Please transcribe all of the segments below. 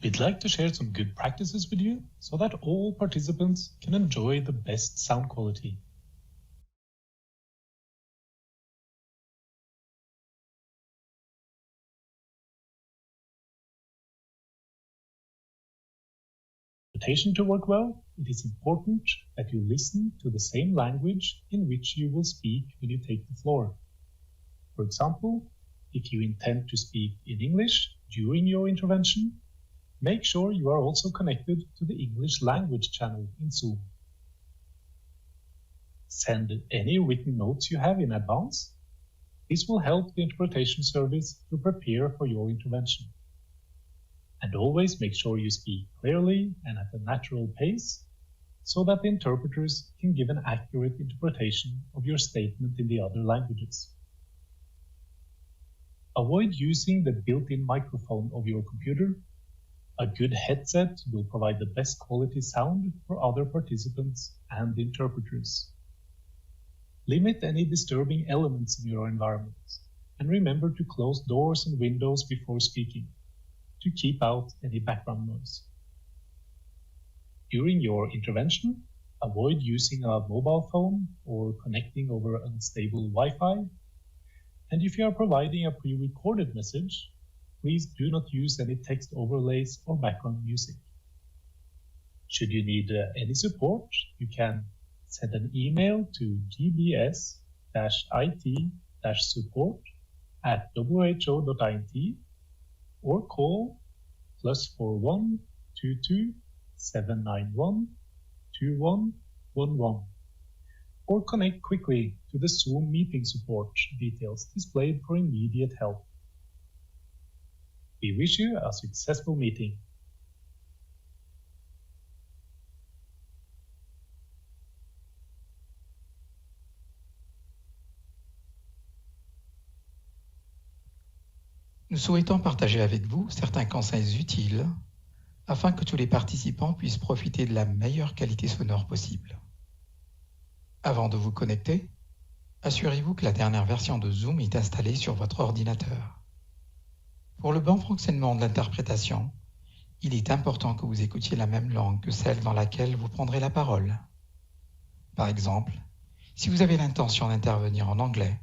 We'd like to share some good practices with you so that all participants can enjoy the best sound quality. Interpretation to work well, it is important that you listen to the same language in which you will speak when you take the floor. For example, if you intend to speak in English during your intervention, make sure you are also connected to the English language channel in Zoom. Send any written notes you have in advance. This will help the interpretation service to prepare for your intervention. And always make sure you speak clearly and at a natural pace so that the interpreters can give an accurate interpretation of your statement in the other languages. Avoid using the built-in microphone of your computer. A good headset will provide the best quality sound for other participants and interpreters. Limit any disturbing elements in your environment, and remember to close doors and windows before speaking to keep out any background noise. During your intervention, avoid using a mobile phone or connecting over unstable Wi-Fi. And if you are providing a pre-recorded message, please do not use any text overlays or background music. Should you need any support, you can send an email to gbs-it-support@who.int or call +41 22 791 2111 or connect quickly to the Zoom meeting support details displayed for immediate help. We wish you a successful meeting. Nous souhaitons partager avec vous certains conseils utiles afin que tous les participants puissent profiter de la meilleure qualité sonore possible. Avant de vous connecter, assurez-vous que la dernière version de Zoom est installée sur votre ordinateur. Pour le bon fonctionnement de l'interprétation, il est important que vous écoutiez la même langue que celle dans laquelle vous prendrez la parole. Par exemple, si vous avez l'intention d'intervenir en anglais,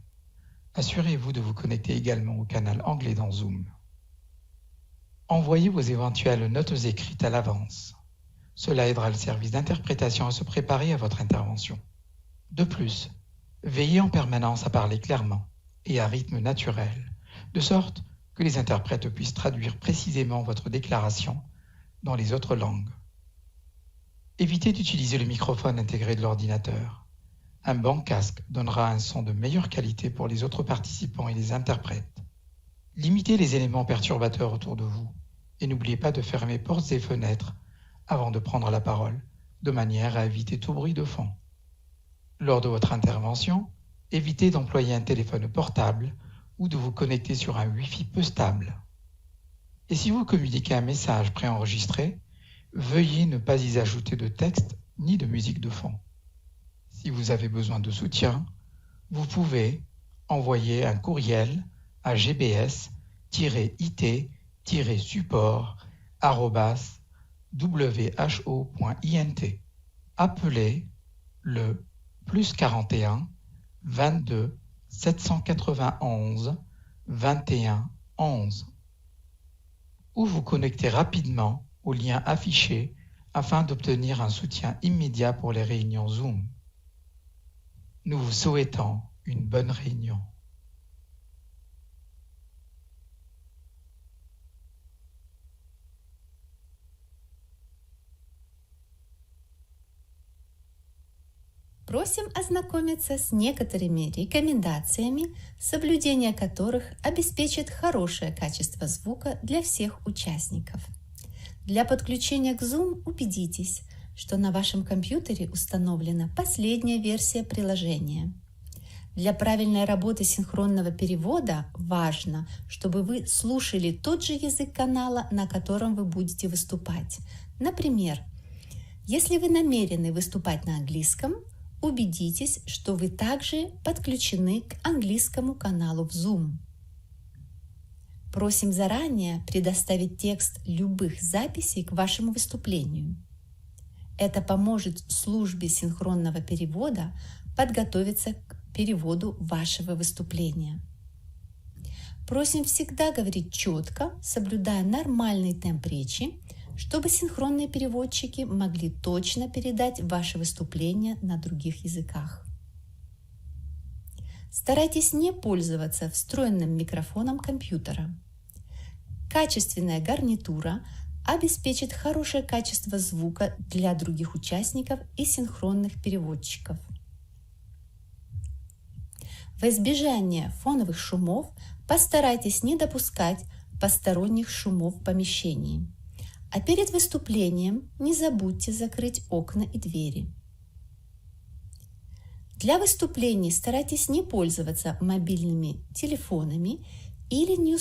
assurez-vous de vous connecter également au canal anglais dans Zoom. Envoyez vos éventuelles notes écrites à l'avance. Cela aidera le service d'interprétation à se préparer à votre intervention. De plus, veillez en permanence à parler clairement et à rythme naturel, de sorte que les interprètes puissent traduire précisément votre déclaration dans les autres langues. Évitez d'utiliser le microphone intégré de l'ordinateur. Un bon casque donnera un son de meilleure qualité pour les autres participants et les interprètes. Limitez les éléments perturbateurs autour de vous et n'oubliez pas de fermer portes et fenêtres avant de prendre la parole, de manière à éviter tout bruit de fond. Lors de votre intervention, évitez d'employer un téléphone portable ou de vous connecter sur un Wi-Fi peu stable. Et si vous communiquez un message préenregistré, veuillez ne pas y ajouter de texte ni de musique de fond. Si vous avez besoin de soutien, vous pouvez envoyer un courriel à gbs-it-support@who.int. Appelez le +41 22 791 21 11 ou vous connectez rapidement au lien affiché afin d'obtenir un soutien immédiat pour les réunions Zoom. Nous vous souhaitons une bonne réunion. Просим ознакомиться с некоторыми рекомендациями, соблюдение которых обеспечит хорошее качество звука для всех участников. Для подключения к Zoom убедитесь, что на вашем компьютере установлена последняя версия приложения. Для правильной работы синхронного перевода важно, чтобы вы слушали тот же язык канала, на котором вы будете выступать. Например, если вы намерены выступать на английском, убедитесь, что вы также подключены к английскому каналу в Zoom. Просим заранее предоставить текст любых записей к вашему выступлению. Это поможет службе синхронного перевода подготовиться к переводу вашего выступления. Просим всегда говорить четко, соблюдая нормальный темп речи, чтобы синхронные переводчики могли точно передать ваше выступление на других языках. Старайтесь не пользоваться встроенным микрофоном компьютера. Качественная гарнитура обеспечит хорошее качество звука для других участников и синхронных переводчиков. Во избежание фоновых шумов постарайтесь не допускать посторонних шумов в помещении. А перед выступлением не забудьте закрыть окна и двери. Для выступлений старайтесь не пользоваться мобильными телефонами или не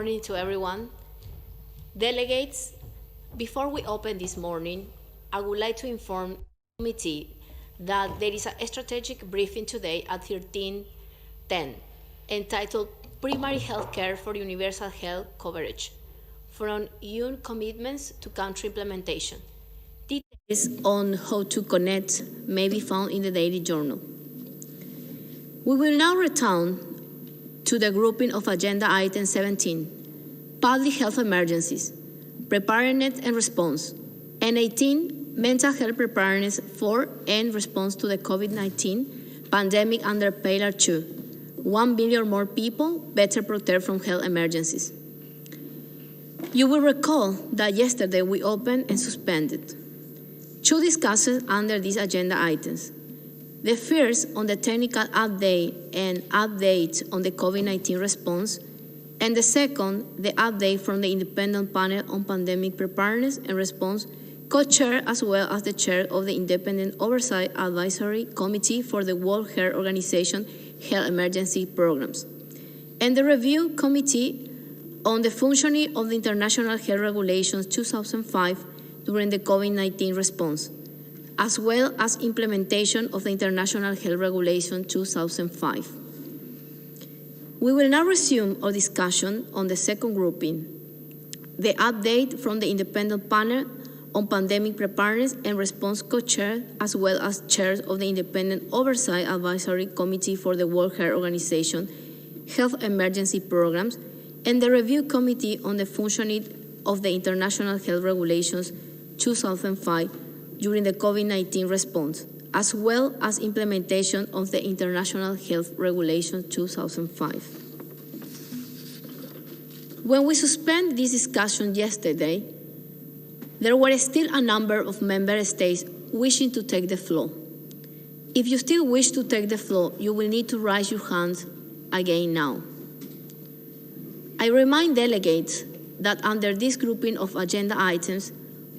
morning to everyone. Delegates, before we open this morning, I would like to inform the committee that there is a strategic briefing today at 13:10 entitled Primary Health Care for Universal Health Coverage, from UN Commitments to Country Implementation. Details on how to connect may be found in the Daily Journal. We will now return to the grouping of Agenda Item 17, Public Health Emergencies, Preparedness and Response, and 18, Mental Health Preparedness for and Response to the COVID-19 pandemic under Pillar 2, 1 billion more people better protected from health emergencies. You will recall that yesterday we opened and suspended two discussions under these agenda items. The first on the technical update and update on the COVID-19 response, and the second, the update from the Independent Panel on Pandemic Preparedness and Response, co-chair as well as the chair of the Independent Oversight Advisory Committee for the World Health Organization Health Emergency Programs, and the Review Committee on the Functioning of the International Health Regulations 2005 during the COVID-19 response, as well as implementation of the International Health Regulation 2005. We will now resume our discussion on the second grouping, the update from the Independent Panel on Pandemic Preparedness and Response co-chair, as well as chairs of the Independent Oversight Advisory Committee for the World Health Organization Health Emergency Programs, and the Review Committee on the Functioning of the International Health Regulations 2005 during the COVID-19 response, as well as implementation of the International Health Regulation 2005. When we suspended this discussion yesterday, there were still a number of member states wishing to take the floor. If you still wish to take the floor, you will need to raise your hands again now. I remind delegates that under this grouping of agenda items,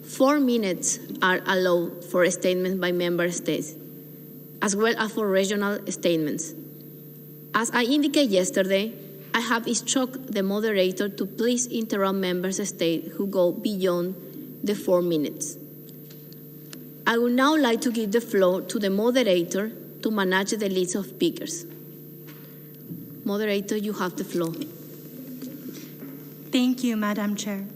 4 minutes are allowed for statements by member states, as well as for regional statements. As I indicated yesterday, I have instructed the moderator to please interrupt member states who go beyond the 4 minutes. I would now like to give the floor to the moderator to manage the list of speakers. Moderator, you have the floor. Thank you, Madam Chair.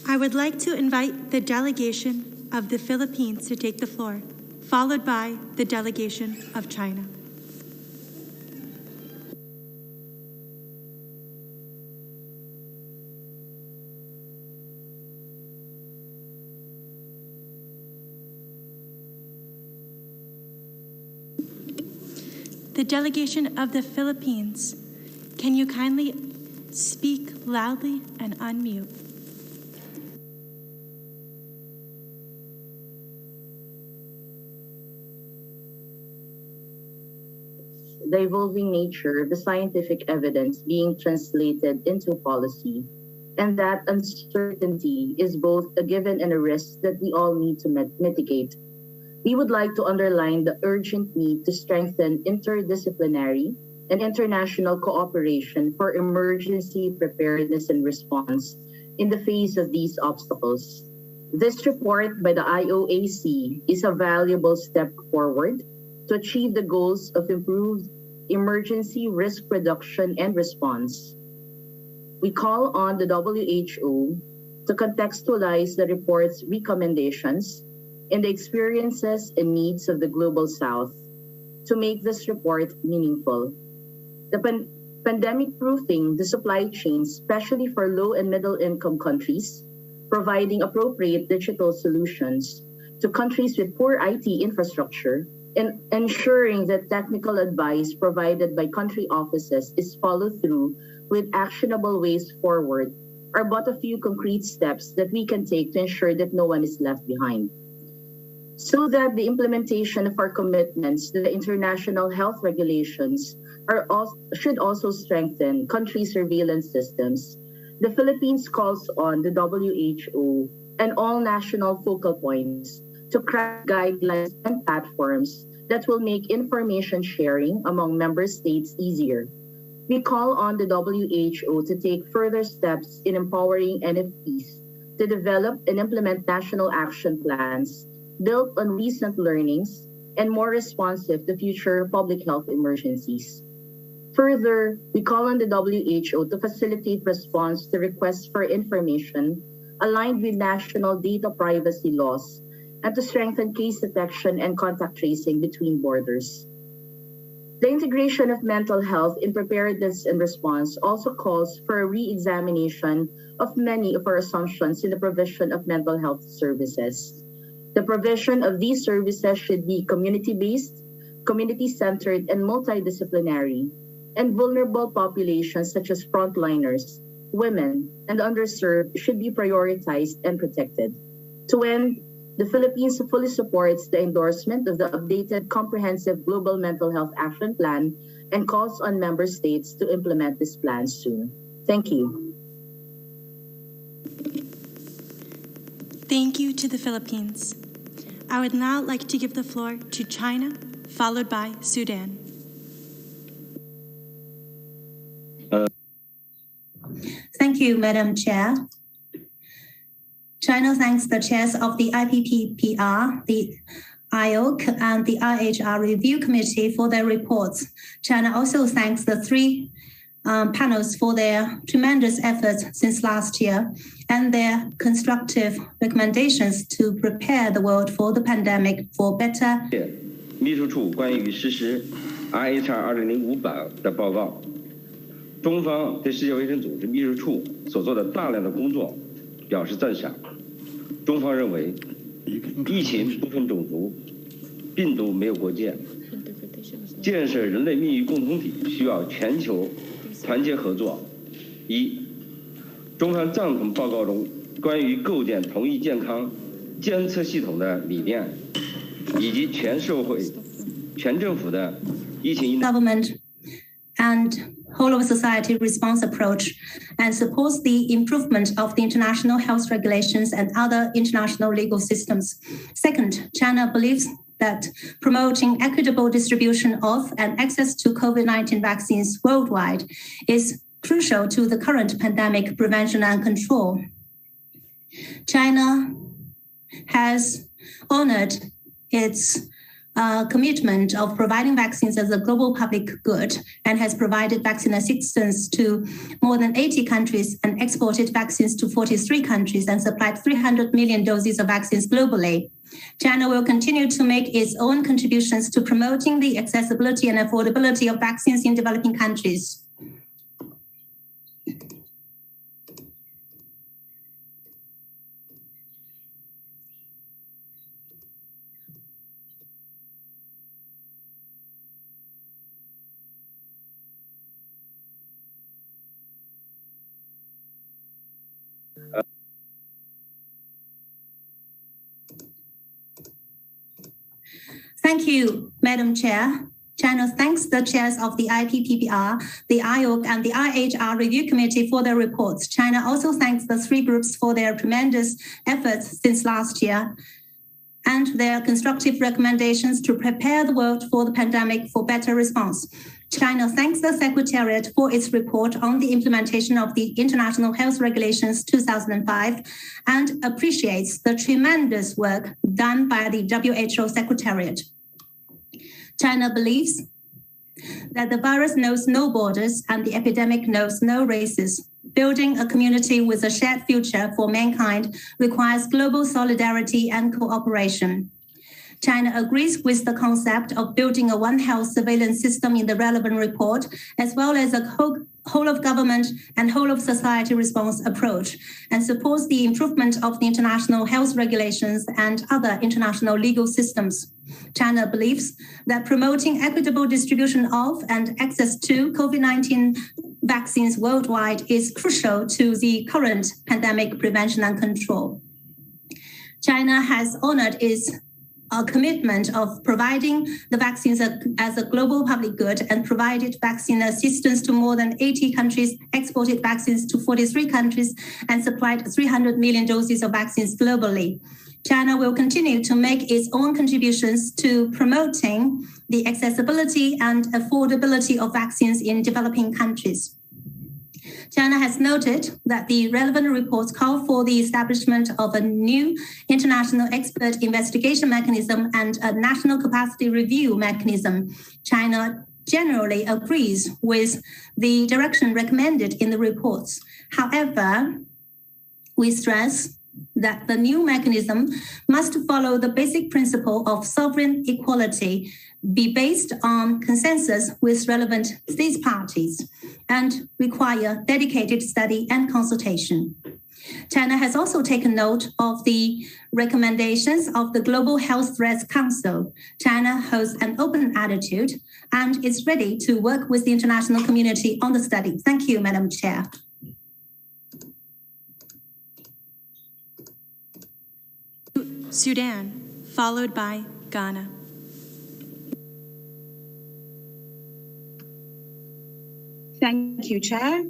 I would like to invite the delegation of the Philippines to take the floor, followed by the delegation of China. The delegation of the Philippines, can you kindly speak loudly and unmute? The evolving nature of the scientific evidence being translated into policy, and that uncertainty is both a given and a risk that we all need to mitigate. We would like to underline the urgent need to strengthen interdisciplinary and international cooperation for emergency preparedness and response in the face of these obstacles. This report by the IOAC is a valuable step forward to achieve the goals of improved emergency risk reduction and response. We call on the WHO to contextualize the report's recommendations and the experiences and needs of the Global South to make this report meaningful. The pandemic proofing the supply chain, especially for low and middle income countries, providing appropriate digital solutions to countries with poor IT infrastructure, and ensuring that technical advice provided by country offices is followed through with actionable ways forward are but a few concrete steps that we can take to ensure that no one is left behind. So that the implementation of our commitments to the international health regulations should also strengthen country surveillance systems, the Philippines calls on the WHO and all national focal points to craft guidelines and platforms that will make information sharing among member states easier. We call on the WHO to take further steps in empowering NFPs to develop and implement national action plans built on recent learnings and more responsive to future public health emergencies. Further, we call on the WHO to facilitate response to requests for information aligned with national data privacy laws and to strengthen case detection and contact tracing between borders. The integration of mental health in preparedness and response also calls for a re-examination of many of our assumptions in the provision of mental health services. The provision of these services should be community-based, community-centered, and multidisciplinary, and vulnerable populations such as frontliners, women, and underserved should be prioritized and protected. To end, the Philippines fully supports the endorsement of the updated Comprehensive Global Mental Health Action Plan and calls on member states to implement this plan soon. Thank you. Thank you to the Philippines. I would now like to give the floor to China, followed by Sudan. Thank you, Madam Chair. China thanks the chairs of the IPPPR, the IOC, and the IHR Review Committee for their reports. China also thanks the three panels for their tremendous efforts since last year and their constructive recommendations to prepare the world for the pandemic for better. 秘书处关于实施 IHR 2005版的报告，中方对世界卫生组织秘书处所做的大量的工作表示赞赏。中方认为，疫情不分种族，病毒没有国界，建设人类命运共同体需要全球团结合作。一，中方赞同报告中关于构建统一健康监测系统的理念，以及全社会、全政府的疫情government and whole of society response approach and supports the improvement of the international health regulations and other international legal systems. Second, China believes that promoting equitable distribution of and access to COVID-19 vaccines worldwide is crucial to the current pandemic prevention and control. China has honored its commitment of providing vaccines as a global public good and has provided vaccine assistance to more than 80 countries and exported vaccines to 43 countries and supplied 300 million doses of vaccines globally. China will continue to make its own contributions to promoting the accessibility and affordability of vaccines in developing countries. Thank you, Madam Chair. China thanks the chairs of the IPPPR, the IOC, and the IHR Review Committee for their reports. China also thanks the three groups for their tremendous efforts since last year and their constructive recommendations to prepare the world for the pandemic for better response. China thanks the Secretariat for its report on the implementation of the International Health Regulations 2005 and appreciates the tremendous work done by the WHO Secretariat. China believes that the virus knows no borders and the epidemic knows no races. Building a community with a shared future for mankind requires global solidarity and cooperation. China agrees with the concept of building a One Health surveillance system in the relevant report, as well as a whole of government and whole of society response approach, and supports the improvement of the international health regulations and other international legal systems. China believes that promoting equitable distribution of and access to COVID-19 vaccines worldwide is crucial to the current pandemic prevention and control. China has honored its commitment of providing the vaccines as a global public good and provided vaccine assistance to more than 80 countries, exported vaccines to 43 countries, and supplied 300 million doses of vaccines globally. China will continue to make its own contributions to promoting the accessibility and affordability of vaccines in developing countries. China has noted that the relevant reports call for the establishment of a new international expert investigation mechanism and a national capacity review mechanism. China generally agrees with the direction recommended in the reports. However, we stress that the new mechanism must follow the basic principle of sovereign equality, be based on consensus with relevant state parties, and require dedicated study and consultation. China has also taken note of the recommendations of the Global Health Threats Council. China holds an open attitude and is ready to work with the international community on the study. Thank you, Madam Chair. Sudan, followed by Ghana. Thank you, Chair.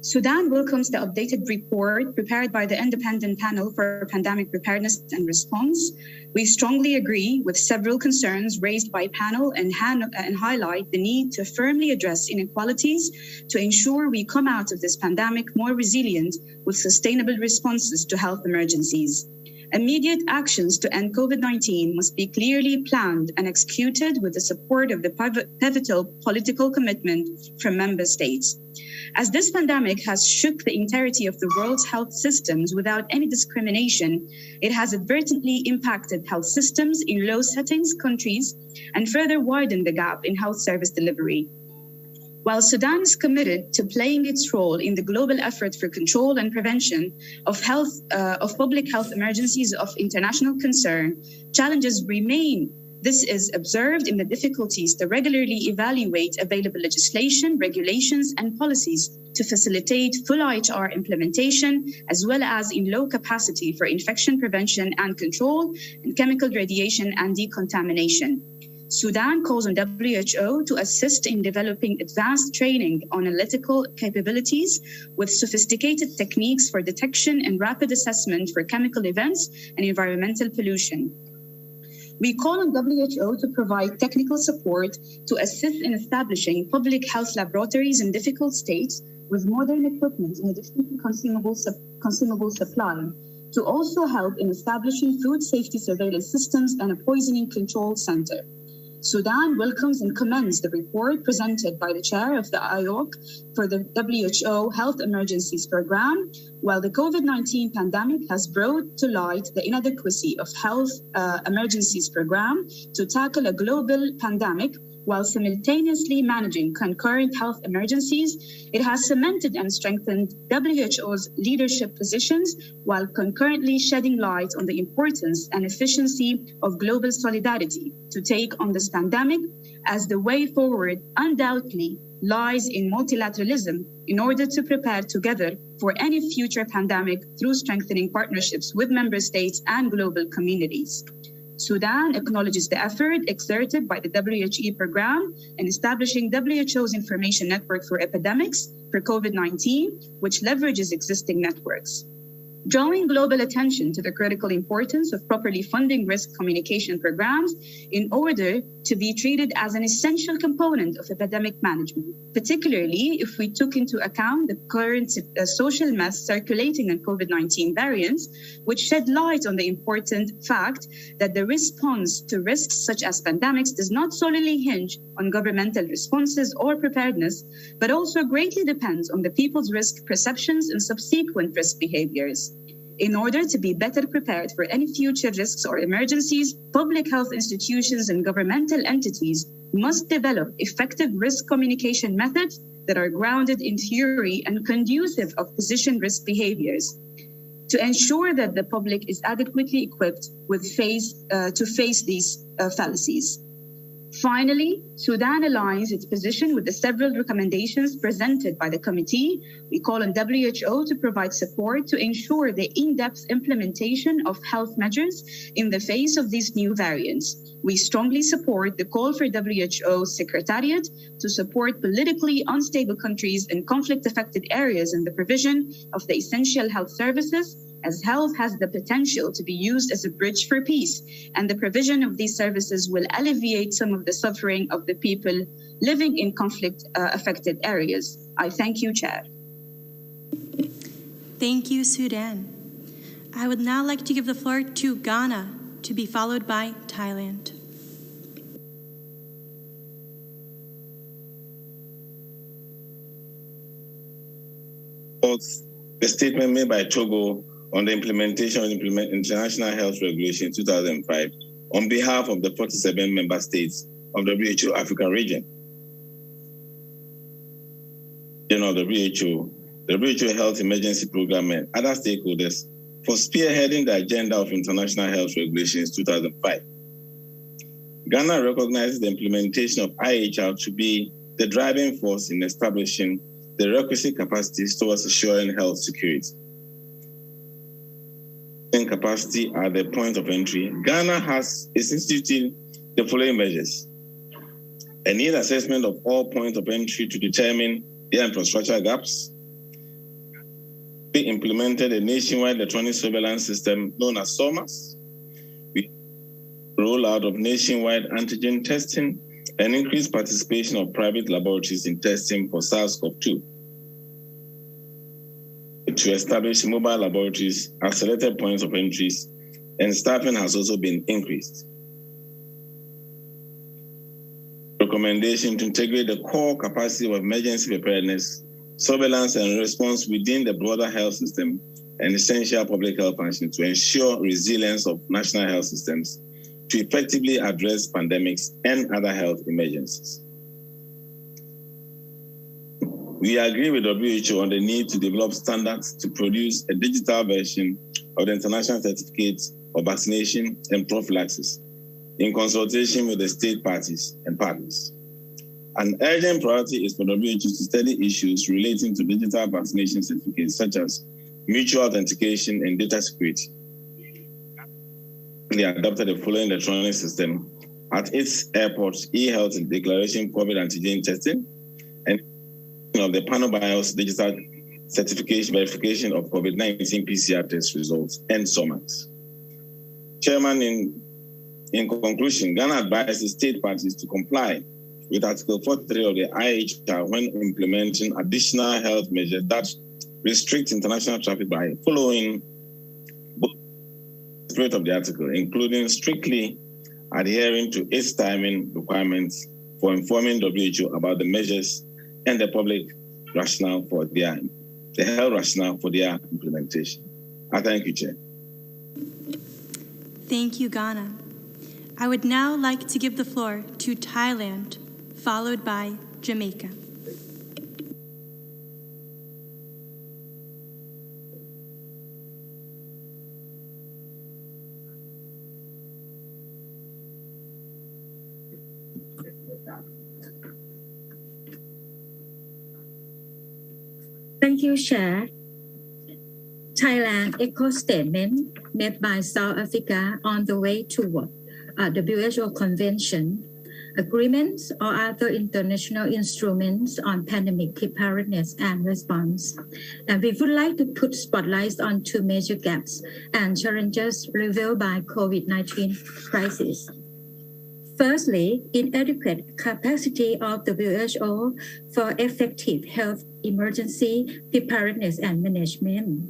Sudan welcomes the updated report prepared by the Independent Panel for Pandemic Preparedness and Response. We strongly agree with several concerns raised by panel and highlight the need to firmly address inequalities to ensure we come out of this pandemic more resilient with sustainable responses to health emergencies. Immediate actions to end COVID-19 must be clearly planned and executed with the support of the pivotal political commitment from member states. As this pandemic has shook the entirety of the world's health systems without any discrimination, it has advertently impacted health systems in low-settings countries and further widened the gap in health service delivery. While Sudan is committed to playing its role in the global effort for control and prevention of public health emergencies of international concern, challenges remain. This is observed in the difficulties to regularly evaluate available legislation, regulations, and policies to facilitate full IHR implementation, as well as in low capacity for infection prevention and control, and chemical radiation and decontamination. Sudan calls on WHO to assist in developing advanced training on analytical capabilities with sophisticated techniques for detection and rapid assessment for chemical events and environmental pollution. We call on WHO to provide technical support to assist in establishing public health laboratories in difficult states with modern equipment in addition to consumable supply, to also help in establishing food safety surveillance systems and a poisoning control center. Sudan welcomes and commends the report presented by the chair of the IOC for the WHO Health Emergencies Program, while the COVID-19 pandemic has brought to light the inadequacy of health emergencies program to tackle a global pandemic while simultaneously managing concurrent health emergencies. It has cemented and strengthened WHO's leadership positions while concurrently shedding light on the importance and efficiency of global solidarity to take on this pandemic, as the way forward undoubtedly lies in multilateralism in order to prepare together for any future pandemic through strengthening partnerships with member states and global communities. Sudan acknowledges the effort exerted by the WHE program in establishing WHO's information network for epidemics for COVID-19, which leverages existing networks. Drawing global attention to the critical importance of properly funding risk communication programs in order to be treated as an essential component of epidemic management, particularly if we took into account the current social mess circulating in COVID-19 variants, which shed light on the important fact that the response to risks such as pandemics does not solely hinge on governmental responses or preparedness, but also greatly depends on the people's risk perceptions and subsequent risk behaviors. In order to be better prepared for any future risks or emergencies, public health institutions and governmental entities must develop effective risk communication methods that are grounded in theory and conducive of position risk behaviors to ensure that the public is adequately equipped to face these fallacies. Finally, Sudan aligns its position with the several recommendations presented by the committee. We call on WHO to provide support to ensure the in-depth implementation of health measures in the face of these new variants. We strongly support the call for WHO Secretariat to support politically unstable countries and conflict-affected areas in the provision of the essential health services as health has the potential to be used as a bridge for peace, and the provision of these services will alleviate some of the suffering of the people living in conflict-affected areas. I thank you, Chair. Thank you, Sudan. I would now like to give the floor to Ghana, to be followed by Thailand. The statement made by Togo on the implementation of International Health Regulation 2005 on behalf of the 47 member states of the WHO Africa region. The WHO Health Emergency Program and other stakeholders for spearheading the agenda of International Health Regulations 2005. Ghana recognizes the implementation of IHR to be the driving force in establishing the requisite capacities towards assuring health security. In capacity at the point of entry, Ghana is instituting the following measures: a need assessment of all points of entry to determine their infrastructure gaps. We implemented a nationwide electronic surveillance system known as SOMAS. We roll out of nationwide antigen testing and increased participation of private laboratories in testing for SARS-CoV-2. To establish mobile laboratories at selected points of entries, and staffing has also been increased. Recommendation to integrate the core capacity of emergency preparedness, surveillance and response within the broader health system and essential public health functions to ensure resilience of national health systems to effectively address pandemics and other health emergencies. We agree with WHO on the need to develop standards to produce a digital version of the International Certificate of Vaccination and Prophylaxis in consultation with the state parties and partners. An urgent priority is for WHO to study issues relating to digital vaccination certificates such as mutual authentication and data security. They adopted the following electronic system at its airports: e-health declaration, COVID antigen testing, and of the PanoBio's digital certification verification of COVID-19 PCR test results and SOMAS. Chairman, in conclusion, Ghana advises state parties to comply with Article 43 of the IHR when implementing additional health measures that restrict international traffic by following both the spirit of the article, including strictly adhering to its timing requirements for informing WHO about the measures and the public rationale for the health rationale for their implementation. I thank you, Chair. Thank you, Ghana. I would now like to give the floor to Thailand, followed by Jamaica. Thank you, Chair. Thailand echo statement made by South Africa on the way toward WHO Convention, agreements or other international instruments on pandemic preparedness and response. And we would like to put spotlights on two major gaps and challenges revealed by COVID-19 crisis. Firstly, inadequate capacity of the WHO for effective health emergency preparedness and management.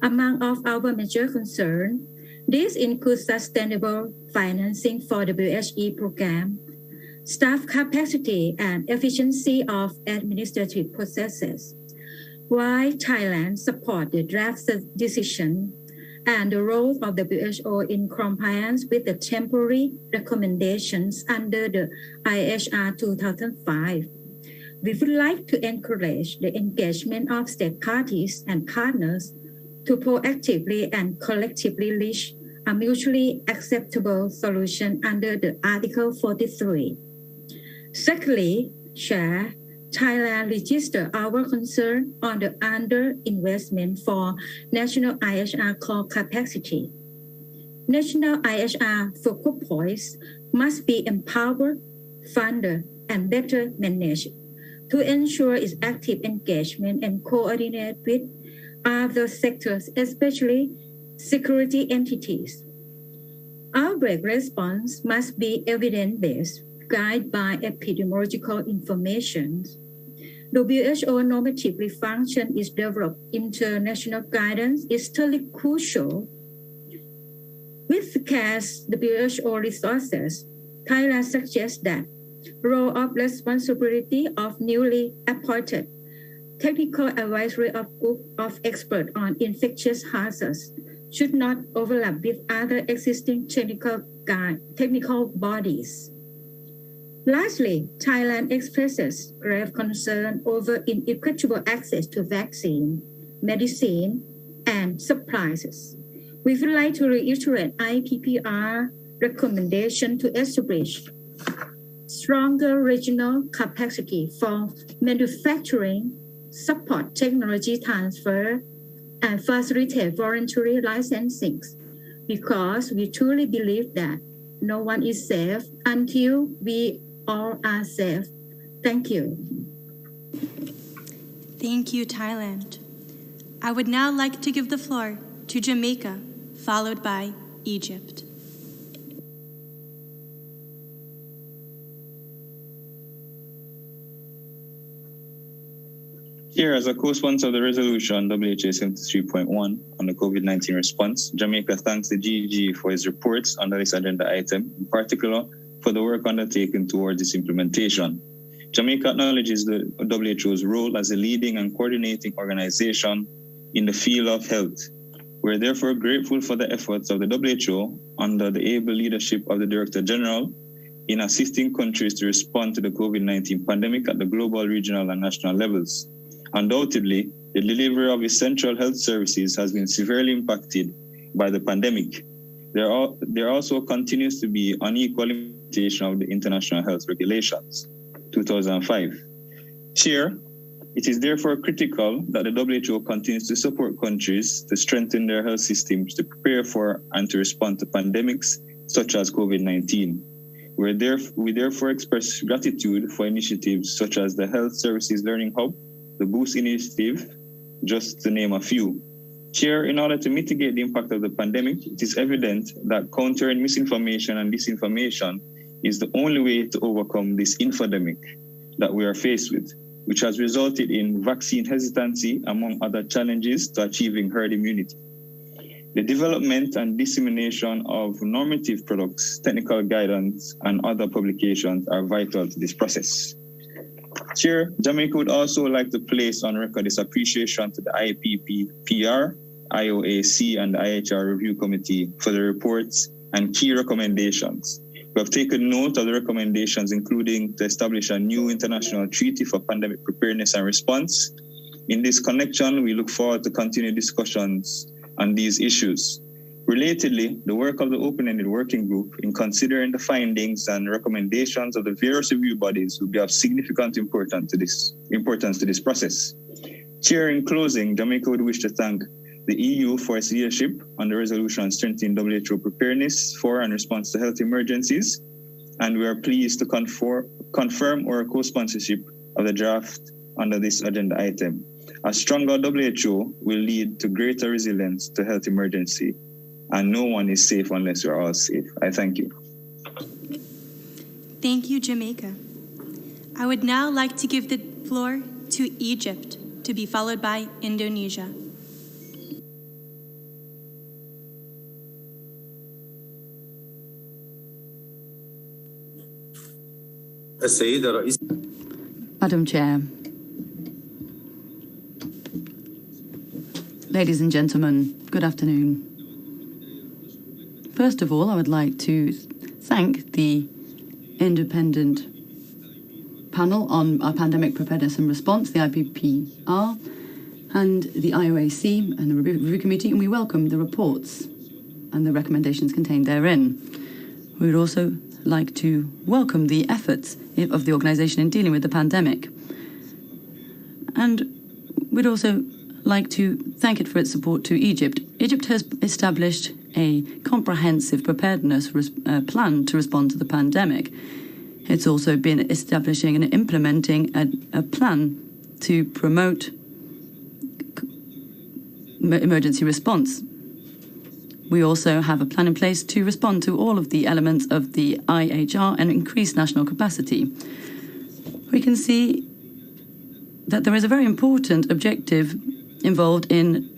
Among of our major concerns, this includes sustainable financing for the WHE program, staff capacity and efficiency of administrative processes. While Thailand supports the draft decision and the role of the WHO in compliance with the temporary recommendations under the IHR 2005. We would like to encourage the engagement of state parties and partners to proactively and collectively reach a mutually acceptable solution under the Article 43. Secondly, Chair, Thailand registered our concern on the underinvestment for national IHR core capacity. National IHR focal points must be empowered, funded, and better managed to ensure its active engagement and coordinate with other sectors, especially security entities. Outbreak response must be evidence-based, guided by epidemiological information. WHO normative function is developed. International guidance is totally crucial. With scarce WHO resources, Thailand suggests that role of responsibility of newly appointed technical advisory of group of experts on infectious hazards should not overlap with other existing technical bodies. Lastly, Thailand expresses grave concern over inequitable access to vaccine, medicine, and supplies. We would like to reiterate IPPR recommendation to establish stronger regional capacity for manufacturing, support technology transfer, and facilitate voluntary licensing, because we truly believe that no one is safe until we all are safe. Thank you. Thank you, Thailand. I would now like to give the floor to Jamaica, followed by Egypt. Here, as a co-sponsor of the resolution WHA 73.1 on the COVID-19 response, Jamaica thanks the GEG for its reports under this agenda item, in particular for the work undertaken towards its implementation. Jamaica acknowledges the WHO's role as a leading and coordinating organization in the field of health. We're therefore grateful for the efforts of the WHO under the able leadership of the Director General in assisting countries to respond to the COVID-19 pandemic at the global, regional, and national levels. Undoubtedly, the delivery of essential health services has been severely impacted by the pandemic. There also continues to be unequal implementation of the international health regulations, 2005. Here, it is therefore critical that the WHO continues to support countries to strengthen their health systems to prepare for and to respond to pandemics such as COVID-19. We therefore express gratitude for initiatives such as the Health Services Learning Hub, the Boost Initiative, just to name a few. Here, in order to mitigate the impact of the pandemic, it is evident that countering misinformation and disinformation is the only way to overcome this infodemic that we are faced with, which has resulted in vaccine hesitancy, among other challenges to achieving herd immunity. The development and dissemination of normative products, technical guidance, and other publications are vital to this process. Chair, Jamaica would also like to place on record its appreciation to the IPPR, IOAC, and the IHR Review Committee for the reports and key recommendations. We have taken note of the recommendations, including to establish a new international treaty for pandemic preparedness and response. In this connection, we look forward to continued discussions on these issues. Relatedly, the work of the open-ended working group in considering the findings and recommendations of the various review bodies will be of significant importance to this process. Chair, in closing, Jamaica would wish to thank the EU for its leadership on the resolution on strengthening WHO preparedness for and response to health emergencies, and we are pleased to confirm our co-sponsorship of the draft under this agenda item. A stronger WHO will lead to greater resilience to health emergency, and no one is safe unless we're all safe. I thank you. Thank you, Jamaica. I would now like to give the floor to Egypt, to be followed by Indonesia. Madam Chair, ladies and gentlemen, good afternoon. First of all, I would like to thank the independent panel on our pandemic preparedness and response, the IPPR, and the IOAC and the Review Committee, and we welcome the reports and the recommendations contained therein. We would also like to welcome the efforts of the organisation in dealing with the pandemic. And we'd also like to thank it for its support to Egypt. Egypt has established a comprehensive preparedness plan to respond to the pandemic. It's also been establishing and implementing a plan to promote emergency response. We also have a plan in place to respond to all of the elements of the IHR and increase national capacity. We can see that there is a very important objective involved in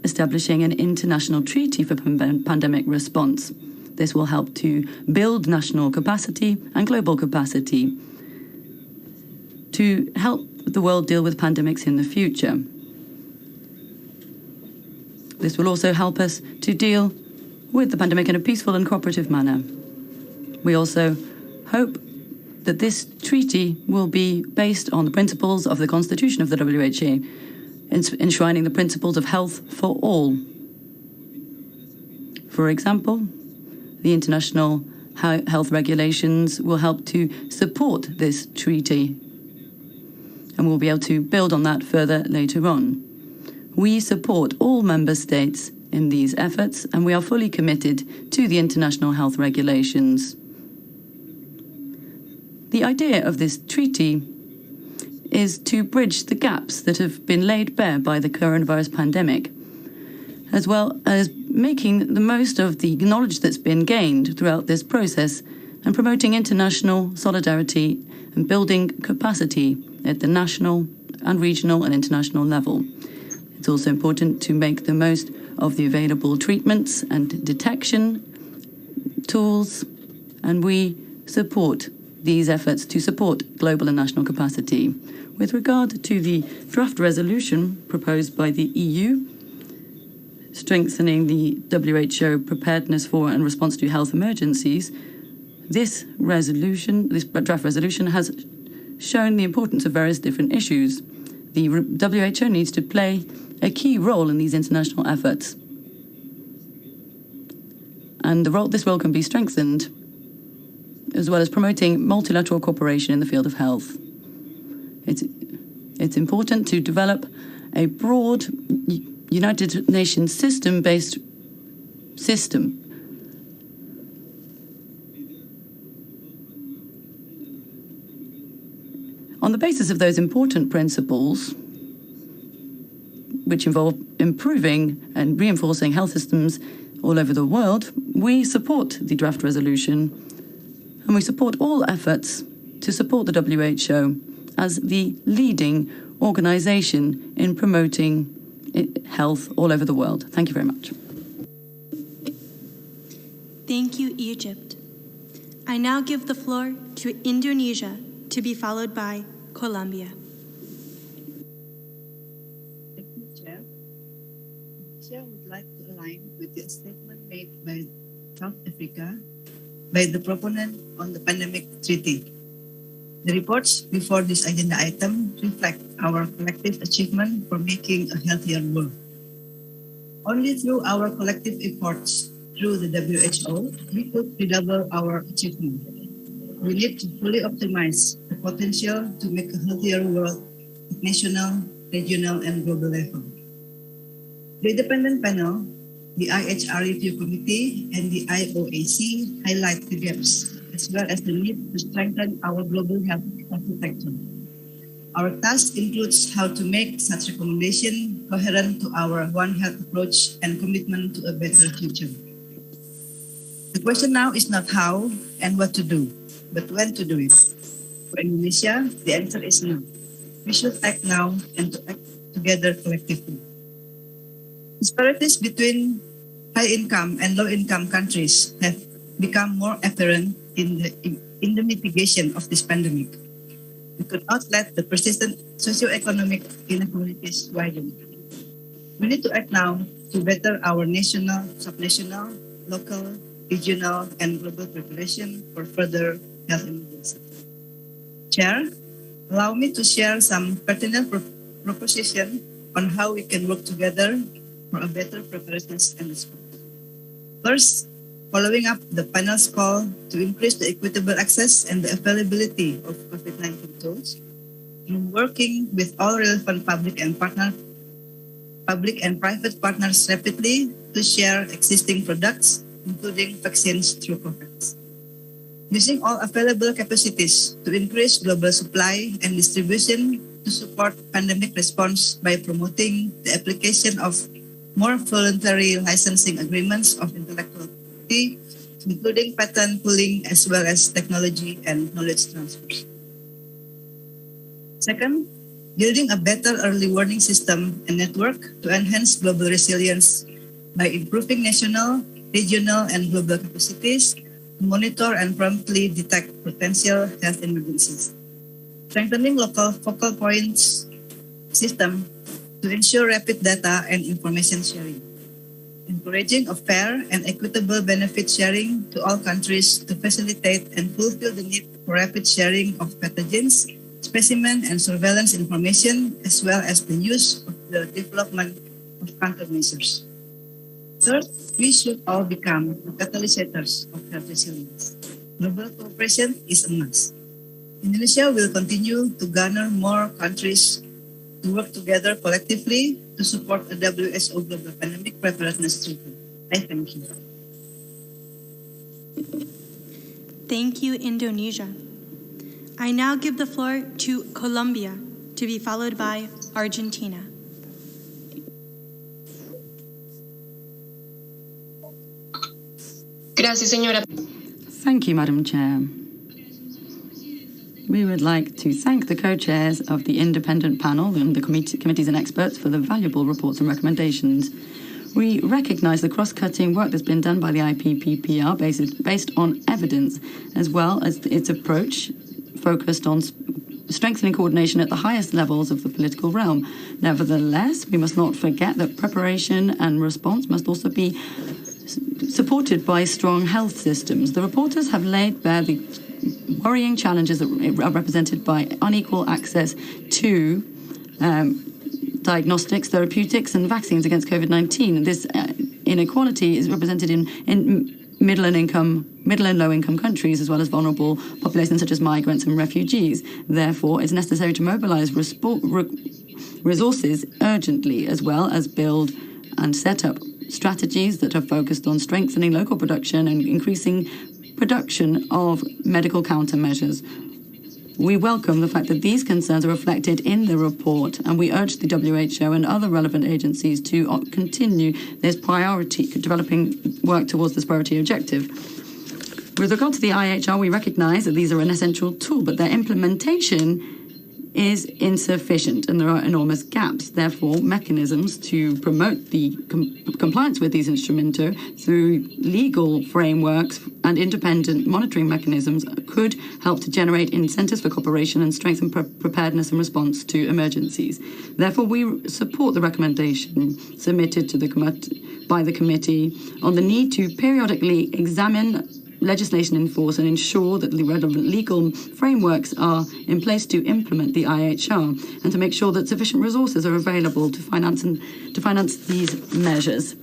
establishing an international treaty for pandemic response. This will help to build national capacity and global capacity to help the world deal with pandemics in the future. This will also help us to deal with the pandemic in a peaceful and cooperative manner. We also hope that this treaty will be based on the principles of the Constitution of the WHO, enshrining the principles of health for all. For example, the international health regulations will help to support this treaty, and we'll be able to build on that further later on. We support all member states in these efforts, and we are fully committed to the international health regulations. The idea of this treaty is to bridge the gaps that have been laid bare by the coronavirus pandemic, as well as making the most of the knowledge that's been gained throughout this process and promoting international solidarity and building capacity at the national and regional and international level. It's also important to make the most of the available treatments and detection tools, and we support these efforts to support global and national capacity. With regard to the draft resolution proposed by the EU, strengthening the WHO preparedness for and response to health emergencies, this draft resolution has shown the importance of various different issues. The WHO needs to play a key role in these international efforts, and this role can be strengthened, as well as promoting multilateral cooperation in the field of health. It's important to develop a broad United Nations system-based system. On the basis of those important principles, which involve improving and reinforcing health systems all over the world, we support the draft resolution, and we support all efforts to support the WHO as the leading organization in promoting health all over the world. Thank you very much. Thank you, Egypt. I now give the floor to Indonesia, to be followed by Colombia. Thank you, Chair. Chair would like to align with the statement made by South Africa by the proponent on the pandemic treaty. The reports before this agenda item reflect our collective achievement for making a healthier world. Only through our collective efforts through the WHO, we could redouble our achievement. We need to fully optimize the potential to make a healthier world at national, regional, and global level. The independent panel, the IHR Review Committee, and the IOAC highlight the gaps, as well as the need to strengthen our global health architecture. Our task includes how to make such recommendation coherent to our One Health approach and commitment to a better future. The question now is not how and what to do, but when to do it. For Indonesia, the answer is no. We should act now and to act together collectively. Disparities between high-income and low-income countries have become more apparent in the mitigation of this pandemic. We could not let the persistent socioeconomic inequalities widen. We need to act now to better our national, subnational, local, regional, and global preparation for further health emergencies. Chair, allow me to share some pertinent propositions on how we can work together for a better preparedness and response. First, following up the panel's call to increase the equitable access and the availability of COVID-19 tools, in working with all relevant public and private partners rapidly to share existing products, including vaccines through COVAX. Using all available capacities to increase global supply and distribution to support pandemic response by promoting the application of more voluntary licensing agreements of intellectual property, including patent pooling as well as technology and knowledge transfers. Second, building a better early warning system and network to enhance global resilience by improving national, regional, and global capacities to monitor and promptly detect potential health emergencies. Strengthening local focal points system to ensure rapid data and information sharing. Encouraging a fair and equitable benefit sharing to all countries to facilitate and fulfill the need for rapid sharing of pathogens, specimen and surveillance information, as well as the use of the development of countermeasures. Third, we should all become the catalysts of health resilience. Global cooperation is a must. Indonesia will continue to garner more countries to work together collectively to support a WHO Global Pandemic Preparedness Treaty. I thank you. Thank you, Indonesia. I now give the floor to Colombia, to be followed by Argentina. Gracias, señora. Thank you, Madam Chair. We would like to thank the co-chairs of the independent panel and the committees and experts for the valuable reports and recommendations. We recognise the cross-cutting work that's been done by the IPPPR based on evidence, as well as its approach focused on strengthening coordination at the highest levels of the political realm. Nevertheless, we must not forget that preparation and response must also be supported by strong health systems. The reporters have laid bare the worrying challenges that are represented by unequal access to diagnostics, therapeutics, and vaccines against COVID-19. This inequality is represented in middle and low-income countries, as well as vulnerable populations such as migrants and refugees. Therefore, it's necessary to mobilize resources urgently, as well as build and set up strategies that are focused on strengthening local production and increasing production of medical countermeasures. We welcome the fact that these concerns are reflected in the report, and we urge the WHO and other relevant agencies to continue this priority, developing work towards this priority objective. With regard to the IHR, we recognize that these are an essential tool, but their implementation is insufficient and there are enormous gaps. Therefore, mechanisms to promote the compliance with these instruments through legal frameworks and independent monitoring mechanisms could help to generate incentives for cooperation and strengthen preparedness and response to emergencies. Therefore, we support the recommendation submitted to by the committee on the need to periodically examine legislation in force and ensure that the relevant legal frameworks are in place to implement the IHR and to make sure that sufficient resources are available to finance these measures.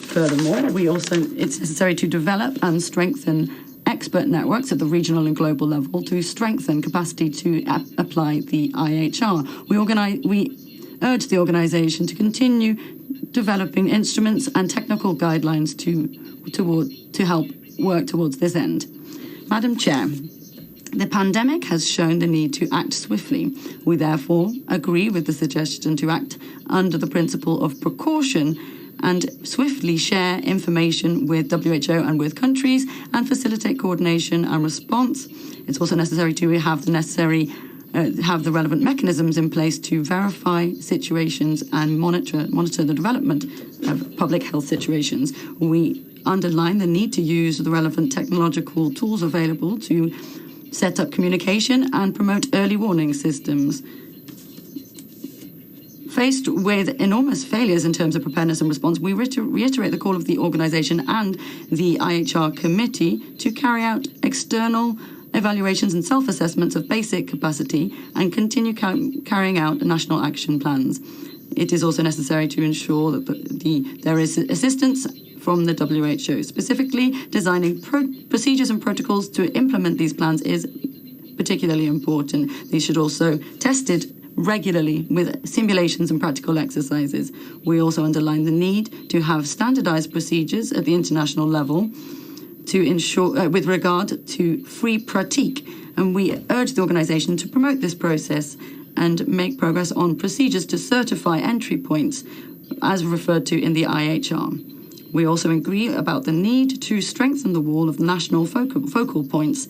Furthermore, it's necessary to develop and strengthen expert networks at the regional and global level to strengthen capacity to apply the IHR. We urge the organisation to continue developing instruments and technical guidelines to help work towards this end. Madam Chair, the pandemic has shown the need to act swiftly. We therefore agree with the suggestion to act under the principle of precaution and swiftly share information with WHO and with countries and facilitate coordination and response. It's also necessary to have the relevant mechanisms in place to verify situations and monitor the development of public health situations. We underline the need to use the relevant technological tools available to set up communication and promote early warning systems. Faced with enormous failures in terms of preparedness and response, we reiterate the call of the organisation and the IHR committee to carry out external evaluations and self-assessments of basic capacity and continue carrying out national action plans. It is also necessary to ensure that there is assistance from the WHO. Specifically, designing procedures and protocols to implement these plans is particularly important. These should also be tested regularly with simulations and practical exercises. We also underline the need to have standardized procedures at the international level to ensure, with regard to free pratique, and we urge the organisation to promote this process and make progress on procedures to certify entry points as referred to in the IHR. We also agree about the need to strengthen the wall of national focal points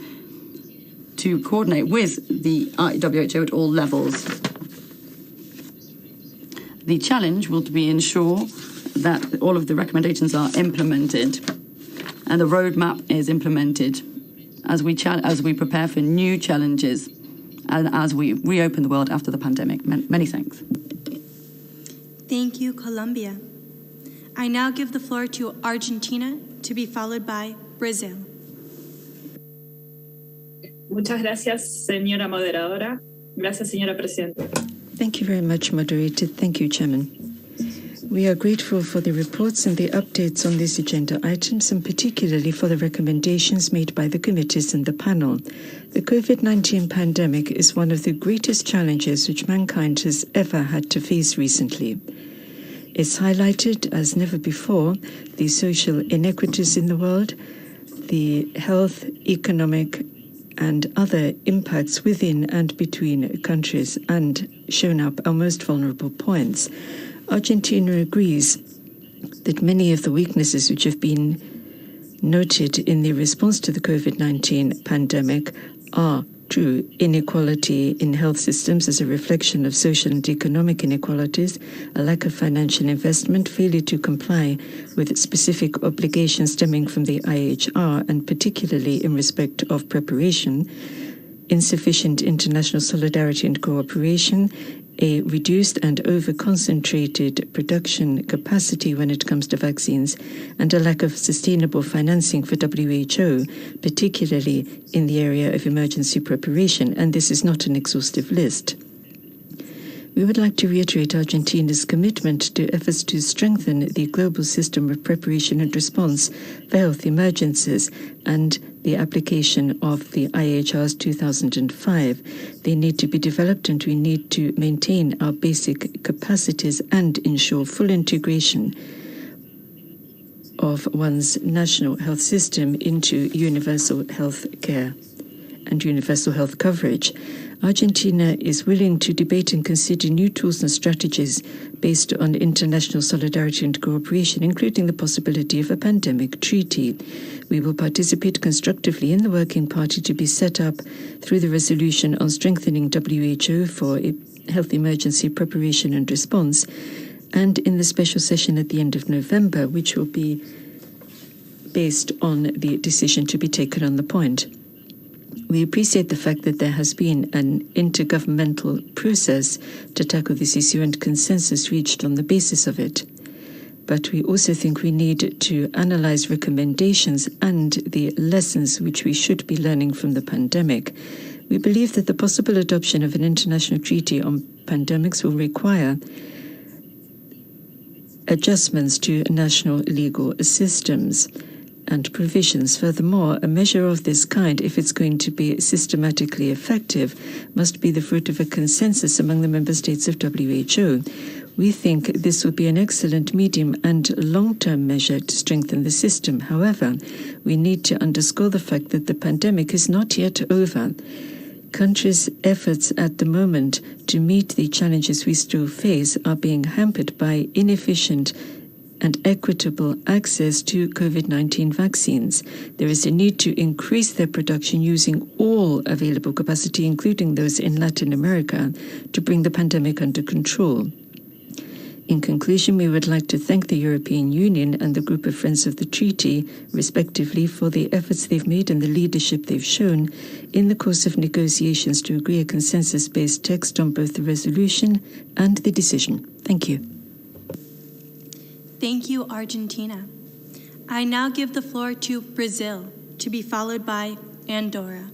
to coordinate with the WHO at all levels. The challenge will be ensure that all of the recommendations are implemented and the roadmap is implemented as we prepare for new challenges and as we reopen the world after the pandemic. Many thanks. Thank you, Colombia. I now give the floor to Argentina, to be followed by Brazil. Muchas gracias, señora moderadora. Gracias, señora presidenta. Thank you very much, moderator. Thank you, Chairman. We are grateful for the reports and the updates on these agenda items, and particularly for the recommendations made by the committees and the panel. The COVID-19 pandemic is one of the greatest challenges which mankind has ever had to face recently. It's highlighted as never before the social inequities in the world, the health, economic, and other impacts within and between countries, and shown up our most vulnerable points. Argentina agrees that many of the weaknesses which have been noted in the response to the COVID-19 pandemic are true: inequality in health systems as a reflection of social and economic inequalities, a lack of financial investment, failure to comply with specific obligations stemming from the IHR, and particularly in respect of preparation, insufficient international solidarity and cooperation, a reduced and over-concentrated production capacity when it comes to vaccines, and a lack of sustainable financing for WHO, particularly in the area of emergency preparation, and this is not an exhaustive list. We would like to reiterate Argentina's commitment to efforts to strengthen the global system of preparation and response for health emergencies and the application of the IHR's 2005. They need to be developed, and we need to maintain our basic capacities and ensure full integration of one's national health system into universal health care and universal health coverage. Argentina is willing to debate and consider new tools and strategies based on international solidarity and cooperation, including the possibility of a pandemic treaty. We will participate constructively in the working party to be set up through the resolution on strengthening WHO for health emergency preparation and response, and in the special session at the end of November, which will be based on the decision to be taken on the point. We appreciate the fact that there has been an intergovernmental process to tackle this issue and consensus reached on the basis of it. But we also think we need to analyze recommendations and the lessons which we should be learning from the pandemic. We believe that the possible adoption of an international treaty on pandemics will require adjustments to national legal systems and provisions. Furthermore, a measure of this kind, if it's going to be systematically effective, must be the fruit of a consensus among the member states of WHO. We think this would be an excellent medium and long-term measure to strengthen the system. However, we need to underscore the fact that the pandemic is not yet over. Countries' efforts at the moment to meet the challenges we still face are being hampered by inefficient and equitable access to COVID-19 vaccines. There is a need to increase their production using all available capacity, including those in Latin America, to bring the pandemic under control. In conclusion, we would like to thank the European Union and the Group of Friends of the Treaty, respectively, for the efforts they've made and the leadership they've shown in the course of negotiations to agree a consensus-based text on both the resolution and the decision. Thank you. Thank you, Argentina. I now give the floor to Brazil, to be followed by Andorra.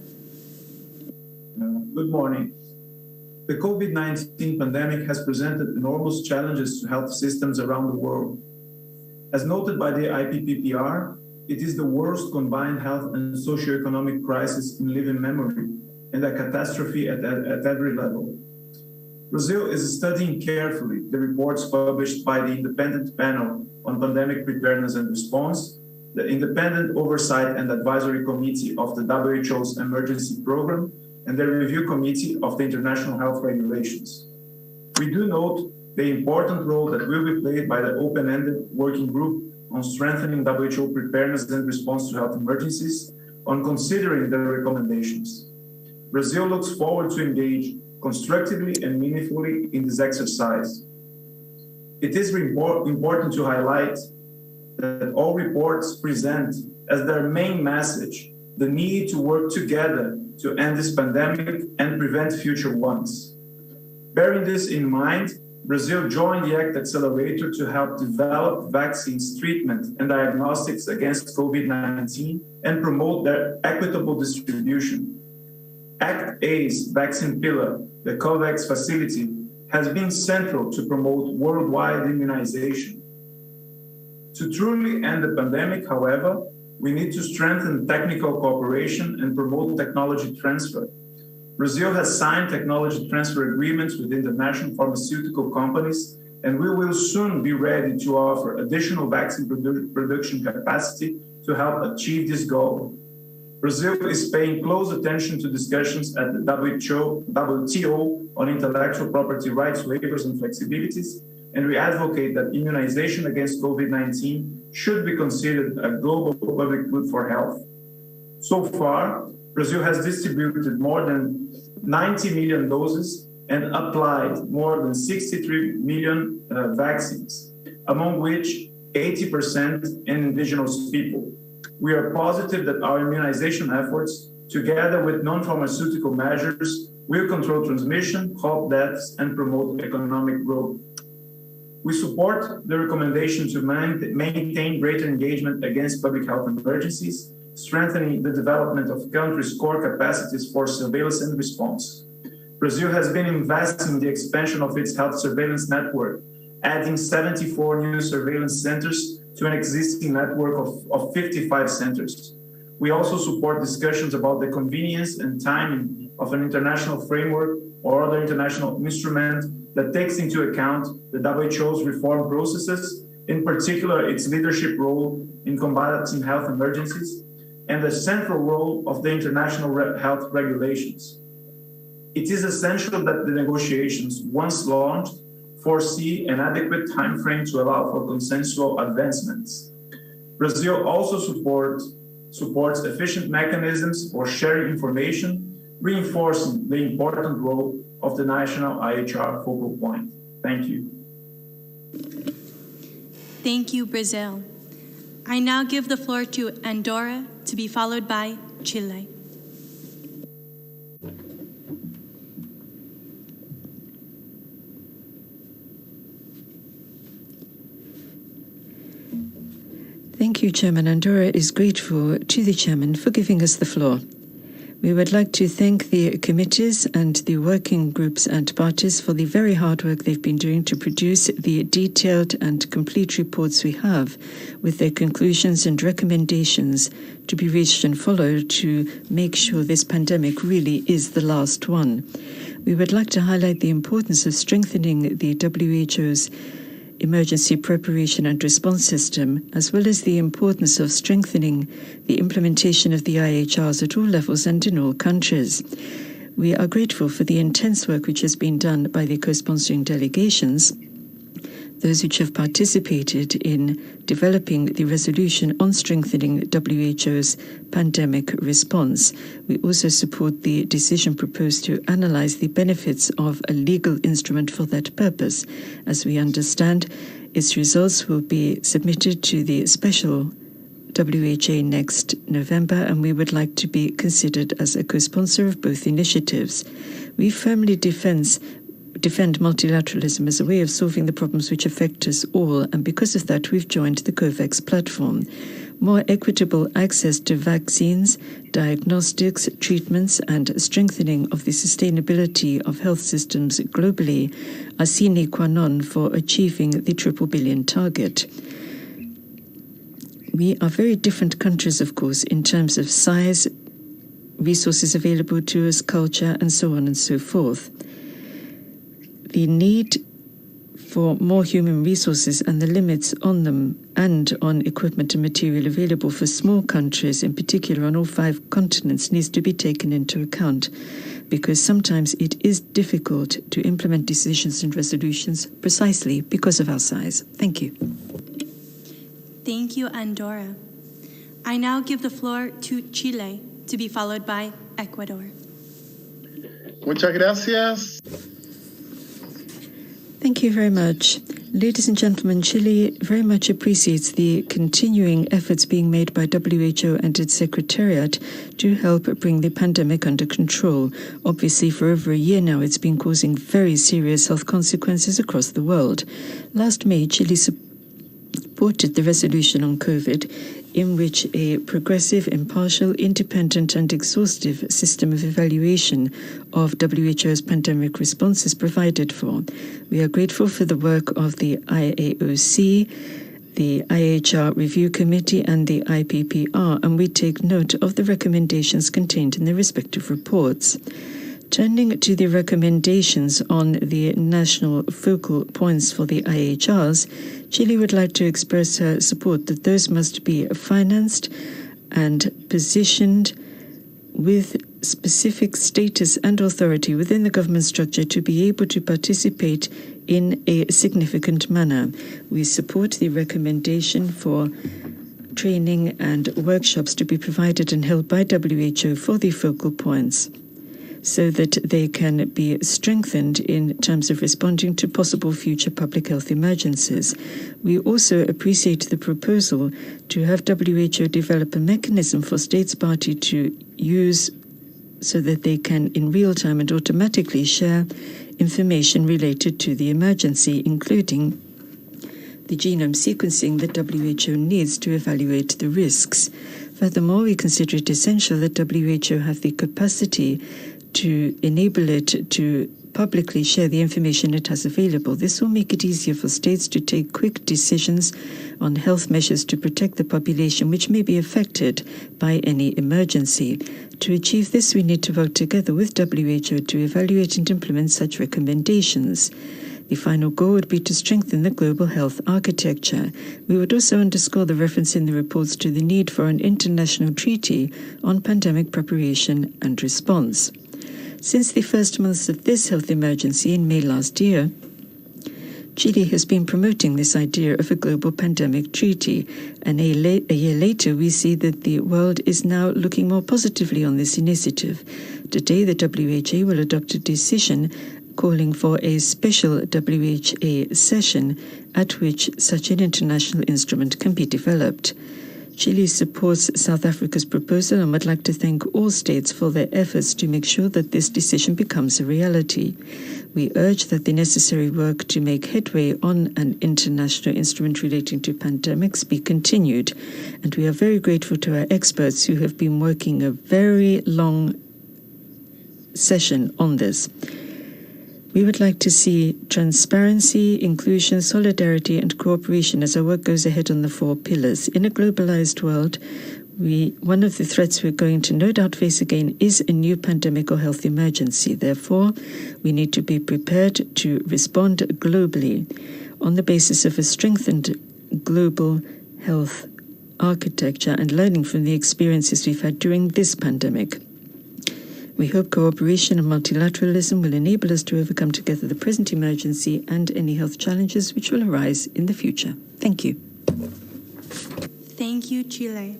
Good morning. The COVID-19 pandemic has presented enormous challenges to health systems around the world. As noted by the IPPPR, it is the worst combined health and socioeconomic crisis in living memory, and a catastrophe at every level. Brazil is studying carefully the reports published by the Independent Panel on Pandemic Preparedness and Response, the Independent Oversight and Advisory Committee of the WHO's Emergency Program, and the Review Committee of the International Health Regulations. We do note the important role that will be played by the open-ended working group on strengthening WHO preparedness and response to health emergencies, on considering the recommendations. Brazil looks forward to engage constructively and meaningfully in this exercise. It is important to highlight that all reports present as their main message the need to work together to end this pandemic and prevent future ones. Bearing this in mind, Brazil joined the ACT Accelerator to help develop vaccines, treatment, and diagnostics against COVID-19 and promote their equitable distribution. ACT-A's vaccine pillar, the COVAX facility, has been central to promote worldwide immunization. To truly end the pandemic, however, we need to strengthen technical cooperation and promote technology transfer. Brazil has signed technology transfer agreements with international pharmaceutical companies, and we will soon be ready to offer additional vaccine production capacity to help achieve this goal. Brazil is paying close attention to discussions at the WTO on intellectual property rights waivers and flexibilities, and we advocate that immunization against COVID-19 should be considered a global public good for health. So far, Brazil has distributed more than 90 million doses and applied more than 63 million vaccines, among which 80% in indigenous people. We are positive that our immunization efforts, together with non-pharmaceutical measures, will control transmission, halt deaths, and promote economic growth. We support the recommendation to maintain greater engagement against public health emergencies, strengthening the development of countries' core capacities for surveillance and response. Brazil has been investing in the expansion of its health surveillance network, adding 74 new surveillance centers to an existing network of 55 centers. We also support discussions about the convenience and timing of an international framework or other international instrument that takes into account the WHO's reform processes, in particular its leadership role in combating health emergencies, and the central role of the international health regulations. It is essential that the negotiations, once launched, foresee an adequate time frame to allow for consensual advancements. Brazil also supports efficient mechanisms for sharing information, reinforcing the important role of the national IHR focal point. Thank you. Thank you, Brazil. I now give the floor to Andorra, to be followed by Chile. Thank you, Chairman. Andorra is grateful to the Chairman for giving us the floor. We would like to thank the committees and the working groups and parties for the very hard work they've been doing to produce the detailed and complete reports we have, with their conclusions and recommendations to be reached and followed to make sure this pandemic really is the last one. We would like to highlight the importance of strengthening the WHO's emergency preparation and response system, as well as the importance of strengthening the implementation of the IHRs at all levels and in all countries. We are grateful for the intense work which has been done by the co-sponsoring delegations, those which have participated in developing the resolution on strengthening WHO's pandemic response. We also support the decision proposed to analyze the benefits of a legal instrument for that purpose. As we understand, its results will be submitted to the special WHA next November, and we would like to be considered as a co-sponsor of both initiatives. We firmly defend multilateralism as a way of solving the problems which affect us all, and because of that, we've joined the COVAX platform. More equitable access to vaccines, diagnostics, treatments, and strengthening of the sustainability of health systems globally are sine qua non for achieving the triple billion target. We are very different countries, of course, in terms of size, resources available to us, culture, and so on and so forth. The need for more human resources and the limits on them and on equipment and material available for small countries, in particular on all 5 continents, needs to be taken into account, because sometimes it is difficult to implement decisions and resolutions precisely because of our size. Thank you. Thank you, Andorra. I now give the floor to Chile, to be followed by Ecuador. Muchas gracias. Thank you very much. Ladies and gentlemen, Chile very much appreciates the continuing efforts being made by WHO and its Secretariat to help bring the pandemic under control. Obviously, for over a year now, it's been causing very serious health consequences across the world. Last May, Chile supported the resolution on COVID, in which a progressive, impartial, independent and exhaustive system of evaluation of WHO's pandemic response is provided for. We are grateful for the work of the IAOC, the IHR Review Committee and the IPPR, and we take note of the recommendations contained in the respective reports. Turning to the recommendations on the national focal points for the IHRs, Chile would like to express her support that those must be financed and positioned with specific status and authority within the government structure to be able to participate in a significant manner. We support the recommendation for training and workshops to be provided and held by WHO for the focal points, so that they can be strengthened in terms of responding to possible future public health emergencies. We also appreciate the proposal to have WHO develop a mechanism for states party to use so that they can in real time and automatically share information related to the emergency, including the genome sequencing that WHO needs to evaluate the risks. Furthermore, we consider it essential that WHO have the capacity to enable it to publicly share the information it has available. This will make it easier for states to take quick decisions on health measures to protect the population which may be affected by any emergency. To achieve this, we need to work together with WHO to evaluate and implement such recommendations. The final goal would be to strengthen the global health architecture. We would also underscore the reference in the reports to the need for an international treaty on pandemic preparation and response. Since the first months of this health emergency in May last year, Chile has been promoting this idea of a global pandemic treaty, and a year later we see that the world is now looking more positively on this initiative. Today the WHO will adopt a decision calling for a special WHO session at which such an international instrument can be developed. Chile supports South Africa's proposal and would like to thank all states for their efforts to make sure that this decision becomes a reality. We urge that the necessary work to make headway on an international instrument relating to pandemics be continued, and we are very grateful to our experts who have been working a very long session on this. We would like to see transparency, inclusion, solidarity, and cooperation as our work goes ahead on the 4 pillars. In a globalized world, one of the threats we're going to no doubt face again is a new pandemic or health emergency. Therefore, we need to be prepared to respond globally on the basis of a strengthened global health architecture and learning from the experiences we've had during this pandemic. We hope cooperation and multilateralism will enable us to overcome together the present emergency and any health challenges which will arise in the future. Thank you. Thank you, Chile.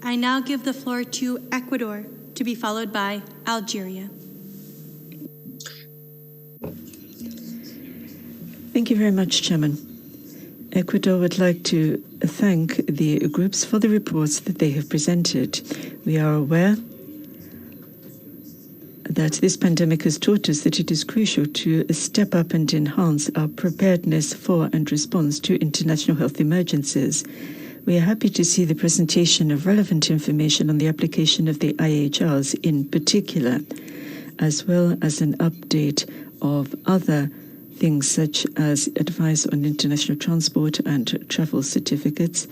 I now give the floor to Ecuador, to be followed by Algeria. Thank you very much, Chairman. Ecuador would like to thank the groups for the reports that they have presented. We are aware that this pandemic has taught us that it is crucial to step up and enhance our preparedness for and response to international health emergencies. We are happy to see the presentation of relevant information on the application of the IHRs in particular, as well as an update of other things such as advice on international transport and travel certificates,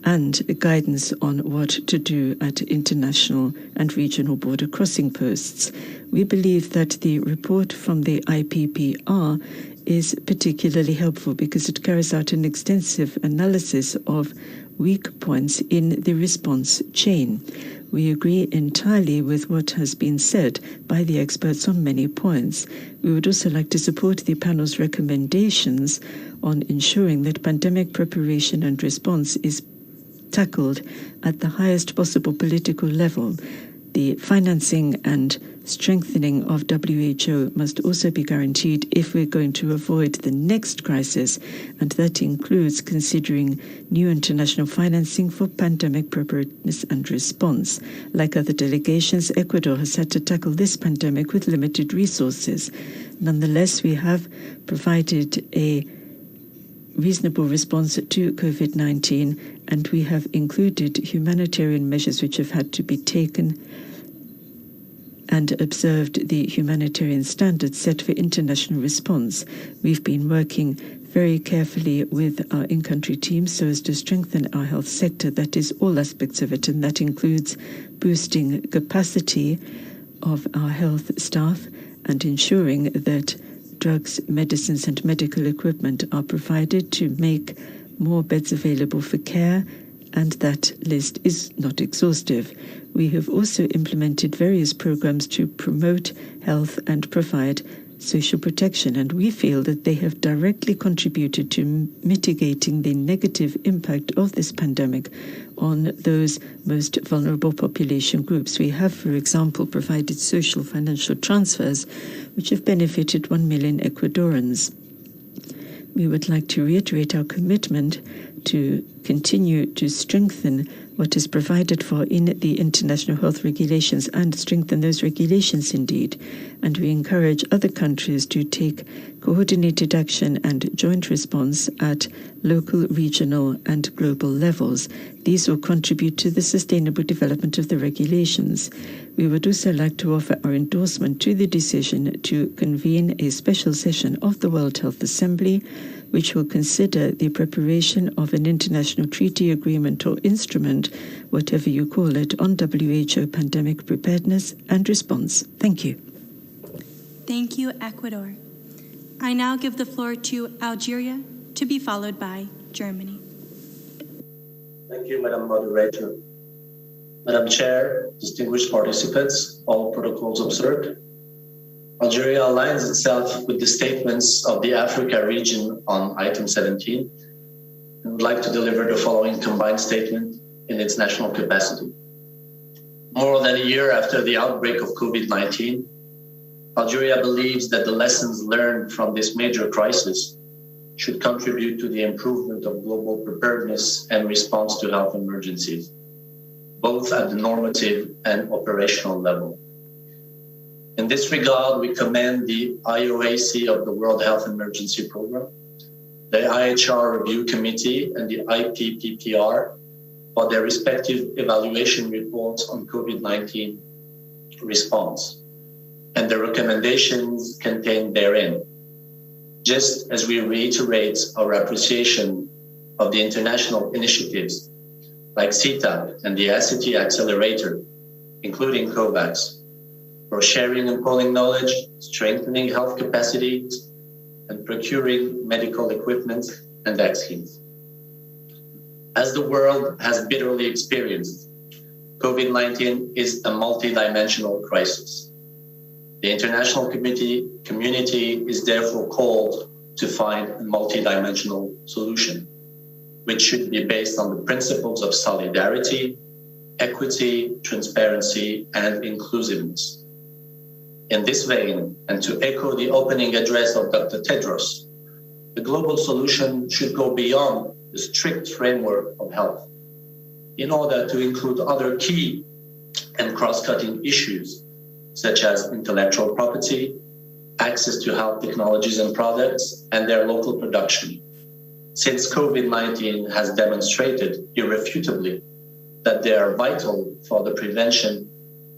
and guidance on what to do at international and regional border crossing posts. We believe that the report from the IPPR is particularly helpful because it carries out an extensive analysis of weak points in the response chain. We agree entirely with what has been said by the experts on many points. We would also like to support the panel's recommendations on ensuring that pandemic preparation and response is tackled at the highest possible political level. The financing and strengthening of WHO must also be guaranteed if we're going to avoid the next crisis, and that includes considering new international financing for pandemic preparedness and response. Like other delegations, Ecuador has had to tackle this pandemic with limited resources. Nonetheless, we have provided a reasonable response to COVID-19, and we have included humanitarian measures which have had to be taken and observed the humanitarian standards set for international response. We've been working very carefully with our in-country teams so as to strengthen our health sector. That is all aspects of it, and that includes boosting capacity of our health staff and ensuring that drugs, medicines, and medical equipment are provided to make more beds available for care, and that list is not exhaustive. We have also implemented various programs to promote health and provide social protection, and we feel that they have directly contributed to mitigating the negative impact of this pandemic on those most vulnerable population groups. We have, for example, provided social financial transfers which have benefited 1 million Ecuadorians. We would like to reiterate our commitment to continue to strengthen what is provided for in the international health regulations and strengthen those regulations indeed. And we encourage other countries to take coordinated action and joint response at local, regional, and global levels. These will contribute to the sustainable development of the regulations. We would also like to offer our endorsement to the decision to convene a special session of the World Health Assembly, which will consider the preparation of an international treaty, agreement, or instrument, whatever you call it, on WHO pandemic preparedness and response. Thank you. Thank you, Ecuador. I now give the floor to Algeria, to be followed by Germany. Thank you, Madam Moderator. Madam Chair, distinguished participants, all protocols observed. Algeria aligns itself with the statements of the Africa region on item 17 and would like to deliver the following combined statement in its national capacity. More than a year after the outbreak of COVID-19, Algeria believes that the lessons learned from this major crisis should contribute to the improvement of global preparedness and response to health emergencies, both at the normative and operational level. In this regard, we commend the IOAC of the World Health Emergency Program, the IHR Review Committee, and the IPPPR for their respective evaluation reports on COVID-19 response and the recommendations contained therein, just as we reiterate our appreciation of the international initiatives like CTAP and the ICT Accelerator, including COVAX, for sharing and pooling knowledge, strengthening health capacities, and procuring medical equipment and vaccines. As the world has bitterly experienced, COVID-19 is a multidimensional crisis. The international community is therefore called to find a multidimensional solution, which should be based on the principles of solidarity, equity, transparency, and inclusiveness. In this vein, and to echo the opening address of Dr. Tedros, the global solution should go beyond the strict framework of health in order to include other key and cross-cutting issues such as intellectual property, access to health technologies and products, and their local production, since COVID-19 has demonstrated irrefutably that they are vital for the prevention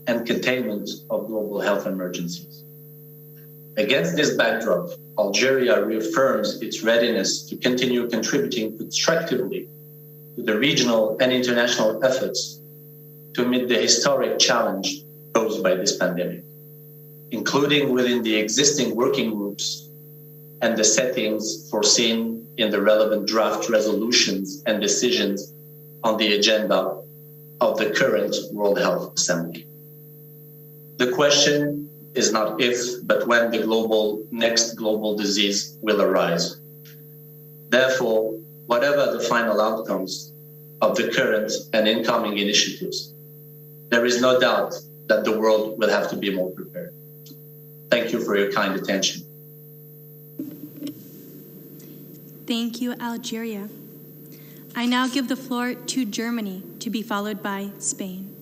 and containment of global health emergencies. Against this backdrop, Algeria reaffirms its readiness to continue contributing constructively to the regional and international efforts to meet the historic challenge posed by this pandemic, including within the existing working groups and the settings foreseen in the relevant draft resolutions and decisions on the agenda of the current World Health Assembly. The question is not if, but when the next global disease will arise. Therefore, whatever the final outcomes of the current and incoming initiatives, there is no doubt that the world will have to be more prepared. Thank you for your kind attention. Thank you, Algeria. I now give the floor to Germany, to be followed by Spain.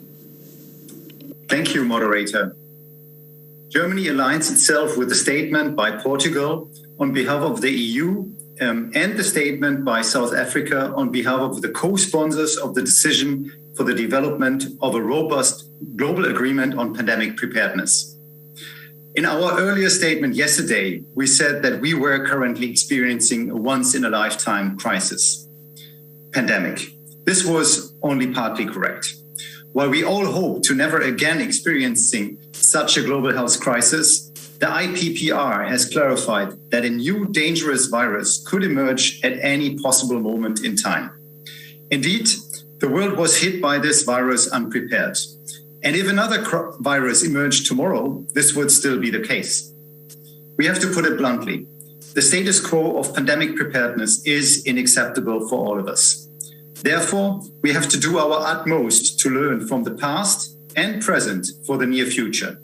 Thank you, moderator. Germany aligns itself with the statement by Portugal on behalf of the EU and the statement by South Africa on behalf of the co-sponsors of the decision for the development of a robust global agreement on pandemic preparedness. In our earlier statement yesterday, we said that we were currently experiencing a once-in-a-lifetime crisis, pandemic. This was only partly correct. While we all hope to never again experiencing such a global health crisis, the IPPR has clarified that a new dangerous virus could emerge at any possible moment in time. Indeed, the world was hit by this virus unprepared. And if another virus emerged tomorrow, this would still be the case. We have to put it bluntly. The status quo of pandemic preparedness is unacceptable for all of us. Therefore, we have to do our utmost to learn from the past and present for the near future.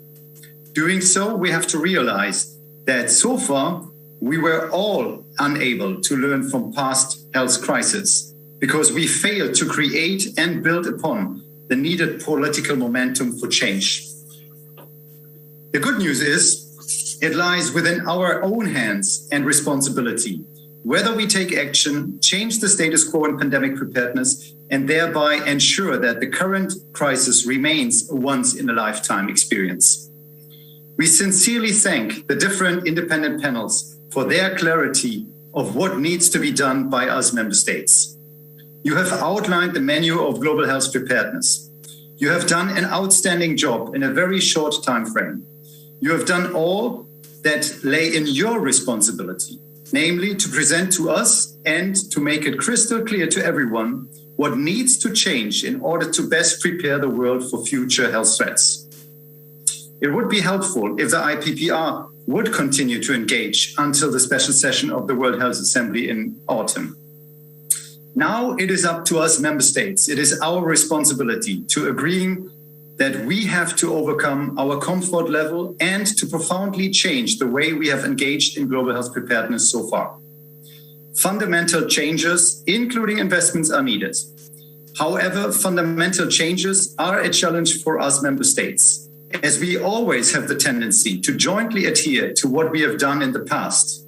Doing so, we have to realize that so far, we were all unable to learn from past health crises because we failed to create and build upon the needed political momentum for change. The good news is, it lies within our own hands and responsibility, whether we take action, change the status quo in pandemic preparedness, and thereby ensure that the current crisis remains a once-in-a-lifetime experience. We sincerely thank the different independent panels for their clarity of what needs to be done by us member states. You have outlined the menu of global health preparedness. You have done an outstanding job in a very short time frame. You have done all that lay in your responsibility, namely to present to us and to make it crystal clear to everyone what needs to change in order to best prepare the world for future health threats. It would be helpful if the IPPR would continue to engage until the special session of the World Health Assembly in autumn. Now it is up to us member states. It is our responsibility to agree that we have to overcome our comfort level and to profoundly change the way we have engaged in global health preparedness so far. Fundamental changes, including investments, are needed. However, fundamental changes are a challenge for us member states, as we always have the tendency to jointly adhere to what we have done in the past.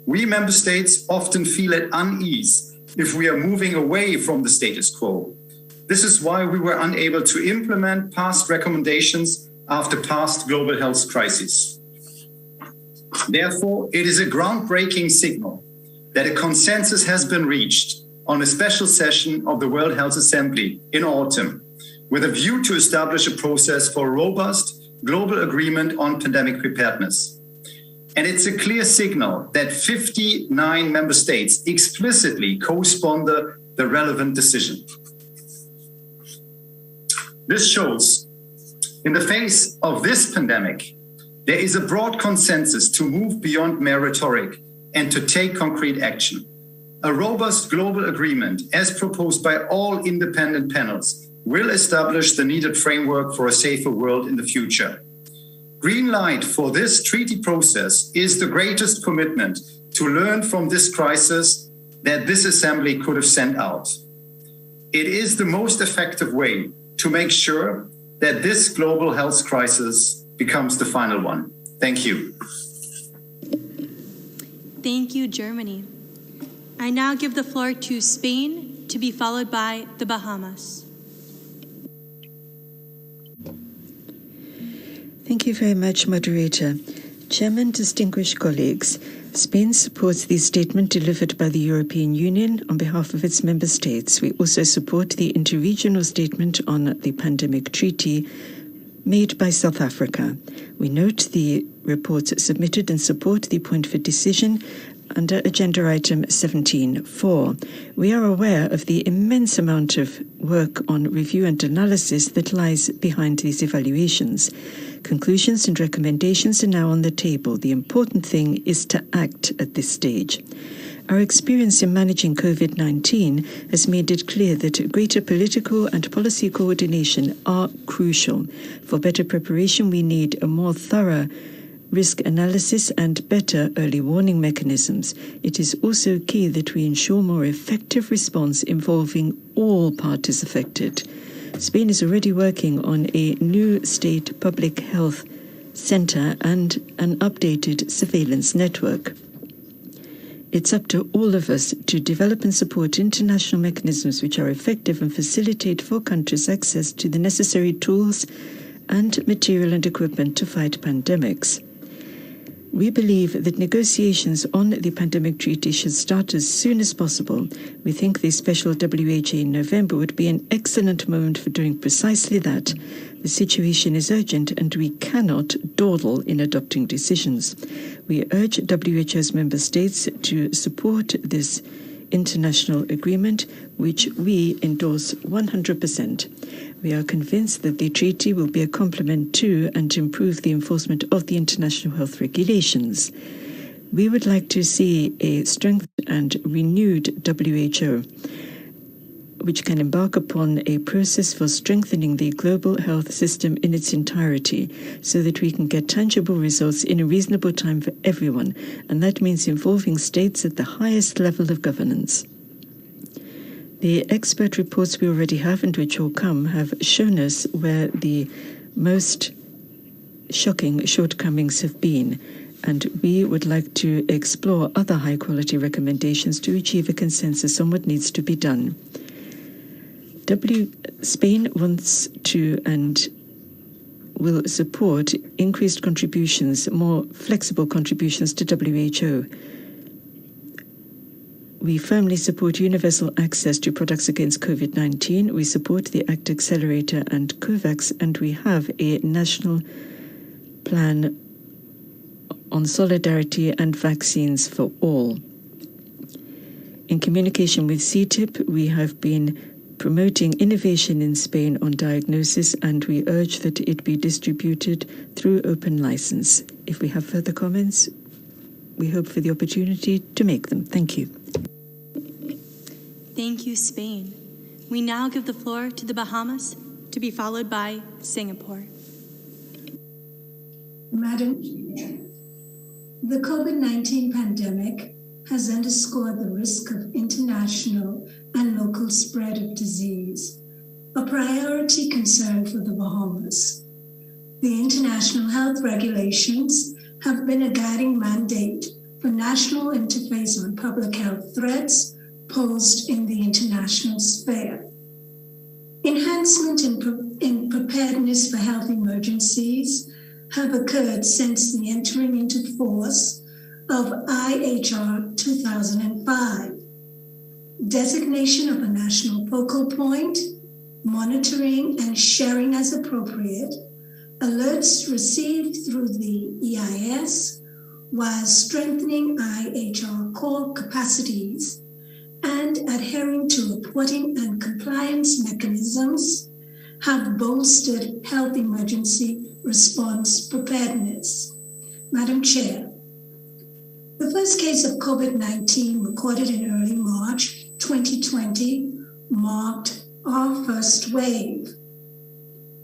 We member states often feel at unease if we are moving away from the status quo. This is why we were unable to implement past recommendations after past global health crises. Therefore, it is a groundbreaking signal that a consensus has been reached on a special session of the World Health Assembly in autumn, with a view to establish a process for robust global agreement on pandemic preparedness. And it's a clear signal that 59 member states explicitly co-sponsor the relevant decision. This shows, in the face of this pandemic, there is a broad consensus to move beyond mere rhetoric and to take concrete action. A robust global agreement, as proposed by all independent panels, will establish the needed framework for a safer world in the future. Green light for this treaty process is the greatest commitment to learn from this crisis that this assembly could have sent out. It is the most effective way to make sure that this global health crisis becomes the final one. Thank you. Thank you, Germany. I now give the floor to Spain, to be followed by the Bahamas. Thank you very much, Moderator. Chairman, distinguished colleagues, Spain supports the statement delivered by the European Union on behalf of its member states. We also support the interregional statement on the pandemic treaty made by South Africa. We note the reports submitted and support the point for decision under agenda item 17.4. We are aware of the immense amount of work on review and analysis that lies behind these evaluations. Conclusions and recommendations are now on the table. The important thing is to act at this stage. Our experience in managing COVID-19 has made it clear that greater political and policy coordination are crucial. For better preparation, we need a more thorough risk analysis and better early warning mechanisms. It is also key that we ensure more effective response involving all parties affected. Spain is already working on a new state public health center and an updated surveillance network. It's up to all of us to develop and support international mechanisms which are effective and facilitate for countries access to the necessary tools and material and equipment to fight pandemics. We believe that negotiations on the pandemic treaty should start as soon as possible. We think the special WHA in November would be an excellent moment for doing precisely that. The situation is urgent and we cannot dawdle in adopting decisions. We urge WHO's member states to support this international agreement, which we endorse 100%. We are convinced that the treaty will be a complement to and improve the enforcement of the international health regulations. We would like to see a strengthened and renewed WHO, which can embark upon a process for strengthening the global health system in its entirety, so that we can get tangible results in a reasonable time for everyone, and that means involving states at the highest level of governance. The expert reports we already have and which will come have shown us where the most shocking shortcomings have been, and we would like to explore other high-quality recommendations to achieve a consensus on what needs to be done. Spain wants to and will support increased contributions, more flexible contributions to WHO. We firmly support universal access to products against COVID-19. We support the ACT Accelerator and COVAX, and we have a national plan on solidarity and vaccines for all. In communication with CTIP, we have been promoting innovation in Spain on diagnosis, and we urge that it be distributed through open license. If we have further comments, we hope for the opportunity to make them. Thank you. Thank you, Spain. We now give the floor to the Bahamas, to be followed by Singapore. Madam, the COVID-19 pandemic has underscored the risk of international and local spread of disease, a priority concern for the Bahamas. The international health regulations have been a guiding mandate for national interface on public health threats posed in the international sphere. Enhancement in preparedness for health emergencies have occurred since the entering into force of IHR 2005. Designation of a national focal point, monitoring and sharing as appropriate, alerts received through the EIS, while strengthening IHR core capacities and adhering to reporting and compliance mechanisms have bolstered health emergency response preparedness. Madam Chair, the first case of COVID-19 recorded in early March 2020 marked our first wave.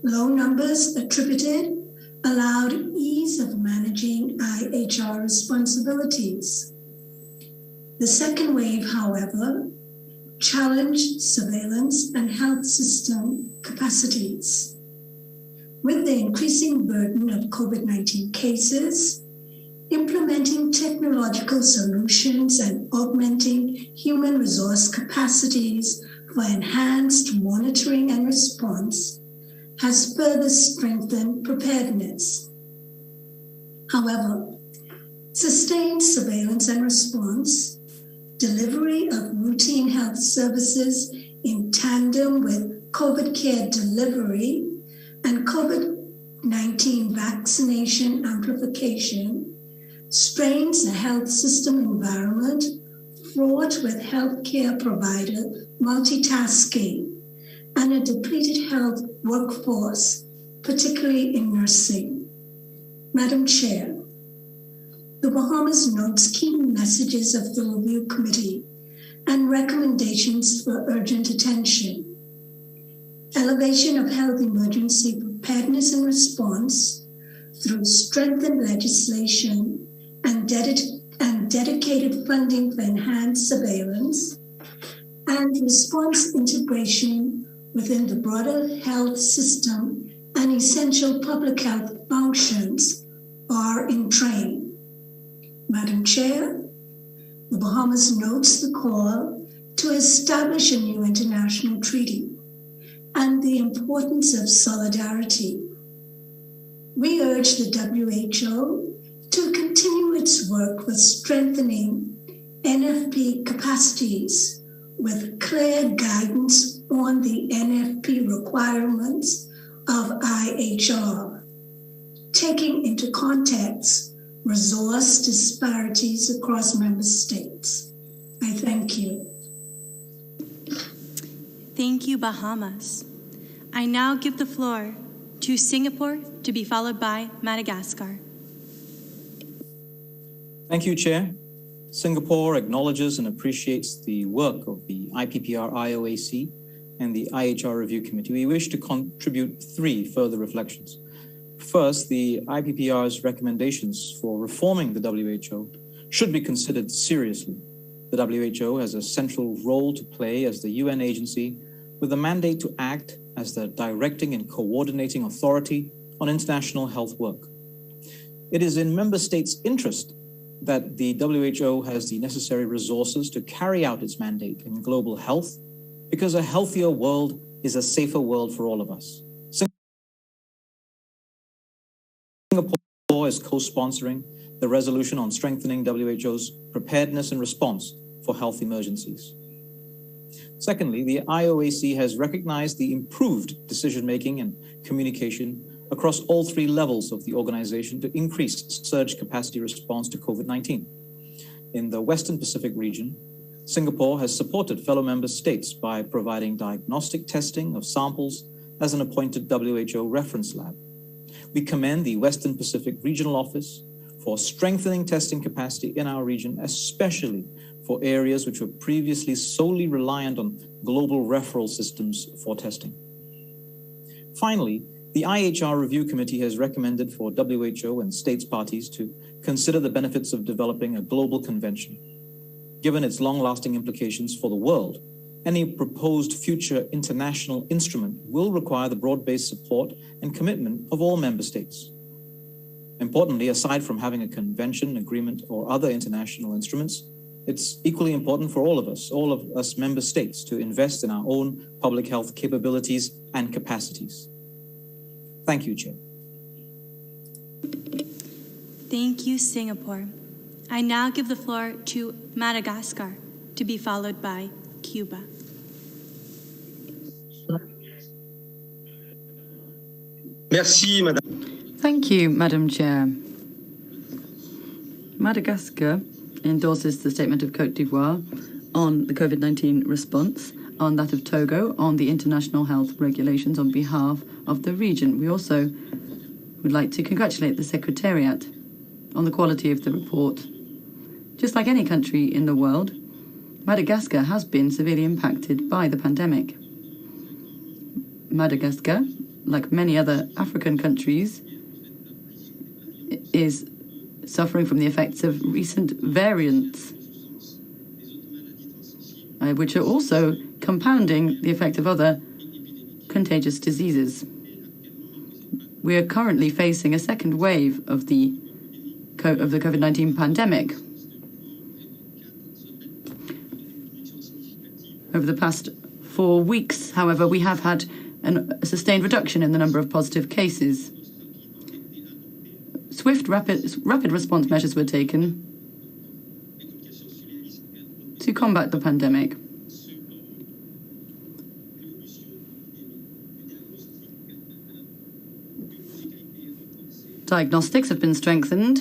Low numbers attributed allowed ease of managing IHR responsibilities. The second wave, however, challenged surveillance and health system capacities. With the increasing burden of COVID-19 cases, implementing technological solutions and augmenting human resource capacities for enhanced monitoring and response has further strengthened preparedness. However, sustained surveillance and response, delivery of routine health services in tandem with COVID care delivery, and COVID COVID-19 vaccination amplification strains the health system environment fraught with healthcare provider multitasking and a depleted health workforce, particularly in nursing. Madam Chair, the Bahamas notes key messages of the Review Committee and recommendations for urgent attention. Elevation of health emergency preparedness and response through strengthened legislation and dedicated funding for enhanced surveillance and response integration within the broader health system and essential public health functions are in train. Madam Chair, the Bahamas notes the call to establish a new international treaty and the importance of solidarity. We urge the WHO to continue its work with strengthening NFP capacities with clear guidance on the NFP requirements of IHR, taking into context resource disparities across member states. I thank you. Thank you, Bahamas. I now give the floor to Singapore, to be followed by Madagascar. Thank you, Chair. Singapore acknowledges and appreciates the work of the IPPR IOAC and the IHR Review Committee. We wish to contribute 3 further reflections. First, the IPPR's recommendations for reforming the WHO should be considered seriously. The WHO has a central role to play as the UN agency with a mandate to act as the directing and coordinating authority on international health work. It is in member states' interest that the WHO has the necessary resources to carry out its mandate in global health, because a healthier world is a safer world for all of us. Singapore is co-sponsoring the resolution on strengthening WHO's preparedness and response for health emergencies. Secondly, the IOAC has recognized the improved decision-making and communication across all 3 levels of the organization to increase surge capacity response to COVID-19. In the Western Pacific region, Singapore has supported fellow member states by providing diagnostic testing of samples as an appointed WHO reference lab. We commend the Western Pacific Regional Office for strengthening testing capacity in our region, especially for areas which were previously solely reliant on global referral systems for testing. Finally, the IHR Review Committee has recommended for WHO and states parties to consider the benefits of developing a global convention. Given its long-lasting implications for the world, any proposed future international instrument will require the broad-based support and commitment of all member states. Importantly, aside from having a convention, agreement, or other international instruments, it's equally important for all of us member states, to invest in our own public health capabilities and capacities. Thank you, Chair. Thank you, Singapore. I now give the floor to Madagascar, to be followed by Cuba. Merci, Madame. Thank you, Madam Chair. Madagascar endorses the statement of Côte d'Ivoire on the COVID-19 response, on that of Togo on the international health regulations on behalf of the region. We also would like to congratulate the Secretariat on the quality of the report. Just like any country in the world, Madagascar has been severely impacted by the pandemic. Madagascar, like many other African countries, is suffering from the effects of recent variants, which are also compounding the effect of other contagious diseases. We are currently facing a second wave of the COVID-19 pandemic. Over the past 4 weeks, however, we have had a sustained reduction in the number of positive cases. Swift, rapid response measures were taken to combat the pandemic. Diagnostics have been strengthened,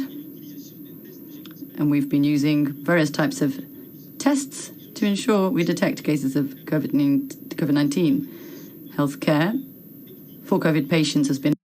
and we've been using various types of tests to ensure we detect cases of COVID-19. Healthcare for COVID patients has been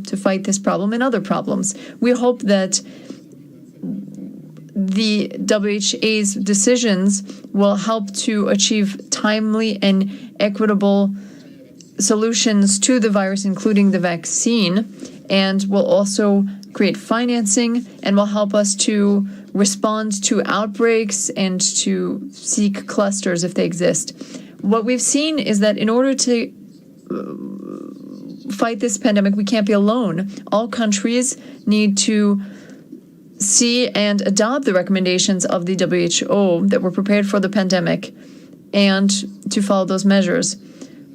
to fight this problem and other problems. We hope that the WHA's decisions will help to achieve timely and equitable solutions to the virus, including the vaccine, and will also create financing and will help us to respond to outbreaks and to seek clusters if they exist. What we've seen is that in order to fight this pandemic, we can't be alone. All countries need to see and adopt the recommendations of the WHO that were prepared for the pandemic and to follow those measures.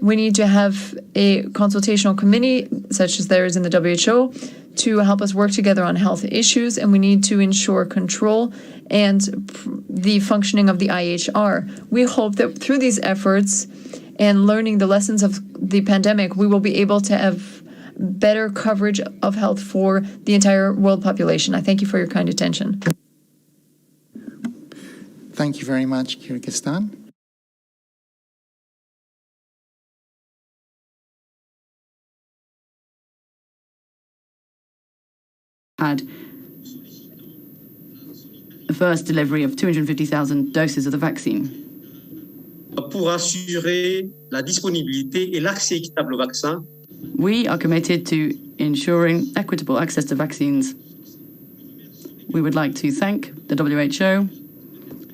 We need to have a consultational committee, such as there is in the WHO, to help us work together on health issues, and we need to ensure control and the functioning of the IHR. We hope that through these efforts and learning the lessons of the pandemic, we will be able to have better coverage of health for the entire world population. I thank you for your kind attention. Thank you very much, Kyrgyzstan. Had the first delivery of 250,000 doses of the vaccine. Pour assurer la disponibilité et l'accès équitable au vaccin, we are committed to ensuring equitable access to vaccines. We would like to thank the WHO,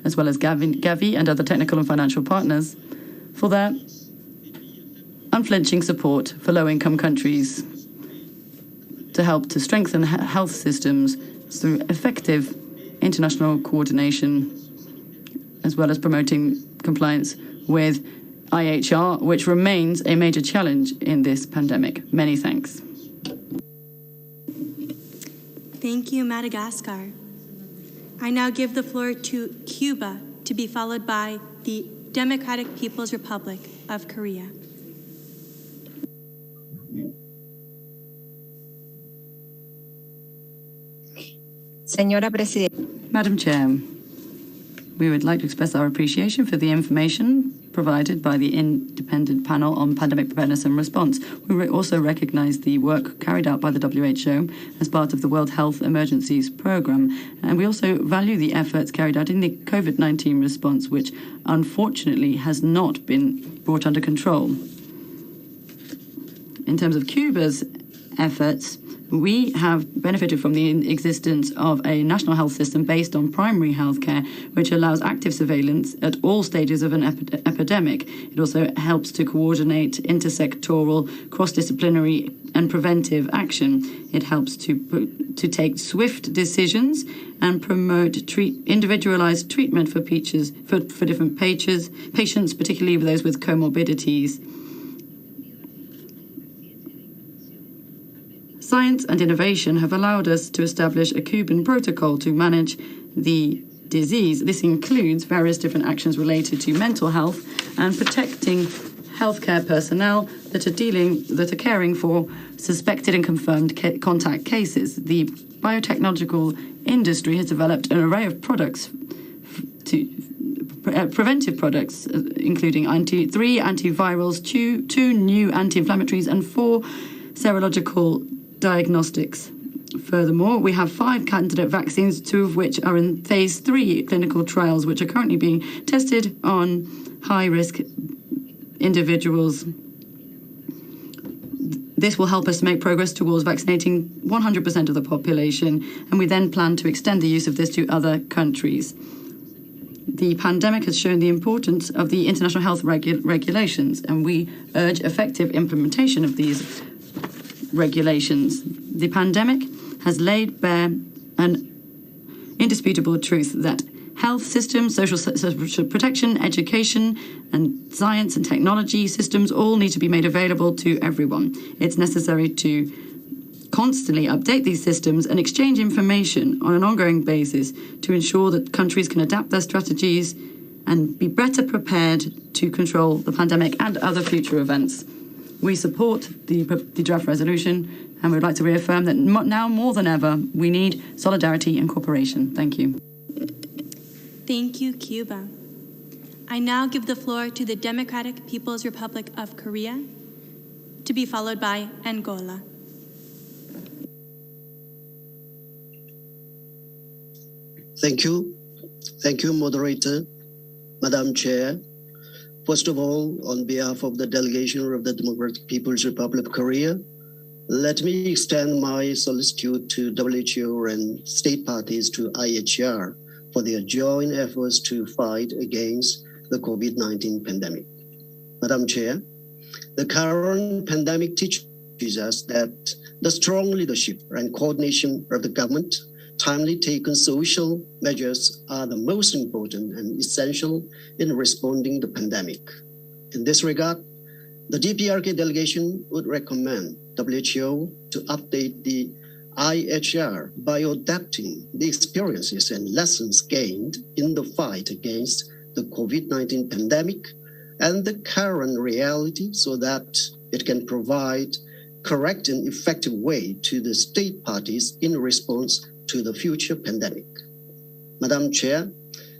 as well as Gavi and other technical and financial partners, for their unflinching support for low-income countries to help to strengthen health systems through effective international coordination, as well as promoting compliance with IHR, which remains a major challenge in this pandemic. Many thanks. Thank you, Madagascar. I now give the floor to Cuba, to be followed by the Democratic People's Republic of Korea. Señora Presidenta. Madam Chair, we would like to express our appreciation for the information provided by the Independent Panel on Pandemic Preparedness and Response. We also recognise the work carried out by the WHO as part of the World Health Emergencies Programme, and we also value the efforts carried out in the COVID-19 response, which unfortunately has not been brought under control. In terms of Cuba's efforts, we have benefited from the existence of a national health system based on primary health care, which allows active surveillance at all stages of an epidemic. It also helps to coordinate intersectoral, cross-disciplinary and preventive action. It helps to take swift decisions and promote individualized treatment for different patients, particularly those with comorbidities. Science and innovation have allowed us to establish a Cuban protocol to manage the disease. This includes various different actions related to mental health and protecting healthcare personnel that are caring for suspected and confirmed contact cases. The biotechnological industry has developed an array of products preventive products, including 3 antivirals, 2 new anti-inflammatories, and 4 serological diagnostics. Furthermore, we have 5 candidate vaccines, 2 of which are in phase 3 clinical trials, which are currently being tested on high-risk individuals. This will help us make progress towards vaccinating 100% of the population, and we then plan to extend the use of this to other countries. The pandemic has shown the importance of the international health regulations, and we urge effective implementation of these regulations. The pandemic has laid bare an indisputable truth that health systems, social protection, education, and science and technology systems all need to be made available to everyone. It's necessary to constantly update these systems and exchange information on an ongoing basis to ensure that countries can adapt their strategies and be better prepared to control the pandemic and other future events. We support the draft resolution, and we'd like to reaffirm that now more than ever, we need solidarity and cooperation. Thank you. Thank you, Cuba. I now give the floor to the Democratic People's Republic of Korea, to be followed by Angola. Thank you. Thank you, moderator, Madam Chair. First of all, on behalf of the delegation of the Democratic People's Republic of Korea, let me extend my solicitude to WHO and state parties to IHR for their joint efforts to fight against the COVID-19 pandemic. Madam Chair, the current pandemic teaches us that the strong leadership and coordination of the government, timely taken social measures are the most important and essential in responding to the pandemic. In this regard, the DPRK delegation would recommend WHO to update the IHR by adapting the experiences and lessons gained in the fight against the COVID-19 pandemic and the current reality so that it can provide correct and effective way to the state parties in response to the future pandemic. Madam Chair,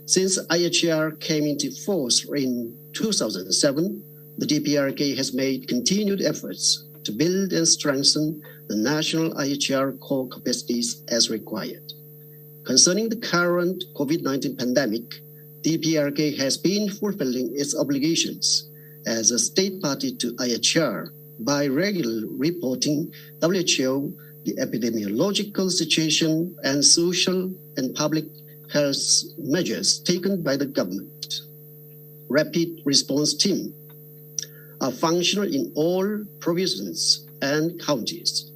since IHR came into force in 2007, the DPRK has made continued efforts to build and strengthen the national IHR core capacities as required. Concerning the current COVID-19 pandemic, DPRK has been fulfilling its obligations as a state party to IHR by regularly reporting WHO the epidemiological situation and social and public health measures taken by the government. Rapid response team are functional in all provinces and counties.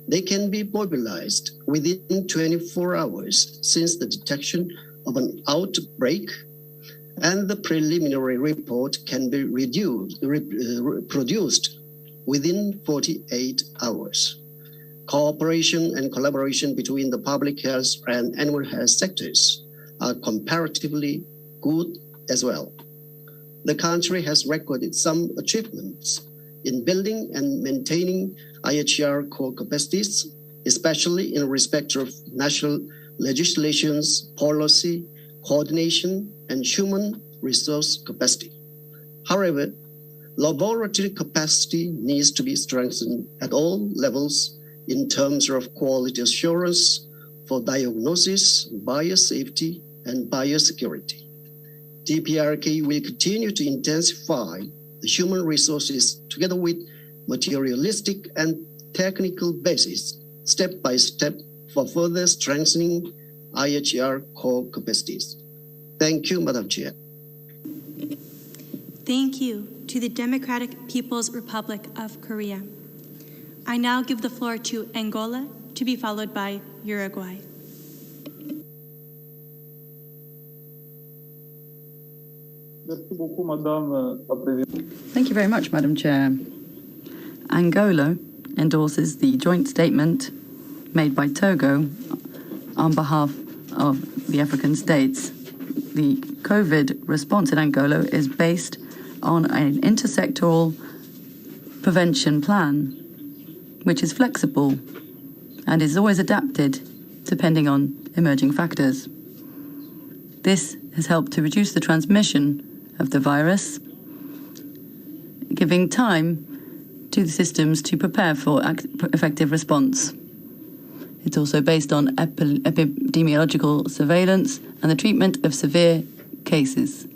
They can be mobilized within 24 hours since the detection of an outbreak, and the preliminary report can be produced within 48 hours. Cooperation and collaboration between the public health and animal health sectors are comparatively good as well. The country has recorded some achievements in building and maintaining IHR core capacities, especially in respect of national legislations, policy, coordination, and human resource capacity. However, laboratory capacity needs to be strengthened at all levels in terms of quality assurance for diagnosis, biosafety, and biosecurity. DPRK will continue to intensify the human resources together with materialistic and technical basis, step by step, for further strengthening IHR core capacities. Thank you, Madam Chair. Thank you to the Democratic People's Republic of Korea. I now give the floor to Angola, to be followed by Uruguay. Thank you very much, Madam Chair. Angola endorses the joint statement made by Togo on behalf of the African states. The COVID response in Angola is based on an intersectoral prevention plan, which is flexible and is always adapted depending on emerging factors. This has helped to reduce the transmission of the virus, giving time to the systems to prepare for effective response. It's also based on epidemiological surveillance and the treatment of severe cases.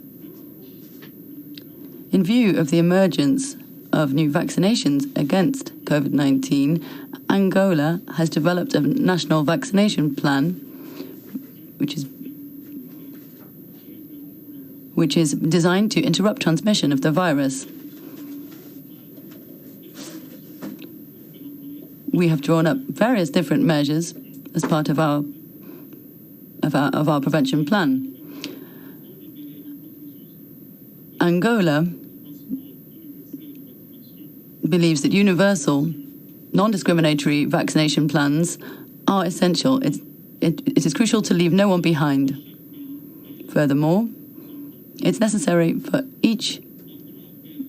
In view of the emergence of new vaccinations against COVID-19, Angola has developed a national vaccination plan, which is designed to interrupt transmission of the virus. We have drawn up various different measures as part of our prevention plan. Angola believes that universal, non-discriminatory vaccination plans are essential. It is crucial to leave no one behind. Furthermore, it's necessary for each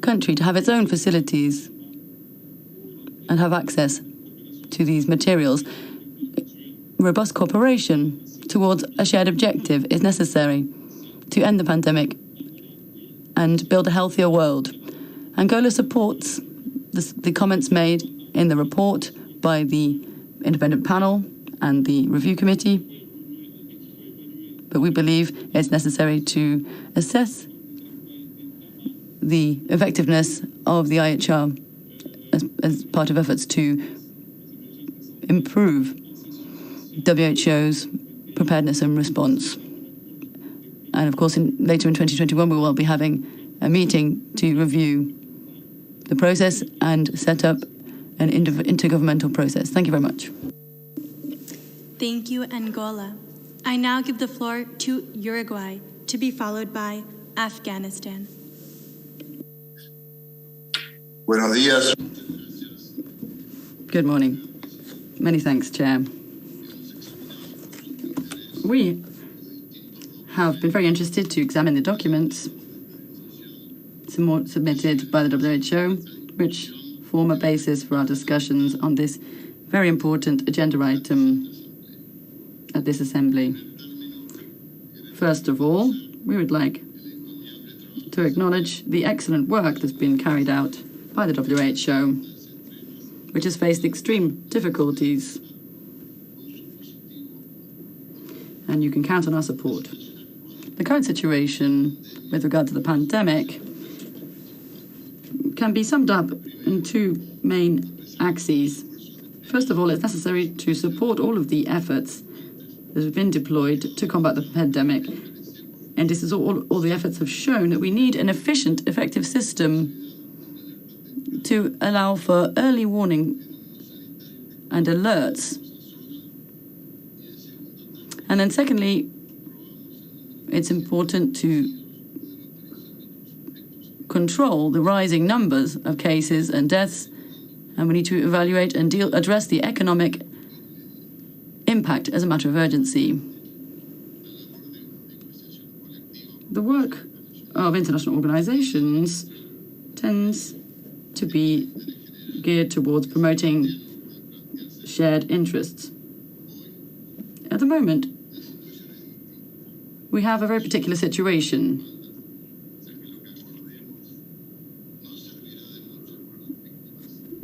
country to have its own facilities and have access to these materials. Robust cooperation towards a shared objective is necessary to end the pandemic and build a healthier world. Angola supports the comments made in the report by the independent panel and the review committee, but we believe it's necessary to assess the effectiveness of the IHR as part of efforts to improve WHO's preparedness and response. And of course, later in 2021, we will be having a meeting to review the process and set up an intergovernmental process. Thank you very much. Thank you, Angola. I now give the floor to Uruguay, to be followed by Afghanistan. Buenos días. Good morning. Many thanks, Chair. We have been very interested to examine the documents submitted by the WHO, which form a basis for our discussions on this very important agenda item at this Assembly. First of all, we would like to acknowledge the excellent work that's been carried out by the WHO, which has faced extreme difficulties, and you can count on our support. The current situation with regard to the pandemic can be summed up in two main axes. First of all, it's necessary to support all of the efforts that have been deployed to combat the pandemic. And this is all the efforts have shown that we need an efficient, effective system to allow for early warning and alerts. And then secondly, it's important to control the rising numbers of cases and deaths, and we need to evaluate and address the economic impact as a matter of urgency. The work of international organizations tends to be geared towards promoting shared interests. At the moment, we have a very particular situation.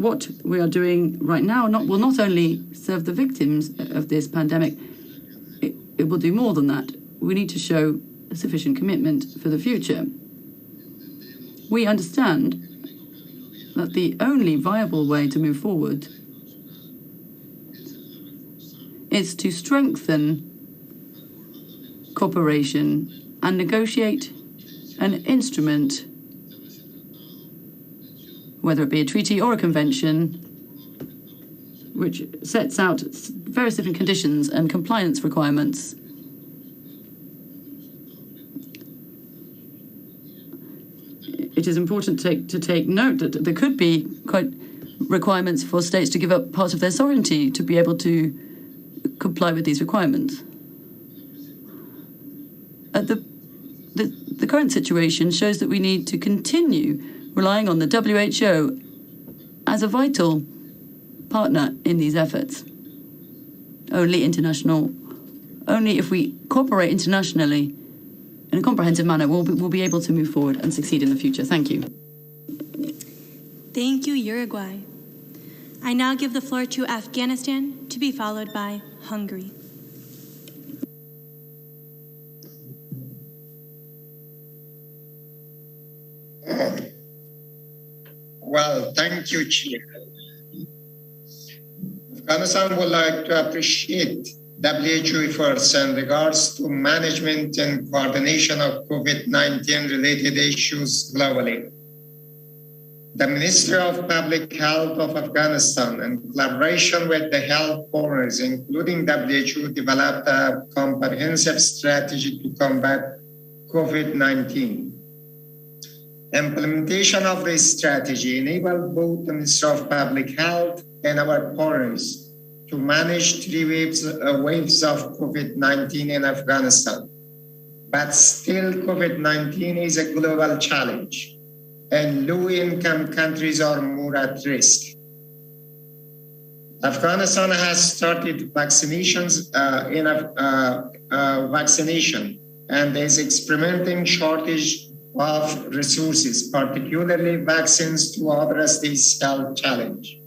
what we are doing right now will not only serve the victims of this pandemic, it will do more than that. We need to show a sufficient commitment for the future. We understand that the only viable way to move forward is to strengthen cooperation and negotiate an instrument, whether it be a treaty or a convention, which sets out various different conditions and compliance requirements. It is important to take note that there could be quite requirements for states to give up parts of their sovereignty to be able to comply with these requirements. The current situation shows that we need to continue relying on the WHO as a vital partner in these efforts. Only if we cooperate internationally in a comprehensive manner, we'll be able to move forward and succeed in the future. Thank you. Thank you, Uruguay. I now give the floor to Afghanistan, to be followed by Hungary. Well, thank you, Chair. Afghanistan would like to appreciate WHO efforts in regards to management and coordination of COVID-19 related issues globally. The Ministry of Public Health of Afghanistan, in collaboration with the health partners, including WHO, developed a comprehensive strategy to combat COVID-19. Implementation of this strategy enabled both the Ministry of Public Health and our partners to manage three waves of COVID-19 in Afghanistan. But still, COVID-19 is a global challenge, and low-income countries are more at risk. Afghanistan has started vaccinations vaccination and is experimenting shortage of resources, particularly vaccines, to address this health challenge.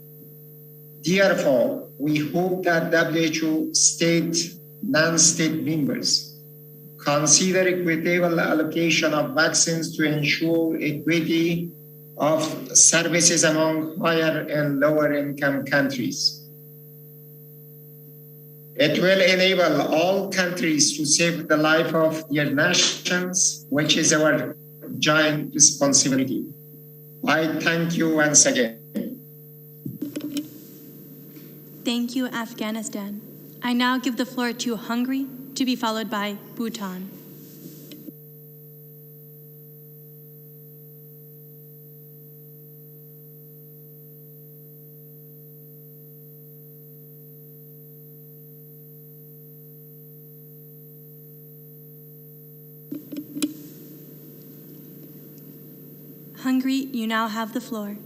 Therefore, we hope that WHO state, non-state members consider equitable allocation of vaccines to ensure equity of services among higher and lower income countries. It will enable all countries to save the life of their nations, which is our giant responsibility. I thank you once again. Thank you, Afghanistan. I now give the floor to Hungary, to be followed by Bhutan. Hungary, you now have the floor.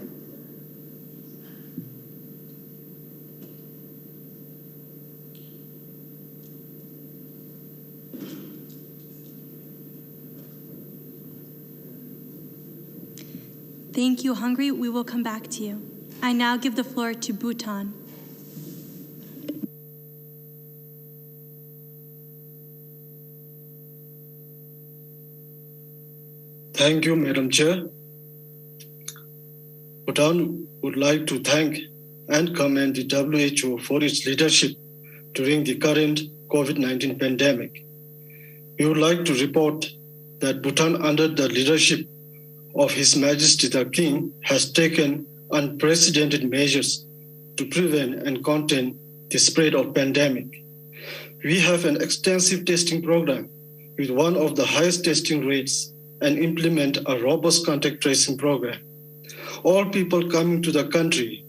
Thank you, Hungary. We will come back to you. I now give the floor to Bhutan. Thank you, Madam Chair. Bhutan would like to thank and commend the WHO for its leadership during the current COVID-19 pandemic. We would like to report that Bhutan, under the leadership of His Majesty the King, has taken unprecedented measures to prevent and contain the spread of pandemic. We have an extensive testing program with one of the highest testing rates and implement a robust contact tracing program. All people coming to the country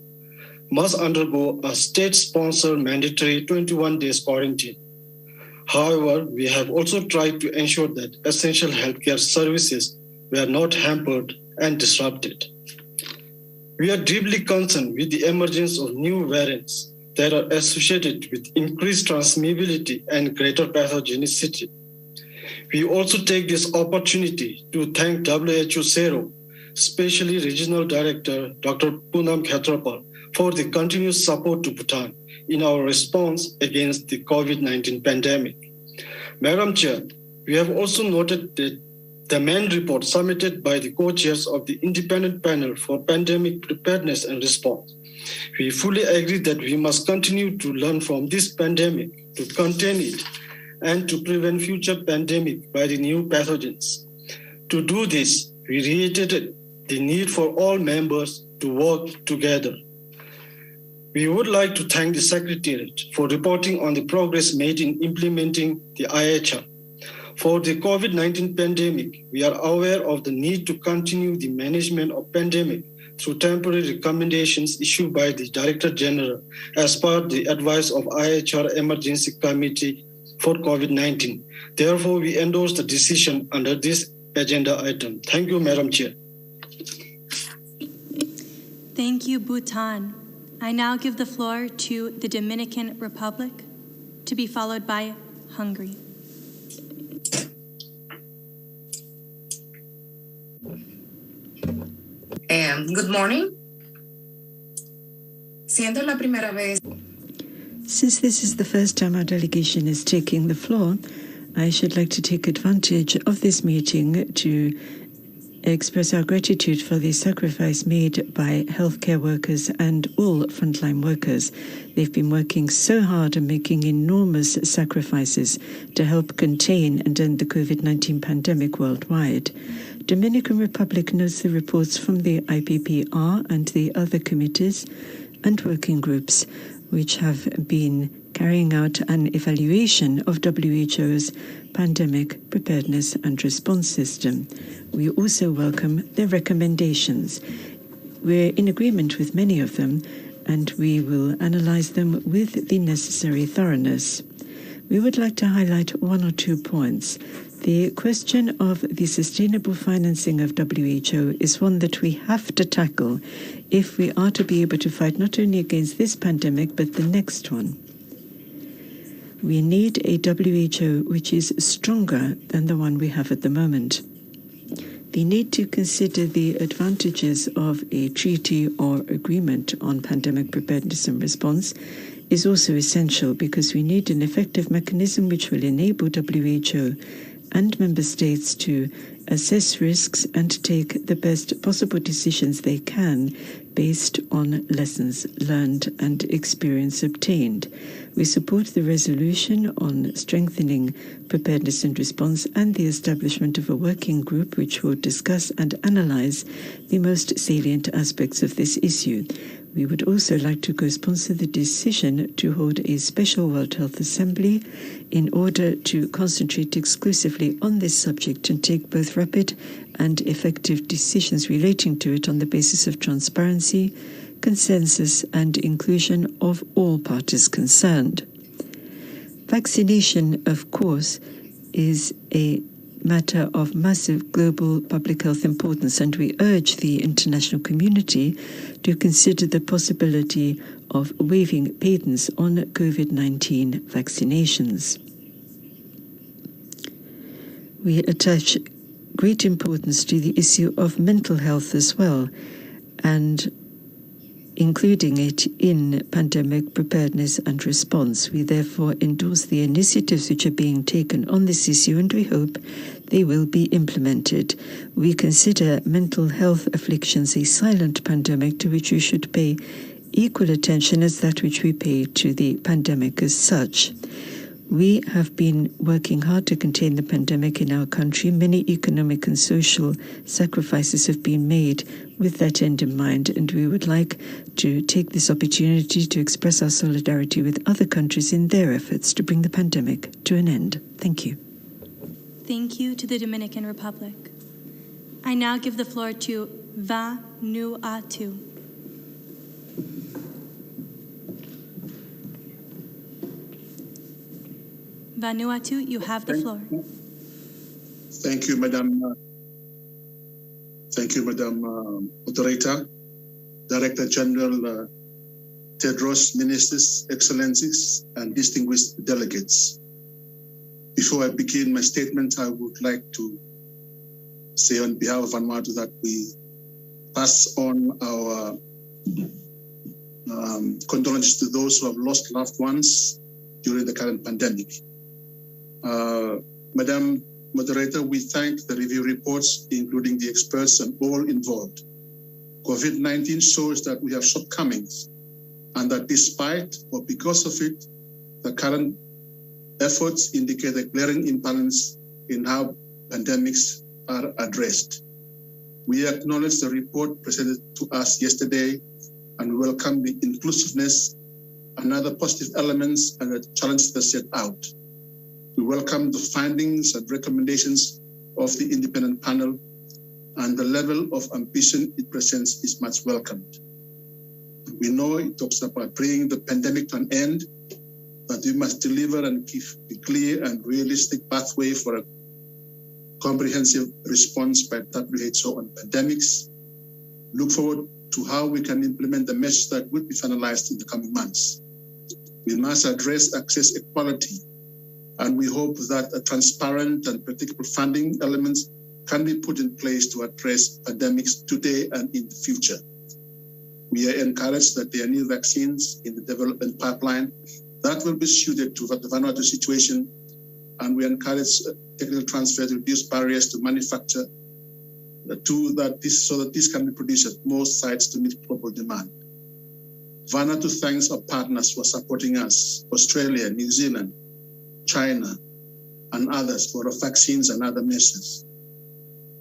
must undergo a state-sponsored mandatory 21 days quarantine. However, we have also tried to ensure that essential healthcare services were not hampered and disrupted. We are deeply concerned with the emergence of new variants that are associated with increased transmissibility and greater pathogenicity. We also take this opportunity to thank WHO Sero, especially Regional Director Dr. Poonam Khetrapal, for the continuous support to Bhutan in our response against the COVID-19 pandemic. Madam Chair, we have also noted that the main report submitted by the co-chairs of the Independent Panel for Pandemic Preparedness and Response. We fully agree that we must continue to learn from this pandemic, to contain it, and to prevent future pandemic by the new pathogens. To do this, we reiterated the need for all members to work together. We would like to thank the Secretariat for reporting on the progress made in implementing the IHR. For the COVID-19 pandemic, we are aware of the need to continue the management of pandemic through temporary recommendations issued by the Director General as per the advice of IHR Emergency Committee for COVID-19. Therefore, we endorse the decision under this agenda item. Thank you, Madam Chair. Thank you, Bhutan. I now give the floor to the Dominican Republic, to be followed by Hungary. Good morning. Siendo la primera vez. Since this is the first time our delegation is taking the floor, I should like to take advantage of this meeting to express our gratitude for the sacrifice made by healthcare workers and all frontline workers. They've been working so hard and making enormous sacrifices to help contain and end the COVID-19 pandemic worldwide. Dominican Republic notes the reports from the IPPR and the other committees and working groups which have been carrying out an evaluation of WHO's pandemic preparedness and response system. We also welcome their recommendations. We're in agreement with many of them, and we will analyze them with the necessary thoroughness. We would like to highlight one or 2 points. The question of the sustainable financing of WHO is one that we have to tackle if we are to be able to fight not only against this pandemic, but the next one. We need a WHO which is stronger than the one we have at the moment. The need to consider the advantages of a treaty or agreement on pandemic preparedness and response is also essential, because we need an effective mechanism which will enable WHO and member states to assess risks and take the best possible decisions they can based on lessons learned and experience obtained. We support the resolution on strengthening preparedness and response and the establishment of a working group which will discuss and analyze the most salient aspects of this issue. We would also like to co-sponsor the decision to hold a special World Health Assembly in order to concentrate exclusively on this subject and take both rapid and effective decisions relating to it on the basis of transparency, consensus, and inclusion of all parties concerned. Vaccination, of course, is a matter of massive global public health importance, and we urge the international community to consider the possibility of waiving patents on COVID-19 vaccinations. We attach great importance to the issue of mental health as well, and including it in pandemic preparedness and response. We therefore endorse the initiatives which are being taken on this issue, and we hope they will be implemented. We consider mental health afflictions a silent pandemic to which we should pay equal attention as that which we pay to the pandemic as such. We have been working hard to contain the pandemic in our country. Many economic and social sacrifices have been made with that end in mind, and we would like to take this opportunity to express our solidarity with other countries in their efforts to bring the pandemic to an end. Thank you. Thank you to the Dominican Republic. I now give the floor to Vanuatu. Vanuatu, you have the floor. Thank you, Madam. Moderator, Director General Tedros, Ministers, Excellencies, and distinguished delegates. Before I begin my statement, I would like to say on behalf of Vanuatu that we pass on our condolences to those who have lost loved ones during the current pandemic. Madam Moderator, we thank the review reports, including the experts and all involved. COVID-19 shows that we have shortcomings and that despite or because of it, the current efforts indicate a glaring imbalance in how pandemics are addressed. We acknowledge the report presented to us yesterday and welcome the inclusiveness and other positive elements and the challenges that set out. We welcome the findings and recommendations of the independent panel, and the level of ambition it presents is much welcomed. We know it talks about bringing the pandemic to an end, but we must deliver and give a clear and realistic pathway for a comprehensive response by WHO on pandemics. Look forward to how we can implement the measures that will be finalized in the coming months. We must address access equality, and we hope that a transparent and predictable funding elements can be put in place to address pandemics today and in the future. We are encouraged that there are new vaccines in the development pipeline that will be suited to the Vanuatu situation, and we encourage technical transfer to reduce barriers to manufacture so that this can be produced at most sites to meet global demand. Vanuatu thanks our partners for supporting us, Australia, New Zealand, China, and others for the vaccines and other measures.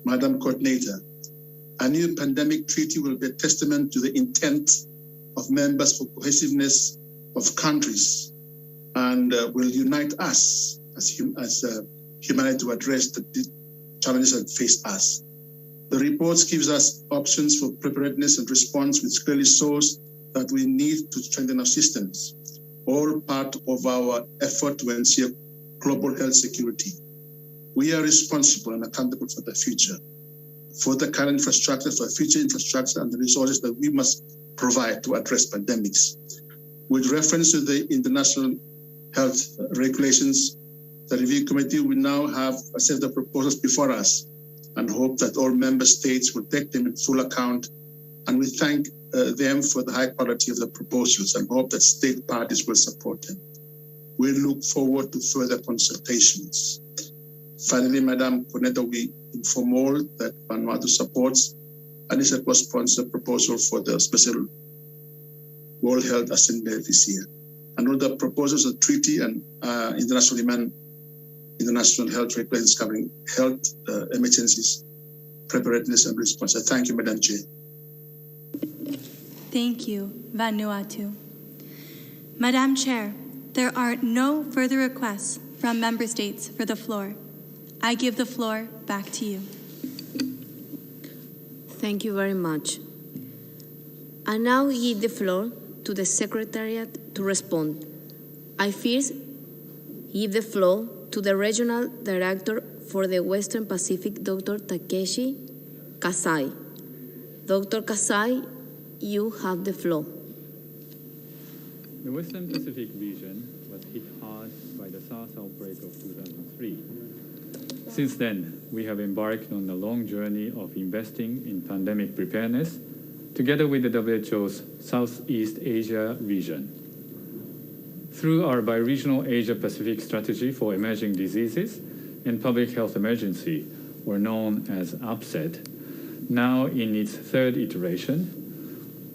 Madam Coordinator, a new pandemic treaty will be a testament to the intent of members for cohesiveness of countries and will unite us as humanity to address the challenges that face us. The report gives us options for preparedness and response, which clearly shows that we need to strengthen our systems, all part of our effort to ensure global health security. We are responsible and accountable for the future, for the current infrastructure, for future infrastructure, and the resources that we must provide to address pandemics. With reference to the international health regulations, the review committee will now have a set of proposals before us and hope that all member states will take them in full account. And we thank them for the high quality of the proposals and hope that state parties will support them. We look forward to further consultations. Finally, Madam Coordinator, we inform all that Vanuatu supports and is a co-sponsor proposal for the special World Health Assembly this year. And all the proposals of treaty and international health regulations covering health emergencies, preparedness and response. I thank you, Madam Chair. Thank you, Vanuatu. Madam Chair, there are no further requests from member states for the floor. I give the floor back to you. Thank you very much. I now give the floor to the Secretariat to respond. I first give the floor to the Regional Director for the Western Pacific, Dr. Takeshi Kasai. Dr. Kasai, you have the floor. The Western Pacific region was hit hard by the SARS outbreak of 2003. Since then, we have embarked on a long journey of investing in pandemic preparedness together with the WHO's Southeast Asia region. Through our bi-regional Asia-Pacific strategy for emerging diseases and public health emergency, or known as UPSED, now in its third iteration,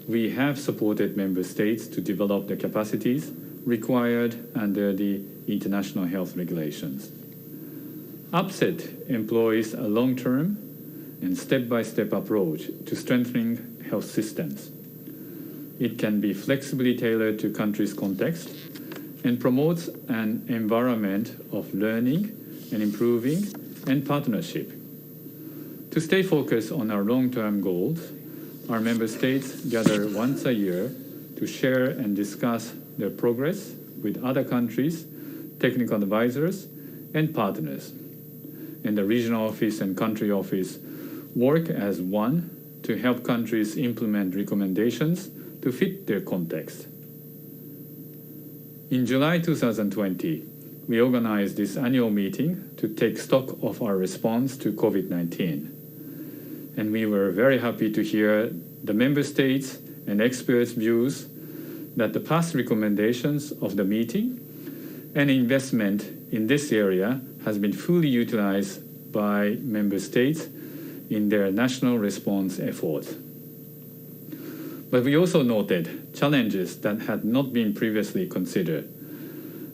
we have supported member states to develop the capacities required under the international health regulations. UPSED employs a long-term and step-by-step approach to strengthening health systems. It can be flexibly tailored to countries' context and promotes an environment of learning and improving and partnership. To stay focused on our long-term goals, our member states gather once a year to share and discuss their progress with other countries, technical advisors, and partners. And the regional office and country office work as one to help countries implement recommendations to fit their context. In July 2020, we organized this annual meeting to take stock of our response to COVID-19. And we were very happy to hear the member states and experts' views that the past recommendations of the meeting and investment in this area has been fully utilized by member states in their national response efforts. But we also noted challenges that had not been previously considered.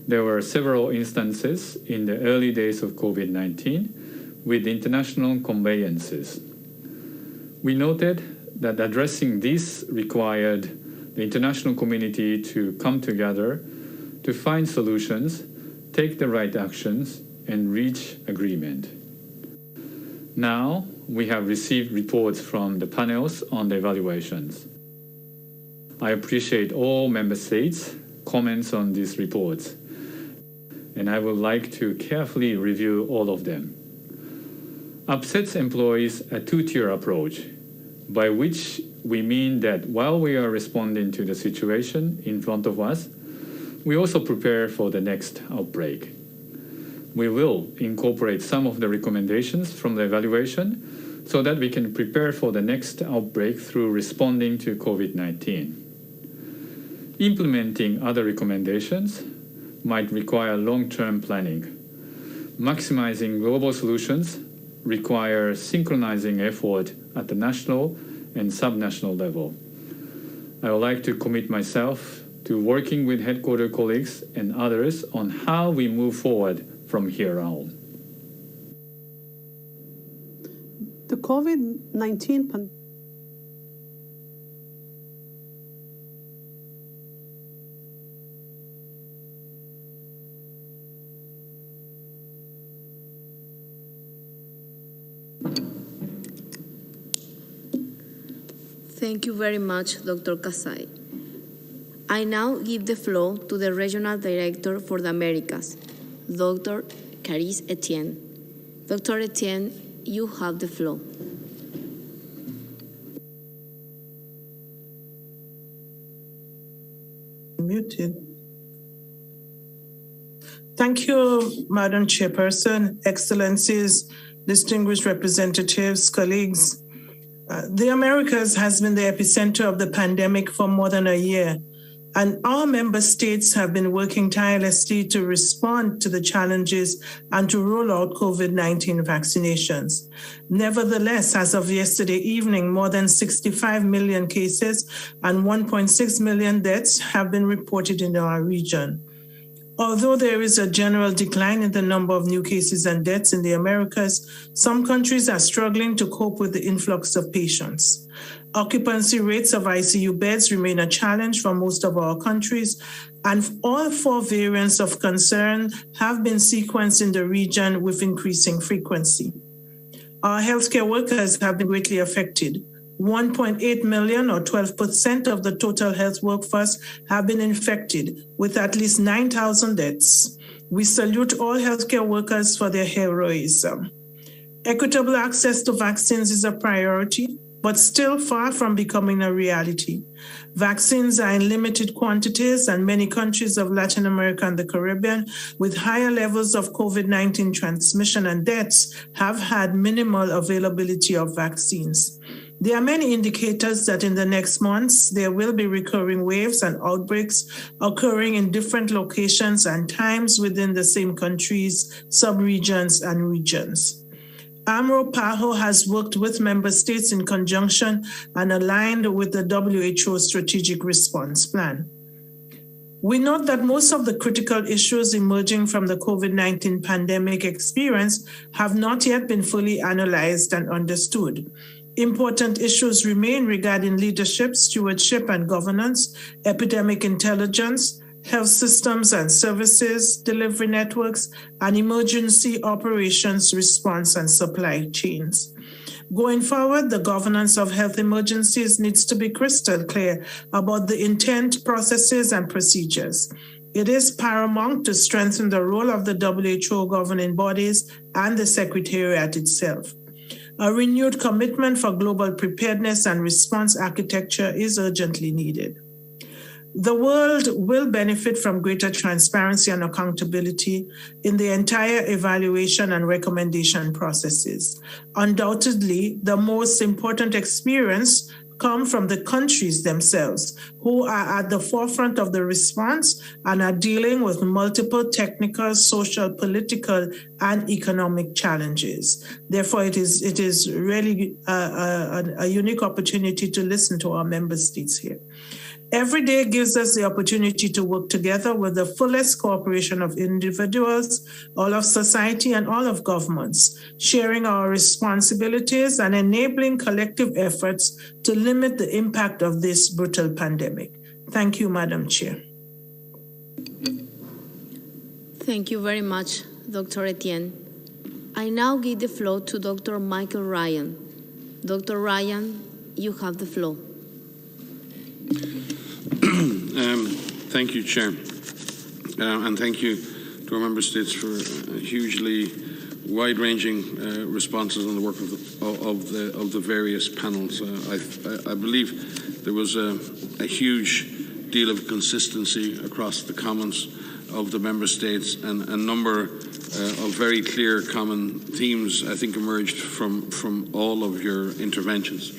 There were several instances in the early days of COVID-19 with international conveyances. We noted that addressing this required the international community to come together to find solutions, take the right actions, and reach agreement. Now, we have received reports from the panels on the evaluations. I appreciate all member states' comments on these reports, and I would like to carefully review all of them. Upsets employs a two-tier approach, by which we mean that while we are responding to the situation in front of us, we also prepare for the next outbreak. We will incorporate some of the recommendations from the evaluation so that we can prepare for the next outbreak through responding to COVID-19. Implementing other recommendations might require long-term planning. Maximizing global solutions requires synchronizing effort at the national and subnational level. I would like to commit myself to working with headquarter colleagues and others on how we move forward from here on. The COVID-19 pandemic Thank you very much, Dr. Kasai. I now give the floor to the Regional Director for the Americas, Dr. Caris Etienne. Dr. Etienne, you have the floor. Muted. Thank you, Madam Chairperson, Excellencies, distinguished representatives, colleagues. The Americas has been the epicenter of the pandemic for more than a year, and our member states have been working tirelessly to respond to the challenges and to roll out COVID-19 vaccinations. Nevertheless, as of yesterday evening, more than 65 million cases and 1.6 million deaths have been reported in our region. Although there is a general decline in the number of new cases and deaths in the Americas, some countries are struggling to cope with the influx of patients. Occupancy rates of ICU beds remain a challenge for most of our countries, and all 4 variants of concern have been sequenced in the region with increasing frequency. Our healthcare workers have been greatly affected. 1.8 million, or 12% of the total health workforce, have been infected, with at least 9,000 deaths. We salute all healthcare workers for their heroism. Equitable access to vaccines is a priority, but still far from becoming a reality. Vaccines are in limited quantities, and many countries of Latin America and the Caribbean, with higher levels of COVID-19 transmission and deaths, have had minimal availability of vaccines. There are many indicators that in the next months, there will be recurring waves and outbreaks occurring in different locations and times within the same countries, subregions, and regions. AMRO-PAHO has worked with member states in conjunction and aligned with the WHO Strategic Response Plan. We note that most of the critical issues emerging from the COVID-19 pandemic experience have not yet been fully analyzed and understood. Important issues remain regarding leadership, stewardship and governance, epidemic intelligence, health systems and services, delivery networks, and emergency operations response and supply chains. Going forward, the governance of health emergencies needs to be crystal clear about the intent, processes, and procedures. It is paramount to strengthen the role of the WHO governing bodies and the Secretariat itself. A renewed commitment for global preparedness and response architecture is urgently needed. The world will benefit from greater transparency and accountability in the entire evaluation and recommendation processes. Undoubtedly, the most important experience come from the countries themselves, who are at the forefront of the response and are dealing with multiple technical, social, political, and economic challenges. Therefore, it is really a unique opportunity to listen to our member states here. Every day gives us the opportunity to work together with the fullest cooperation of individuals, all of society, and all of governments, sharing our responsibilities and enabling collective efforts to limit the impact of this brutal pandemic. Thank you, Madam Chair. Thank you very much, Dr. Etienne. I now give the floor to Dr. Michael Ryan. Dr. Ryan, you have the floor. Thank you, Chair, and thank you to our member states for hugely wide-ranging responses on the work of the various panels. I believe there was a huge deal of consistency across the comments of the member states, and a number of very clear common themes, I think, emerged from all of your interventions.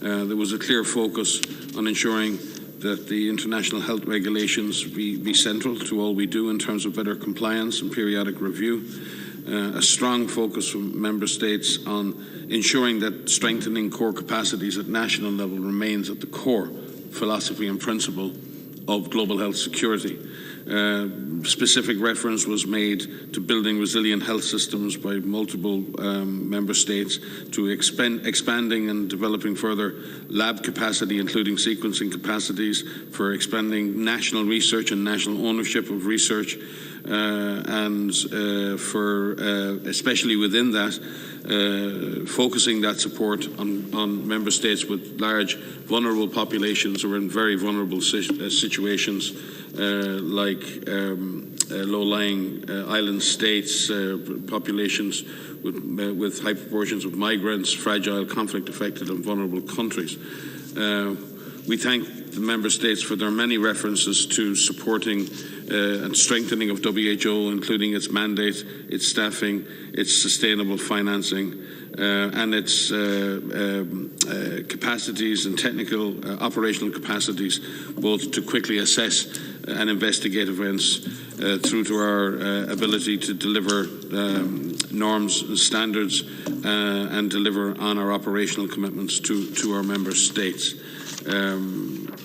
There was a clear focus on ensuring that the international health regulations be central to all we do in terms of better compliance and periodic review. A strong focus from member states on ensuring that strengthening core capacities at national level remains at the core philosophy and principle of global health security. Specific reference was made to building resilient health systems by multiple member states, to expanding and developing further lab capacity, including sequencing capacities, for expanding national research and national ownership of research, and for especially within that, focusing that support on member states with large vulnerable populations or in very vulnerable situations, like low-lying island states, populations with high proportions of migrants, fragile, conflict-affected and vulnerable countries. We thank the member states for their many references to supporting and strengthening of WHO, including its mandate, its staffing, its sustainable financing, and its capacities and technical operational capacities, both to quickly assess and investigate events, through to our ability to deliver norms and standards and deliver on our operational commitments to our member states.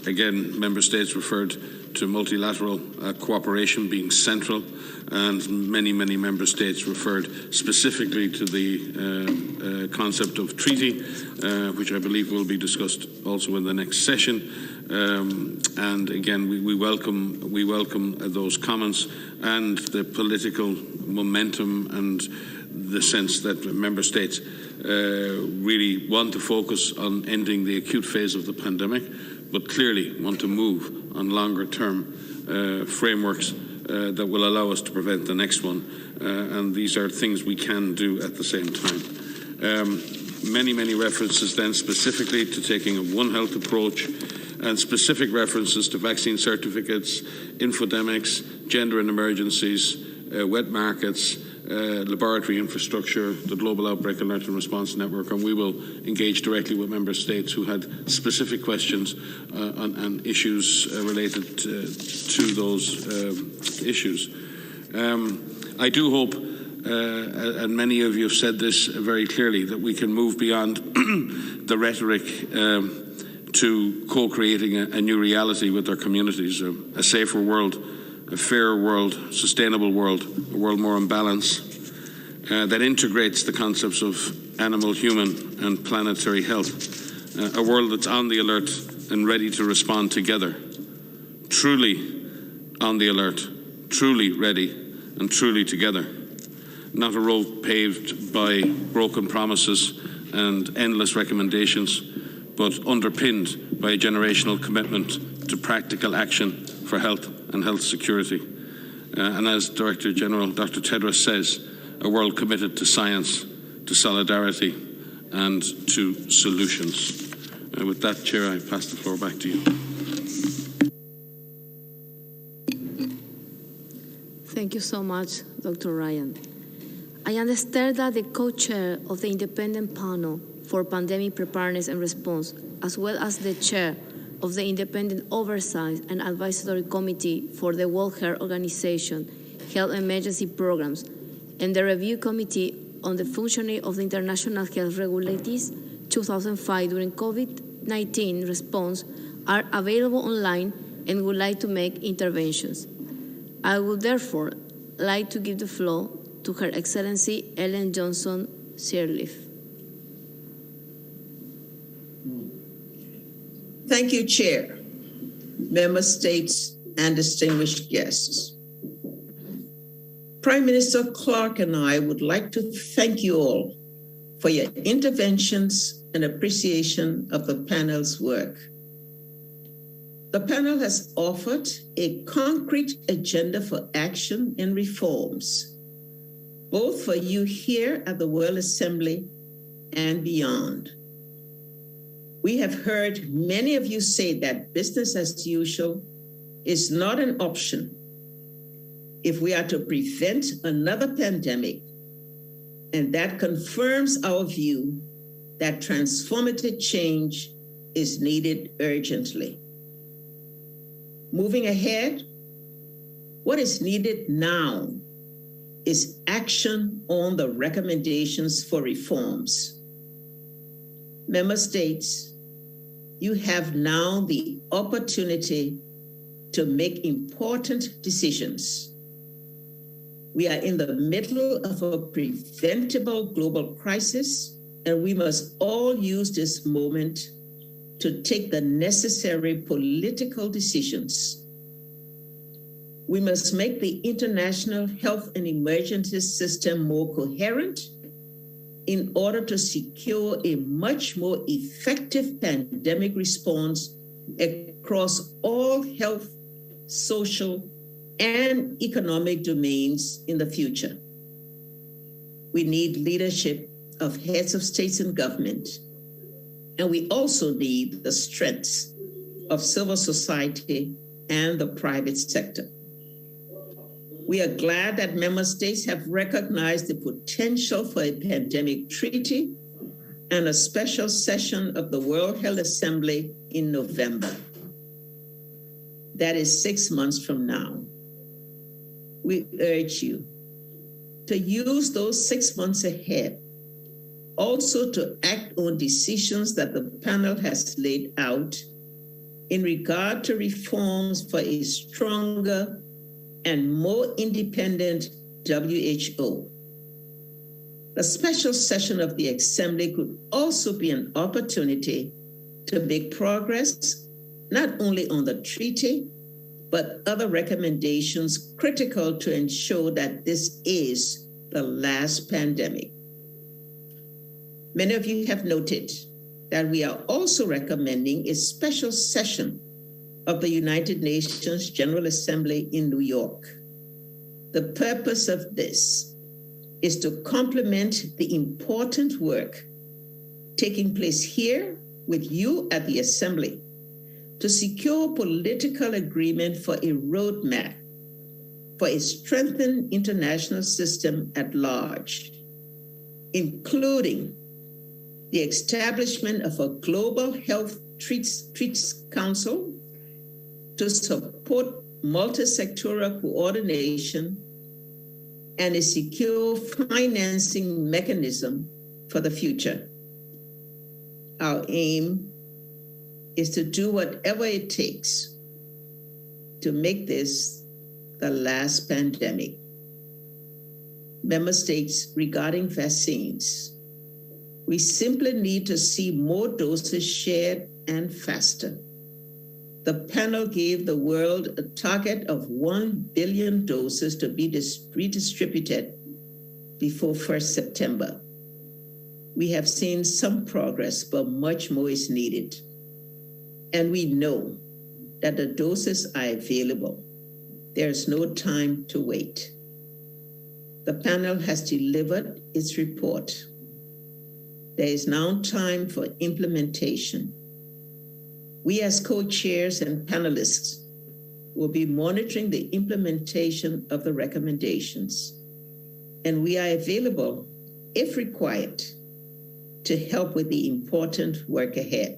Again, member states referred to multilateral cooperation being central, and many member states referred specifically to the concept of treaty, which I believe will be discussed also in the next session. And again, we welcome those comments and the political momentum and the sense that member states really want to focus on ending the acute phase of the pandemic, but clearly want to move on longer term frameworks that will allow us to prevent the next one. And these are things we can do at the same time. Many references then specifically to taking a One Health approach, and specific references to vaccine certificates, infodemics, gender and emergencies, wet markets, laboratory infrastructure, the Global Outbreak Alert and Response Network, and we will engage directly with member states who had specific questions on issues related to those issues. I do hope, and many of you have said this very clearly, that we can move beyond the rhetoric to co-creating a new reality with our communities, a safer world, a fairer world, sustainable world, a world more in balance, that integrates the concepts of animal, human and planetary health, a world that's on the alert and ready to respond together, truly on the alert, truly ready and truly together, not a road paved by broken promises and endless recommendations, but underpinned by a generational commitment to practical action for health and health security. And as Director General Dr. Tedros says, a world committed to science, to solidarity and to solutions. With that, Chair, I pass the floor back to you. Thank you so much, Dr. Ryan. I understand that the co-chair of the Independent Panel for Pandemic Preparedness and Response, as well as the chair of the Independent Oversight and Advisory Committee for the World Health Organization Health Emergency Programs and the Review Committee on the Functioning of the International Health Regulators 2005 during COVID-19 response are available online and would like to make interventions. I would therefore like to give the floor to Her Excellency Ellen Johnson Sirleaf. Thank you, Chair, member states, and distinguished guests. Prime Minister Clark and I would like to thank you all for your interventions and appreciation of the panel's work. The panel has offered a concrete agenda for action and reforms, both for you here at the World Assembly and beyond. We have heard many of you say that business as usual is not an option if we are to prevent another pandemic, and that confirms our view that transformative change is needed urgently. Moving ahead, what is needed now is action on the recommendations for reforms. Member states, you have now the opportunity to make important decisions. We are in the middle of a preventable global crisis, and we must all use this moment to take the necessary political decisions. We must make the international health and emergency system more coherent in order to secure a much more effective pandemic response across all health, social, and economic domains in the future. We need leadership of heads of states and government, and we also need the strength of civil society and the private sector. We are glad that member states have recognized the potential for a pandemic treaty and a special session of the World Health Assembly in November. That is 6 months from now. We urge you to use those 6 months ahead also to act on decisions that the panel has laid out in regard to reforms for a stronger and more independent WHO. The special session of the Assembly could also be an opportunity to make progress not only on the treaty, but other recommendations critical to ensure that this is the last pandemic. Many of you have noted that we are also recommending a special session of the United Nations General Assembly in New York. The purpose of this is to complement the important work taking place here with you at the Assembly to secure political agreement for a roadmap for a strengthened international system at large, including the establishment of a global health treats council to support multi-sectoral coordination and a secure financing mechanism for the future. Our aim is to do whatever it takes to make this the last pandemic. Member states, regarding vaccines, we simply need to see more doses shared and faster. The panel gave the world a target of 1 billion doses to be redistributed before 1st September. We have seen some progress, but much more is needed. And we know that the doses are available. There is no time to wait. The panel has delivered its report. There is now time for implementation. We as co-chairs and panelists will be monitoring the implementation of the recommendations. and we are available, if required, to help with the important work ahead.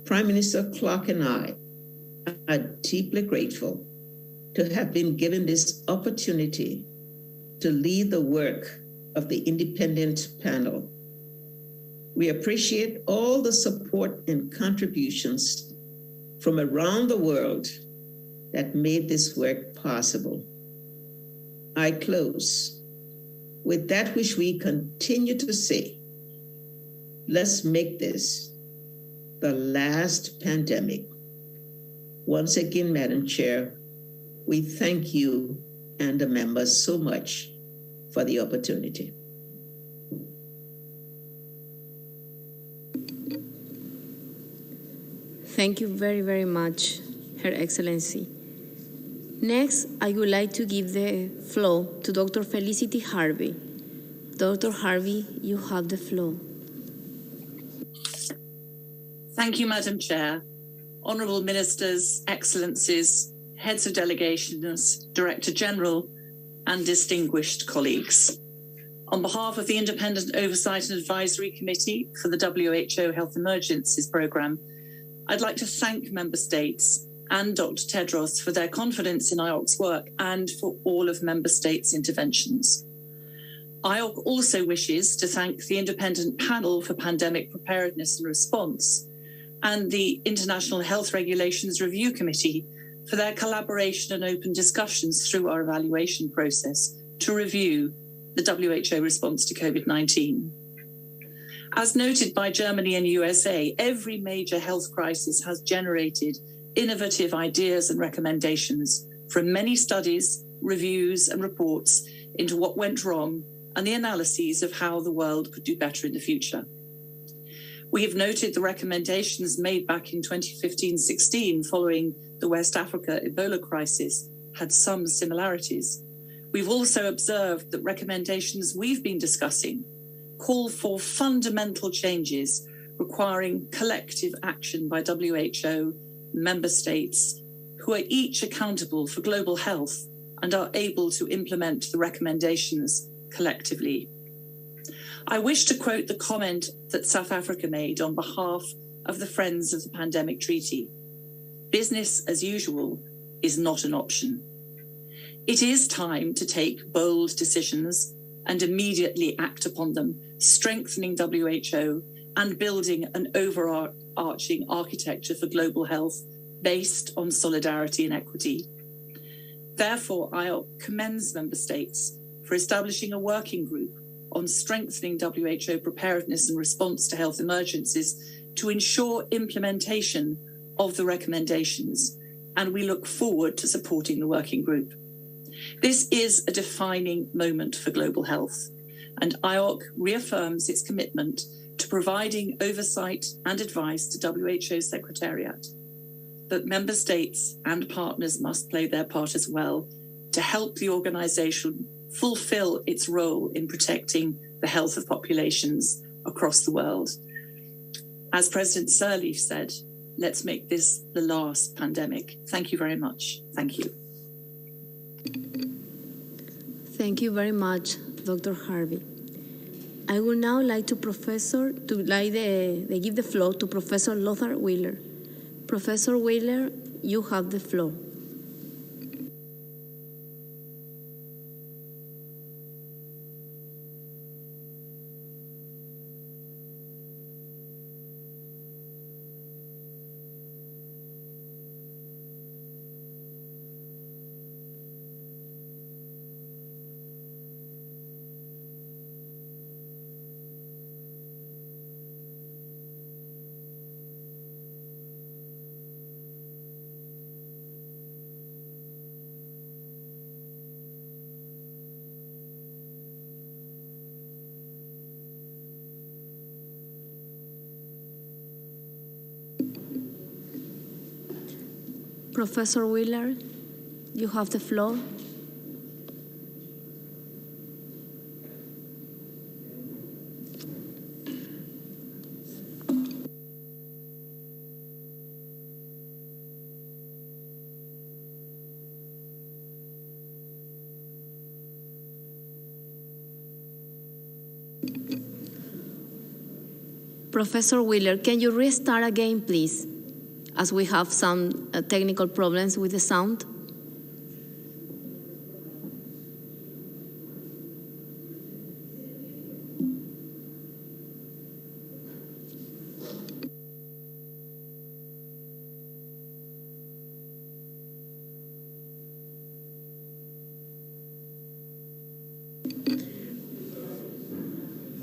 Prime Minister Clark and I are deeply grateful to have been given this opportunity to lead the work of the independent panel. We appreciate all the support and contributions from around the world that made this work possible. I close with that which we continue to say: let's make this the last pandemic. Once again, Madam Chair, we thank you and the members so much for the opportunity. Thank you very, very much, Her Excellency. Next, I would like to give the floor to Dr. Felicity Harvey. Dr. Harvey, you have the floor. Thank you, Madam Chair. Honourable Ministers, Excellencies, Heads of Delegations, Director General, and distinguished colleagues. On behalf of the Independent Oversight and Advisory Committee for the WHO Health Emergencies Programme, I'd like to thank Member States and Dr. Tedros for their confidence in IOC's work and for all of Member States' interventions. IOC also wishes to thank the Independent Panel for Pandemic Preparedness and Response and the International Health Regulations Review Committee for their collaboration and open discussions through our evaluation process to review the WHO response to COVID-19. As noted by Germany and USA, every major health crisis has generated innovative ideas and recommendations from many studies, reviews, and reports into what went wrong and the analyses of how the world could do better in the future. We have noted the recommendations made back in 2015-16 following the West Africa Ebola crisis had some similarities. We've also observed that recommendations we've been discussing call for fundamental changes requiring collective action by WHO, member states, who are each accountable for global health and are able to implement the recommendations collectively. I wish to quote the comment that South Africa made on behalf of the Friends of the Pandemic Treaty. Business as usual is not an option. It is time to take bold decisions and immediately act upon them, strengthening WHO and building an overarching architecture for global health based on solidarity and equity. Therefore, IOC commends member states for establishing a working group on strengthening WHO preparedness and response to health emergencies to ensure implementation of the recommendations, and we look forward to supporting the working group. This is a defining moment for global health, and IOC reaffirms its commitment to providing oversight and advice to WHO Secretariat. But member states and partners must play their part as well to help the organisation fulfil its role in protecting the health of populations across the world. As President Sirleaf said, let's make this the last pandemic. Thank you very much. Thank you. Thank you very much, Dr. Harvey. I would now like to give the floor to Professor Lothar Wheeler. Professor Wheeler, you have the floor. Professor Wheeler, you have the floor. Professor Wheeler, can you restart again, please, as we have some technical problems with the sound?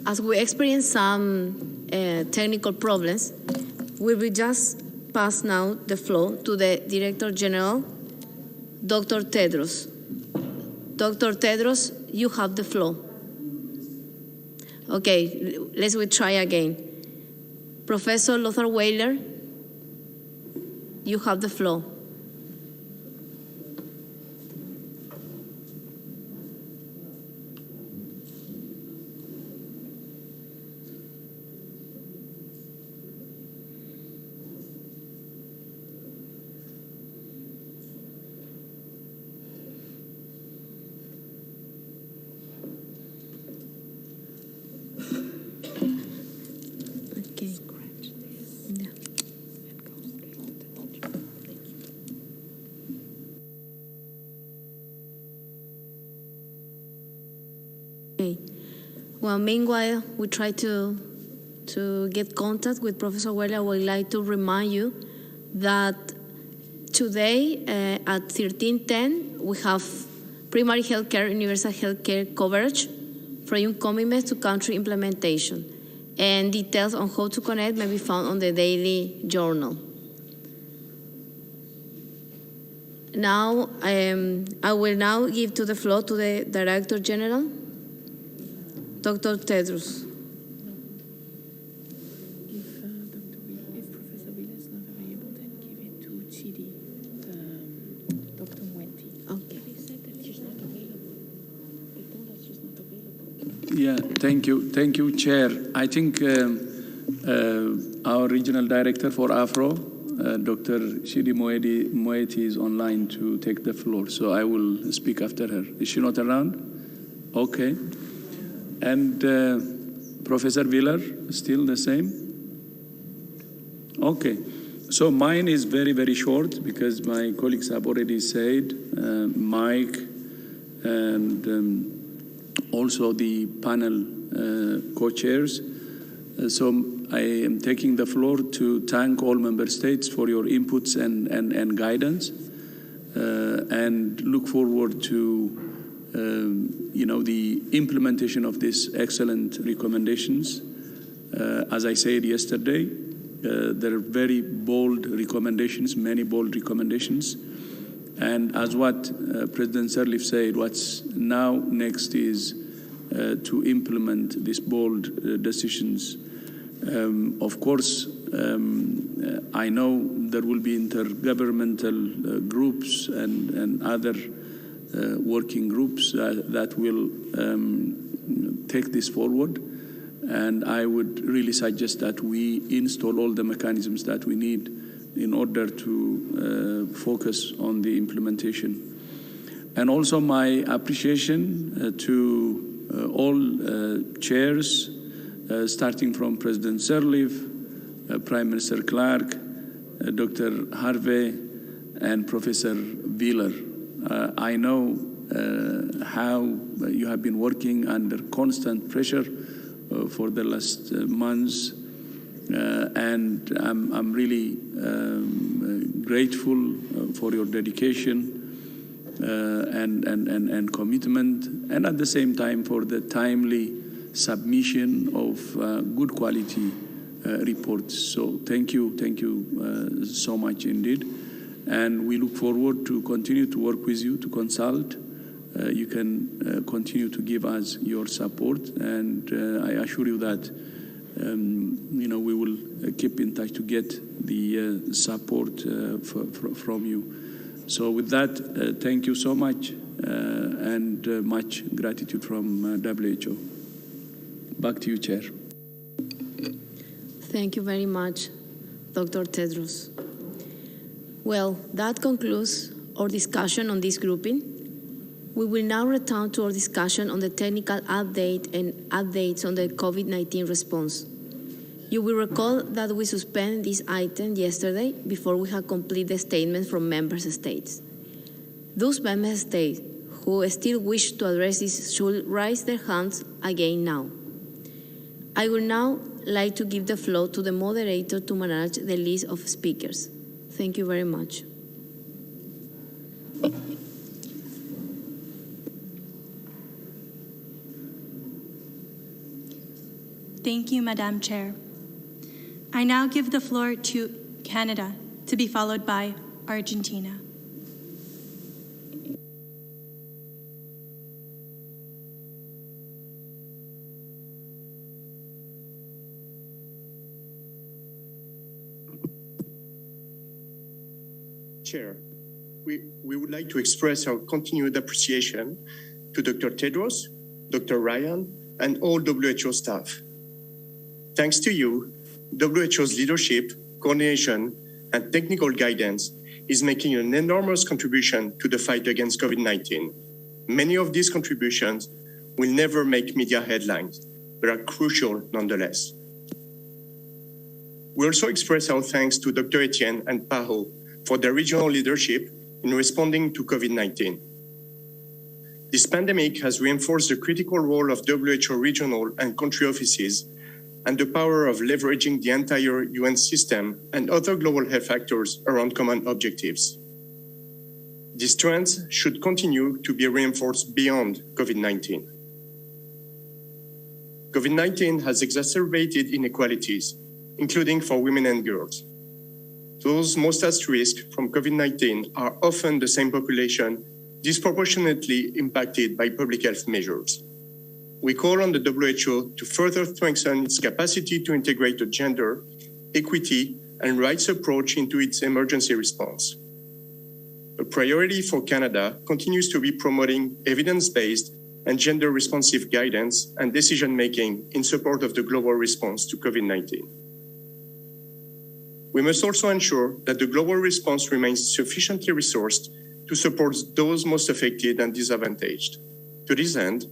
As we experience some technical problems, we will just pass now the floor to the Director General, Dr. Tedros. Dr. Tedros, you have the floor. Okay, let's try again. Professor Lothar Weiler, you have the floor. Okay. Well, meanwhile, we try to get contact with Professor Weiler. I would like to remind you that today at 13:10 we have primary healthcare, universal healthcare coverage from commitments to country implementation, and details on how to connect may be found on the daily journal. Now, I will now give the floor to the Director General, Dr. Tedros. If Professor Wheeler is not available, then give it to Chidi, Dr. Mwenti. Okay. They said that she's not available. They told us she's not available. Yeah, thank you. Thank you, Chair. I think our Regional Director for Afro, Dr. Chidi Moeti is online to take the floor, so I will speak after her. Is she not around? Okay. And Professor Wheeler, still the same? Okay. So mine is very, very short because my colleagues have already said, Mike and also the panel co-chairs. So I am taking the floor to thank all member states for your inputs and guidance and look forward to the implementation of these excellent recommendations. As I said yesterday, there are very bold recommendations, many bold recommendations. And as what President Sirleaf said, what's now next is to implement these bold decisions. Of course, I know there will be intergovernmental groups and other working groups that will take this forward. And I would really suggest that we install all the mechanisms that we need in order to focus on the implementation. And also my appreciation to all chairs, starting from President Sirleaf, Prime Minister Clark, Dr. Harvey, and Professor Wheeler. I know how you have been working under constant pressure for the last months, and I'm really grateful for your dedication and commitment, and at the same time for the timely submission of good quality reports. So thank you so much indeed. And we look forward to continue to work with you, to consult. You can continue to give us your support, and I assure you that we will keep in touch to get the support from you. So with that, thank you so much, and much gratitude from WHO. Back to you, Chair. Thank you very much, Dr. Tedros. Well, that concludes our discussion on this grouping. We will now return to our discussion on the technical update and updates on the COVID-19 response. You will recall that we suspended this item yesterday before we had completed the statement from member states. Those member states who still wish to address this should raise their hands again now. I would now like to give the floor to the moderator to manage the list of speakers. Thank you very much. Thank you, Madam Chair. I now give the floor to Canada, to be followed by Argentina. Chair, we would like to express our continued appreciation to Dr. Tedros, Dr. Ryan, and all WHO staff. Thanks to you, WHO's leadership, coordination, and technical guidance is making an enormous contribution to the fight against COVID-19. Many of these contributions will never make media headlines, but are crucial nonetheless. We also express our thanks to Dr. Etienne and Paho for their regional leadership in responding to COVID-19. This pandemic has reinforced the critical role of WHO regional and country offices and the power of leveraging the entire UN system and other global health actors around common objectives. These trends should continue to be reinforced beyond COVID-19. COVID-19 has exacerbated inequalities, including for women and girls. Those most at risk from COVID-19 are often the same population disproportionately impacted by public health measures. We call on the WHO to further strengthen its capacity to integrate a gender, equity, and rights approach into its emergency response. A priority for Canada continues to be promoting evidence-based and gender-responsive guidance and decision-making in support of the global response to COVID-19. We must also ensure that the global response remains sufficiently resourced to support those most affected and disadvantaged. To this end,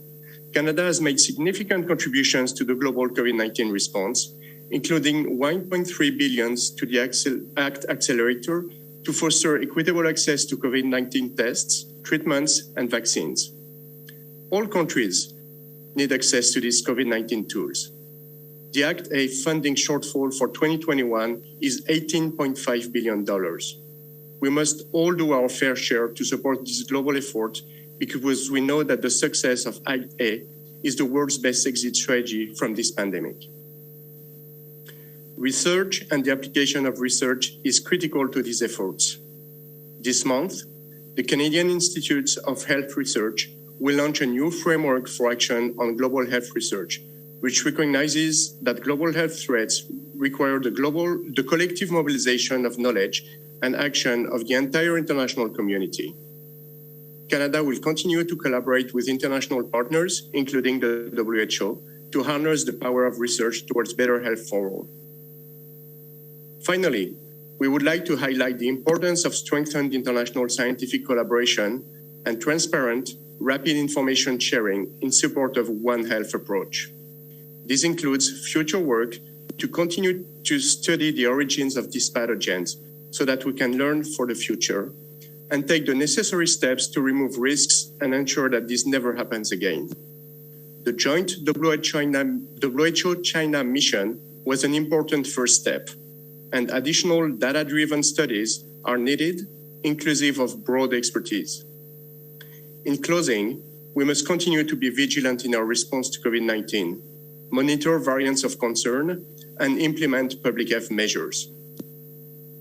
Canada has made significant contributions to the global COVID-19 response, including $1.3 billion to the ACT Accelerator to foster equitable access to COVID-19 tests, treatments, and vaccines. All countries need access to these COVID-19 tools. The ACT-A funding shortfall for 2021 is $18.5 billion. We must all do our fair share to support this global effort because we know that the success of ACT-A is the world's best exit strategy from this pandemic. Research and the application of research is critical to these efforts. This month, the Canadian Institute of Health Research will launch a new framework for action on global health research, which recognizes that global health threats require the collective mobilization of knowledge and action of the entire international community. Canada will continue to collaborate with international partners, including the WHO, to harness the power of research towards better health for all. Finally, we would like to highlight the importance of strengthened international scientific collaboration and transparent, rapid information sharing in support of One Health approach. This includes future work to continue to study the origins of these pathogens so that we can learn for the future and take the necessary steps to remove risks and ensure that this never happens again. The joint WHO-China mission was an important first step, and additional data-driven studies are needed, inclusive of broad expertise. In closing, we must continue to be vigilant in our response to COVID-19, monitor variants of concern, and implement public health measures.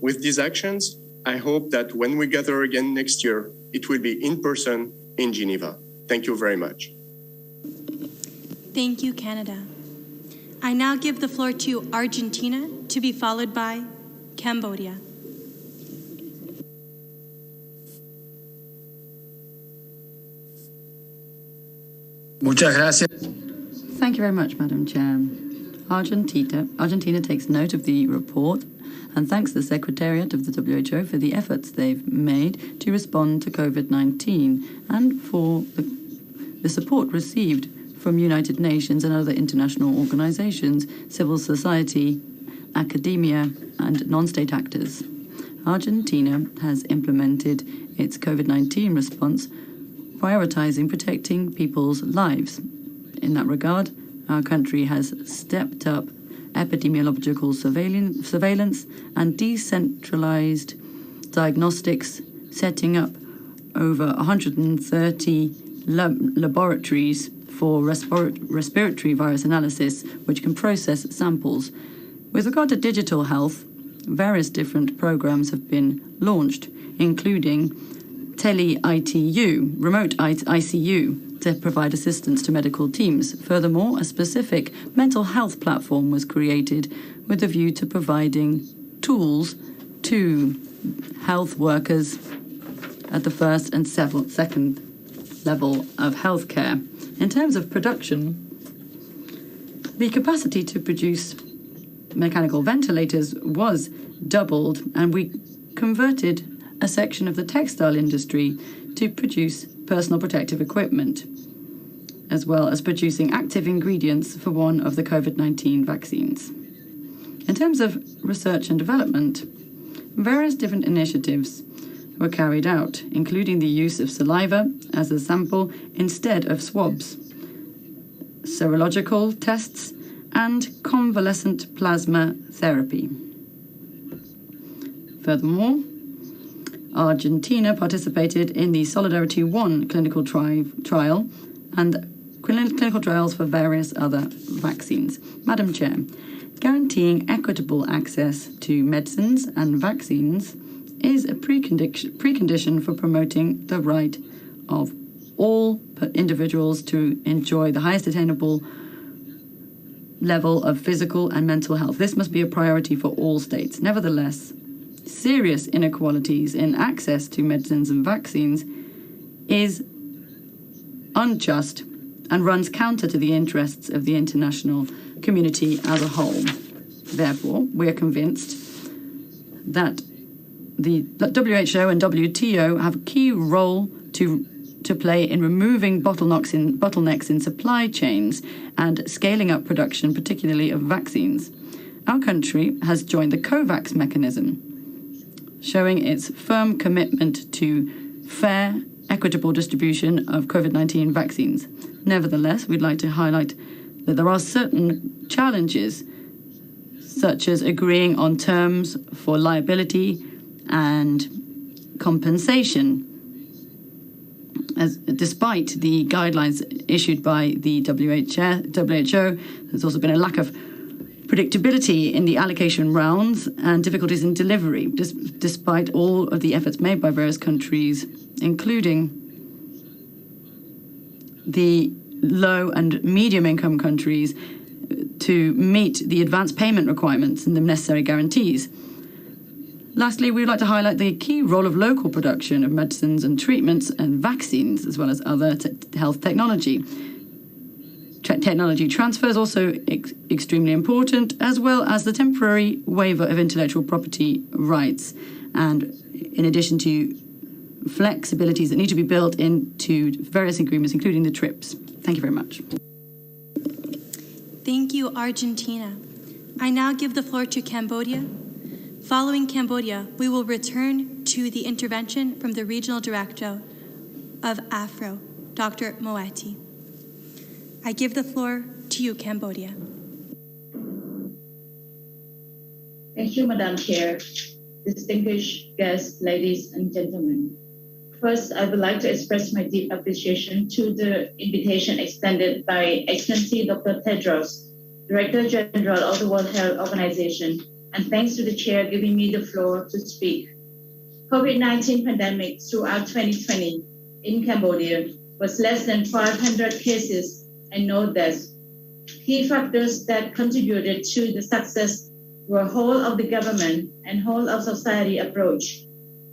With these actions, I hope that when we gather again next year, it will be in person in Geneva. Thank you very much. Thank you, Canada. I now give the floor to Argentina, to be followed by Cambodia. Muchas gracias. Thank you very much, Madam Chair. Argentina takes note of the report and thanks the Secretariat of the WHO for the efforts they've made to respond to COVID-19 and for the support received from United Nations and other international organizations, civil society academia, and non-state actors. Argentina has implemented its COVID-19 response, prioritizing protecting people's lives. In that regard, our country has stepped up epidemiological surveillance and decentralized diagnostics, setting up over 130 laboratories for respiratory virus analysis, which can process samples. With regard to digital health, various different programs have been launched, including tele-ITU, remote ICU, to provide assistance to medical teams. Furthermore, a specific mental health platform was created with a view to providing tools to health workers at the first and second level of healthcare. In terms of production, the capacity to produce mechanical ventilators was doubled, and we converted a section of the textile industry to produce personal protective equipment, as well as producing active ingredients for one of the COVID-19 vaccines. In terms of research and development, various different initiatives were carried out, including the use of saliva as a sample instead of swabs, serological tests, and convalescent plasma therapy. Furthermore, Argentina participated in the Solidarity 1 clinical trial and clinical trials for various other vaccines. Madam Chair, guaranteeing equitable access to medicines and vaccines is a precondition for promoting the right of all individuals to enjoy the highest attainable level of physical and mental health. This must be a priority for all states. Nevertheless, serious inequalities in access to medicines and vaccines is unjust and runs counter to the interests of the international community as a whole. Therefore, we are convinced that the WHO and WTO have a key role to play in removing bottlenecks in supply chains and scaling up production, particularly of vaccines. Our country has joined the COVAX mechanism, showing its firm commitment to fair, equitable distribution of COVID-19 vaccines. Nevertheless, we'd like to highlight that there are certain challenges, such as agreeing on terms for liability and compensation, despite the guidelines issued by the WHO. There's also been a lack of predictability in the allocation rounds and difficulties in delivery, despite all of the efforts made by various countries, including the low and medium income countries, to meet the advance payment requirements and the necessary guarantees. Lastly, we would like to highlight the key role of local production of medicines and treatments and vaccines, as well as other health technology. Technology transfer is also extremely important, as well as the temporary waiver of intellectual property rights, and in addition to flexibilities that need to be built into various agreements, including the TRIPS. Thank you very much. Thank you, Argentina. I now give the floor to Cambodia. Following Cambodia, we will return to the intervention from the Regional Director of AFRO, Dr. Moeti. I give the floor to you, Cambodia. Thank you, Madam Chair, distinguished guests, ladies and gentlemen. First, I would like to express my deep appreciation to the invitation extended by Excellency Dr. Tedros, Director General of the World Health Organization, and thanks to the chair giving me the floor to speak. COVID-19 pandemic throughout 2020 in Cambodia was less than 500 cases and no deaths. Key factors that contributed to the success were whole of the government and whole of society approach,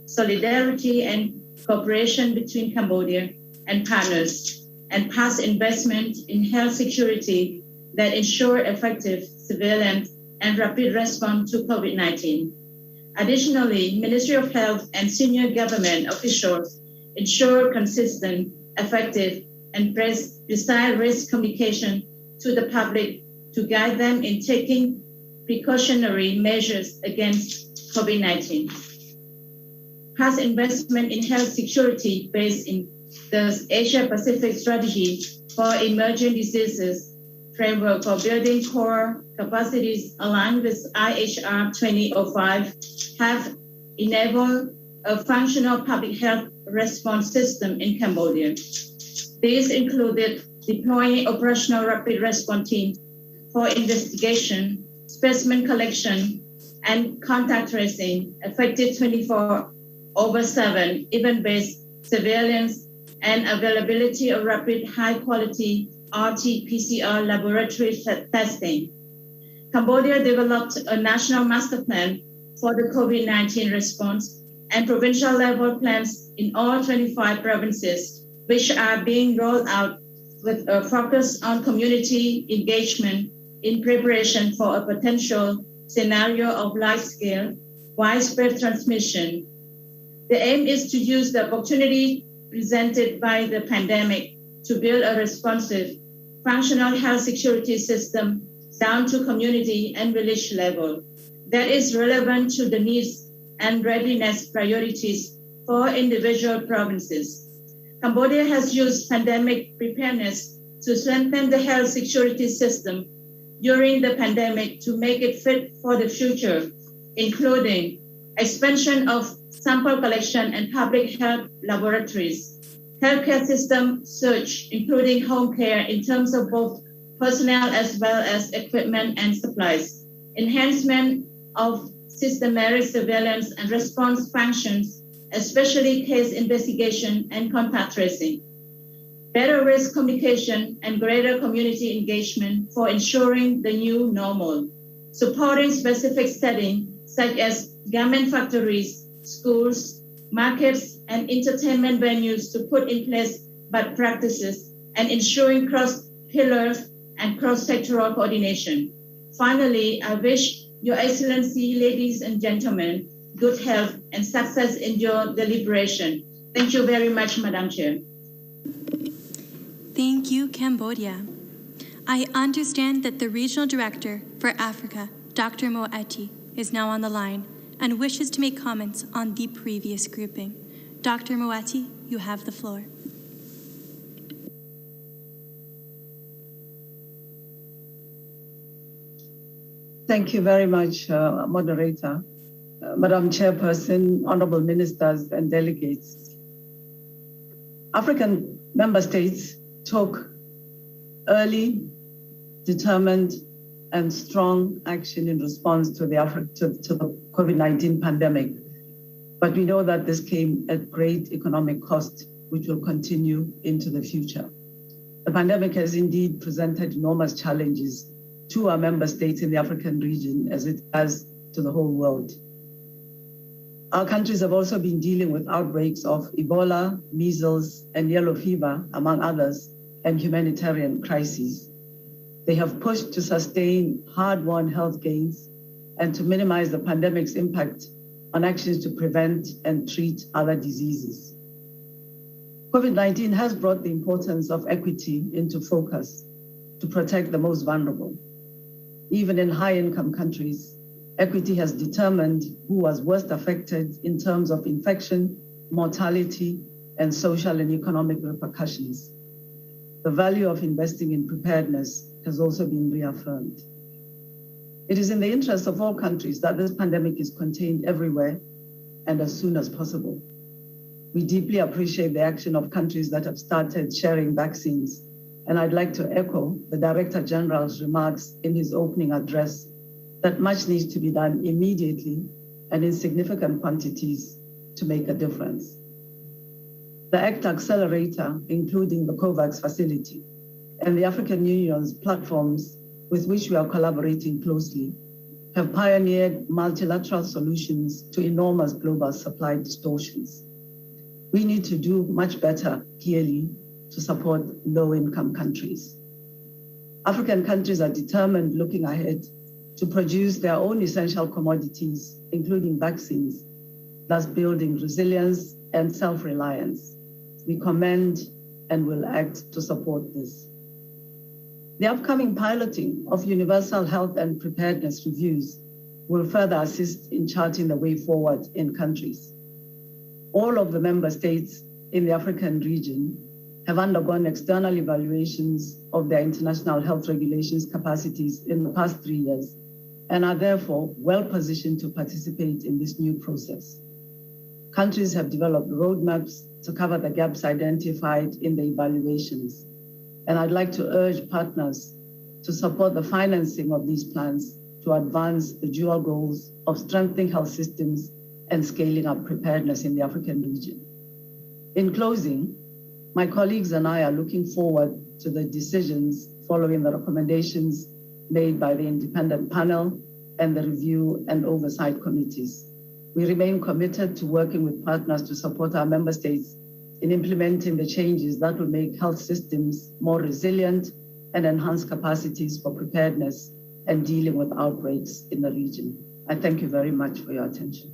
solidarity and cooperation between Cambodia and partners, and past investment in health security that ensure effective surveillance and rapid response to COVID-19. Additionally, Ministry of Health and senior government officials ensure consistent, effective, and precise risk communication to the public to guide them in taking precautionary measures against COVID-19. Past investment in health security based in the Asia-Pacific Strategy for Emerging Diseases framework for building core capacities aligned with IHR 2005 have enabled a functional public health response system in Cambodia. These included deploying operational rapid response teams for investigation, specimen collection, and contact tracing, effective 24/7, event-based surveillance, and availability of rapid high-quality RT-PCR laboratory testing. Cambodia developed a national master plan for the COVID-19 response and provincial level plans in all 25 provinces, which are being rolled out with a focus on community engagement in preparation for a potential scenario of large-scale, widespread transmission. The aim is to use the opportunity presented by the pandemic to build a responsive, functional health security system down to community and village level that is relevant to the needs and readiness priorities for individual provinces. Cambodia has used pandemic preparedness to strengthen the health security system during the pandemic to make it fit for the future, including expansion of sample collection and public health laboratories, healthcare system surge, including home care in terms of both personnel as well as equipment and supplies, enhancement of systematic surveillance and response functions, especially case investigation and contact tracing, better risk communication and greater community engagement for ensuring the new normal, supporting specific settings such as garment factories, schools, markets, and entertainment venues to put in place best practices and ensuring cross-pillars and cross-sectoral coordination. Finally, I wish Your Excellency, ladies and gentlemen, good health and success in your deliberation. Thank you very much, Madam Chair. Thank you, Cambodia. I understand that the Regional Director for Africa, Dr. Moeti, is now on the line and wishes to make comments on the previous grouping. Dr. Moeti, you have the floor. Thank you very much, Moderator, Madam Chairperson, Honorable Ministers and Delegates. African member states took early, determined, and strong action in response to the COVID-19 pandemic. But we know that this came at great economic cost, which will continue into the future. The pandemic has indeed presented enormous challenges to our member states in the African region as it has to the whole world. Our countries have also been dealing with outbreaks of Ebola, measles, and yellow fever, among others, and humanitarian crises. They have pushed to sustain hard-won health gains and to minimize the pandemic's impact on actions to prevent and treat other diseases. COVID-19 has brought the importance of equity into focus to protect the most vulnerable. Even in high-income countries, equity has determined who was worst affected in terms of infection, mortality, and social and economic repercussions. The value of investing in preparedness has also been reaffirmed. It is in the interest of all countries that this pandemic is contained everywhere and as soon as possible. We deeply appreciate the action of countries that have started sharing vaccines, and I'd like to echo the Director General's remarks in his opening address that much needs to be done immediately and in significant quantities to make a difference. The ACT Accelerator, including the COVAX facility, and the African Union's platforms with which we are collaborating closely, have pioneered multilateral solutions to enormous global supply distortions. We need to do much better, clearly, to support low-income countries. African countries are determined, looking ahead, to produce their own essential commodities, including vaccines, thus building resilience and self-reliance. We commend and will act to support this. The upcoming piloting of universal health and preparedness reviews will further assist in charting the way forward in countries. All of the member states in the African region have undergone external evaluations of their international health regulations capacities in the past 3 years and are therefore well positioned to participate in this new process. Countries have developed roadmaps to cover the gaps identified in the evaluations, and I'd like to urge partners to support the financing of these plans to advance the dual goals of strengthening health systems and scaling up preparedness in the African region. In closing, my colleagues and I are looking forward to the decisions following the recommendations made by the independent panel and the review and oversight committees. We remain committed to working with partners to support our member states in implementing the changes that will make health systems more resilient and enhance capacities for preparedness and dealing with outbreaks in the region. I thank you very much for your attention.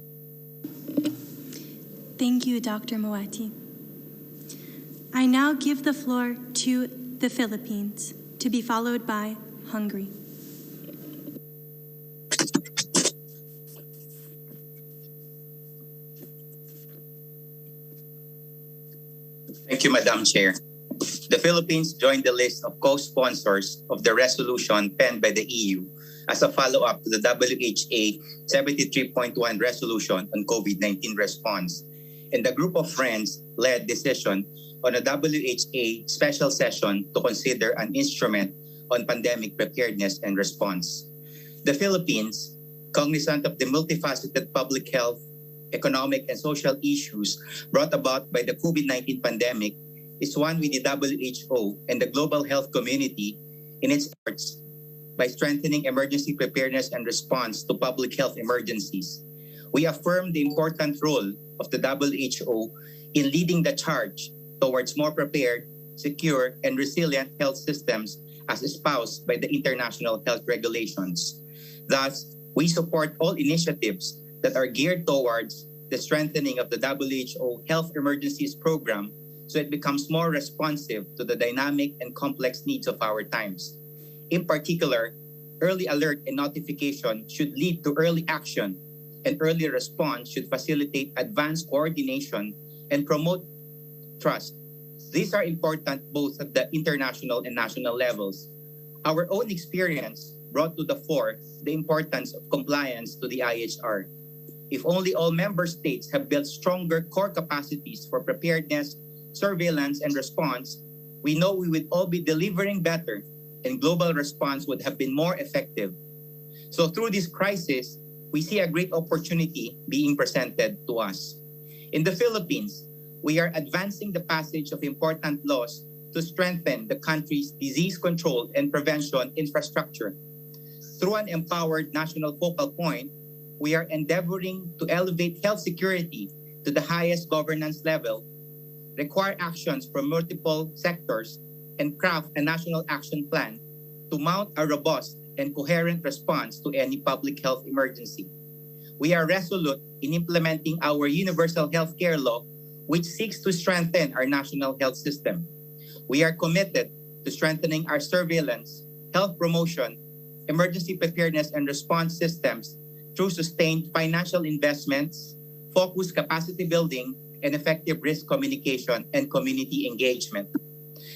Thank you, Dr. Moati. I now give the floor to the Philippines, to be followed by Hungary. Thank you, Madam Chair. The Philippines joined the list of co-sponsors of the resolution penned by the EU as a follow-up to the WHA 73.1 resolution on COVID-19 response and the group of friends led decision on a WHA special session to consider an instrument on pandemic preparedness and response. The Philippines, cognizant of the multifaceted public health, economic, and social issues brought about by the COVID-19 pandemic, is one with the WHO and the global health community in its efforts by strengthening emergency preparedness and response to public health emergencies. We affirm the important role of the WHO in leading the charge towards more prepared, secure, and resilient health systems as espoused by the international health regulations. Thus, we support all initiatives that are geared towards the strengthening of the WHO Health Emergencies Program so it becomes more responsive to the dynamic and complex needs of our times. In particular, early alert and notification should lead to early action, and early response should facilitate advanced coordination and promote trust. These are important both at the international and national levels. Our own experience brought to the fore the importance of compliance to the IHR. If only all member states have built stronger core capacities for preparedness, surveillance, and response, we know we would all be delivering better and global response would have been more effective. So through this crisis, we see a great opportunity being presented to us. In the Philippines, we are advancing the passage of important laws to strengthen the country's disease control and prevention infrastructure. Through an empowered national focal point, we are endeavoring to elevate health security to the highest governance level, require actions from multiple sectors, and craft a national action plan to mount a robust and coherent response to any public health emergency. We are resolute in implementing our universal health care law, which seeks to strengthen our national health system. We are committed to strengthening our surveillance, health promotion, emergency preparedness and response systems through sustained financial investments, focused capacity building, and effective risk communication and community engagement.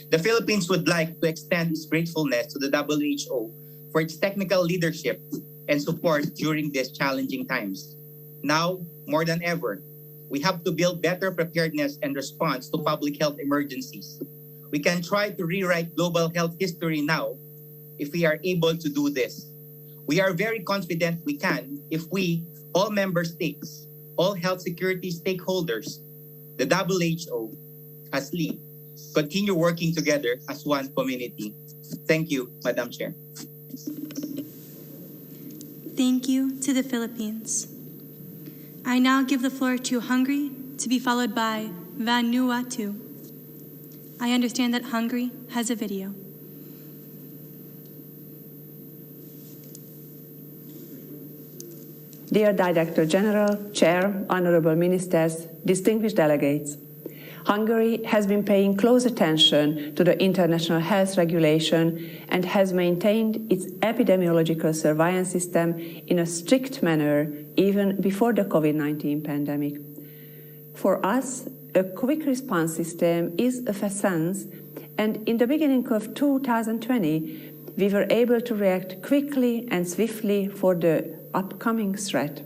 The Philippines would like to extend its gratefulness to the WHO for its technical leadership and support during these challenging times. Now, more than ever, we have to build better preparedness and response to public health emergencies. We can try to rewrite global health history now if we are able to do this. We are very confident we can if we, all member states, all health security stakeholders, the WHO, as lead, continue working together as one community. Thank you, Madam Chair. Thank you to the Philippines. I now give the floor to Hungary, to be followed by Vanuatu. I understand that Hungary has a video. Dear Director General, Chair, Honorable Ministers, distinguished delegates, Hungary has been paying close attention to the international health regulation and has maintained its epidemiological surveillance system in a strict manner even before the COVID-19 pandemic. For us, a quick response system is of essence, and in the beginning of 2020, we were able to react quickly and swiftly for the upcoming threat.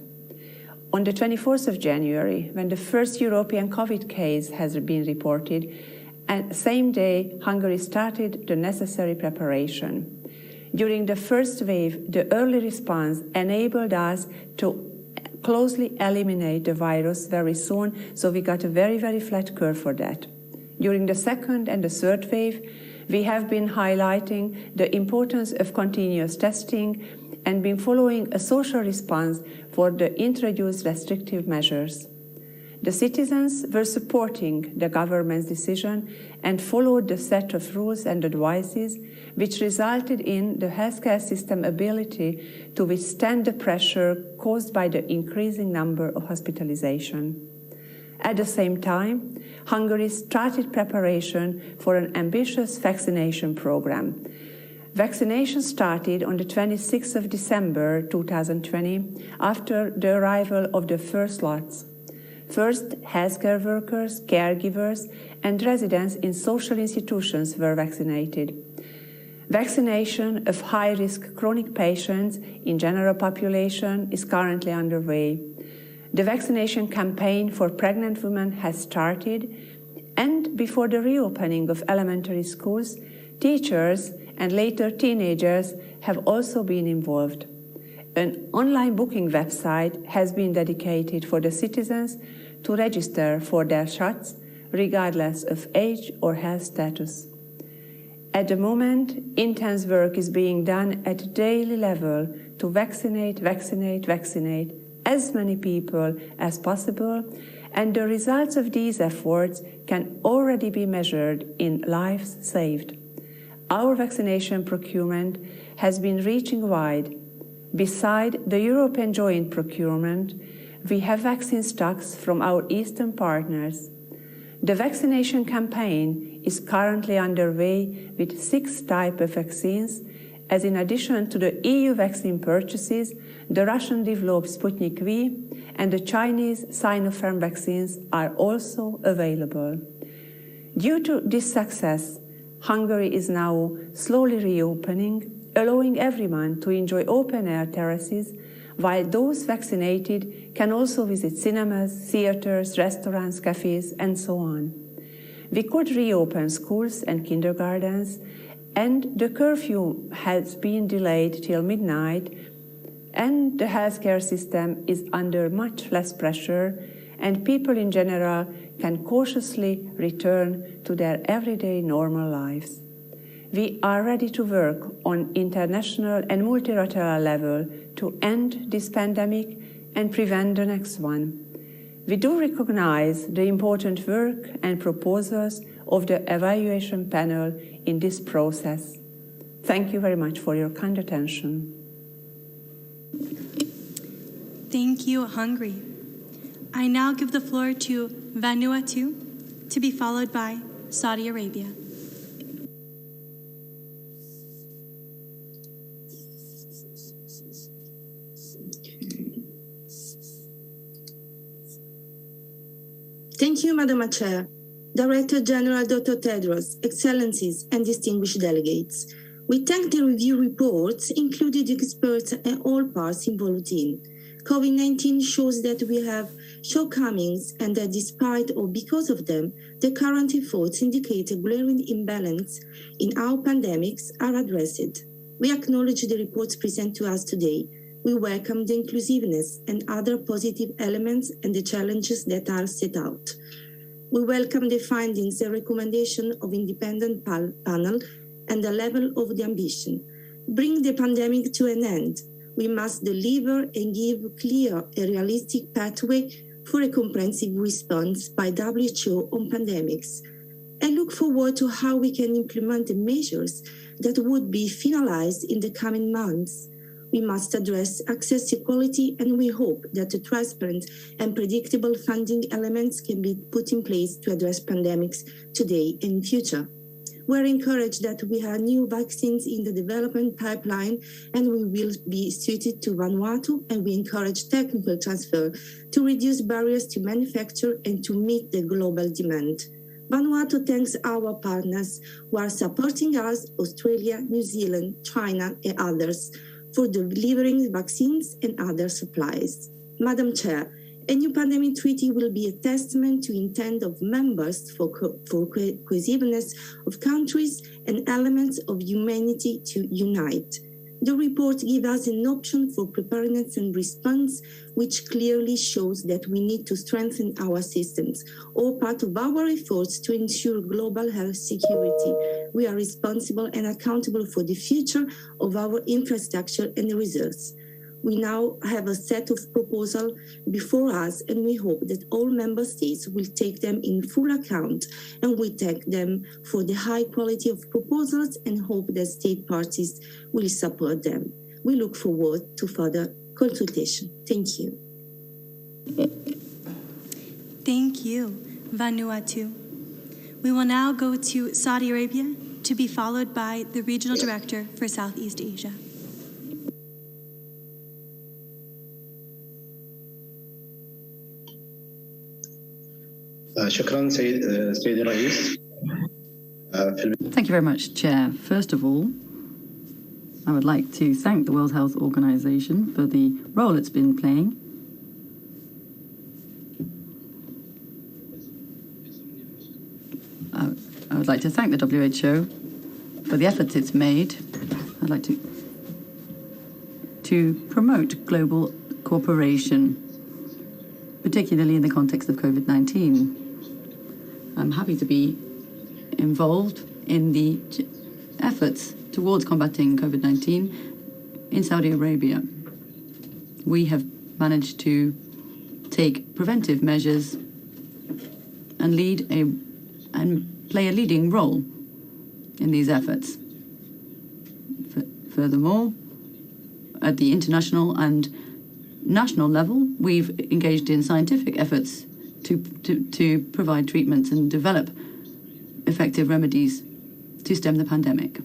On the 24th of January, when the first European COVID case has been reported, and the same day, Hungary started the necessary preparation. During the first wave, the early response enabled us to closely eliminate the virus very soon, so we got a very, very flat curve for that. During the second and the third wave, we have been highlighting the importance of continuous testing and been following a social response for the introduced restrictive measures. The citizens were supporting the government's decision and followed the set of rules and advices, which resulted in the healthcare system ability to withstand the pressure caused by the increasing number of hospitalizations. At the same time, Hungary started preparation for an ambitious vaccination program. Vaccination started on the 26th of December 2020 after the arrival of the first lots. First, healthcare workers, caregivers, and residents in social institutions were vaccinated. Vaccination of high-risk chronic patients in general population is currently underway. The vaccination campaign for pregnant women has started, and before the reopening of elementary schools, teachers and later teenagers have also been involved. An online booking website has been dedicated for the citizens to register for their shots, regardless of age or health status. At the moment, intense work is being done at daily level to vaccinate as many people as possible, and the results of these efforts can already be measured in lives saved. Our vaccination procurement has been reaching wide. Beside the European joint procurement, we have vaccine stocks from our Eastern partners. The vaccination campaign is currently underway with 6 types of vaccines, as in addition to the EU vaccine purchases, the Russian-developed Sputnik V and the Chinese Sinopharm vaccines are also available. Due to this success, Hungary is now slowly reopening, allowing everyone to enjoy open-air terraces, while those vaccinated can also visit cinemas, theaters, restaurants, cafes, and so on. We could reopen schools and kindergartens, and the curfew has been delayed till midnight, and the healthcare system is under much less pressure, and people in general can cautiously return to their everyday normal lives. We are ready to work on international and multilateral level to end this pandemic and prevent the next one. We do recognize the important work and proposals of the evaluation panel in this process. Thank you very much for your kind attention. Thank you, Hungary. I now give the floor to Vanuatu, to be followed by Saudi Arabia. Thank you, Madam Chair, Director General Dr. Tedros, Excellencies, and distinguished delegates. We thank the review reports, including experts and all parts involved in. COVID-19 shows that we have shortcomings and that despite or because of them, the current efforts indicate a glaring imbalance in how pandemics are addressed. We acknowledge the reports presented to us today. We welcome the inclusiveness and other positive elements and the challenges that are set out. We welcome the findings and recommendation of independent panel and the level of the ambition. Bring the pandemic to an end. We must deliver and give clear and realistic pathway for a comprehensive response by WHO on pandemics. I look forward to how we can implement the measures that would be finalized in the coming months. we must address access equality, and we hope that the transparent and predictable funding elements can be put in place to address pandemics today and in future. We're encouraged that we have new vaccines in the development pipeline, and we will be suited to Vanuatu, and we encourage technical transfer to reduce barriers to manufacture and to meet the global demand. Vanuatu thanks our partners who are supporting us, Australia, New Zealand, China, and others, for delivering vaccines and other supplies. Madam Chair, a new pandemic treaty will be a testament to intent of members for cohesiveness of countries and elements of humanity to unite. The report gives us an option for preparedness and response, which clearly shows that we need to strengthen our systems, all part of our efforts to ensure global health security. We are responsible and accountable for the future of our infrastructure and resources. We now have a set of proposals before us, and we hope that all member states will take them in full account, and we thank them for the high quality of proposals and hope that state parties will support them. We look forward to further consultation. Thank you. Thank you, Vanuatu. We will now go to Saudi Arabia, to be followed by the Regional Director for Southeast Asia. Thank you very much, Chair. First of all, I would like to thank the World Health Organization for the role it's been playing. I would like to thank the WHO for the efforts it's made. I'd like to promote global cooperation, particularly in the context of COVID-19. I'm happy to be involved in the efforts towards combating COVID-19 in Saudi Arabia. We have managed to take preventive measures and play a leading role in these efforts. Furthermore, at the international and national level, we've engaged in scientific efforts to provide treatments and develop effective remedies to stem the pandemic.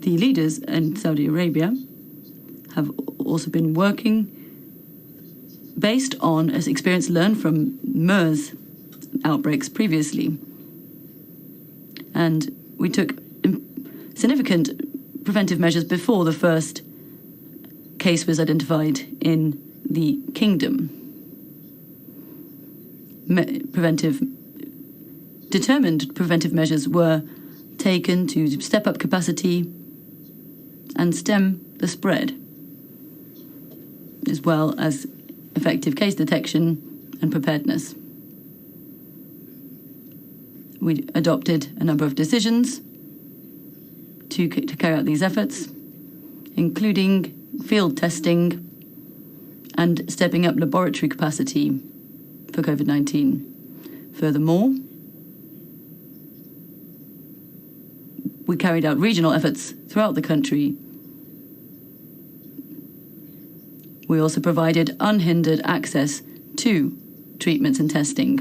The leaders in Saudi Arabia have also been working based on experience learned from MERS outbreaks previously. And we took significant preventive measures before the first case was identified in the kingdom. Determined preventive measures were taken to step up capacity and stem the spread, as well as effective case detection and preparedness. We adopted a number of decisions to carry out these efforts, including field testing and stepping up laboratory capacity for COVID-19. Furthermore, we carried out regional efforts throughout the country. We also provided unhindered access to treatments and testing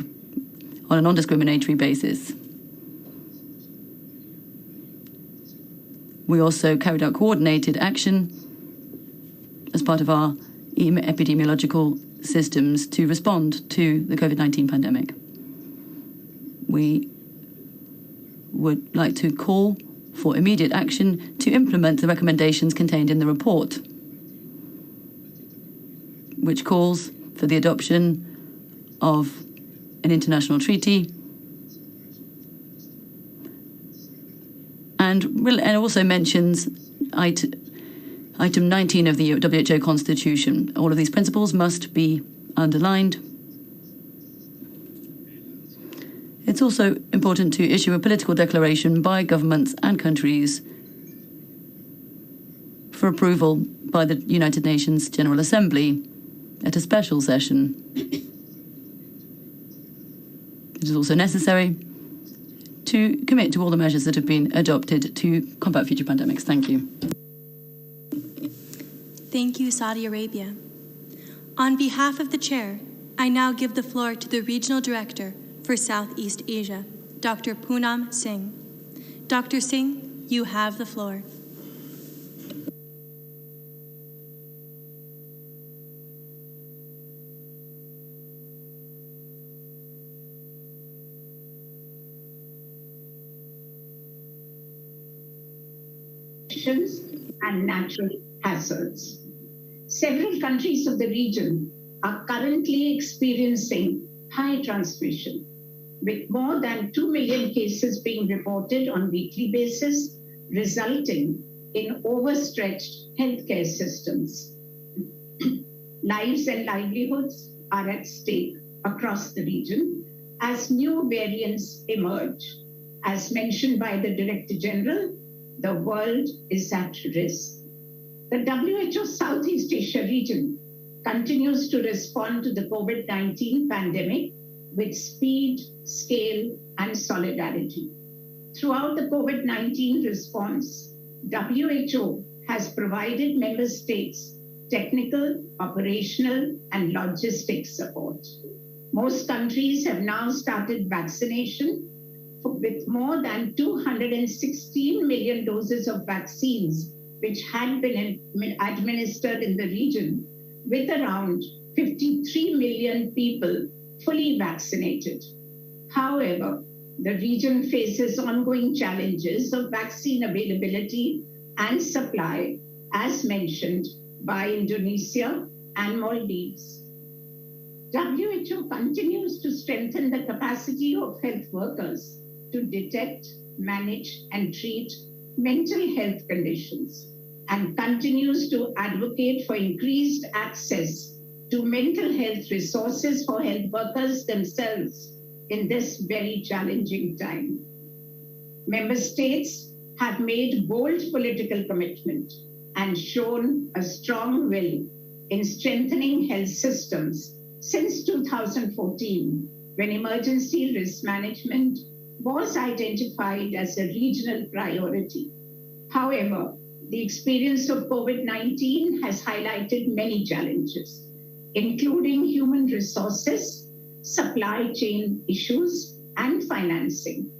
on a non-discriminatory basis. We also carried out coordinated action as part of our epidemiological systems to respond to the COVID-19 pandemic. We would like to call for immediate action to implement the recommendations contained in the report, which calls for the adoption of an international treaty and also mentions Item 19 of the WHO Constitution. All of these principles must be underlined. It's also important to issue a political declaration by governments and countries for approval by the United Nations General Assembly at a special session. It is also necessary to commit to all the measures that have been adopted to combat future pandemics. Thank you. Thank you, Saudi Arabia. On behalf of the Chair, I now give the floor to the Regional Director for Southeast Asia, Dr. Poonam Singh. Dr. Singh, you have the floor. And natural hazards. Several countries of the region are currently experiencing high transmission, with more than 2 million cases being reported on a weekly basis, resulting in overstretched healthcare systems. Lives and livelihoods are at stake across the region as new variants emerge. As mentioned by the Director General, the world is at risk. The WHO Southeast Asia region continues to respond to the COVID-19 pandemic with speed, scale, and solidarity. Throughout the COVID-19 response, WHO has provided member states technical, operational, and logistics support. Most countries have now started vaccination with more than 216 million doses of vaccines which had been administered in the region, with around 53 million people fully vaccinated. However, the region faces ongoing challenges of vaccine availability and supply, as mentioned by Indonesia and Maldives. WHO continues to strengthen the capacity of health workers to detect, manage, and treat mental health conditions, and continues to advocate for increased access to mental health resources for health workers themselves in this very challenging time. Member states have made bold political commitment and shown a strong will in strengthening health systems since 2014, when emergency risk management was identified as a regional priority. However, the experience of COVID-19 has highlighted many challenges, including human resources, supply chain issues, and financing.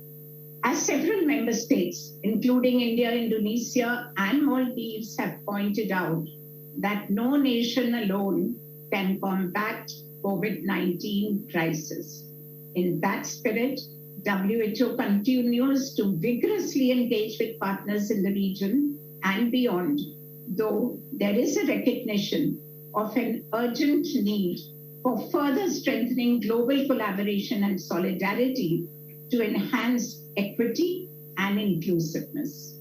As several member states, including India, Indonesia, and Maldives, have pointed out that no nation alone can combat COVID-19 crisis. In that spirit, WHO continues to vigorously engage with partners in the region and beyond, though there is a recognition of an urgent need for further strengthening global collaboration and solidarity to enhance equity and inclusiveness.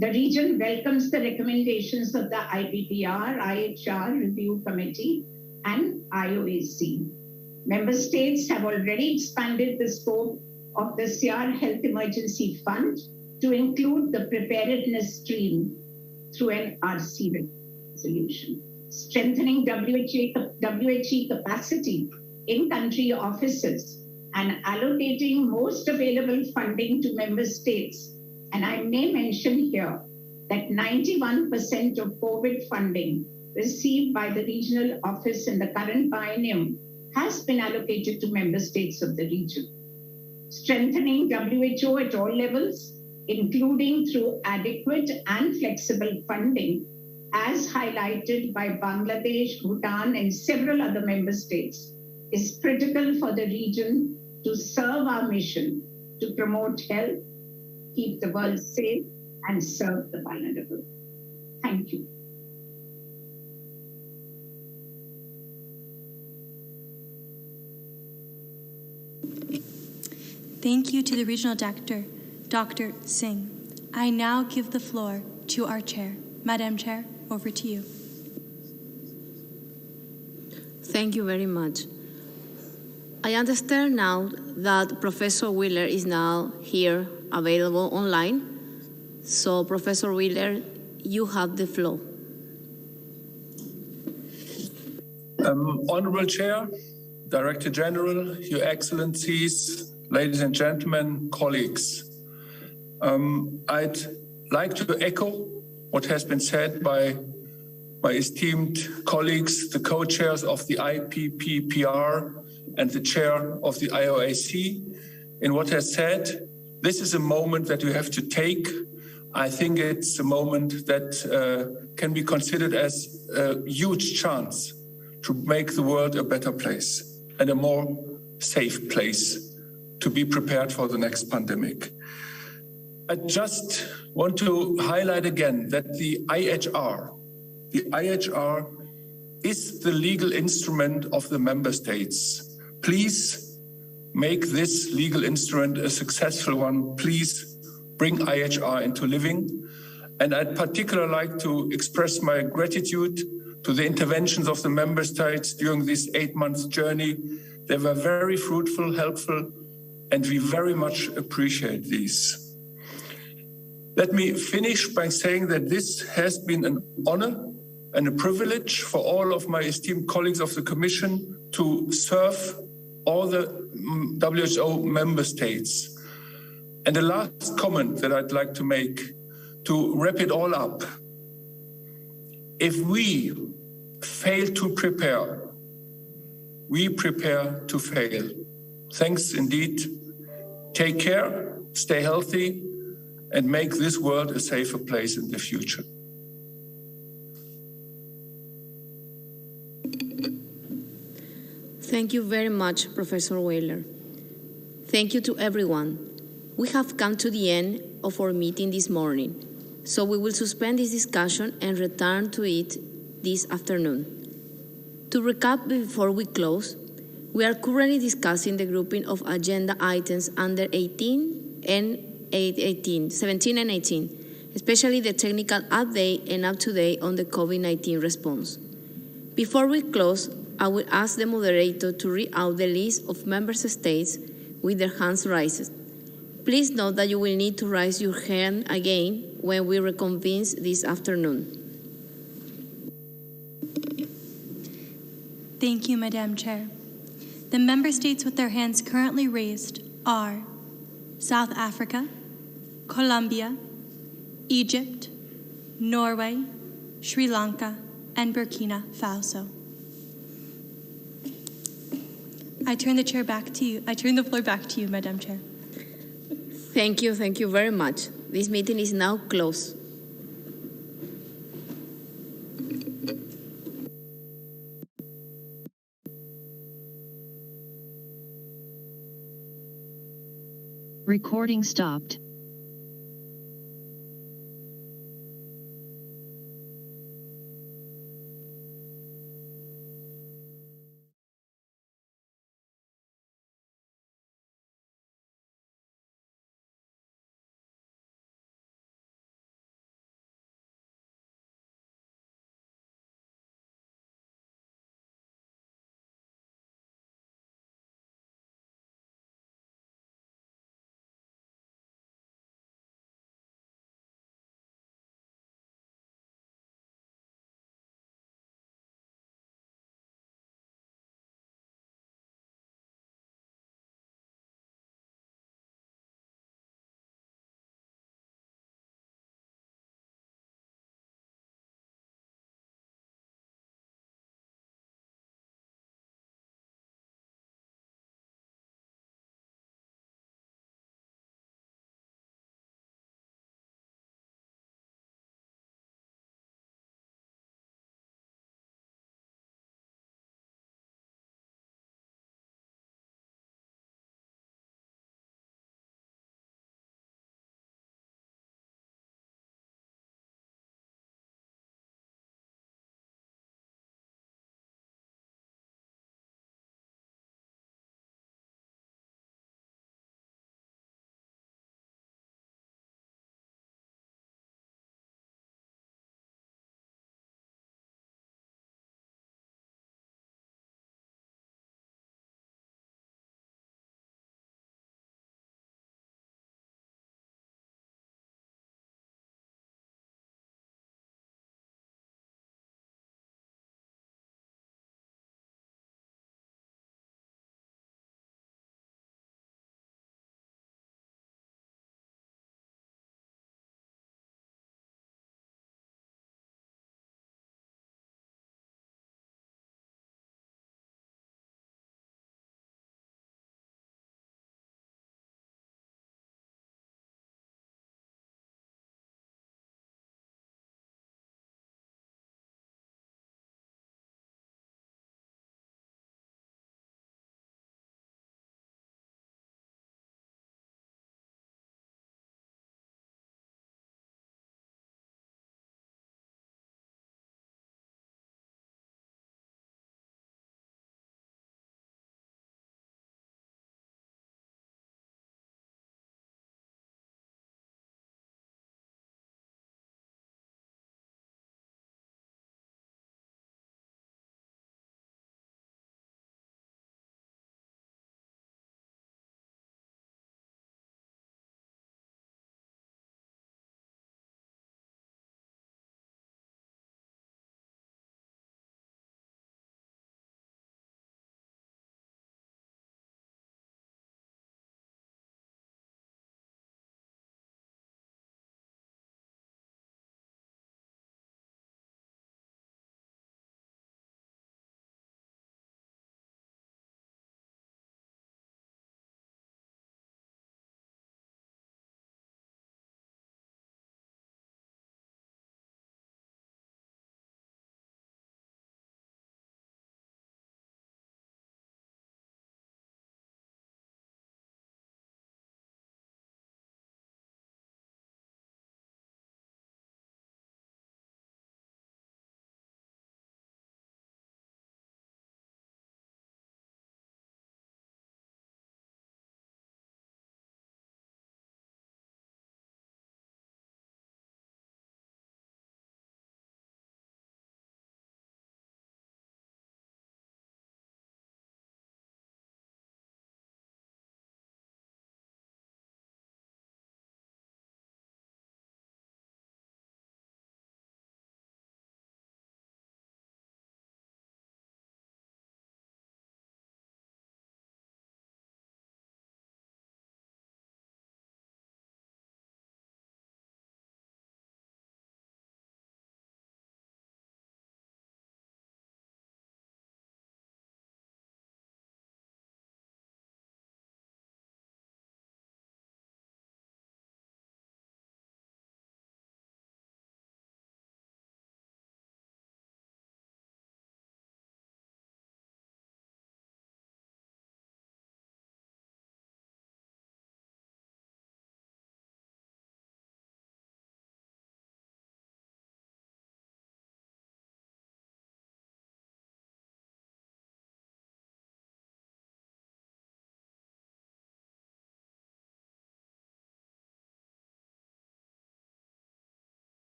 The region welcomes the recommendations of the IPPR, IHR Review Committee, and IOAC. Member states have already expanded the scope of the CR Health Emergency Fund to include the preparedness stream through an RC resolution, strengthening WHE capacity in country offices and allocating most available funding to member states. And I may mention here that 91% of COVID funding received by the regional office in the current biennium has been allocated to member states of the region. Strengthening WHO at all levels, including through adequate and flexible funding, as highlighted by Bangladesh, Bhutan, and several other member states, is critical for the region to serve our mission to promote health, keep the world safe, and serve the vulnerable. Thank you. Thank you to the Regional Director, Dr. Singh. I now give the floor to our Chair. Madam Chair, over to you. Thank you very much. I understand now that Professor Wheeler is now here available online. So, Professor Wheeler, you have the floor. Honorable Chair, Director General, Your Excellencies, ladies and gentlemen, colleagues. I'd like to echo what has been said by my esteemed colleagues, the co-chairs of the IPPPR and the chair of the IOAC, in what has said. This is a moment that we have to take. I think it's a moment that can be considered as a huge chance to make the world a better place and a more safe place to be prepared for the next pandemic. I just want to highlight again that the IHR is the legal instrument of the member states. Please make this legal instrument a successful one. Please bring IHR into living. And I'd particularly like to express my gratitude to the interventions of the member states during this 8-month journey. They were very fruitful, helpful, and we very much appreciate these. Let me finish by saying that this has been an honor and a privilege for all of my esteemed colleagues of the Commission to serve all the WHO member states. And the last comment that I'd like to make to wrap it all up. If we fail to prepare, we prepare to fail. Thanks indeed. Take care, stay healthy, and make this world a safer place in the future. Thank you very much, Professor Weiler. Thank you to everyone. We have come to the end of our meeting this morning, so we will suspend this discussion and return to it this afternoon. To recap before we close, we are currently discussing the grouping of agenda items under 17 and 18, especially the technical update and up-to-date on the COVID-19 response. Before we close, I will ask the moderator to read out the list of member states with their hands raised. Please note that you will need to raise your hand again when we reconvene this afternoon. Thank you, Madam Chair. The member states with their hands currently raised are South Africa, Colombia, Egypt, Norway, Sri Lanka, and Burkina Faso. I turn the floor back to you, Madam Chair. Thank you very much. This meeting is now closed. Recording stopped.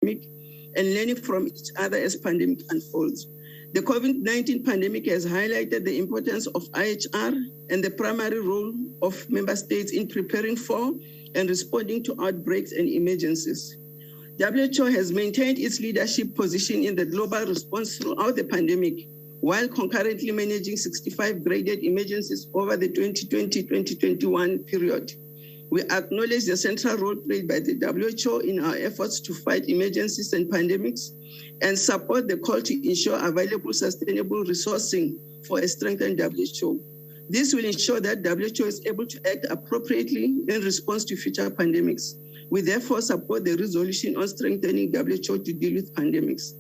and learning from each other as pandemic unfolds. The COVID-19 pandemic has highlighted the importance of IHR and the primary role of member states in preparing for and responding to outbreaks and emergencies. WHO has maintained its leadership position in the global response throughout the pandemic, while concurrently managing 65 graded emergencies over the 2020-2021 period. We acknowledge the central role played by the WHO in our efforts to fight emergencies and pandemics, and support the call to ensure available sustainable resourcing for a strengthened WHO. This will ensure that WHO is able to act appropriately in response to future pandemics. We therefore support the resolution on strengthening WHO to deal with pandemics.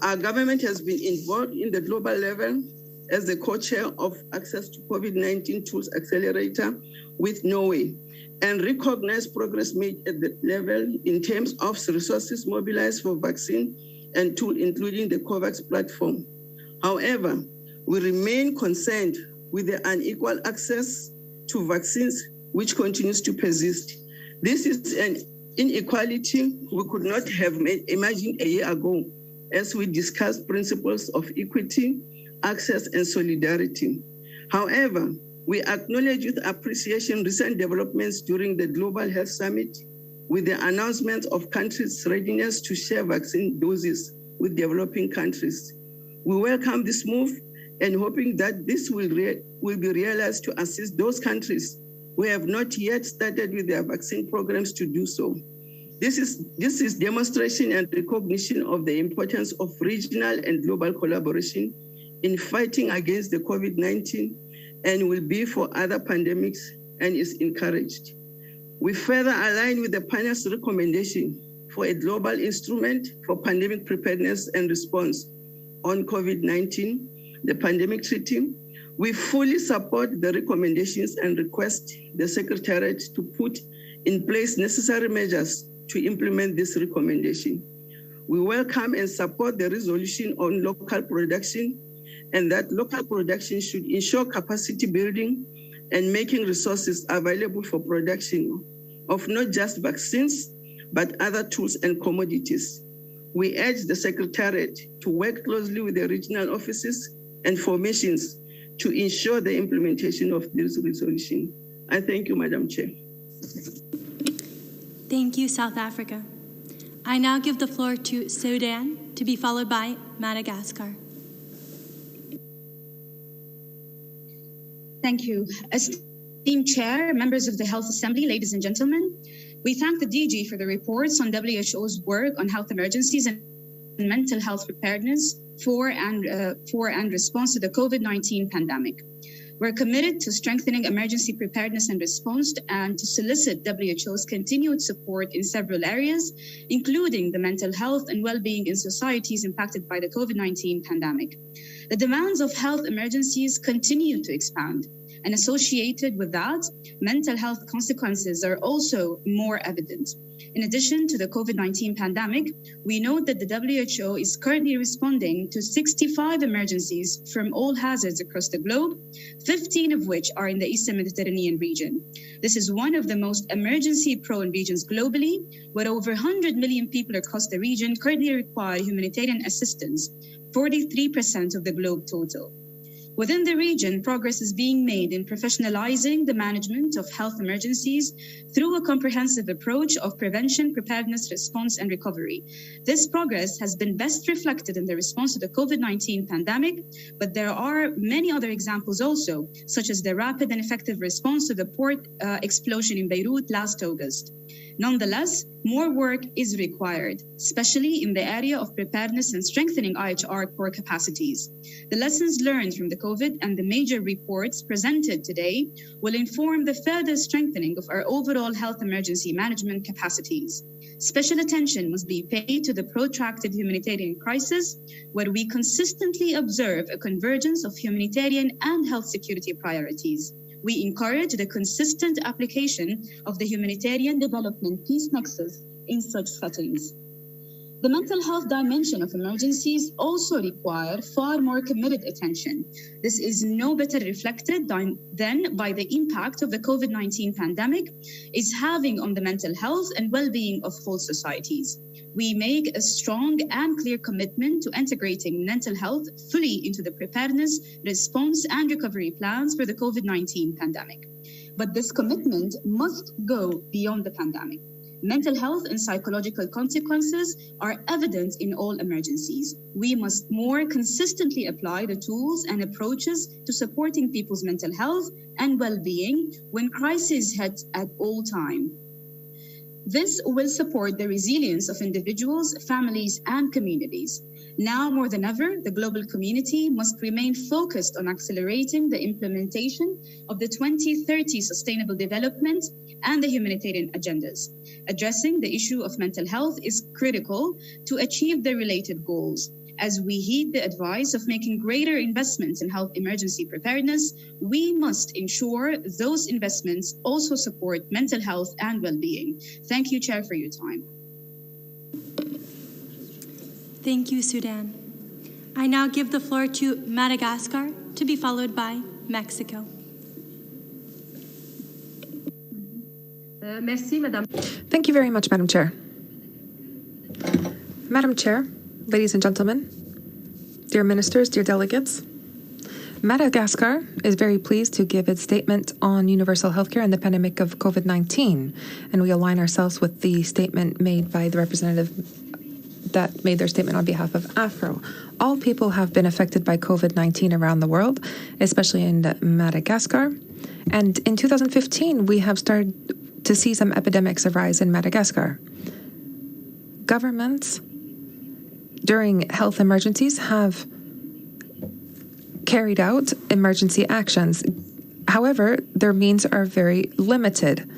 Our government has been involved in the global level as the co-chair of Access to COVID-19 Tools Accelerator with Norway, and recognize progress made at that level in terms of resources mobilized for vaccine and tool, including the COVAX platform. However, we remain concerned with the unequal access to vaccines, which continues to persist. This is an inequality we could not have imagined a year ago as we discussed principles of equity, access, and solidarity. However, we acknowledge with appreciation recent developments during the Global Health Summit with the announcement of countries' readiness to share vaccine doses with developing countries. We welcome this move and hoping that this will be realized to assist those countries who have not yet started with their vaccine programs to do so. This is demonstration and recognition of the importance of regional and global collaboration in fighting against the COVID-19 and will be for other pandemics and is encouraged. We further align with the panel's recommendation for a global instrument for pandemic preparedness and response on COVID-19, the pandemic treaty. We fully support the recommendations and request the Secretariat to put in place necessary measures to implement this recommendation. We welcome and support the resolution on local production, and that local production should ensure capacity building and making resources available for production of not just vaccines, but other tools and commodities. We urge the Secretariat to work closely with the regional offices and formations to ensure the implementation of this resolution. I thank you, Madam Chair. Thank you, South Africa. I now give the floor to Sudan, to be followed by Madagascar. Thank you. Esteemed Chair, members of the Health Assembly, ladies and gentlemen, we thank the DG for the reports on WHO's work on health emergencies and mental health preparedness for and response to the COVID-19 pandemic. We're committed to strengthening emergency preparedness and response and to solicit WHO's continued support in several areas, including the mental health and well-being in societies impacted by the COVID-19 pandemic. The demands of health emergencies continue to expand, and associated with that, mental health consequences are also more evident. In addition to the COVID-19 pandemic, we note that the WHO is currently responding to 65 emergencies from all hazards across the globe, 15 of which are in the Eastern Mediterranean region. This is one of the most emergency-prone regions globally, where over 100 million people across the region currently require humanitarian assistance, 43% of the globe total. Within the region, progress is being made in professionalizing the management of health emergencies through a comprehensive approach of prevention, preparedness, response, and recovery. This progress has been best reflected in the response to the COVID-19 pandemic, but there are many other examples also, such as the rapid and effective response to the port explosion in Beirut last August. Nonetheless, more work is required, especially in the area of preparedness and strengthening IHR core capacities. The lessons learned from the COVID and the major reports presented today will inform the further strengthening of our overall health emergency management capacities. Special attention must be paid to the protracted humanitarian crisis, where we consistently observe a convergence of humanitarian and health security priorities. We encourage the consistent application of the humanitarian development peace nexus in such settings. The mental health dimension of emergencies also require far more committed attention. This is no better reflected than by the impact of the COVID-19 pandemic is having on the mental health and well-being of whole societies. We make a strong and clear commitment to integrating mental health fully into the preparedness, response, and recovery plans for the COVID-19 pandemic. But this commitment must go beyond the pandemic. Mental health and psychological consequences are evident in all emergencies. We must more consistently apply the tools and approaches to supporting people's mental health and well-being when crises hit at all times. This will support the resilience of individuals, families, and communities. Now more than ever, the global community must remain focused on accelerating the implementation of the 2030 Sustainable Development and the humanitarian agendas. Addressing the issue of mental health is critical to achieve the related goals. As we heed the advice of making greater investments in health emergency preparedness, we must ensure those investments also support mental health and well-being. Thank you, Chair, for your time. Thank you, Sudan. I now give the floor to Madagascar, to be followed by Mexico. Thank you very much, Madam Chair. Madam Chair, ladies and gentlemen, dear ministers, dear delegates, Madagascar is very pleased to give its statement on universal healthcare and the pandemic of COVID-19, and we align ourselves with the statement made by the representative that made their statement on behalf of AFRO. All people have been affected by COVID-19 around the world, especially in Madagascar, and in 2015, we have started to see some epidemics arise in Madagascar. Governments during health emergencies have carried out emergency actions. However, their means are very limited.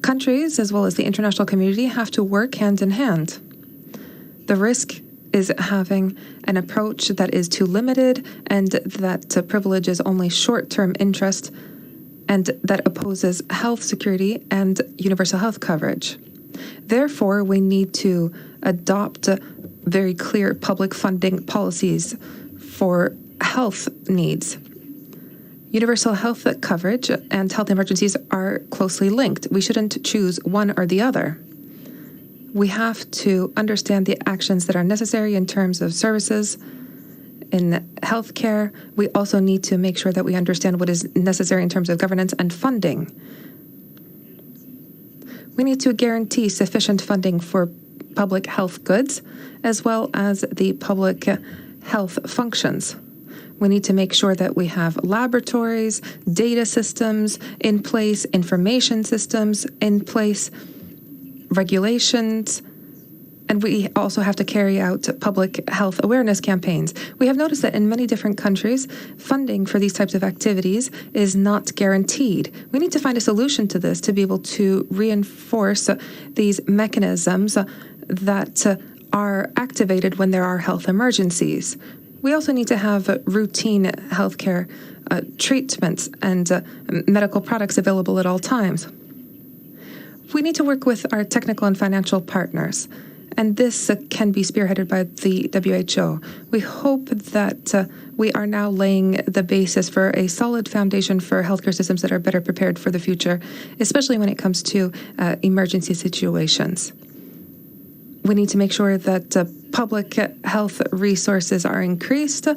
Countries, as well as the international community, have to work hand in hand. The risk is having an approach that is too limited and that privileges only short-term interest and that opposes health security and universal health coverage. Therefore, we need to adopt very clear public funding policies for health needs. Universal health coverage and health emergencies are closely linked. We shouldn't choose one or the other. We have to understand the actions that are necessary in terms of services in healthcare. We also need to make sure that we understand what is necessary in terms of governance and funding. We need to guarantee sufficient funding for public health goods, as well as the public health functions. We need to make sure that we have laboratories, data systems in place, information systems in place, regulations, and we also have to carry out public health awareness campaigns. We have noticed that in many different countries, funding for these types of activities is not guaranteed. We need to find a solution to this to be able to reinforce these mechanisms that are activated when there are health emergencies. We also need to have routine healthcare treatments and medical products available at all times. We need to work with our technical and financial partners, and this can be spearheaded by the WHO. We hope that we are now laying the basis for a solid foundation for healthcare systems that are better prepared for the future, especially when it comes to emergency situations. We need to make sure that public health resources are increased,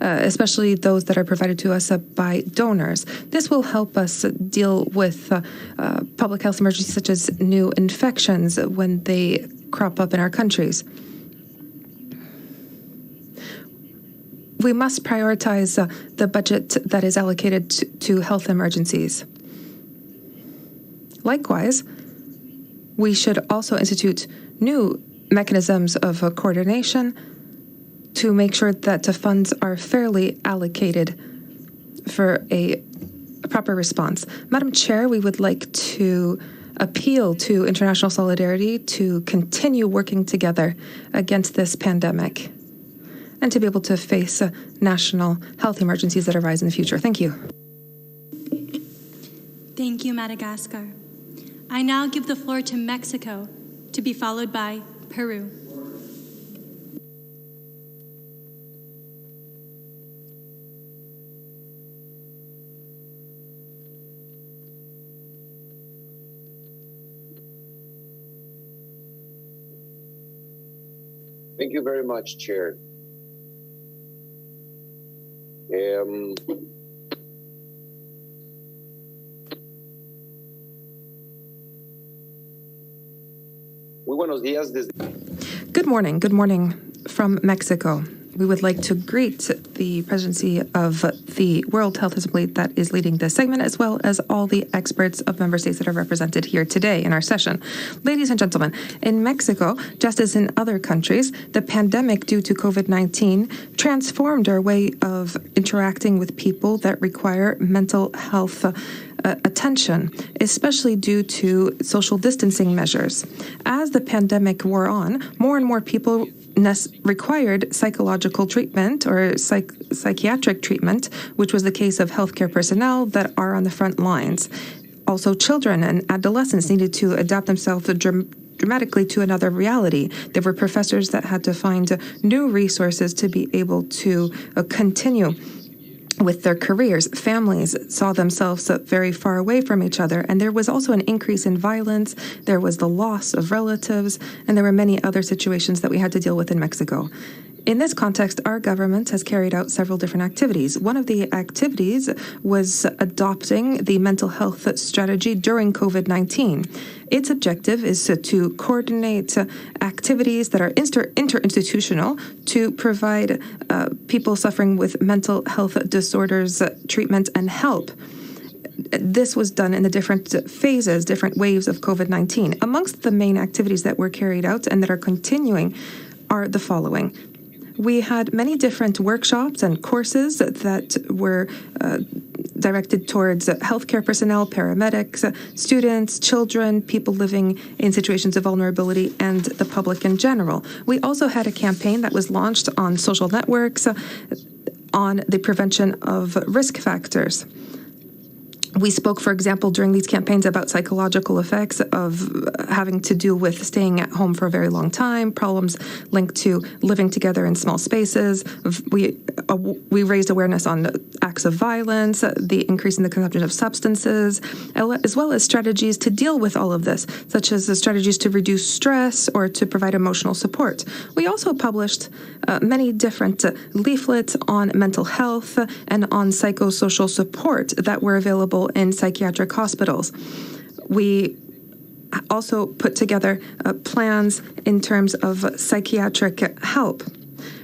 especially those that are provided to us by donors. This will help us deal with public health emergencies such as new infections when they crop up in our countries. We must prioritize the budget that is allocated to health emergencies. Likewise, we should also institute new mechanisms of coordination to make sure that the funds are fairly allocated for a proper response. Madam Chair, we would like to appeal to international solidarity to continue working together against this pandemic and to be able to face national health emergencies that arise in the future. Thank you. Thank you, Madagascar. I now give the floor to Mexico, to be followed by Peru. Thank you very much, Chair. Muy buenos días. Good morning from Mexico. We would like to greet the presidency of the World Health Assembly that is leading this segment, as well as all the experts of member states that are represented here today in our session. Ladies and gentlemen, in Mexico, just as in other countries, the pandemic due to COVID-19 transformed our way of interacting with people that require mental health attention, especially due to social distancing measures. As the pandemic wore on, more and more people required psychological treatment or psychiatric treatment, which was the case of healthcare personnel that are on the front lines. Also, children and adolescents needed to adapt themselves dramatically to another reality. There were professors that had to find new resources to be able to continue with their careers. Families saw themselves very far away from each other, and there was also an increase in violence. There was the loss of relatives, and there were many other situations that we had to deal with in Mexico. In this context, our government has carried out several different activities. One of the activities was adopting the mental health strategy during COVID-19. Its objective is to coordinate activities that are interinstitutional to provide people suffering with mental health disorders treatment and help. This was done in the different phases, different waves of COVID-19. Amongst the main activities that were carried out and that are continuing are the following. We had many different workshops and courses that were directed towards healthcare personnel, paramedics, students, children, people living in situations of vulnerability, and the public in general. We also had a campaign that was launched on social networks on the prevention of risk factors. We spoke, for example, during these campaigns about psychological effects of having to do with staying at home for a very long time, problems linked to living together in small spaces. We raised awareness on acts of violence, the increase in the consumption of substances, as well as strategies to deal with all of this, such as the strategies to reduce stress or to provide emotional support. We also published many different leaflets on mental health and on psychosocial support that were available in psychiatric hospitals. We also put together plans in terms of psychiatric help.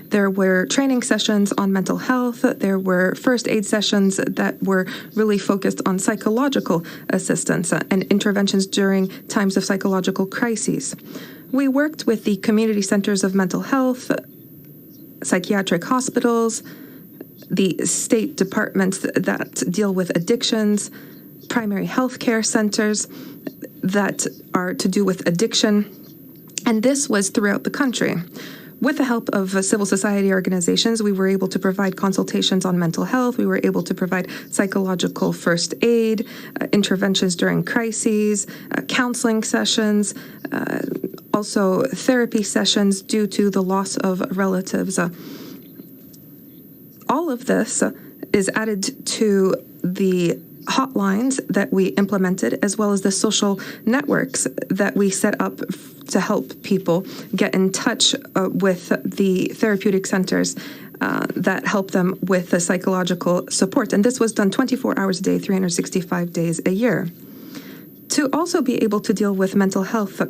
There were training sessions on mental health. There were first aid sessions that were really focused on psychological assistance and interventions during times of psychological crises. We worked with the community centers of mental health, psychiatric hospitals, the state departments that deal with addictions, primary health care centers that are to do with addiction, and this was throughout the country. With the help of civil society organizations, we were able to provide consultations on mental health. We were able to provide psychological first aid, interventions during crises, counseling sessions, also therapy sessions due to the loss of relatives. All of this is added to the hotlines that we implemented, as well as the social networks that we set up to help people get in touch with the therapeutic centers that help them with the psychological support. And this was done 24 hours a day, 365 days a year. To also be able to deal with mental health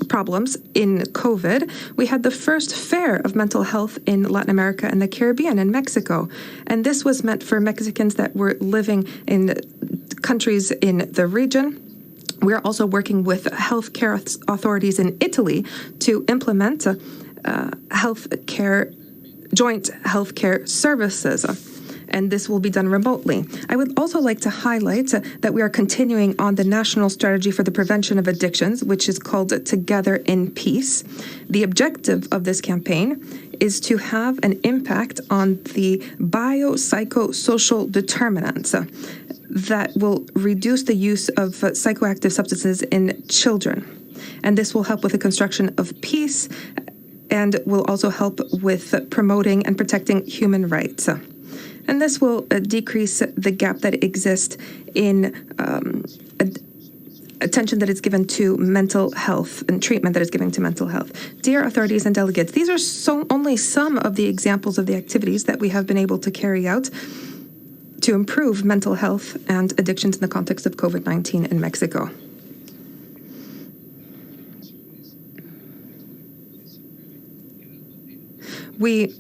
problems in COVID, we had the first fair of mental health in Latin America and the Caribbean in Mexico. And this was meant for Mexicans that were living in countries in the region. We are also working with healthcare authorities in Italy to implement joint healthcare services. And this will be done remotely. I would also like to highlight that we are continuing on the national strategy for the prevention of addictions, which is called Together in Peace. The objective of this campaign is to have an impact on the biopsychosocial determinants that will reduce the use of psychoactive substances in children. And this will help with the construction of peace and will also help with promoting and protecting human rights. And this will decrease the gap that exists in attention that is given to mental health and treatment that is given to mental health. Dear authorities and delegates, these are only some of the examples of the activities that we have been able to carry out to improve mental health and addictions in the context of COVID-19 in Mexico. We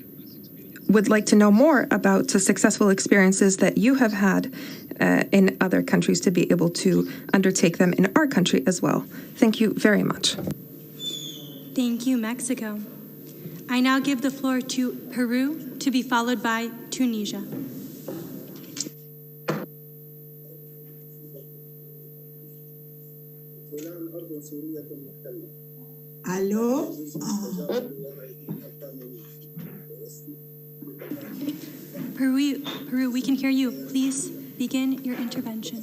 would like to know more about the successful experiences that you have had in other countries to be able to undertake them in our country as well. Thank you very much. Thank you, Mexico. I now give the floor to Peru, to be followed by Tunisia. Hello? Peru, we can hear you. Please begin your intervention.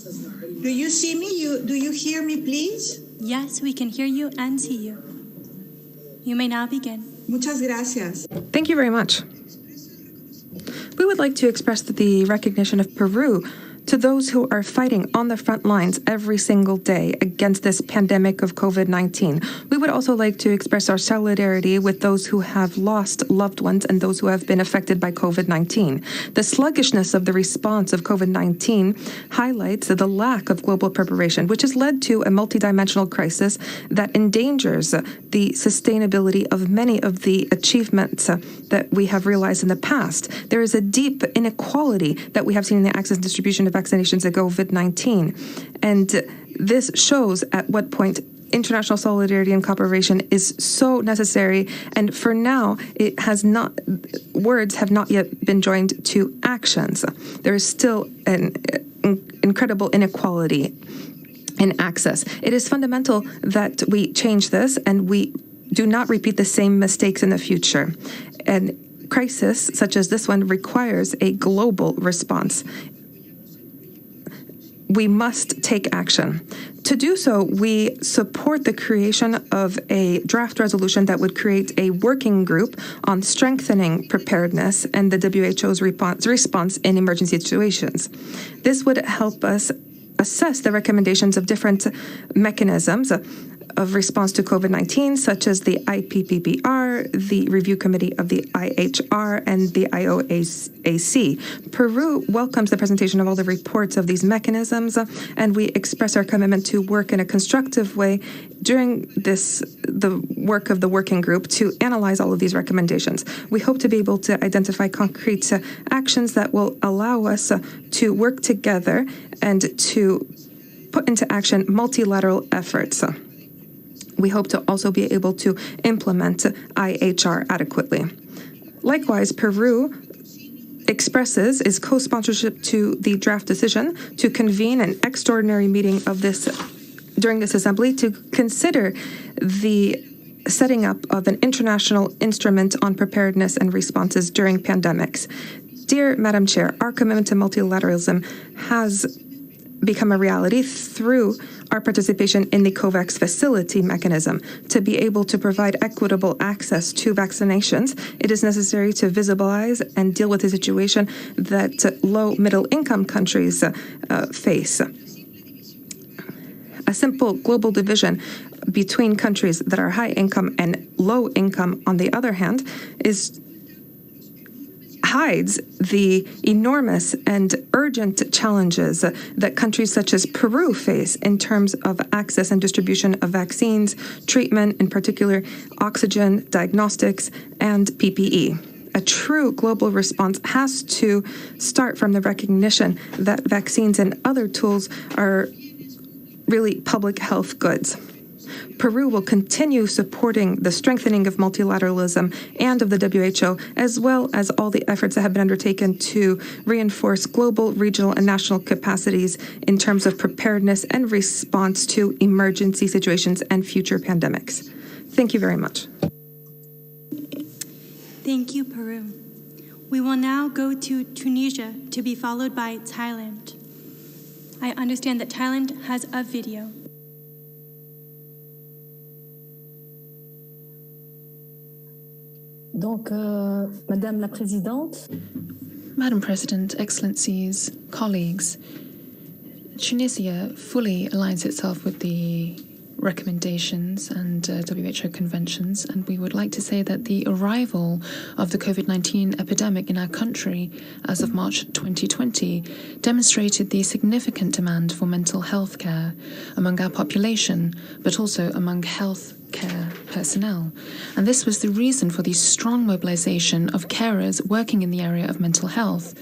Do you see me? Do you hear me, please? Yes, we can hear you and see you. You may now begin. Muchas gracias. Thank you very much. We would like to express the recognition of Peru to those who are fighting on the front lines every single day against this pandemic of COVID-19. We would also like to express our solidarity with those who have lost loved ones and those who have been affected by COVID-19. The sluggishness of the response of COVID-19 highlights the lack of global preparation, which has led to a multidimensional crisis that endangers the sustainability of many of the achievements that we have realized in the past. There is a deep inequality that we have seen in the access and distribution of vaccinations at COVID-19. And this shows at what point international solidarity and cooperation is so necessary. And for now, words have not yet been joined to actions. There is still an incredible inequality in access. It is fundamental that we change this and we do not repeat the same mistakes in the future. And crisis such as this one requires a global response. We must take action. To do so, we support the creation of a draft resolution that would create a working group on strengthening preparedness and the WHO's response in emergency situations. This would help us assess the recommendations of different mechanisms of response to COVID-19, such as the IPPPR, the Review Committee of the IHR, and the IOAC. Peru welcomes the presentation of all the reports of these mechanisms, and we express our commitment to work in a constructive way during the work of the working group to analyze all of these recommendations. We hope to be able to identify concrete actions that will allow us to work together and to put into action multilateral efforts. We hope to also be able to implement IHR adequately. Likewise, Peru expresses its co-sponsorship to the draft decision to convene an extraordinary meeting of during this assembly to consider the setting up of an international instrument on preparedness and responses during pandemics. Dear Madam Chair, our commitment to multilateralism has become a reality through our participation in the COVAX facility mechanism. To be able to provide equitable access to vaccinations, it is necessary to visibilize and deal with the situation that low-middle-income countries face. A simple global division between countries that are high income and low income, on the other hand, hides the enormous and urgent challenges that countries such as Peru face in terms of access and distribution of vaccines, treatment, in particular oxygen, diagnostics, and PPE. A true global response has to start from the recognition that vaccines and other tools are really public health goods. Peru will continue supporting the strengthening of multilateralism and of the WHO, as well as all the efforts that have been undertaken to reinforce global, regional, and national capacities in terms of preparedness and response to emergency situations and future pandemics. Thank you very much. Thank you, Peru. We will now go to Tunisia, to be followed by Thailand. I understand that Thailand has a video. Madame la Présidente. Madam President, Excellencies, colleagues, Tunisia fully aligns itself with the recommendations and WHO conventions, and we would like to say that the arrival of the COVID-19 epidemic in our country as of March 2020 demonstrated the significant demand for mental health care among our population, but also among health care personnel. And this was the reason for the strong mobilization of carers working in the area of mental health,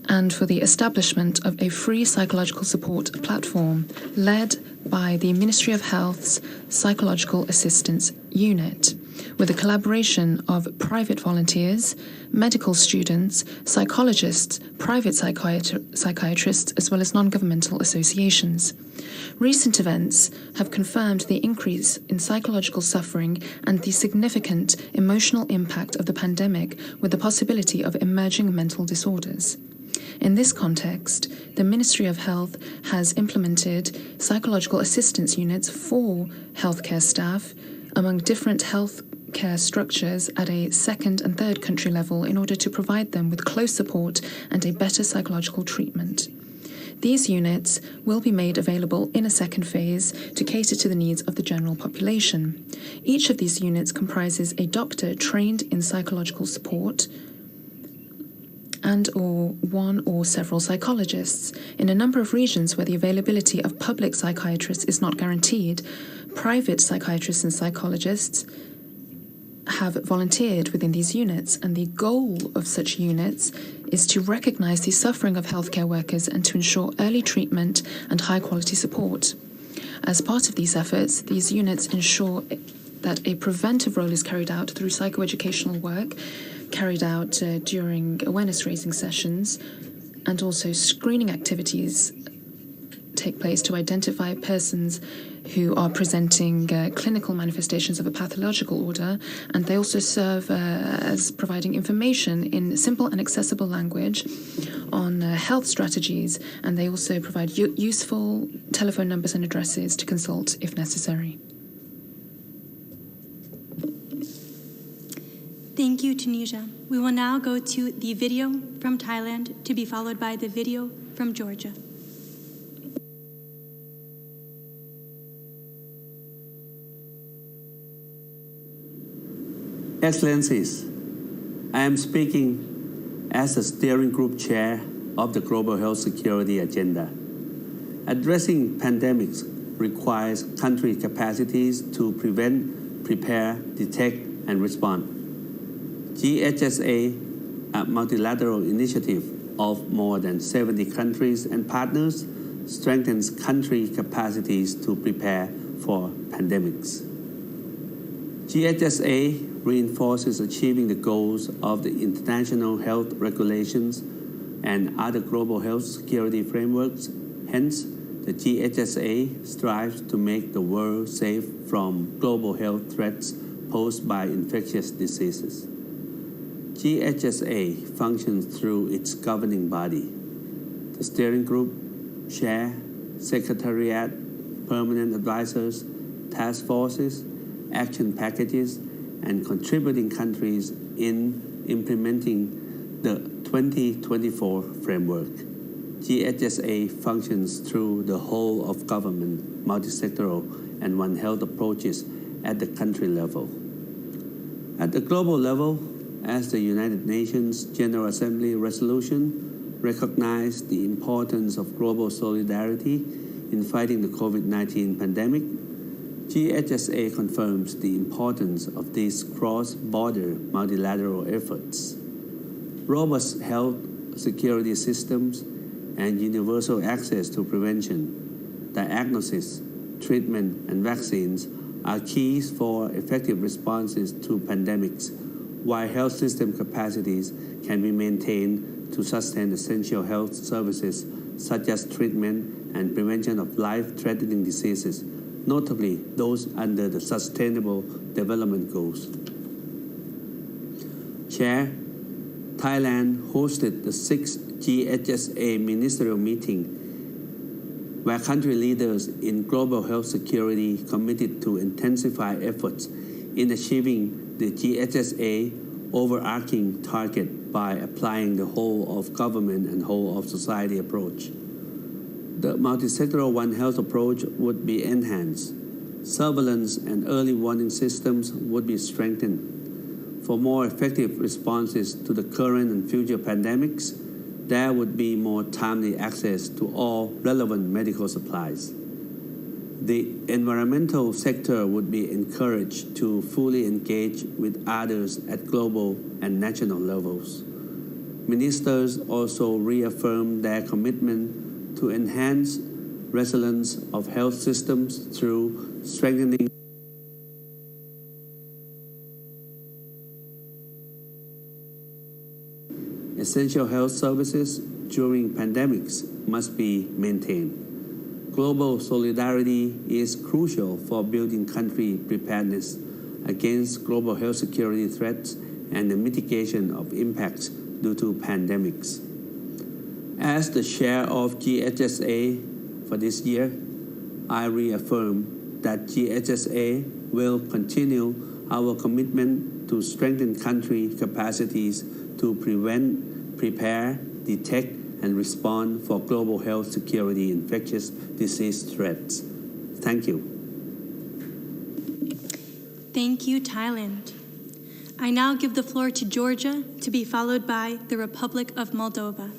and for the establishment of a free psychological support platform led by the Ministry of Health's Psychological Assistance Unit, with a collaboration of private volunteers, medical students, psychologists, private psychiatrists, as well as non-governmental associations. Recent events have confirmed the increase in psychological suffering and the significant emotional impact of the pandemic, with the possibility of emerging mental disorders. In this context, the Ministry of Health has implemented psychological assistance units for healthcare staff among different healthcare structures at a second and third country level in order to provide them with close support and a better psychological treatment. These units will be made available in a second phase to cater to the needs of the general population. Each of these units comprises a doctor trained in psychological support and or one or several psychologists. In a number of regions where the availability of public psychiatrists is not guaranteed, private psychiatrists and psychologists have volunteered within these units, and the goal of such units is to recognize the suffering of healthcare workers and to ensure early treatment and high-quality support. As part of these efforts, these units ensure that a preventive role is carried out through psychoeducational work carried out during awareness-raising sessions, and also screening activities take place to identify persons who are presenting clinical manifestations of a pathological order, and they also serve as providing information in simple and accessible language on health strategies, and they also provide useful telephone numbers and addresses to consult if necessary. Thank you, Tunisia. We will now go to the video from Thailand, to be followed by the video from Georgia. Excellencies, I am speaking as the steering group chair of the Global Health Security Agenda. Addressing pandemics requires country capacities to prevent, prepare, detect, and respond. GHSA, a multilateral initiative of more than 70 countries and partners, strengthens country capacities to prepare for pandemics. GHSA reinforces achieving the goals of the international health regulations and other global health security frameworks. Hence, the GHSA strives to make the world safe from global health threats posed by infectious diseases. GHSA functions through its governing body, the steering group, chair, secretariat, permanent advisors, task forces, action packages, and contributing countries in implementing the 2024 framework. GHSA functions through the whole of government, multi-sectoral, and One Health approaches at the country level. At the global level, as the United Nations General Assembly resolution recognized the importance of global solidarity in fighting the COVID-19 pandemic, GHSA confirms the importance of these cross-border multilateral efforts. Robust health security systems and universal access to prevention, diagnosis, treatment, and vaccines are keys for effective responses to pandemics, while health system capacities can be maintained to sustain essential health services such as treatment and prevention of life-threatening diseases, notably those under the Sustainable Development Goals. Chair, Thailand hosted the 6th GHSA ministerial meeting, where country leaders in global health security committed to intensify efforts in achieving the GHSA overarching target by applying the whole of government and whole of society approach. The multisectoral One Health approach would be enhanced. Surveillance and early warning systems would be strengthened. For more effective responses to the current and future pandemics, there would be more timely access to all relevant medical supplies. The environmental sector would be encouraged to fully engage with others at global and national levels. Ministers also reaffirmed their commitment to enhance resilience of health systems through strengthening essential health services during pandemics must be maintained. Global solidarity is crucial for building country preparedness against global health security threats and the mitigation of impacts due to pandemics. As the chair of GHSA for this year, I reaffirm that GHSA will continue our commitment to strengthen country capacities to prevent, prepare, detect, and respond for global health security infectious disease threats. Thank you. Thank you, Thailand. I now give the floor to Georgia, to be followed by the Republic of Moldova.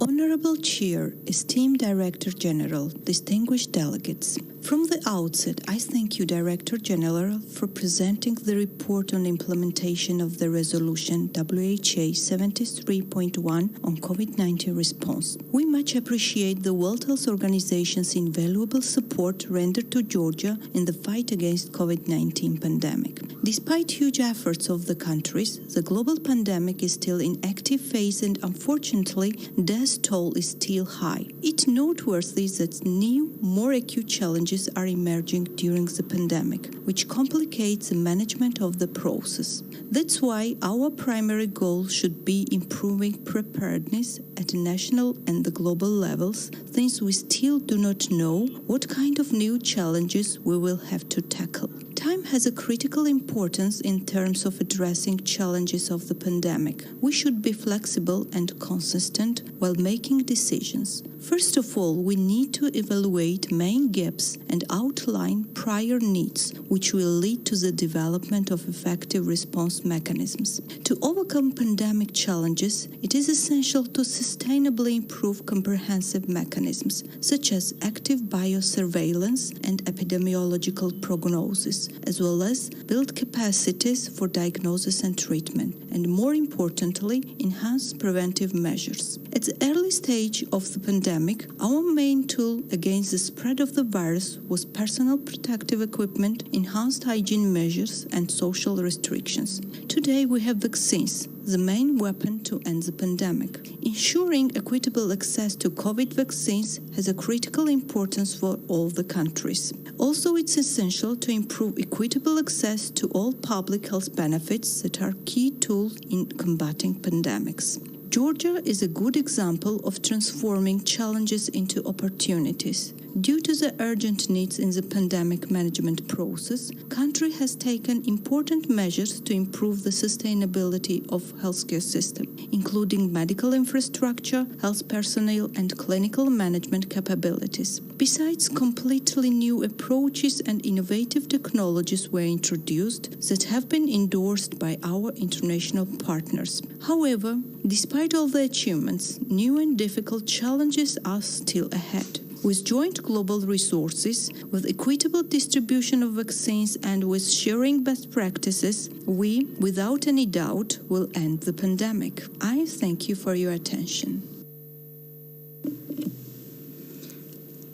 Honorable Chair, esteemed Director General, distinguished delegates, from the outset, I thank you, Director General, for presenting the report on implementation of the resolution WHA 73.1 on COVID-19 response. We much appreciate the World Health Organization's invaluable support rendered to Georgia in the fight against COVID-19 pandemic. Despite huge efforts of the countries, the global pandemic is still in active phase and unfortunately, death toll is still high. It's noteworthy that new, more acute challenges are emerging during the pandemic, which complicates the management of the process. That's why our primary goal should be improving preparedness at national and the global levels, since we still do not know what kind of new challenges we will have to tackle. Time has a critical importance in terms of addressing challenges of the pandemic. We should be flexible and consistent while making decisions. First of all, we need to evaluate main gaps and outline prior needs, which will lead to the development of effective response mechanisms. To overcome pandemic challenges, it is essential to sustainably improve comprehensive mechanisms, such as active biosurveillance and epidemiological prognosis, as well as build capacities for diagnosis and treatment, and more importantly, enhance preventive measures. At the early stage of the pandemic, our main tool against the spread of the virus was personal protective equipment, enhanced hygiene measures, and social restrictions. Today, we have vaccines, the main weapon to end the pandemic. Ensuring equitable access to COVID vaccines has a critical importance for all the countries. Also, it's essential to improve equitable access to all public health benefits that are key tools in combating pandemics. Georgia is a good example of transforming challenges into opportunities. Due to the urgent needs in the pandemic management process, the country has taken important measures to improve the sustainability of healthcare system, including medical infrastructure, health personnel, and clinical management capabilities. Besides, completely new approaches and innovative technologies were introduced that have been endorsed by our international partners. However, despite all the achievements, new and difficult challenges are still ahead. With joint global resources, with equitable distribution of vaccines, and with sharing best practices, we, without any doubt, will end the pandemic. I thank you for your attention.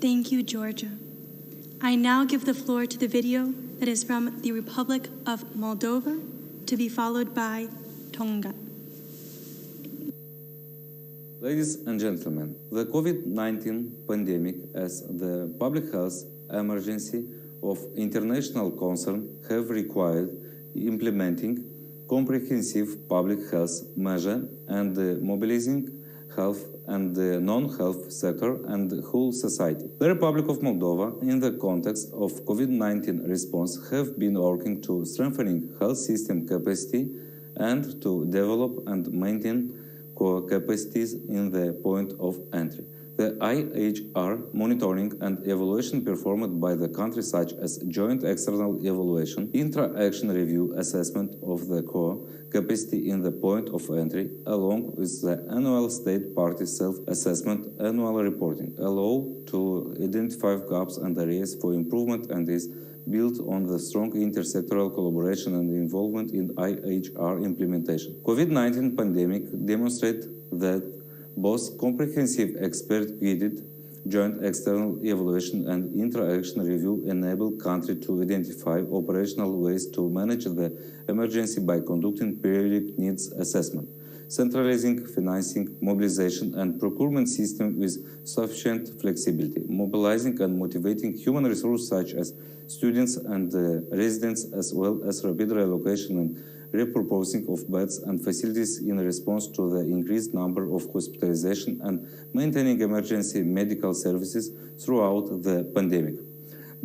Thank you, Georgia. I now give the floor to the video that is from the Republic of Moldova, to be followed by Tonga. Ladies and gentlemen, the COVID-19 pandemic as the public health emergency of international concern have required implementing comprehensive public health measures and mobilizing health and the non-health sector and the whole society. The Republic of Moldova, in the context of COVID-19 response, have been working to strengthening health system capacity and to develop and maintain core capacities in the point of entry. The IHR monitoring and evaluation performed by the countries such as joint external evaluation, intra-action review assessment of the core capacity in the point of entry, along with the annual state party self-assessment annual reporting, allow to identify gaps and areas for improvement and is built on the strong intersectoral collaboration and involvement in IHR implementation. COVID-19 pandemic demonstrated that both comprehensive expert-guided joint external evaluation and intra-action review enable country to identify operational ways to manage the emergency by conducting periodic needs assessment, centralizing financing, mobilization and procurement system with sufficient flexibility, mobilizing and motivating human resources such as students and residents, as well as rapid relocation and repurposing of beds and facilities in response to the increased number of hospitalization and maintaining emergency medical services throughout the pandemic.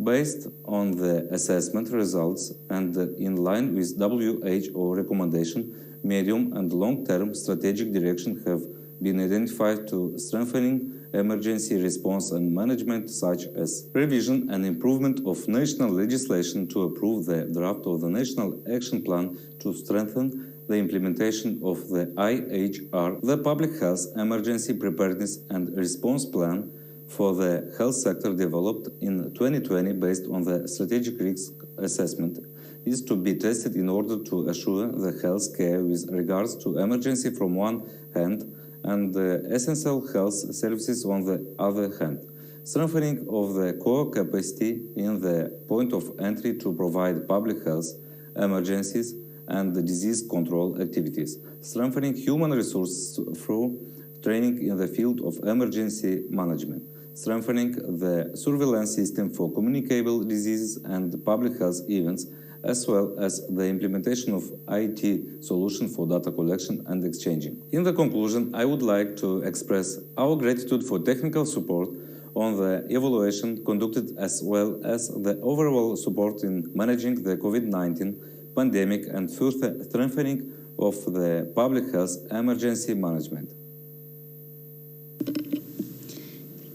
Based on the assessment results and in line with WHO recommendation, medium and long-term strategic direction have been identified to strengthening emergency response and management, such as revision and improvement of national legislation to approve the draft of the National Action Plan to strengthen the implementation of the IHR, the Public Health Emergency Preparedness and Response Plan for the health sector developed in 2020 based on the strategic risk assessment is to be tested in order to assure the health care with regards to emergency from one hand and essential health services on the other hand. Strengthening of the core capacity in the point of entry to provide public health emergencies and disease control activities. Strengthening human resources through training in the field of emergency management. Strengthening the surveillance system for communicable diseases and public health events, as well as the implementation of IT solution for data collection and exchanging. In the conclusion, I would like to express our gratitude for technical support on the evaluation conducted, as well as the overall support in managing the COVID-19 pandemic and further strengthening of the public health emergency management.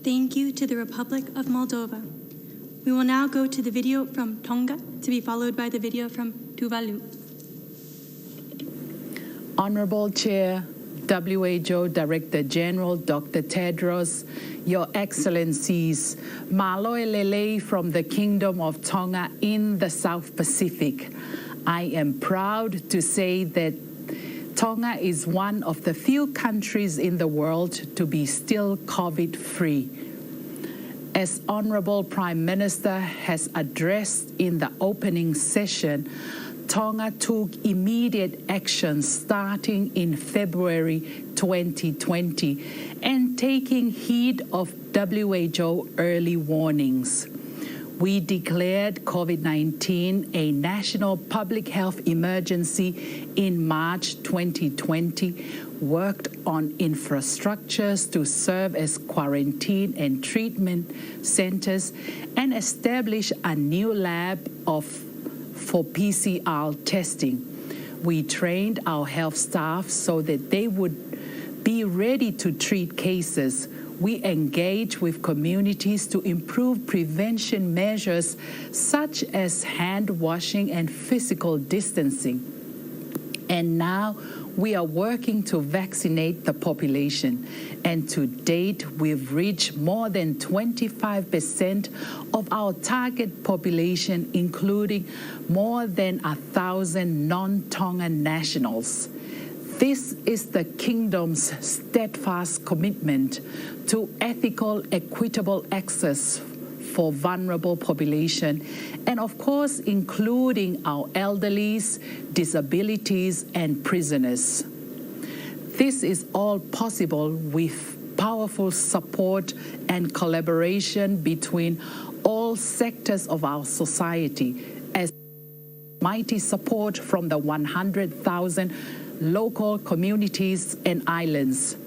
Thank you to the Republic of Moldova. We will now go to the video from Tonga, to be followed by the video from Tuvalu. Honorable Chair, WHO Director General Dr. Tedros, Your Excellencies, Maloe Lele from the Kingdom of Tonga in the South Pacific. I am proud to say that Tonga is one of the few countries in the world to be still COVID-free. As Honorable Prime Minister has addressed in the opening session, Tonga took immediate action starting in February 2020 and taking heed of WHO early warnings. We declared COVID-19 a national public health emergency in March 2020, worked on infrastructures to serve as quarantine and treatment centers, and established a new lab for PCR testing. We trained our health staff so that they would be ready to treat cases. We engage with communities to improve prevention measures such as hand washing and physical distancing. And now we are working to vaccinate the population. And to date, we've reached more than 25% of our target population, including more than 1,000 non-Tongan nationals. This is the Kingdom's steadfast commitment to ethical, equitable access for vulnerable population, and of course, including our elderlies, disabilities, and prisoners. This is all possible with powerful support and collaboration between all sectors of our society, as mighty support from the 100,000 local communities and islands.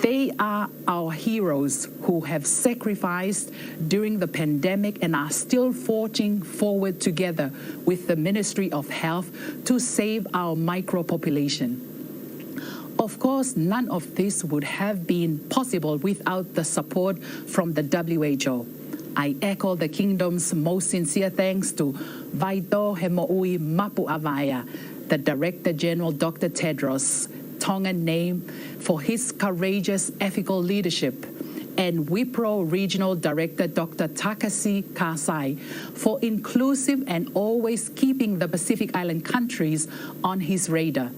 They are our heroes who have sacrificed during the pandemic and are still forging forward together with the Ministry of Health to save our micropopulation. Of course, none of this would have been possible without the support from the WHO. I echo the Kingdom's most sincere thanks to Vaito Hemoui Mapuavaya, the Director General Dr. Tedros, Tongan name, for his courageous ethical leadership, and Wipro Regional Director Dr. Takashi Kasai for inclusive and always keeping the Pacific Island countries on his radar.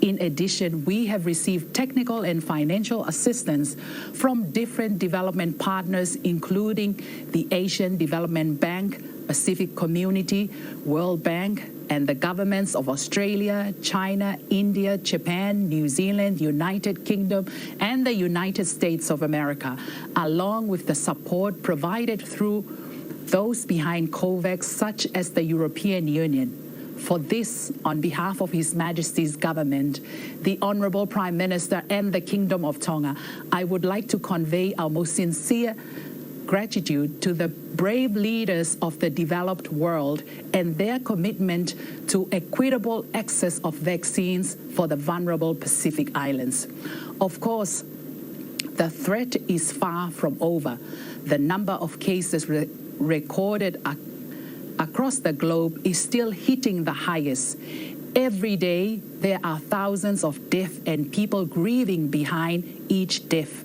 In addition, we have received technical and financial assistance from different development partners, including the Asian Development Bank, Pacific Community, World Bank, and the governments of Australia, China, India, Japan, New Zealand, United Kingdom, and the United States of America, along with the support provided through those behind COVAX, such as the European Union. For this, on behalf of His Majesty's government, the Honourable Prime Minister and the Kingdom of Tonga, I would like to convey our most sincere gratitude to the brave leaders of the developed world and their commitment to equitable access of vaccines for the vulnerable Pacific Islands. Of course, the threat is far from over. The number of cases recorded across the globe is still hitting the highest. Every day, there are thousands of deaths and people grieving behind each death.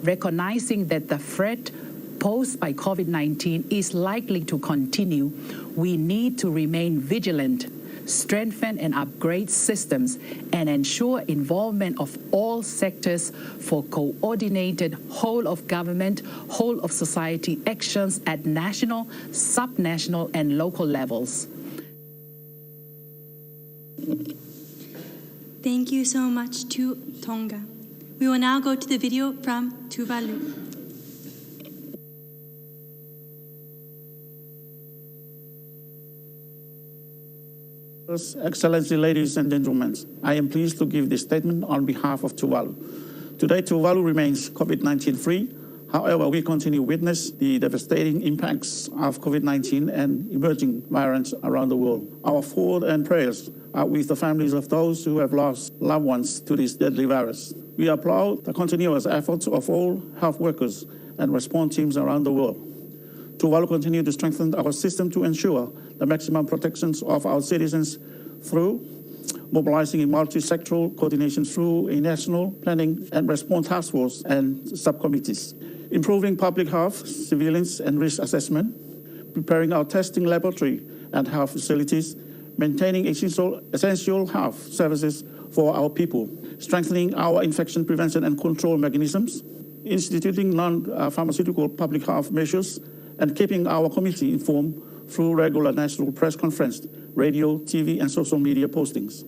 Recognizing that the threat posed by COVID-19 is likely to continue, we need to remain vigilant, strengthen and upgrade systems, and ensure involvement of all sectors for coordinated whole-of-government, whole-of-society actions at national, subnational, and local levels. Thank you so much to Tonga. We will now go to the video from Tuvalu. Excellency, ladies and gentlemen, I am pleased to give this statement on behalf of Tuvalu. Today, Tuvalu remains COVID-19 free. However, we continue to witness the devastating impacts of COVID-19 and emerging variants around the world. Our thoughts and prayers are with the families of those who have lost loved ones to this deadly virus. We applaud the continuous efforts of all health workers and response teams around the world. Tuvalu continue to strengthen our system to ensure the maximum protections of our citizens through mobilizing a multi-sectoral coordination through a national planning and response task force and subcommittees, improving public health, surveillance and risk assessment, preparing our testing laboratory and health facilities, maintaining essential health services for our people, strengthening our infection prevention and control mechanisms, instituting non-pharmaceutical public health measures, and keeping our community informed through regular national press conference, radio, TV, and social media postings.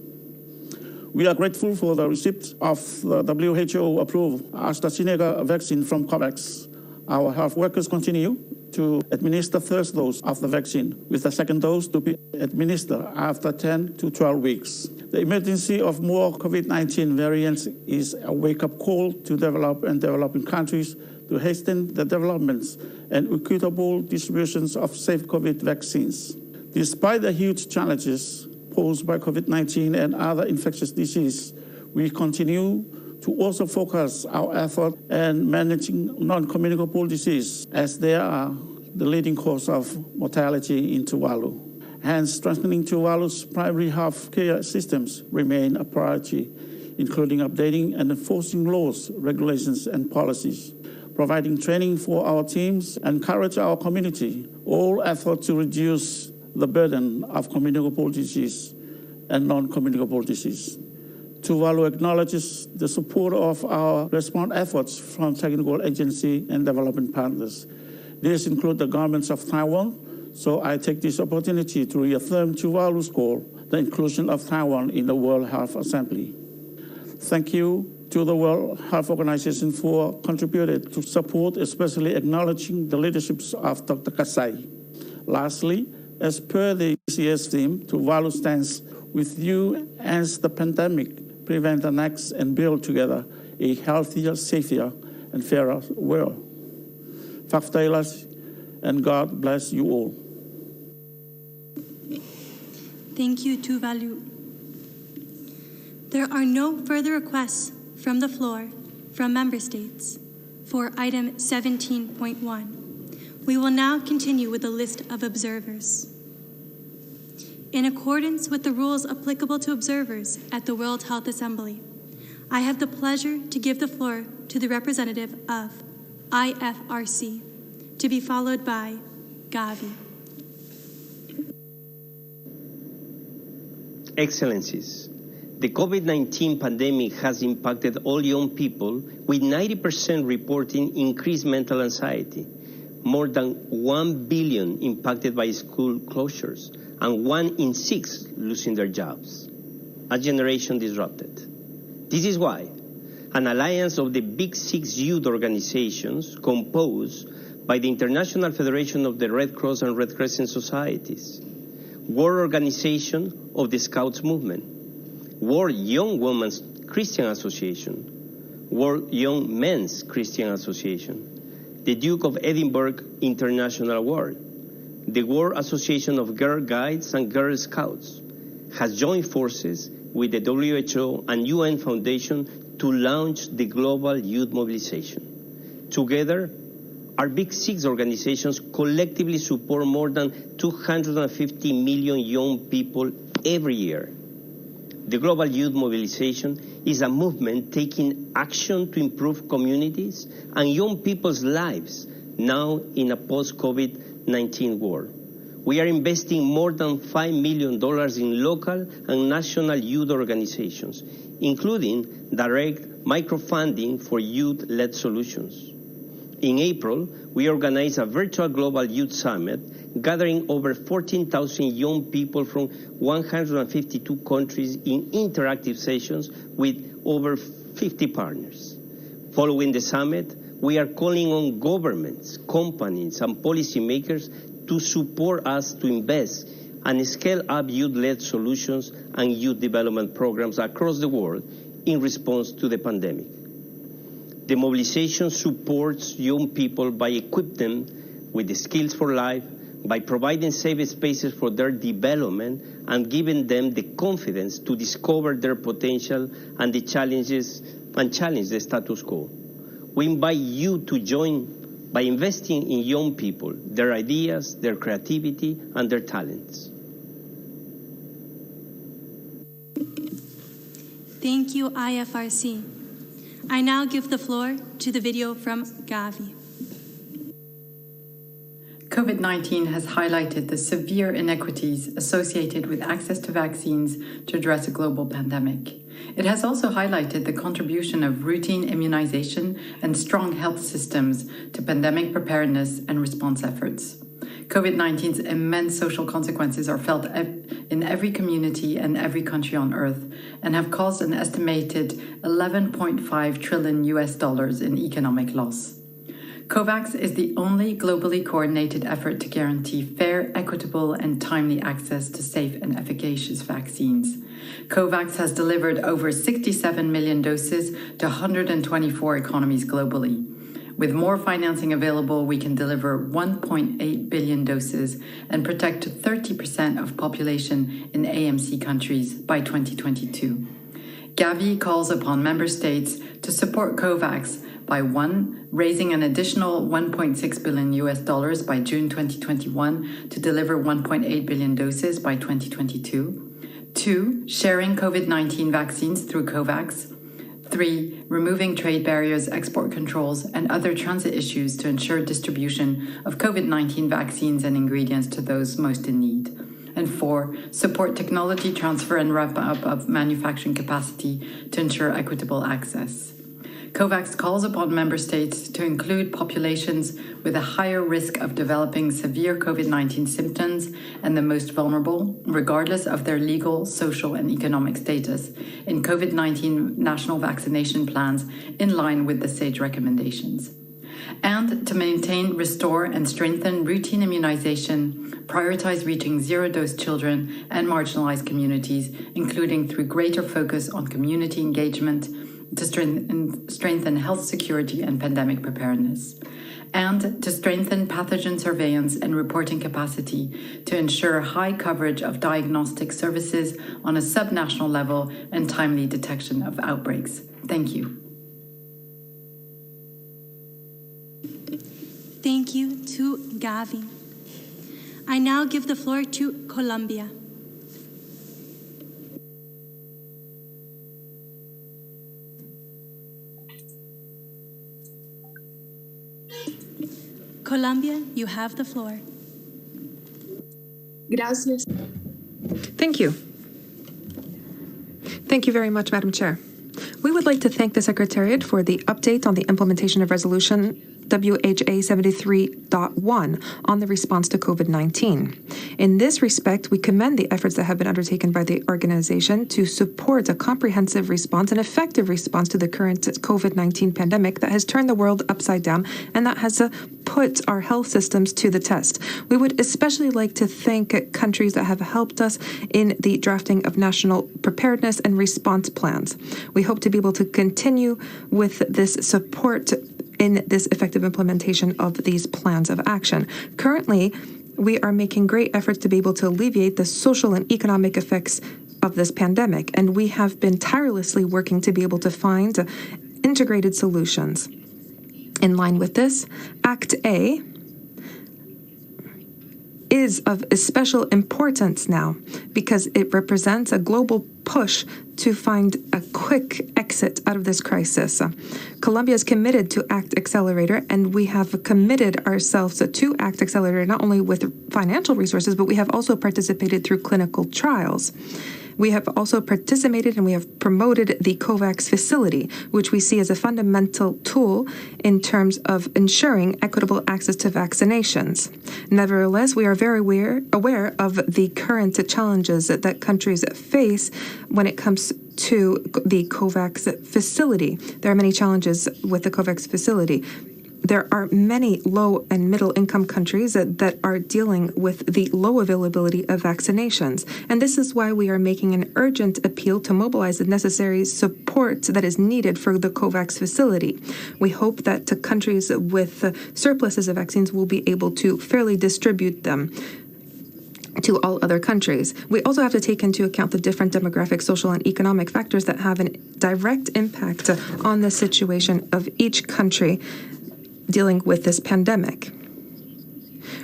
We are grateful for the receipt of the WHO-approved AstraZeneca vaccine from COVAX. Our health workers continue to administer first dose of the vaccine, with the second dose to be administered after 10 to 12 weeks. The emergency of more COVID-19 variants is a wake-up call to developing countries to hasten the developments and equitable distributions of safe COVID vaccines. Despite the huge challenges posed by COVID-19 and other infectious diseases, we continue to also focus our effort in managing non-communicable disease, as they are the leading cause of mortality in Tuvalu. Hence, strengthening Tuvalu's primary health care systems remain a priority, including updating and enforcing laws, regulations, and policies, providing training for our teams, encourage our community, all efforts to reduce the burden of communicable disease and non-communicable disease. Tuvalu acknowledges the support of our response efforts from technical agency and development partners. These include the governments of Taiwan, so I take this opportunity to reaffirm Tuvalu's goal, the inclusion of Taiwan in the World Health Assembly. Thank you to the World Health Organization for contributing to support, especially acknowledging the leaderships of Dr. Kasai. Lastly, as per the ECS theme, Tuvalu stands with you as the pandemic, prevent the next and build together a healthier, safer, and fairer world. Fakhtailas, and God bless you all. Thank you, Tuvalu. There are no further requests from the floor from member states for item 17.1. We will now continue with the list of observers. In accordance with the rules applicable to observers at the World Health Assembly, I have the pleasure to give the floor to the representative of IFRC, to be followed by Gavi. Excellencies, the COVID-19 pandemic has impacted all young people, with 90% reporting increased mental anxiety, more than 1 billion impacted by school closures, and 1 in 6 losing their jobs. A generation disrupted. This is why an alliance of the Big Six youth organizations, composed by the International Federation of the Red Cross and Red Crescent Societies, World Organization of the Scouts Movement, World Young Women's Christian Association, World Young Men's Christian Association, the Duke of Edinburgh International Award, the World Association of Girl Guides and Girl Scouts, has joined forces with the WHO and UN Foundation to launch the Global Youth Mobilization. Together, our Big Six organizations collectively support more than 250 million young people every year. The Global Youth Mobilization is a movement taking action to improve communities and young people's lives now in a post-COVID-19 world. We are investing more than $5 million in local and national youth organizations, including direct microfunding for youth-led solutions. In April, we organized a virtual Global Youth Summit, gathering over 14,000 young people from 152 countries in interactive sessions with over 50 partners. Following the summit, we are calling on governments, companies, and policymakers to support us to invest and scale up youth-led solutions and youth development programs across the world in response to the pandemic. The mobilization supports young people by equipping them with the skills for life, by providing safe spaces for their development, and giving them the confidence to discover their potential and challenge the status quo. We invite you to join by investing in young people, their ideas, their creativity, and their talents. Thank you, IFRC. I now give the floor to the video from Gavi. COVID-19 has highlighted the severe inequities associated with access to vaccines to address a global pandemic. It has also highlighted the contribution of routine immunization and strong health systems to pandemic preparedness and response efforts. COVID-19's immense social consequences are felt in every community and every country on Earth and have caused an estimated $11.5 trillion in economic loss. COVAX is the only globally coordinated effort to guarantee fair, equitable, and timely access to safe and efficacious vaccines. COVAX has delivered over 67 million doses to 124 economies globally. With more financing available, we can deliver 1.8 billion doses and protect 30% of population in AMC countries by 2022. Gavi calls upon member states to support COVAX by 1. Raising an additional $1.6 billion by June 2021 to deliver 1.8 billion doses by 2022. 2. Sharing COVID-19 vaccines through COVAX. 3. Removing trade barriers, export controls, and other transit issues to ensure distribution of COVID-19 vaccines and ingredients to those most in need. And 4. Support technology transfer and ramp-up of manufacturing capacity to ensure equitable access. COVAX calls upon member states to include populations with a higher risk of developing severe COVID-19 symptoms and the most vulnerable, regardless of their legal, social, and economic status, in COVID-19 national vaccination plans in line with the SAGE recommendations. And to maintain, restore, and strengthen routine immunization, prioritize reaching zero-dose children and marginalized communities, including through greater focus on community engagement, to strengthen health security and pandemic preparedness, and to strengthen pathogen surveillance and reporting capacity to ensure high coverage of diagnostic services on a subnational level and timely detection of outbreaks. Thank you. Thank you to Gavi. I now give the floor to Colombia. Colombia, you have the floor. Gracias. Thank you. Thank you very much, Madam Chair. We would like to thank the Secretariat for the update on the implementation of Resolution WHA 73.1 on the response to COVID-19. In this respect, we commend the efforts that have been undertaken by the organization to support a comprehensive response, an effective response to the current COVID-19 pandemic that has turned the world upside down and that has put our health systems to the test. We would especially like to thank countries that have helped us in the drafting of national preparedness and response plans. We hope to be able to continue with this support in this effective implementation of these plans of action. Currently, we are making great efforts to be able to alleviate the social and economic effects of this pandemic, and we have been tirelessly working to be able to find integrated solutions. In line with this, Act A is of special importance now because it represents a global push to find a quick exit out of this crisis. Colombia is committed to Act Accelerator, and we have committed ourselves to Act Accelerator not only with financial resources, but we have also participated through clinical trials. We have also participated and we have promoted the COVAX facility, which we see as a fundamental tool in terms of ensuring equitable access to vaccinations. Nevertheless, we are very aware of the current challenges that countries face when it comes to the COVAX facility. There are many challenges with the COVAX facility. There are many low and middle income countries that are dealing with the low availability of vaccinations. And this is why we are making an urgent appeal to mobilize the necessary support that is needed for the COVAX facility. We hope that countries with surpluses of vaccines will be able to fairly distribute them to all other countries. We also have to take into account the different demographic, social, and economic factors that have a direct impact on the situation of each country dealing with this pandemic.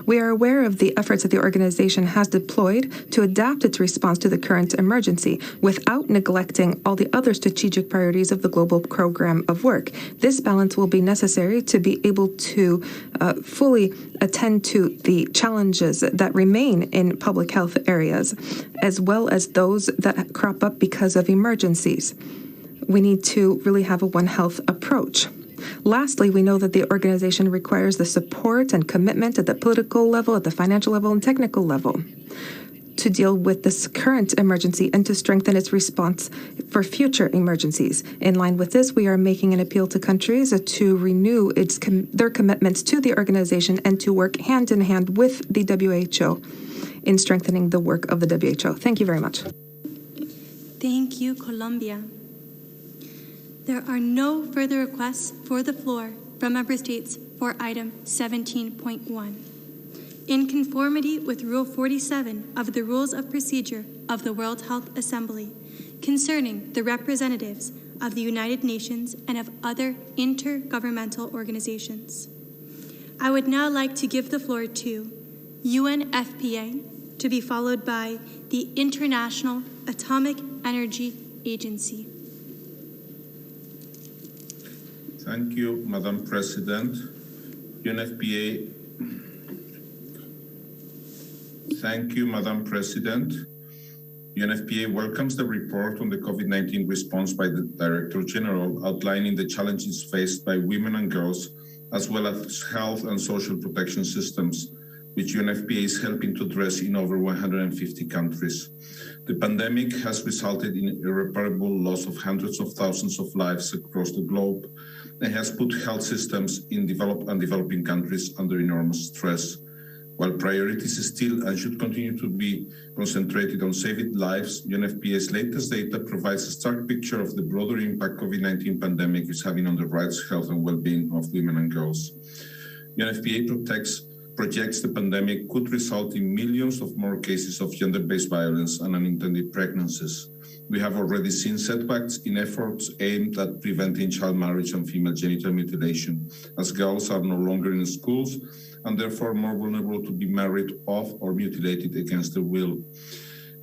We are aware of the efforts that the organization has deployed to adapt its response to the current emergency without neglecting all the other strategic priorities of the global program of work. This balance will be necessary to be able to fully attend to the challenges that remain in public health areas, as well as those that crop up because of emergencies. We need to really have a One Health approach. Lastly, we know that the organization requires the support and commitment at the political level, at the financial level, and technical level to deal with this current emergency and to strengthen its response for future emergencies. In line with this, we are making an appeal to countries to renew their commitments to the organization and to work hand in hand with the WHO in strengthening the work of the WHO. Thank you very much. Thank you, Colombia. There are no further requests for the floor from member states for item 17.1. In conformity with Rule 47 of the Rules of Procedure of the World Health Assembly concerning the representatives of the United Nations and of other intergovernmental organizations, I would now like to give the floor to UNFPA, to be followed by the International Atomic Energy Agency. Thank you, Madam President. UNFPA. Thank you, Madam President. UNFPA welcomes the report on the COVID-19 response by the Director General, outlining the challenges faced by women and girls, as well as health and social protection systems, which UNFPA is helping to address in over 150 countries. The pandemic has resulted in irreparable loss of hundreds of thousands of lives across the globe and has put health systems in developed and developing countries under enormous stress. While priorities still and should continue to be concentrated on saving lives, UNFPA's latest data provides a stark picture of the broader impact COVID-19 pandemic is having on the rights, health, and well-being of women and girls. UNFPA projects the pandemic could result in millions of more cases of gender-based violence and unintended pregnancies. We have already seen setbacks in efforts aimed at preventing child marriage and female genital mutilation, as girls are no longer in schools and therefore more vulnerable to be married off or mutilated against their will.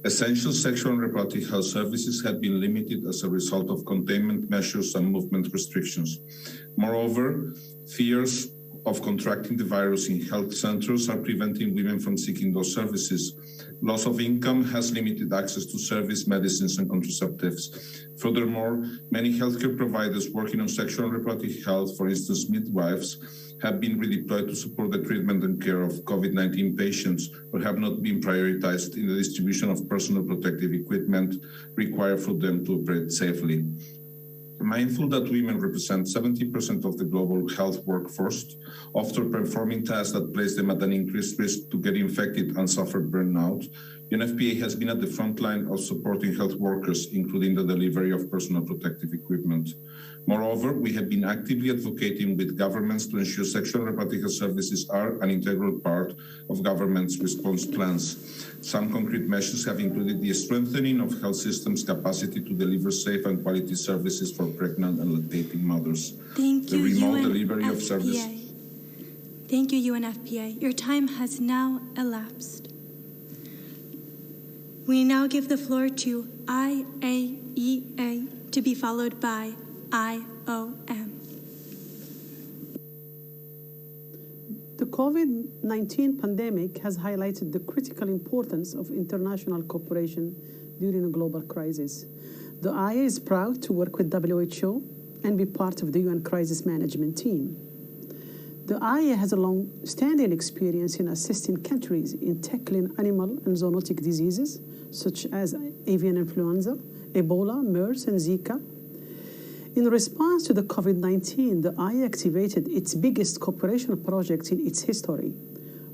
Essential sexual and reproductive health services have been limited as a result of containment measures and movement restrictions. Moreover, fears of contracting the virus in health centers are preventing women from seeking those services. Loss of income has limited access to service, medicines, and contraceptives. Furthermore, many healthcare providers working on sexual and reproductive health, for instance, midwives, have been redeployed to support the treatment and care of COVID-19 patients, or have not been prioritized in the distribution of personal protective equipment required for them to operate safely. Mindful that women represent 70% of the global health workforce, after performing tasks that place them at an increased risk to get infected and suffer burnout, UNFPA has been at the front line of supporting health workers, including the delivery of personal protective equipment. Moreover, we have been actively advocating with governments to ensure sexual and reproductive health services are an integral part of governments' response plans. Some concrete measures have included the strengthening of health systems' capacity to deliver safe and quality services for pregnant and lactating mothers. Thank you, the remote UNFPA. delivery of services. Thank you, UNFPA. Your time has now elapsed. We now give the floor to IAEA, to be followed by IOM. The COVID-19 pandemic has highlighted the critical importance of international cooperation during a global crisis. The IA is proud to work with WHO and be part of the UN Crisis Management Team. The IA has a long-standing experience in assisting countries in tackling animal and zoonotic diseases, such as avian influenza, Ebola, MERS, and Zika. In response to the COVID-19, the IA activated its biggest cooperation project in its history.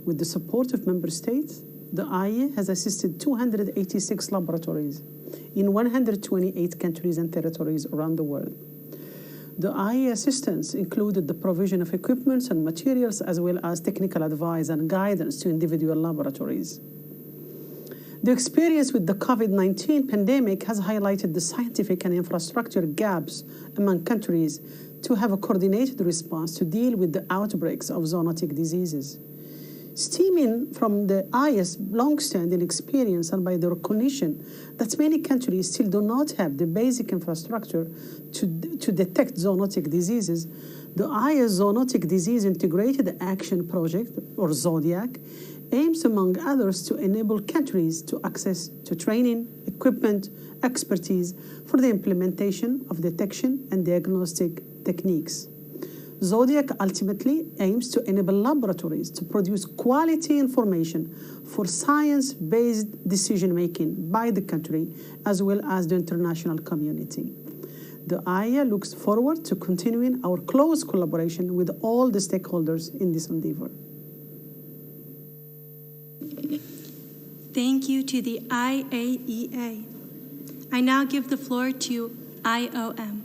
With the support of member states, the IA has assisted 286 laboratories in 128 countries and territories around the world. The IA assistance included the provision of equipment and materials, as well as technical advice and guidance to individual laboratories. The experience with the COVID-19 pandemic has highlighted the scientific and infrastructure gaps among countries to have a coordinated response to deal with the outbreaks of zoonotic diseases. Stemming from the IA's long-standing experience and by the recognition that many countries still do not have the basic infrastructure to detect zoonotic diseases, the IA's Zoonotic Disease Integrated Action Project, or Zodiac, aims, among others, to enable countries to access to training, equipment, expertise for the implementation of detection and diagnostic techniques. Zodiac ultimately aims to enable laboratories to produce quality information for science-based decision-making by the country as well as the international community. The IA looks forward to continuing our close collaboration with all the stakeholders in this endeavor. Thank you to the IAEA. I now give the floor to IOM.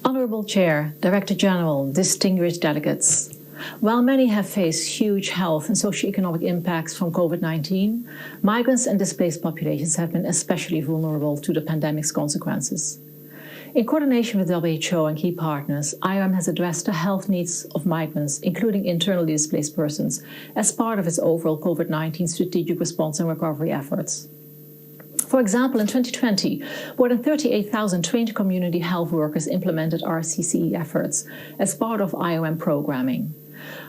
Honorable Chair, Director General, distinguished delegates. While many have faced huge health and socioeconomic impacts from COVID-19, migrants and displaced populations have been especially vulnerable to the pandemic's consequences. In coordination with WHO and key partners, IOM has addressed the health needs of migrants, including internally displaced persons, as part of its overall COVID-19 strategic response and recovery efforts. For example, in 2020, more than 38,000 trained community health workers implemented RCCE efforts as part of IOM programming.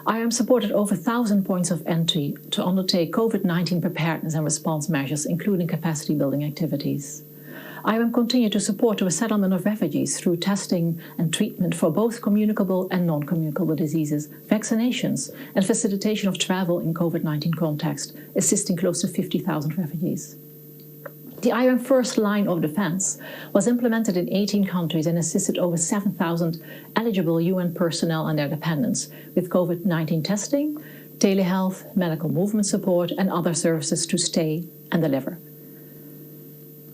IOM supported over 1,000 points of entry to undertake COVID-19 preparedness and response measures, including capacity building activities. IOM continued to support the resettlement of refugees through testing and treatment for both communicable and non-communicable diseases, vaccinations, and facilitation of travel in COVID-19 context, assisting close to 50,000 refugees. The IOM First Line of Defense was implemented in 18 countries and assisted over 7,000 eligible UN personnel and their dependents with COVID-19 testing, telehealth, medical movement support, and other services to stay and deliver.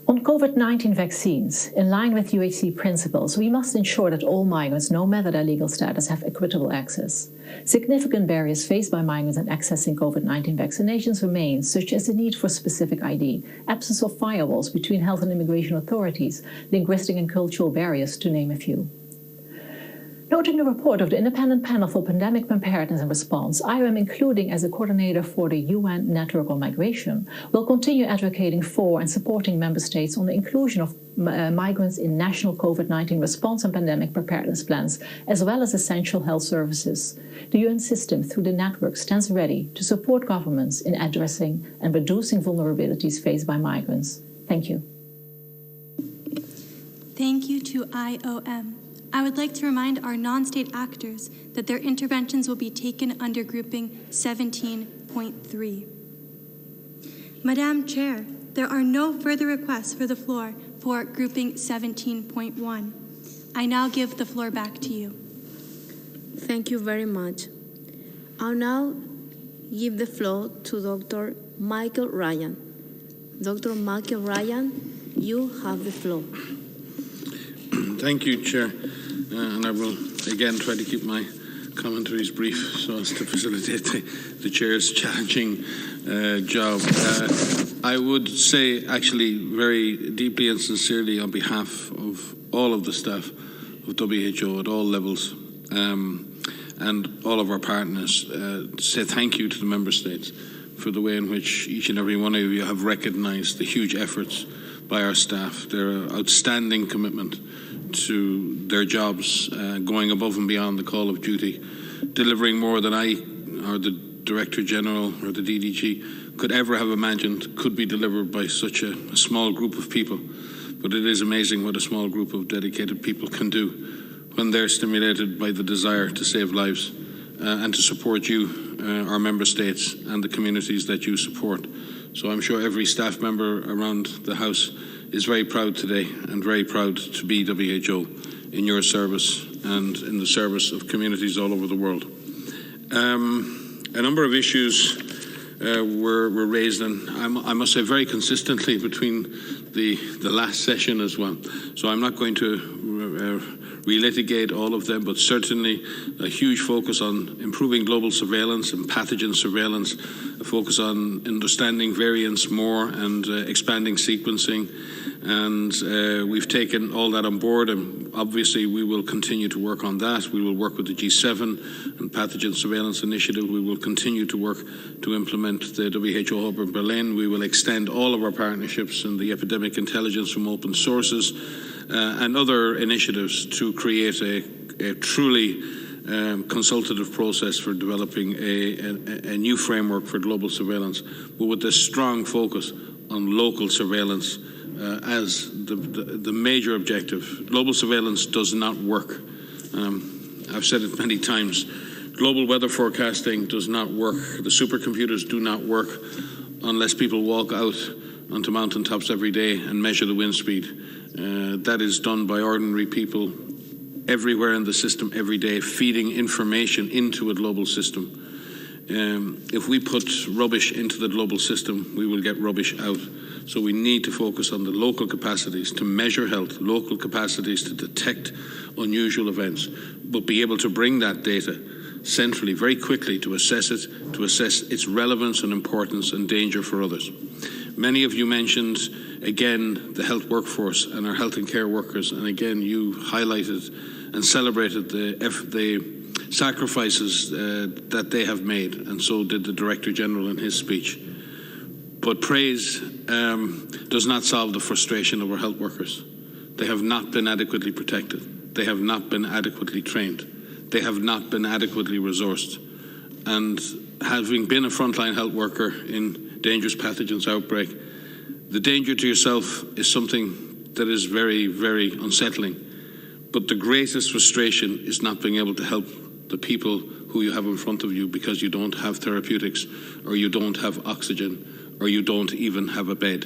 On COVID-19 vaccines, in line with UHC principles, we must ensure that all migrants, no matter their legal status, have equitable access. Significant barriers faced by migrants in accessing COVID-19 vaccinations remain, such as the need for specific ID, absence of firewalls between health and immigration authorities, linguistic and cultural barriers, to name a few. Noting the report of the Independent Panel for Pandemic Preparedness and Response, IOM, including as a coordinator for the UN Network on Migration, will continue advocating for and supporting member states on the inclusion of migrants in national COVID-19 response and pandemic preparedness plans, as well as essential health services. The UN system, through the network, stands ready to support governments in addressing and reducing vulnerabilities faced by migrants. Thank you. Thank you to IOM. I would like to remind our non-state actors that their interventions will be taken under grouping 17.3. Madam Chair, there are no further requests for the floor for grouping 17.1. I now give the floor back to you. Thank you very much. I'll now give the floor to Dr. Michael Ryan. Dr. Michael Ryan, you have the floor. Thank you, Chair. And I will again try to keep my commentaries brief so as to facilitate the Chair's challenging job. I would say actually very deeply and sincerely on behalf of all of the staff of WHO at all levels and all of our partners, say thank you to the Member States for the way in which each and every one of you have recognised the huge efforts by our staff, their outstanding commitment to their jobs, going above and beyond the call of duty, delivering more than I or the Director General or the DDG could ever have imagined could be delivered by such a small group of people. But it is amazing what a small group of dedicated people can do when they're stimulated by the desire to save lives and to support you, our Member States, and the communities that you support. So I'm sure every staff member around the House is very proud today and very proud to be WHO in your service and in the service of communities all over the world. A number of issues were raised, and I must say very consistently between the last session as well. So I'm not going to relitigate all of them, but certainly a huge focus on improving global surveillance and pathogen surveillance, a focus on understanding variants more and expanding sequencing. And we've taken all that on board, and obviously we will continue to work on that. We will work with the G7 and Pathogen Surveillance Initiative. We will continue to work to implement the WHO hub in Berlin. We will extend all of our partnerships and the epidemic intelligence from open sources and other initiatives to create a truly consultative process for developing a new framework for global surveillance, but with a strong focus on local surveillance as the major objective. Global surveillance does not work. I've said it many times. Global weather forecasting does not work. The supercomputers do not work unless people walk out onto mountaintops every day and measure the wind speed. That is done by ordinary people everywhere in the system every day, feeding information into a global system. If we put rubbish into the global system, we will get rubbish out. So we need to focus on the local capacities to measure health, local capacities to detect unusual events, but be able to bring that data centrally very quickly to assess it, to assess its relevance and importance and danger for others. Many of you mentioned, again, the health workforce and our health and care workers, and again, you highlighted and celebrated the sacrifices that they have made, and so did the Director General in his speech. But praise does not solve the frustration of our health workers. They have not been adequately protected. They have not been adequately trained. They have not been adequately resourced. And having been a frontline health worker in dangerous pathogens outbreak, the danger to yourself is something that is very, very unsettling. But the greatest frustration is not being able to help the people who you have in front of you because you don't have therapeutics, or you don't have oxygen, or you don't even have a bed.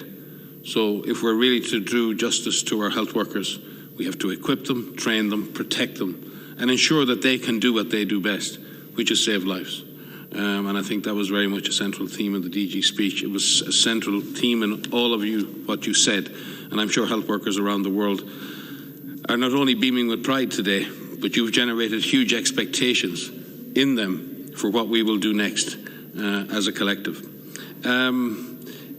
So if we're really to do justice to our health workers, we have to equip them, train them, protect them, and ensure that they can do what they do best, which is save lives. And I think that was very much a central theme in the DG speech. It was a central theme in all of you, what you said. And I'm sure health workers around the world are not only beaming with pride today, but you've generated huge expectations in them for what we will do next as a collective.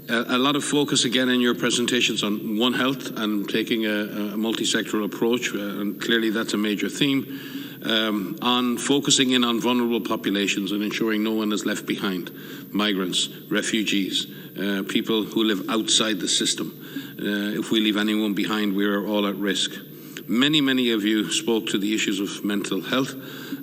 A lot of focus again in your presentations on One Health and taking a multi-sectoral approach, and clearly that's a major theme. On focusing in on vulnerable populations and ensuring no one is left behind. Migrants, refugees, people who live outside the system. If we leave anyone behind, we are all at risk. Many of you spoke to the issues of mental health,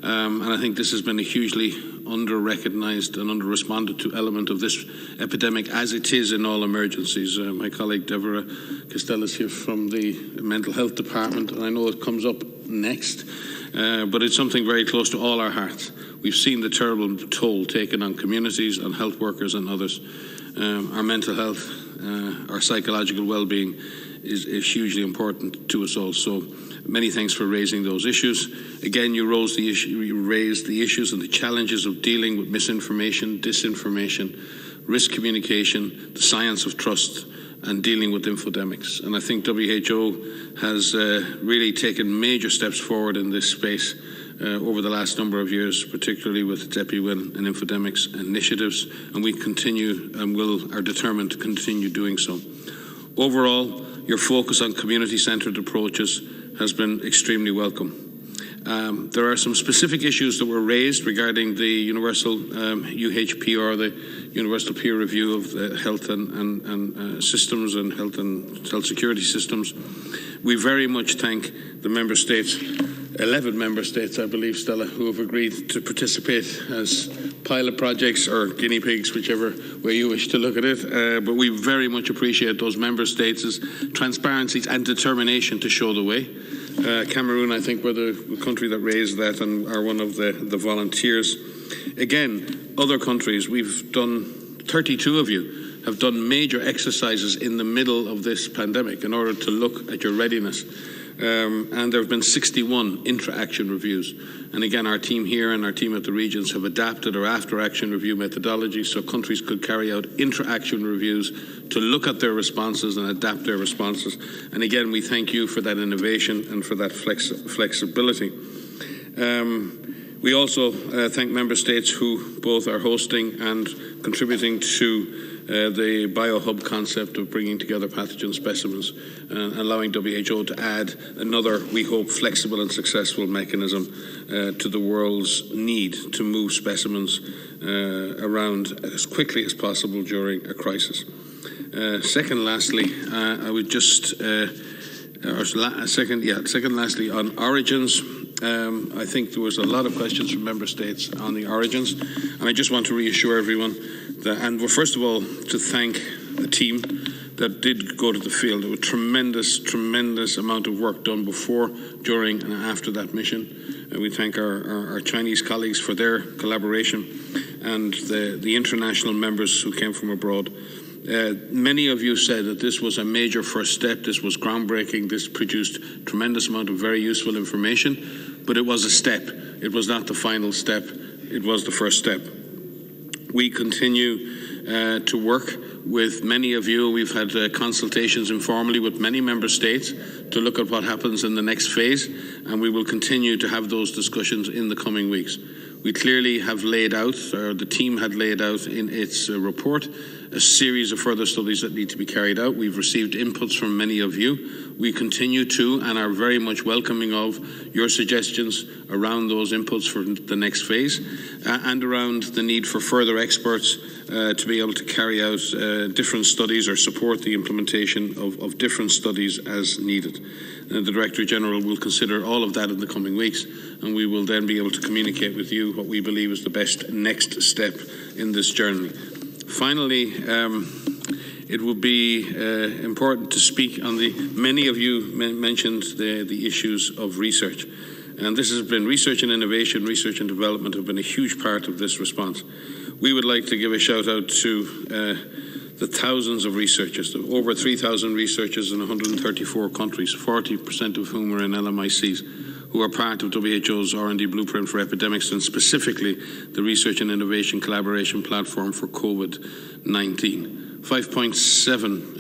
and I think this has been a hugely under-recognised and under-responded to element of this epidemic, as it is in all emergencies. My colleague Deborah Costello is here from the Mental Health Department, and I know it comes up next. But it's something very close to all our hearts. We've seen the terrible toll taken on communities, on health workers and others. Our mental health, our psychological well-being is hugely important to us all. So many thanks for raising those issues. Again, you raised the issues and the challenges of dealing with misinformation, disinformation, risk communication, the science of trust, and dealing with infodemics. And I think WHO has really taken major steps forward in this space over the last number of years, particularly with its EpiWin and infodemics initiatives, and we continue and are determined to continue doing so. Overall, your focus on community-centred approaches has been extremely welcome. There are some specific issues that were raised regarding the universal UHPR, the universal peer review of the health and systems and health security systems. We very much thank the member states, 11 member states, I believe, Stella, who have agreed to participate as pilot projects or guinea pigs, whichever way you wish to look at it. But we very much appreciate those member states' transparency and determination to show the way. Cameroon, I think, were the country that raised that and are one of the volunteers. Again, other countries, we've done, 32 of you have done major exercises in the middle of this pandemic in order to look at your readiness. And there have been 61 intra-action reviews. And again, our team here and our team at the regions have adapted our after-action review methodology so countries could carry out intra-action reviews to look at their responses and adapt their responses. And again, we thank you for that innovation and for that flexibility. We also thank member states who both are hosting and contributing to the biohub concept of bringing together pathogen specimens, allowing WHO to add another, we hope, flexible and successful mechanism to the world's need to move specimens around as quickly as possible during a crisis. Second, lastly, I would just, lastly, on origins. I think there was a lot of questions from member states on the origins, and I just want to reassure everyone that, and first of all, to thank the team that did go to the field. There was tremendous amount of work done before, during, and after that mission. And we thank our Chinese colleagues for their collaboration and the international members who came from abroad. Many of you said that this was a major first step, this was groundbreaking, this produced a tremendous amount of very useful information, but it was a step. It was not the final step, it was the first step. We continue to work with many of you. We've had consultations informally with many member states to look at what happens in the next phase, and we will continue to have those discussions in the coming weeks. We clearly have laid out, or the team had laid out in its report, a series of further studies that need to be carried out. We've received inputs from many of you. We continue to and are very much welcoming of your suggestions around those inputs for the next phase and around the need for further experts to be able to carry out different studies or support the implementation of different studies as needed. The Director General will consider all of that in the coming weeks, and we will then be able to communicate with you what we believe is the best next step in this journey. Finally, it would be important to speak on many of you mentioned the issues of research. And this has been research and innovation, research and development have been a huge part of this response. We would like to give a shout out to the thousands of researchers, over 3,000 researchers in 134 countries, 40% of whom are in LMICs, who are part of WHO's R&D blueprint for epidemics, and specifically the Research and Innovation Collaboration Platform for COVID-19.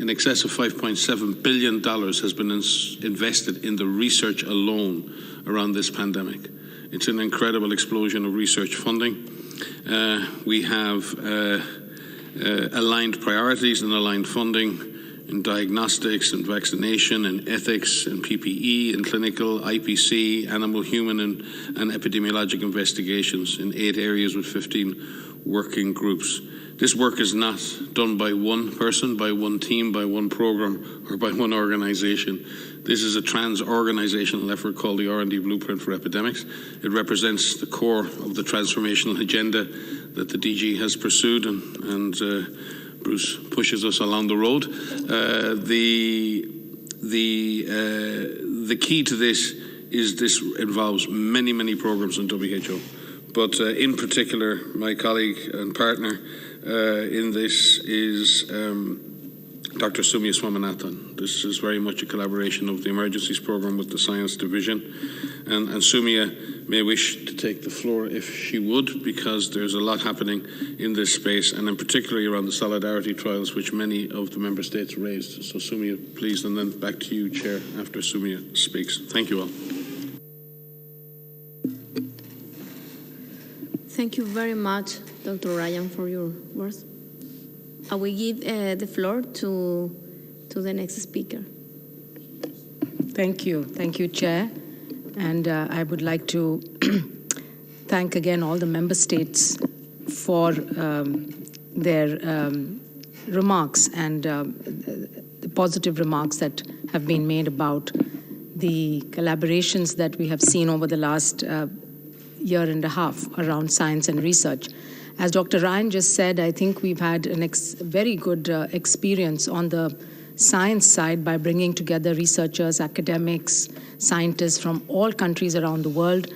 In excess of $5.7 billion has been invested in the research alone around this pandemic. It's an incredible explosion of research funding. We have aligned priorities and aligned funding in diagnostics and vaccination and ethics and PPE and clinical, IPC, animal, human and epidemiologic investigations in 8 areas with 15 working groups. This work is not done by one person, by one team, by one program or by one organization. This is a trans-organizational effort called the R&D Blueprint for Epidemics. It represents the core of the transformational agenda that the DG has pursued, and Bruce pushes us along the road. The key to this is this involves many, many programs in WHO. But in particular, my colleague and partner in this is Dr. Sumya Swaminathan. This is very much a collaboration of the Emergencies Programme with the Science Division. And Sumya may wish to take the floor if she would, because there's a lot happening in this space, and in particularly around the solidarity trials, which many of the member states raised. So Sumya, please, and then back to you, Chair, after Sumya speaks. Thank you all. Thank you very much, Dr. Ryan, for your words. I will give the floor to the next speaker. Thank you, Chair. And I would like to thank again all the member states for their remarks and the positive remarks that have been made about the collaborations that we have seen over the last year and a half around science and research. As Dr. Ryan just said, I think we've had a very good experience on the science side by bringing together researchers, academics, scientists from all countries around the world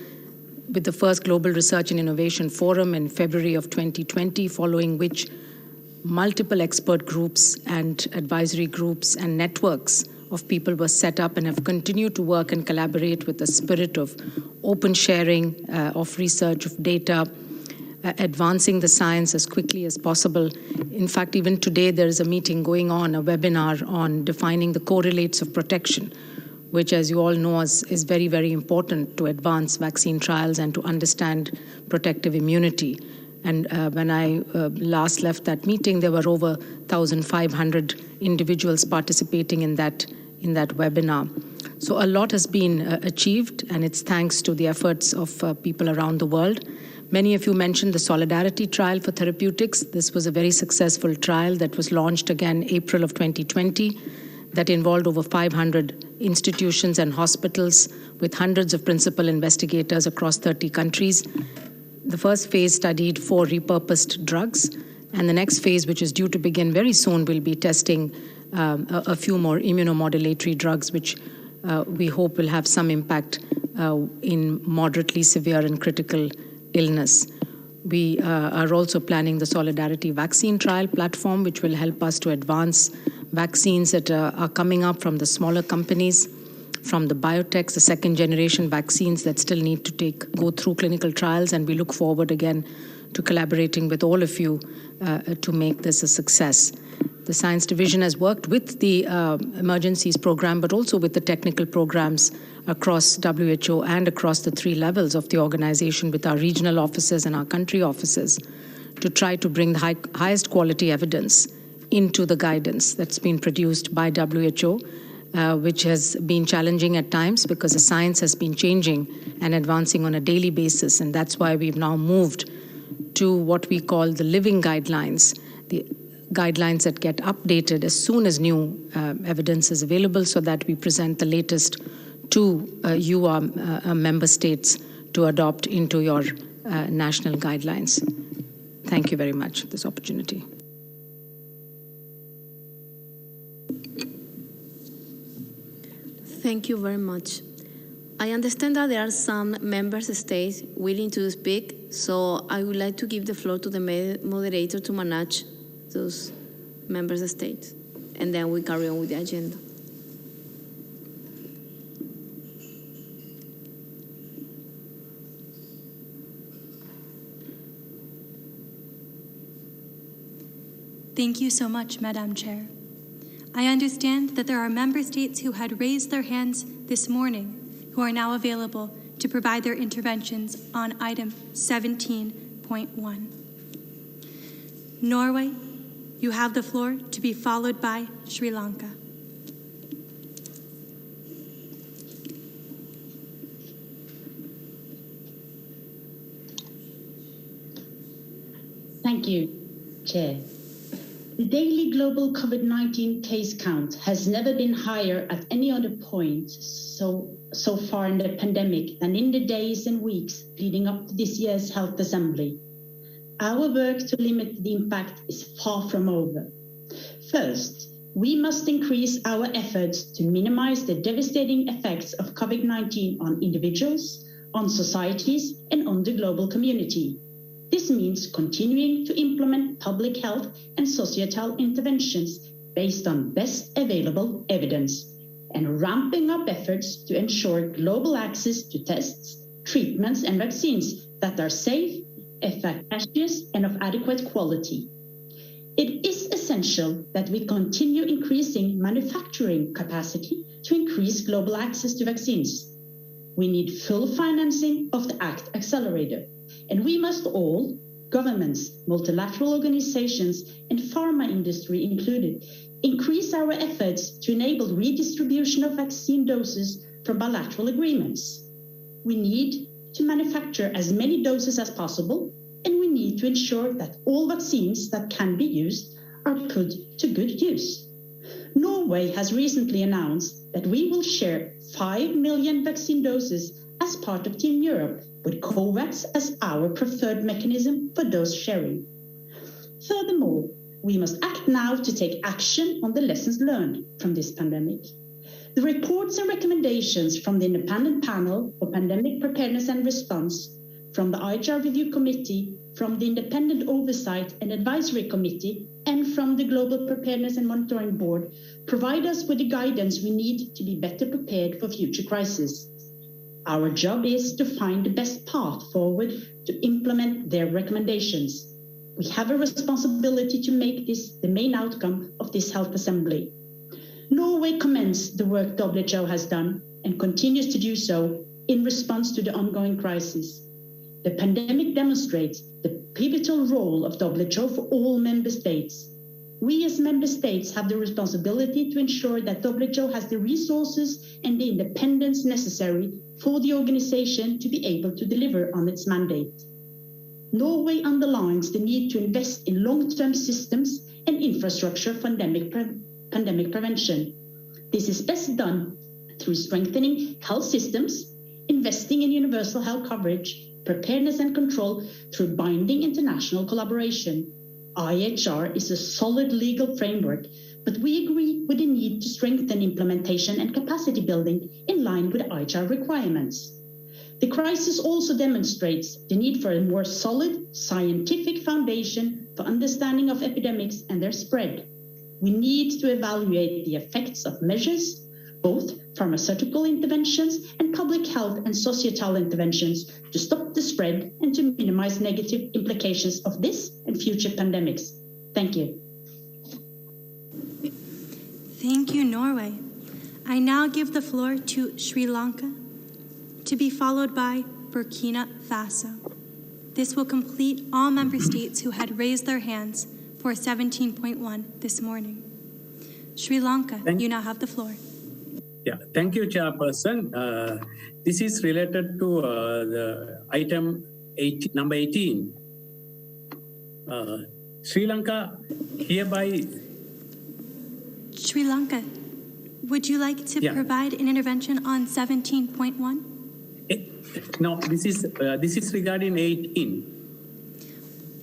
with the first Global Research and Innovation Forum in February of 2020, following which multiple expert groups and advisory groups and networks of people were set up and have continued to work and collaborate with the spirit of open sharing of research, of data, advancing the science as quickly as possible. In fact, even today there is a meeting going on, a webinar on defining the correlates of protection, which, as you all know, is very, very important to advance vaccine trials and to understand protective immunity. And when I last left that meeting, there were over 1,500 individuals participating in that webinar. So a lot has been achieved, and it's thanks to the efforts of people around the world. Many of you mentioned the Solidarity Trial for Therapeutics. This was a very successful trial that was launched again April of 2020 that involved over 500 institutions and hospitals with hundreds of principal investigators across 30 countries. The first phase studied 4 repurposed drugs, and the next phase, which is due to begin very soon, will be testing a few more immunomodulatory drugs, which we hope will have some impact in moderately severe and critical illness. We are also planning the Solidarity Vaccine Trial platform, which will help us to advance vaccines that are coming up from the smaller companies, from the biotechs, the second-generation vaccines that still need to go through clinical trials, and we look forward again to collaborating with all of you to make this a success. The Science Division has worked with the Emergencies Program, but also with the technical programs across WHO and across the 3 levels of the organization with our regional offices and our country offices to try to bring the highest quality evidence into the guidance that's been produced by WHO, which has been challenging at times because the science has been changing and advancing on a daily basis. And that's why we've now moved to what we call the living guidelines, the guidelines that get updated as soon as new evidence is available, so that we present the latest to you, member states, to adopt into your national guidelines. Thank you very much for this opportunity. Thank you very much. I understand that there are some member states willing to speak, so I would like to give the floor to the moderator to manage those member states, and then we carry on with the agenda. Thank you so much, Madam Chair. I understand that there are member states who had raised their hands this morning who are now available to provide their interventions on item 17.1. Norway, you have the floor, to be followed by Sri Lanka. Thank you, Chair. The daily global COVID-19 case count has never been higher at any other point so far in the pandemic than in the days and weeks leading up to this year's Health Assembly. Our work to limit the impact is far from over. First, we must increase our efforts to minimize the devastating effects of COVID-19 on individuals, on societies, and on the global community. This means continuing to implement public health and societal interventions based on best available evidence and ramping up efforts to ensure global access to tests, treatments, and vaccines that are safe, efficacious, and of adequate quality. It is essential that we continue increasing manufacturing capacity to increase global access to vaccines. We need full financing of the ACT Accelerator, and we must all, governments, multilateral organizations, and pharma industry included, increase our efforts to enable redistribution of vaccine doses from bilateral agreements. We need to manufacture as many doses as possible, and we need to ensure that all vaccines that can be used are put to good use. Norway has recently announced that we will share 5 million vaccine doses as part of Team Europe, with COVAX as our preferred mechanism for dose sharing. Furthermore, we must act now to take action on the lessons learned from this pandemic. The reports and recommendations from the Independent Panel for Pandemic Preparedness and Response, from the IHR Review Committee, from the Independent Oversight and Advisory Committee, and from the Global Preparedness and Monitoring Board provide us with the guidance we need to be better prepared for future crises. Our job is to find the best path forward to implement their recommendations. We have a responsibility to make this the main outcome of this Health Assembly. Norway commends the work WHO has done and continues to do so in response to the ongoing crisis. The pandemic demonstrates the pivotal role of WHO for all member states. We as member states have the responsibility to ensure that WHO has the resources and the independence necessary for the organization to be able to deliver on its mandate. Norway underlines the need to invest in long-term systems and infrastructure for pandemic prevention. This is best done through strengthening health systems, investing in universal health coverage, preparedness and control through binding international collaboration. IHR is a solid legal framework, but we agree with the need to strengthen implementation and capacity building in line with IHR requirements. The crisis also demonstrates the need for a more solid scientific foundation for understanding of epidemics and their spread. We need to evaluate the effects of measures, both pharmaceutical interventions and public health and societal interventions, to stop the spread and to minimize negative implications of this and future pandemics. Thank you. Thank you, Norway. I now give the floor to Sri Lanka, to be followed by Burkina Faso. This will complete all member states who had raised their hands for 17.1 this morning. Sri Lanka, you now have the floor. Yeah, thank you, Chairperson. This is related to the item number 18. Sri Lanka hereby... Sri Lanka, would you like to provide an intervention on 17.1? No, this is regarding 18.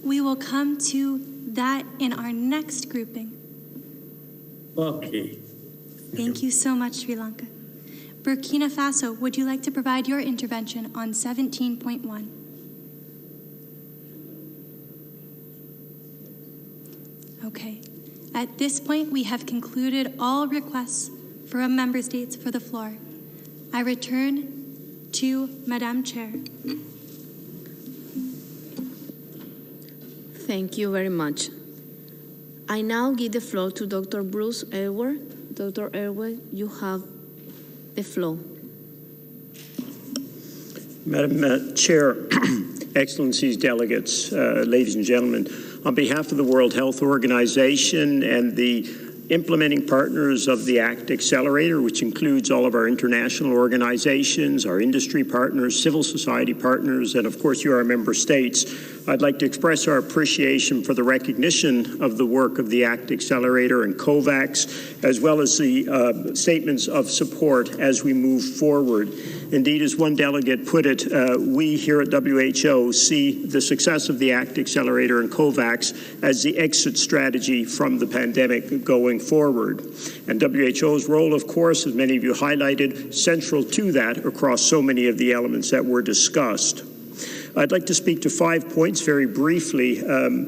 We will come to that in our next grouping. Okay. Thank you so much, Sri Lanka. Burkina Faso, would you like to provide your intervention on 17.1? Okay. At this point, we have concluded all requests from member states for the floor. I return to Madam Chair. Thank you very much. I now give the floor to Dr. Bruce Aylward. Dr. Aylward, you have the floor. Madam Chair, Excellencies, delegates, ladies and gentlemen, on behalf of the World Health Organization and the implementing partners of the ACT Accelerator, which includes all of our international organizations, our industry partners, civil society partners, and of course you, our member states, I'd like to express our appreciation for the recognition of the work of the ACT Accelerator and COVAX, as well as the statements of support as we move forward. Indeed, as one delegate put it, we here at WHO see the success of the ACT Accelerator and COVAX as the exit strategy from the pandemic going forward. And WHO's role, of course, as many of you highlighted, central to that across so many of the elements that were discussed. I'd like to speak to 5 points very briefly.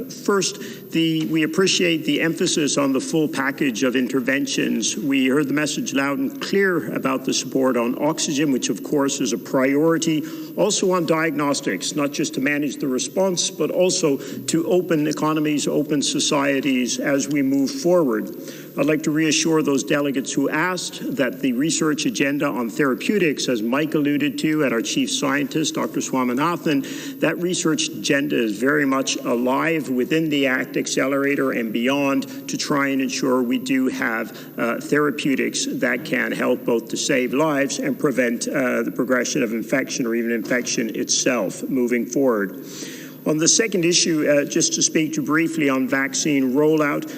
First, we appreciate the emphasis on the full package of interventions. We heard the message loud and clear about the support on oxygen, which of course is a priority. Also on diagnostics, not just to manage the response, but also to open economies, open societies as we move forward. I'd like to reassure those delegates who asked that the research agenda on therapeutics, as Mike alluded to, and our chief scientist, Dr. Swaminathan, that research agenda is very much alive within the ACT Accelerator and beyond to try and ensure we do have therapeutics that can help both to save lives and prevent the progression of infection or even infection itself moving forward. On the second issue, just to speak to briefly on vaccine rollout,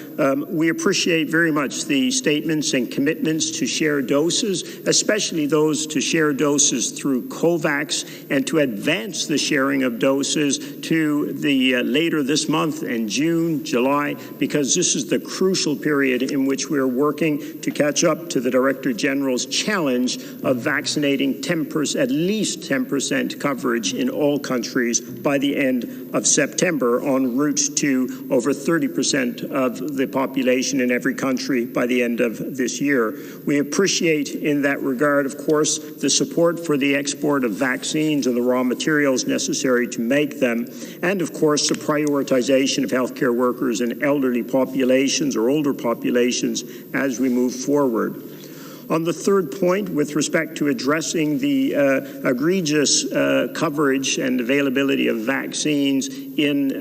we appreciate very much the statements and commitments to share doses, especially those to share doses through COVAX and to advance the sharing of doses to the later this month in June, July, because this is the crucial period in which we are working to catch up to the Director General's challenge of vaccinating at least 10% coverage in all countries by the end of September, en route to over 30% of the population in every country by the end of this year. We appreciate in that regard, of course, the support for the export of vaccines and the raw materials necessary to make them, and of course the prioritization of healthcare workers in elderly populations or older populations as we move forward. On the third point, with respect to addressing the egregious coverage and availability of vaccines in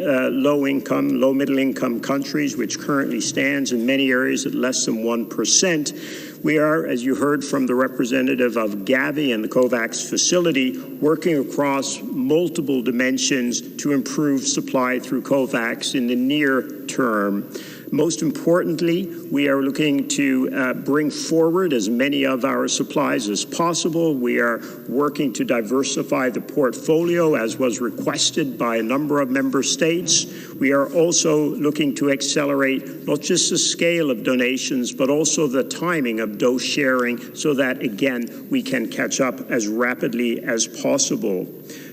low-income, low-middle-income countries, which currently stands in many areas at less than 1%, we are, as you heard from the representative of Gavi and the COVAX facility, working across multiple dimensions to improve supply through COVAX in the near term. Most importantly, we are looking to bring forward as many of our supplies as possible. We are working to diversify the portfolio, as was requested by a number of member states. We are also looking to accelerate not just the scale of donations, but also the timing of dose sharing so that, again, we can catch up as rapidly as possible.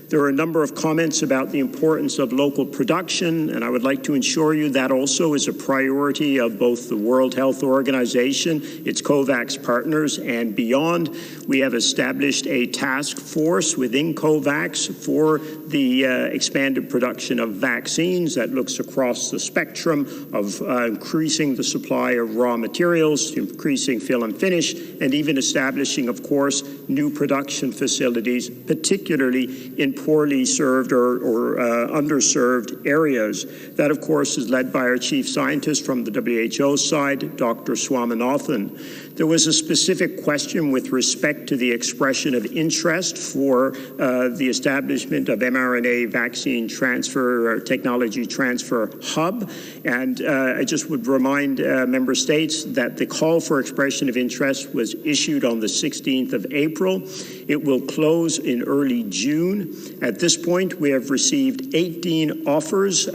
There are a number of comments about the importance of local production, and I would like to ensure you that also is a priority of both the World Health Organization, its COVAX partners, and beyond. We have established a task force within COVAX for the expanded production of vaccines that looks across the spectrum of increasing the supply of raw materials, increasing fill and finish, and even establishing, of course, new production facilities, particularly in poorly served or underserved areas. That, of course, is led by our chief scientist from the WHO side, Dr. Swaminathan. There was a specific question with respect to the expression of interest for the establishment of mRNA vaccine transfer or technology transfer hub. And I just would remind member states that the call for expression of interest was issued on the 16th of April. It will close in early June. At this point, we have received 18 offers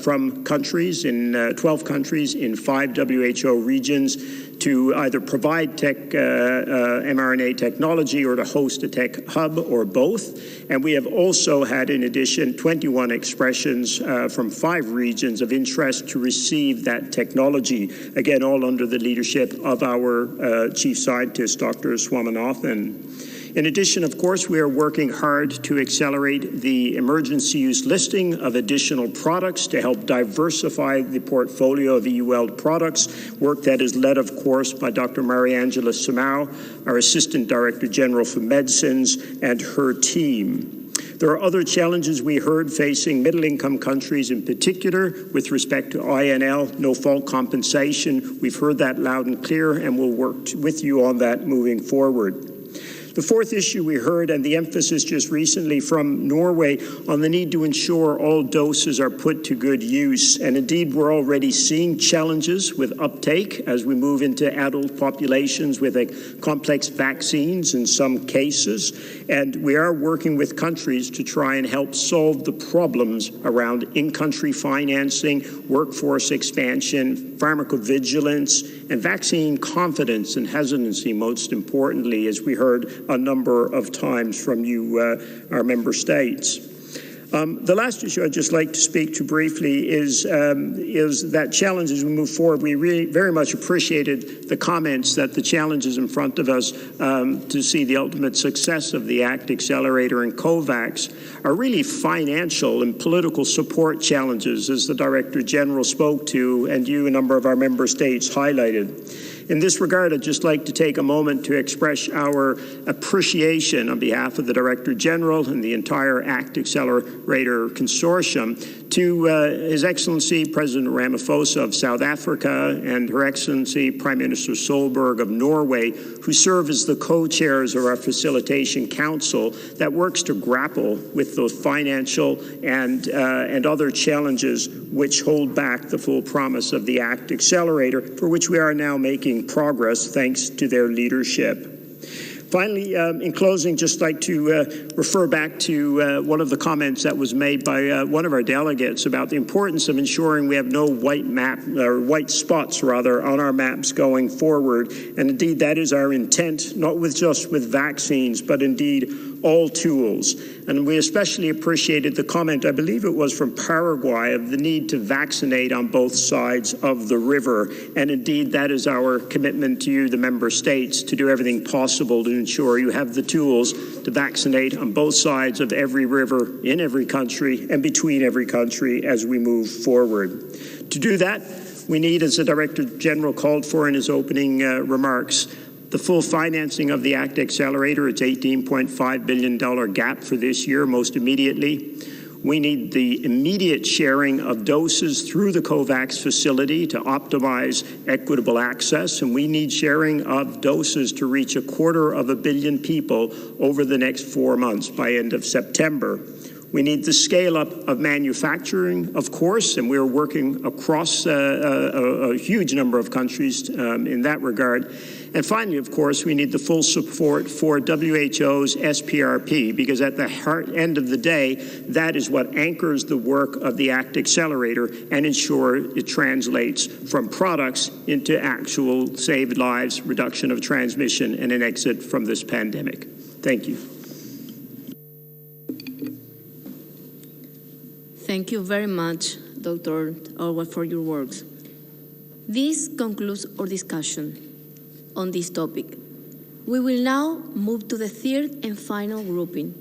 from countries in 12 countries in 5 WHO regions to either provide mRNA technology or to host a tech hub or both. And we have also had, in addition, 21 expressions from 5 regions of interest to receive that technology, again, all under the leadership of our chief scientist, Dr. Swaminathan. In addition, of course, we are working hard to accelerate the emergency use listing of additional products to help diversify the portfolio of EUL products, work that is led, of course, by Dr. Mariangela Samau, our Assistant Director General for Medicines, and her team. There are other challenges we heard facing middle-income countries in particular with respect to INL, no-fault compensation. We've heard that loud and clear, and we'll work with you on that moving forward. The fourth issue we heard, and the emphasis just recently from Norway on the need to ensure all doses are put to good use. And indeed, we're already seeing challenges with uptake as we move into adult populations with complex vaccines in some cases. And we are working with countries to try and help solve the problems around in-country financing, workforce expansion, pharmacovigilance, and vaccine confidence and hesitancy, most importantly, as we heard a number of times from you, our member states. The last issue I'd just like to speak to briefly is that challenge as we move forward. We really very much appreciated the comments that the challenges in front of us to see the ultimate success of the ACT Accelerator and COVAX are really financial and political support challenges, as the Director General spoke to and you, a number of our member states, highlighted. In this regard, I'd just like to take a moment to express our appreciation on behalf of the Director General and the entire ACT Accelerator Consortium to His Excellency President Ramaphosa of South Africa and Her Excellency Prime Minister Solberg of Norway, who serve as the co-chairs of our Facilitation Council that works to grapple with those financial and other challenges which hold back the full promise of the ACT Accelerator, for which we are now making progress thanks to their leadership. Finally, in closing, just like to refer back to one of the comments that was made by one of our delegates about the importance of ensuring we have no white spots on our maps going forward. And indeed, that is our intent, not just with vaccines, but indeed all tools. And we especially appreciated the comment, I believe it was from Paraguay, of the need to vaccinate on both sides of the river. And indeed, that is our commitment to you, the member states, to do everything possible to ensure you have the tools to vaccinate on both sides of every river, in every country, and between every country as we move forward. To do that, we need, as the Director General called for in his opening remarks, the full financing of the ACT Accelerator, its $18.5 billion gap for this year, most immediately. We need the immediate sharing of doses through the COVAX facility to optimize equitable access, and we need sharing of doses to reach 250 million people over the next 4 months by end of September. We need the scale-up of manufacturing, of course, and we are working across a huge number of countries in that regard. And finally, of course, we need the full support for WHO's SPRP, because at the end of the day, that is what anchors the work of the ACT Accelerator and ensure it translates from products into actual saved lives, reduction of transmission, and an exit from this pandemic. Thank you. Thank you very much, Dr. Orwell, for your works. This concludes our discussion on this topic. We will now move to the third and final grouping: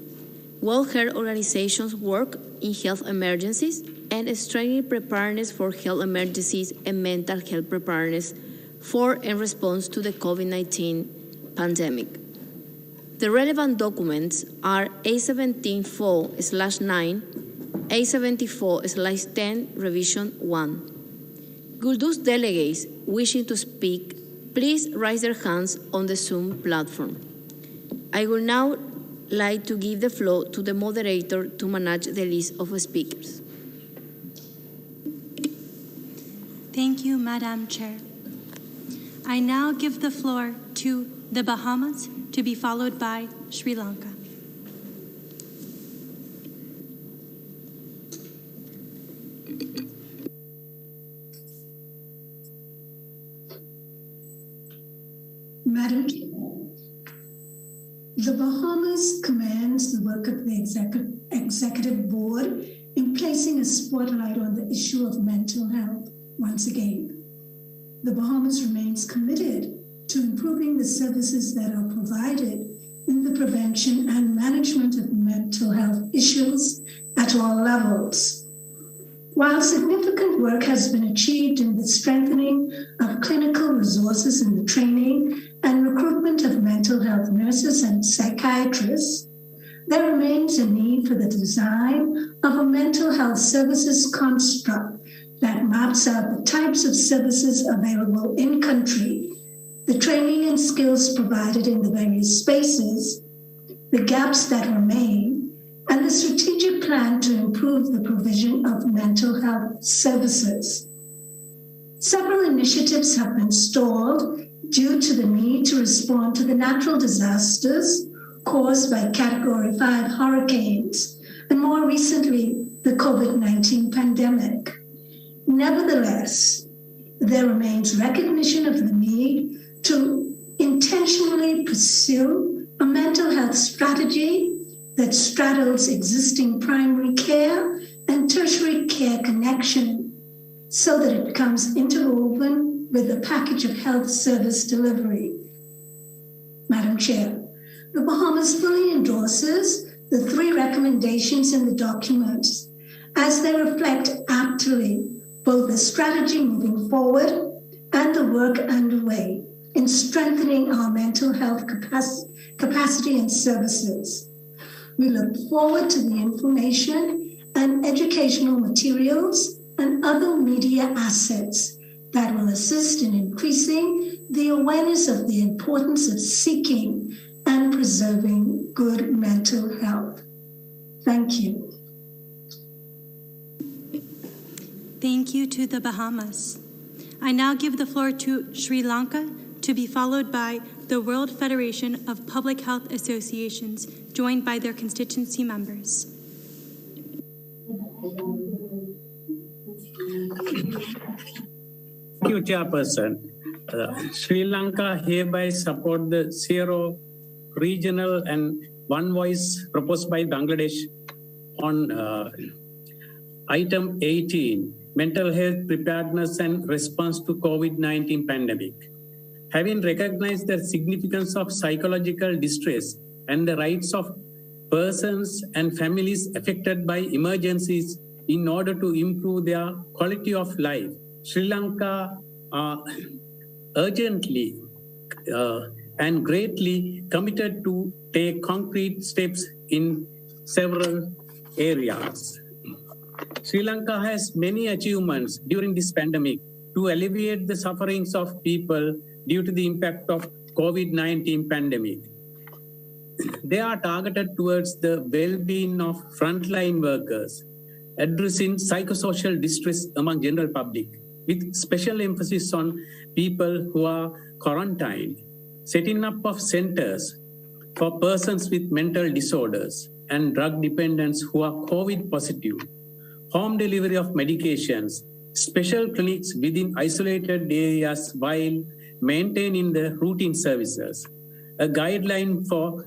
World Health Organization's work in health emergencies and strengthening preparedness for health emergencies and mental health preparedness for and response to the COVID-19 pandemic. The relevant documents are A17-4/9, A74/10, Revision 1. Could those delegates wishing to speak please raise their hands on the Zoom platform. I would now like to give the floor to the moderator to manage the list of speakers. Thank you, Madam Chair. I now give the floor to the Bahamas, to be followed by Sri Lanka. Madam Chair, the Bahamas commends the work of the Executive Board in placing a spotlight on the issue of mental health once again. The Bahamas remains committed to improving the services that are provided in the prevention and management of mental health issues at all levels. While significant work has been achieved in the strengthening of clinical resources in the training and recruitment of mental health nurses and psychiatrists, there remains a need for the design of a mental health services construct that maps out the types of services available in country, the training and skills provided in the various spaces, the gaps that remain, and the strategic plan to improve the provision of mental health services. Several initiatives have been stalled due to the need to respond to the natural disasters caused by Category 5 hurricanes, and more recently, the COVID-19 pandemic. Nevertheless, there remains recognition of the need to intentionally pursue a mental health strategy that straddles existing primary care and tertiary care connection so that it becomes interwoven with the package of health service delivery. Madam Chair, the Bahamas fully endorses the 3 recommendations in the documents as they reflect aptly both the strategy moving forward and the work underway in strengthening our mental health capacity and services. We look forward to the information and educational materials and other media assets that will assist in increasing the awareness of the importance of seeking and preserving good mental health. Thank you. Thank you to the Bahamas. I now give the floor to Sri Lanka, to be followed by the World Federation of Public Health Associations, joined by their constituency members. Thank you, Chairperson. Sri Lanka hereby support the zero regional and one voice proposed by Bangladesh on item 18, mental health preparedness and response to COVID-19 pandemic. Having recognized the significance of psychological distress and the rights of persons and families affected by emergencies in order to improve their quality of life, Sri Lanka urgently and greatly committed to take concrete steps in several areas. Sri Lanka has many achievements during this pandemic to alleviate the sufferings of people due to the impact of COVID-19 pandemic. They are targeted towards the well-being of frontline workers, addressing psychosocial distress among general public, with special emphasis on people who are quarantined, setting up of centers for persons with mental disorders and drug dependents who are COVID positive, home delivery of medications, special clinics within isolated areas while maintaining the routine services, a guideline for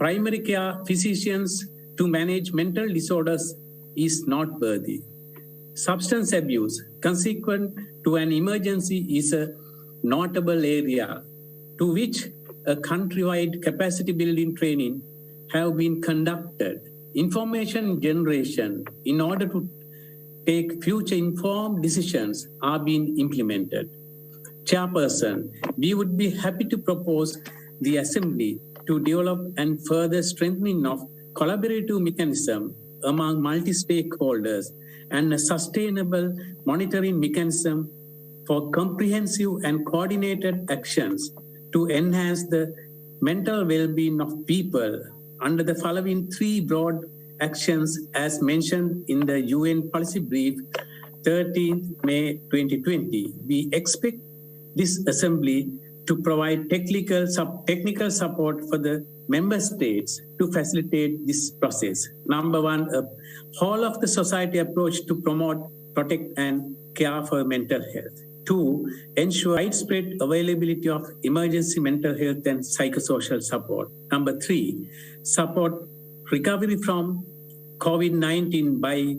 primary care physicians to manage mental disorders is noteworthy. Substance abuse consequent to an emergency is a notable area to which a countrywide capacity building training have been conducted. Information generation in order to take future informed decisions are being implemented. Chairperson, we would be happy to propose the Assembly to develop and further strengthening of collaborative mechanism among multi-stakeholders and a sustainable monitoring mechanism for comprehensive and coordinated actions to enhance the mental well-being of people under the following 3 broad actions as mentioned in the UN Policy Brief 13th May 2020. We expect this Assembly to provide technical support for the member states to facilitate this process. Number 1, a whole of the society approach to promote, protect, and care for mental health. 2, ensure widespread availability of emergency mental health and psychosocial support. Number 3, support recovery from COVID-19 by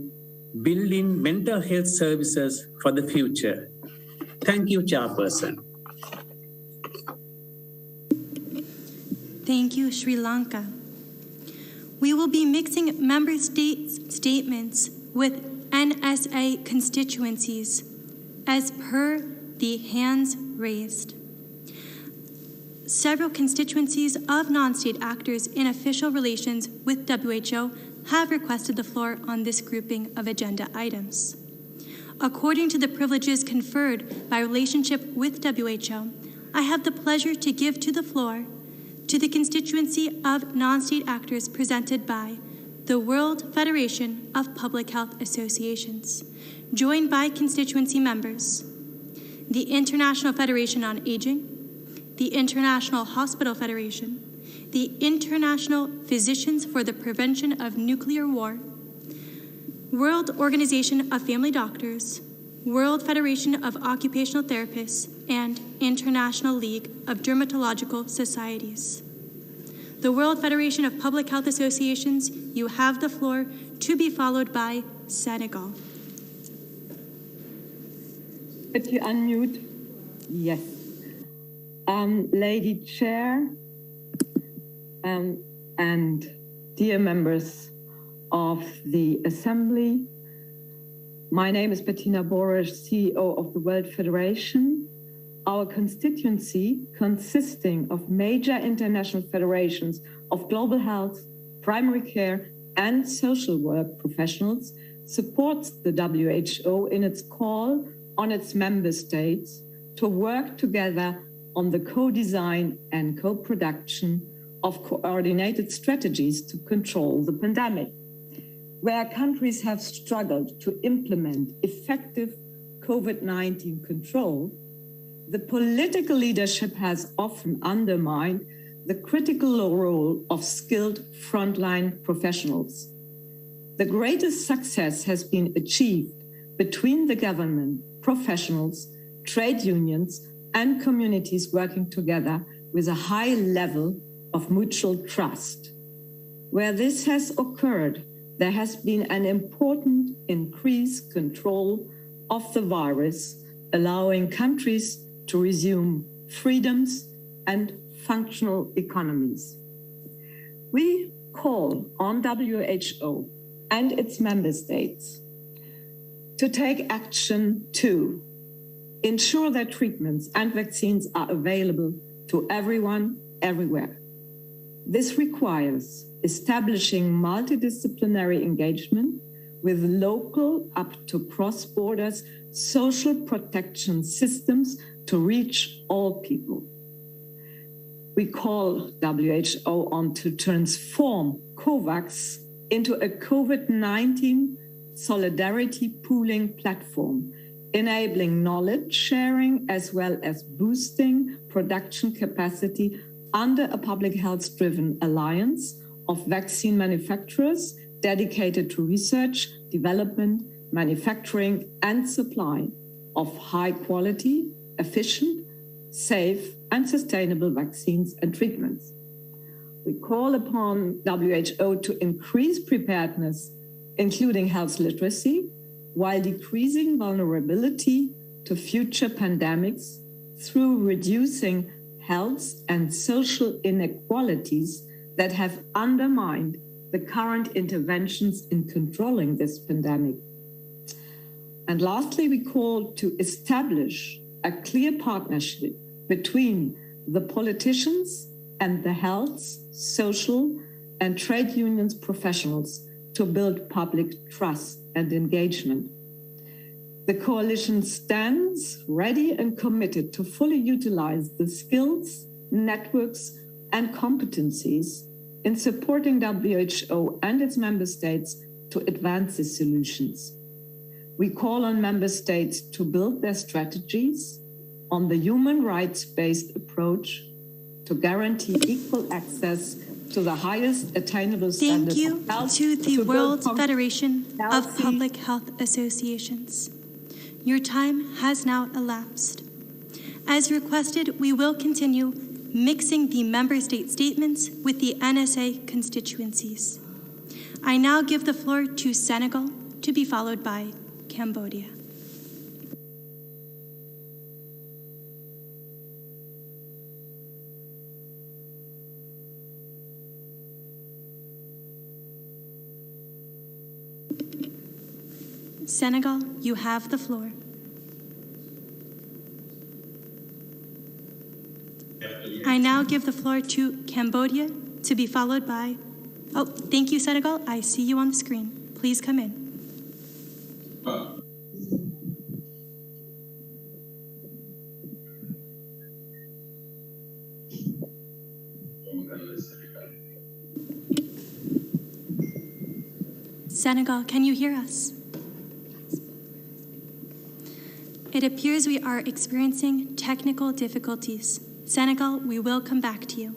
building mental health services for the future. Thank you, Chairperson. Thank you, Sri Lanka. We will be mixing member states' statements with NSA constituencies as per the hands raised. Several constituencies of non-state actors in official relations with WHO have requested the floor on this grouping of agenda items. According to the privileges conferred by relationship with WHO, I have the pleasure to give to the floor to the constituency of non-state actors presented by the World Federation of Public Health Associations, joined by constituency members, the International Federation on Aging, the International Hospital Federation, the International Physicians for the Prevention of Nuclear War, World Organization of Family Doctors, World Federation of Occupational Therapists, and International League of Dermatological Societies. The World Federation of Public Health Associations, you have the floor, to be followed by Senegal. Could you unmute? Yes. Lady Chair and dear members of the Assembly, my name is Bettina Borisch, CEO of the World Federation. Our constituency, consisting of major international federations of global health, primary care, and social work professionals, supports the WHO in its call on its member states to work together on the co-design and co-production of coordinated strategies to control the pandemic. Where countries have struggled to implement effective COVID-19 control, the political leadership has often undermined the critical role of skilled frontline professionals. The greatest success has been achieved between the government, professionals, trade unions, and communities working together with a high level of mutual trust. Where this has occurred, there has been an important increased control of the virus, allowing countries to resume freedoms and functional economies. We call on WHO and its member states to take action to ensure that treatments and vaccines are available to everyone, everywhere. This requires establishing multidisciplinary engagement with local up to cross-borders social protection systems to reach all people. We call WHO on to transform COVAX into a COVID-19 solidarity pooling platform, enabling knowledge sharing as well as boosting production capacity under a public health-driven alliance of vaccine manufacturers dedicated to research, development, manufacturing, and supply of high quality, efficient, safe, and sustainable vaccines and treatments. We call upon WHO to increase preparedness, including health literacy, while decreasing vulnerability to future pandemics through reducing health and social inequalities that have undermined the current interventions in controlling this pandemic. And lastly, we call to establish a clear partnership between the politicians and the health, social, and trade unions professionals to build public trust and engagement. The coalition stands ready and committed to fully utilize the skills, networks, and competencies in supporting WHO and its member states to advance these solutions. We call on member states to build their strategies on the human rights-based approach to guarantee equal access to the highest attainable standards of health. Thank you to the World Federation of Public Health Associations. Your time has now elapsed. As requested, we will continue mixing the member state statements with the NSA constituencies. I now give the floor to Senegal, to be followed by Cambodia. Senegal, you have the floor. I now give the floor to Cambodia, to be followed by... Oh, thank you, Senegal. I see you on the screen. Please come in. Senegal, can you hear us? It appears we are experiencing technical difficulties. Senegal, we will come back to you.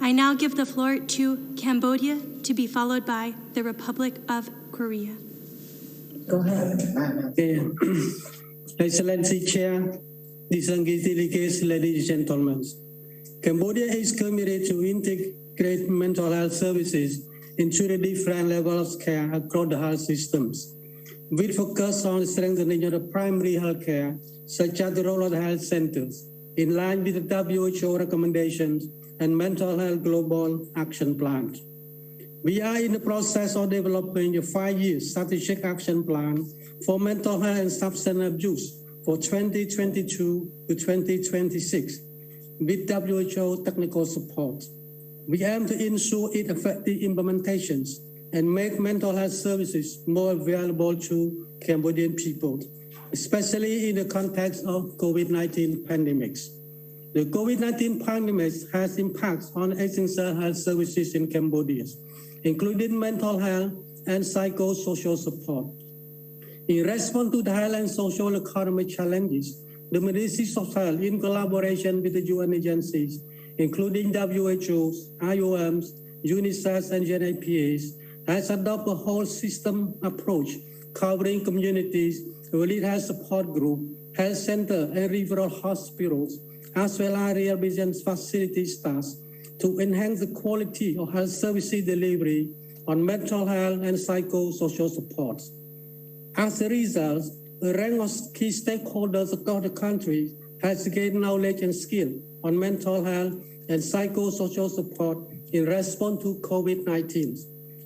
I now give the floor to Cambodia, to be followed by the Republic of Korea. Go ahead. Okay. Excellency Chair, distinguished delegates, ladies and gentlemen. Cambodia is committed to integrate mental health services into the different levels of care across the health systems. We focus on strengthening the primary health care, such as the role of the health centers, in line with the WHO recommendations and Mental Health Global Action Plan. We are in the process of developing a 5-year strategic action plan for mental health and substance abuse for 2022 to 2026 with WHO technical support. We aim to ensure its effective implementations and make mental health services more available to Cambodian people, especially in the context of COVID-19 pandemics. The COVID-19 pandemic has impacts on essential health services in Cambodia, including mental health and psychosocial support. In response to the health and social economic challenges, the Ministry of Health, in collaboration with the UN agencies, including WHO's, IOM's, UNICEF, and UNFPA's, has adopted a whole system approach covering communities, early health support group, health center, and referral hospitals, as well as rehabilitation facility staff, to enhance the quality of health services delivery on mental health and psychosocial support. As a result, a range of key stakeholders across the country has gained knowledge and skill on mental health and psychosocial support in response to COVID-19.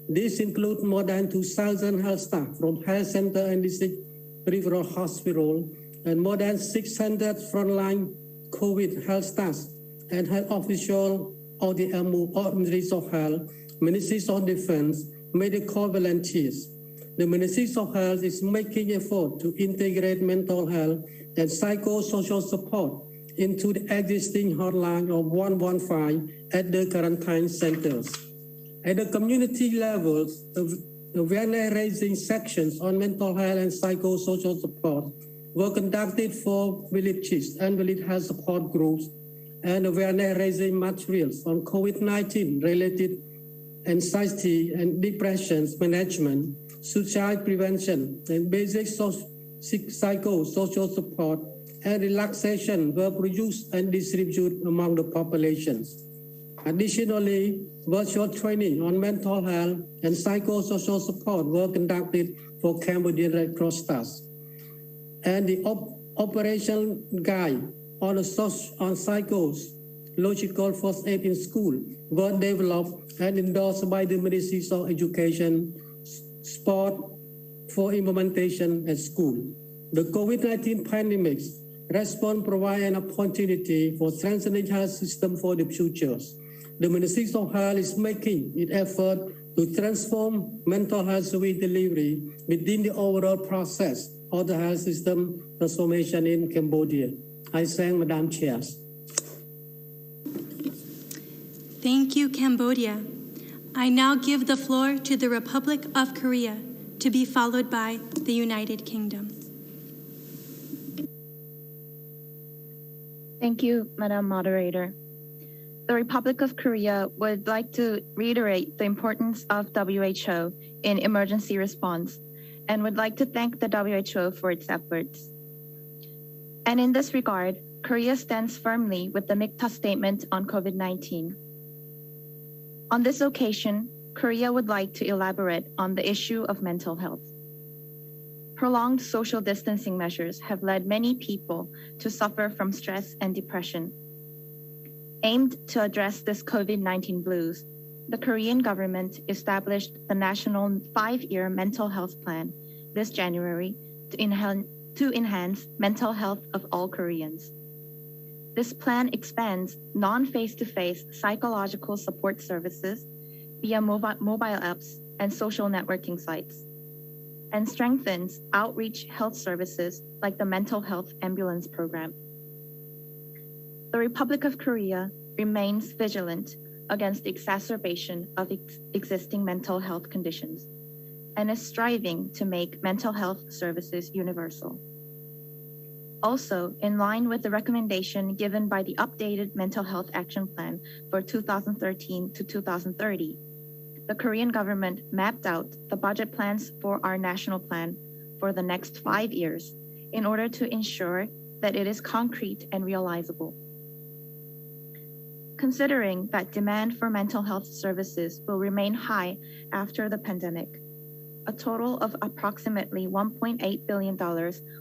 This includes more than 2,000 health staff from health center and district referral hospital, and more than 600 frontline COVID health staff and health officials of the Ministries of Health, Ministries of Defense, medical volunteers. The Ministries of Health is making effort to integrate mental health and psychosocial support into the existing hotline of 115 at the quarantine centers. At the community levels, awareness-raising sections on mental health and psychosocial support were conducted for villages and village health support groups, and awareness-raising materials on COVID-19-related anxiety and depression management, suicide prevention, and basic psychosocial support and relaxation were produced and distributed among the populations. Additionally, virtual training on mental health and psychosocial support were conducted for Cambodian Red Cross staff. And the operational guide on psychological first aid in school were developed and endorsed by the Ministries of Education, Sport for implementation at school. The COVID-19 pandemic response provides an opportunity for strengthening health system for the future. The Ministry of Health is making its effort to transform mental health service delivery within the overall process of the health system transformation in Cambodia. I thank Madam Chair. Thank you, Cambodia. I now give the floor to the Republic of Korea, to be followed by the United Kingdom. Thank you, Madam Moderator. The Republic of Korea would like to reiterate the importance of WHO in emergency response and would like to thank the WHO for its efforts. And in this regard, Korea stands firmly with the MICTA statement on COVID-19. On this occasion, Korea would like to elaborate on the issue of mental health. Prolonged social distancing measures have led many people to suffer from stress and depression. Aimed to address this COVID-19 blues, the Korean government established the National 5-Year Mental Health Plan this January to enhance mental health of all Koreans. This plan expands non-face-to-face psychological support services via mobile apps and social networking sites, and strengthens outreach health services like the Mental Health Ambulance Program. The Republic of Korea remains vigilant against the exacerbation of existing mental health conditions and is striving to make mental health services universal. Also, in line with the recommendation given by the updated Mental Health Action Plan for 2013 to 2030, the Korean government mapped out the budget plans for our national plan for the next 5 years in order to ensure that it is concrete and realizable. Considering that demand for mental health services will remain high after the pandemic, a total of approximately $1.8 billion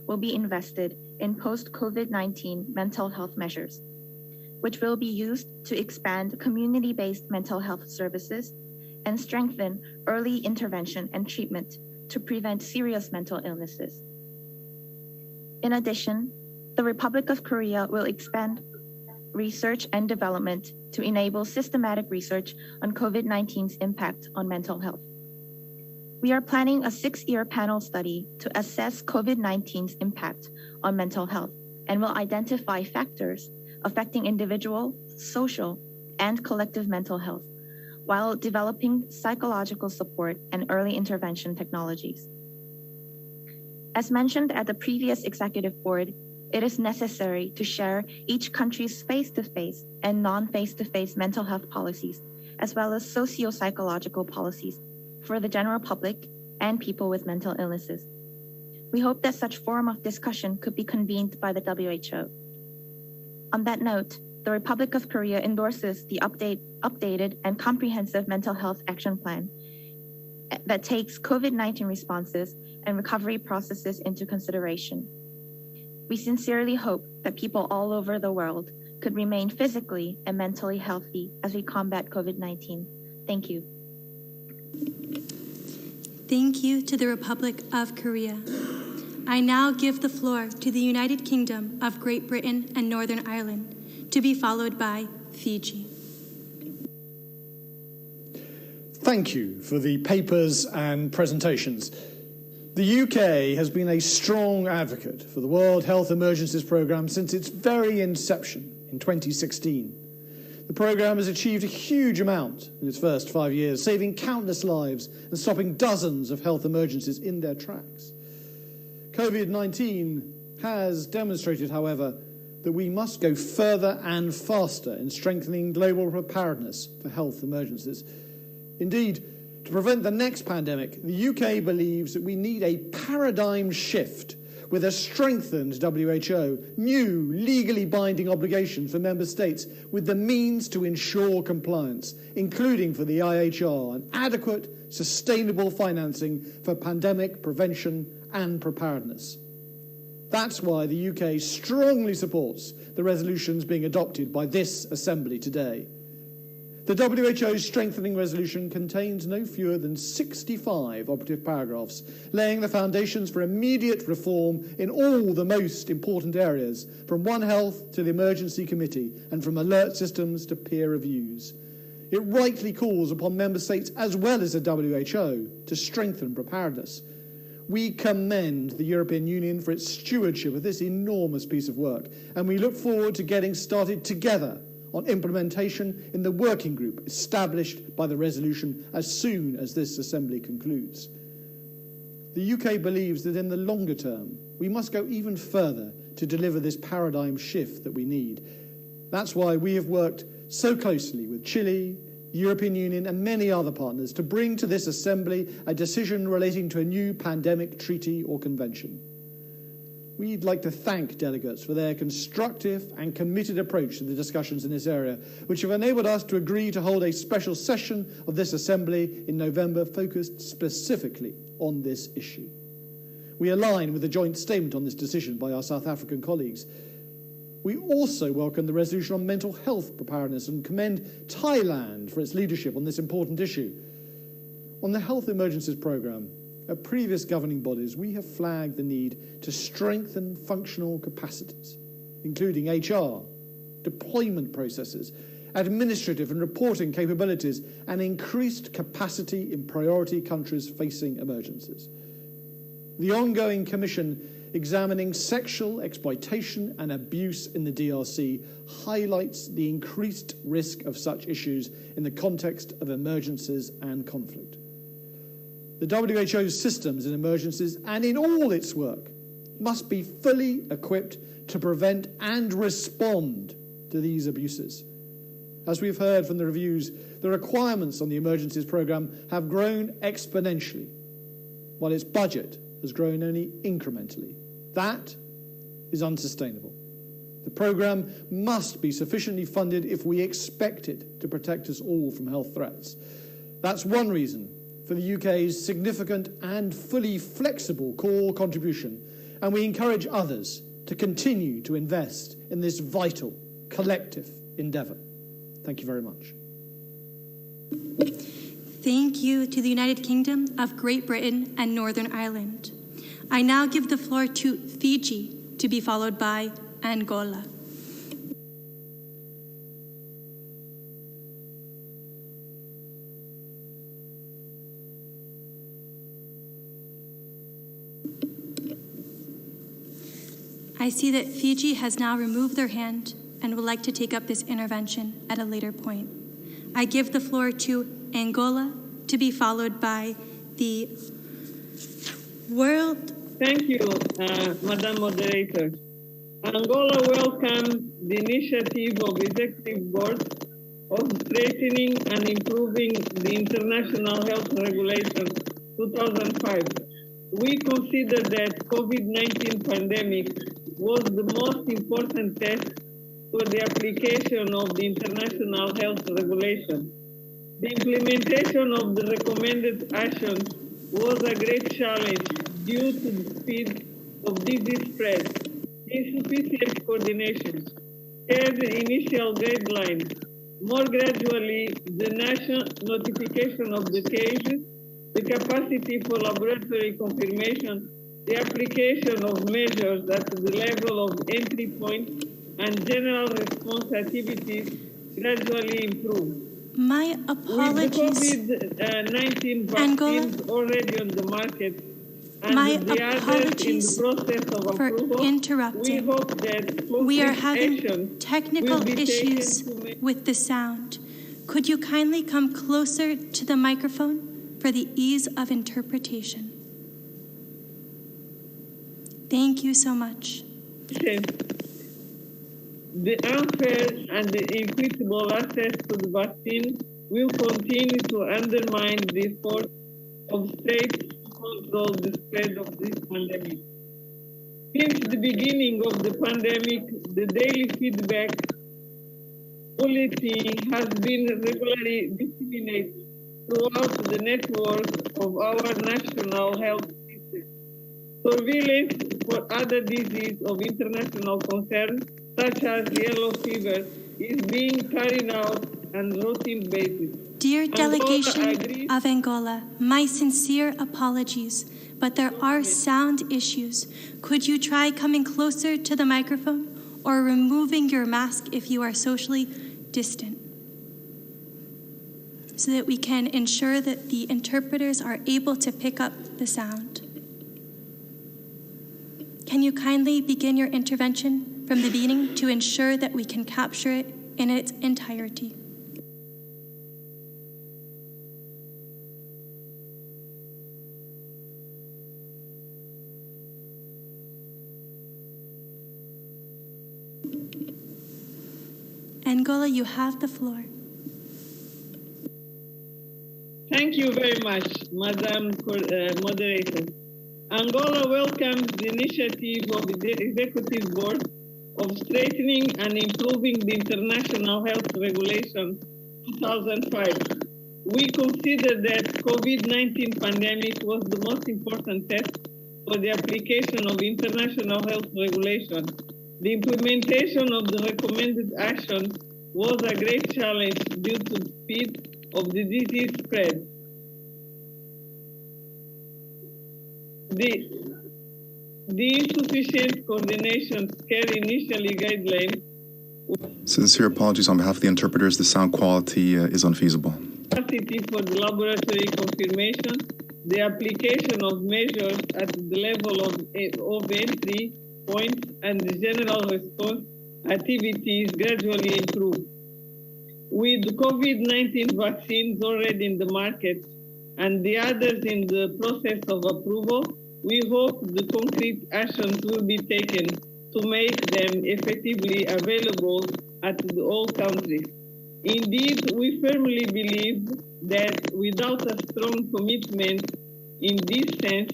will be invested in post-COVID-19 mental health measures, which will be used to expand community-based mental health services and strengthen early intervention and treatment to prevent serious mental illnesses. In addition, the Republic of Korea will expand research and development to enable systematic research on COVID-19's impact on mental health. We are planning a 6-year panel study to assess COVID-19's impact on mental health and will identify factors affecting individual, social, and collective mental health while developing psychological support and early intervention technologies. As mentioned at the previous executive board, it is necessary to share each country's face-to-face and non-face-to-face mental health policies, as well as socio-psychological policies for the general public and people with mental illnesses. We hope that such forum of discussion could be convened by the WHO. On that note, the Republic of Korea endorses the updated and comprehensive mental health action plan that takes COVID-19 responses and recovery processes into consideration. We sincerely hope that people all over the world could remain physically and mentally healthy as we combat COVID-19. Thank you. Thank you to the Republic of Korea. I now give the floor to the United Kingdom of Great Britain and Northern Ireland, to be followed by Fiji. Thank you for the papers and presentations. The UK has been a strong advocate for the World Health Emergencies Programme since its very inception in 2016. The programme has achieved a huge amount in its first 5 years, saving countless lives and stopping dozens of health emergencies in their tracks. COVID-19 has demonstrated, however, that we must go further and faster in strengthening global preparedness for health emergencies. Indeed, to prevent the next pandemic, the UK believes that we need a paradigm shift with a strengthened WHO, new legally binding obligations for member states with the means to ensure compliance, including for the IHR, and adequate, sustainable financing for pandemic prevention and preparedness. That's why the UK strongly supports the resolutions being adopted by this Assembly today. The WHO's strengthening resolution contains no fewer than 65 operative paragraphs, laying the foundations for immediate reform in all the most important areas, from One Health to the Emergency Committee, and from alert systems to peer reviews. It rightly calls upon member states as well as the WHO to strengthen preparedness. We commend the European Union for its stewardship of this enormous piece of work, and we look forward to getting started together on implementation in the working group established by the resolution as soon as this Assembly concludes. The UK believes that in the longer term, we must go even further to deliver this paradigm shift that we need. That's why we have worked so closely with Chile, the European Union and many other partners to bring to this Assembly a decision relating to a new pandemic treaty or convention. We'd like to thank delegates for their constructive and committed approach to the discussions in this area, which have enabled us to agree to hold a special session of this Assembly in November focused specifically on this issue. We align with the joint statement on this decision by our South African colleagues. We also welcome the resolution on mental health preparedness and commend Thailand for its leadership on this important issue. On the Health Emergencies Programme, at previous governing bodies, we have flagged the need to strengthen functional capacities, including HR, deployment processes, administrative and reporting capabilities, and increased capacity in priority countries facing emergencies. The ongoing commission examining sexual exploitation and abuse in the DRC highlights the increased risk of such issues in the context of emergencies and conflict. The WHO's systems in emergencies and in all its work must be fully equipped to prevent and respond to these abuses. As we've heard from the reviews, the requirements on the emergencies programme have grown exponentially, while its budget has grown only incrementally. That is unsustainable. The programme must be sufficiently funded if we expect it to protect us all from health threats. That's one reason for the UK's significant and fully flexible core contribution, and we encourage others to continue to invest in this vital collective endeavour. Thank you very much. Thank you to the United Kingdom of Great Britain and Northern Ireland. I now give the floor to Fiji, to be followed by Angola. I see that Fiji has now removed their hand and would like to take up this intervention at a later point. I give the floor to Angola, to be followed by the World. Thank you, Madam Moderator. Angola welcomes the initiative of the Executive Board of strengthening and improving the International Health Regulation 2005. We consider that COVID-19 pandemic was the most important test for the application of the International Health Regulation. The implementation of the recommended actions was a great challenge due to the speed of disease spread, insufficient coordination, shared initial guidelines, more gradually the national notification of the cases, the capacity for laboratory confirmation, the application of measures at the level of entry point, and general response activities gradually improved. My apologies. With the COVID-19 vaccines already on the market, and my the apologies others in the process of for approval, interrupting. we hope that we are having technical issues taken with the sound. Could you kindly come closer to the microphone for the ease of interpretation? Thank you so much. The unfair and the equitable access to the vaccine will continue to undermine the effort of states to control the spread of this pandemic. Since the beginning of the pandemic, the daily feedback bulletin has been regularly disseminated throughout the network of our national health system. Surveillance for other diseases of international concern, such as yellow fever, is being carried out on routine basis. Dear delegation of Angola, my sincere apologies, but there are sound issues. Could you try coming closer to the microphone or removing your mask if you are socially distant, so that we can ensure that the interpreters are able to pick up the sound? Can you kindly begin your intervention from the beginning to ensure that we can capture it in its entirety? Angola, you have the floor. Thank you very much, Madam Moderator. Angola welcomes the initiative of the Executive Board of strengthening and improving the International Health Regulation 2005. We consider that COVID-19 pandemic was the most important test for the application of international health regulation. The implementation of the recommended action was a great challenge due to the speed of the disease spread. The insufficient coordination care initially guidelines. Sincere apologies on behalf of the interpreters. The sound quality is unfeasible. Capacity for the laboratory confirmation, the application of measures at the level of entry points, and the general response activities gradually improve. With COVID-19 vaccines already in the market and the others in the process of approval, we hope the concrete actions will be taken to make them effectively available at all countries. Indeed, we firmly believe that without a strong commitment in this sense,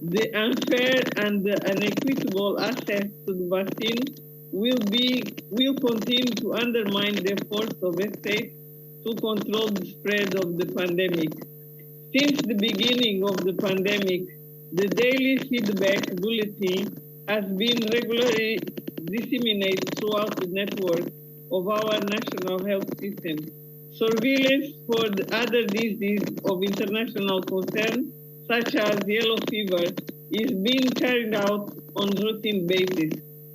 the unfair and unequitable access to the vaccine will continue to undermine the efforts of the state to control the spread of the pandemic. Since the beginning of the pandemic, the daily feedback bulletin has been regularly disseminated throughout the network of our national health system. Surveillance for the other diseases of international concern, such as yellow fever, is being carried out on routine basis.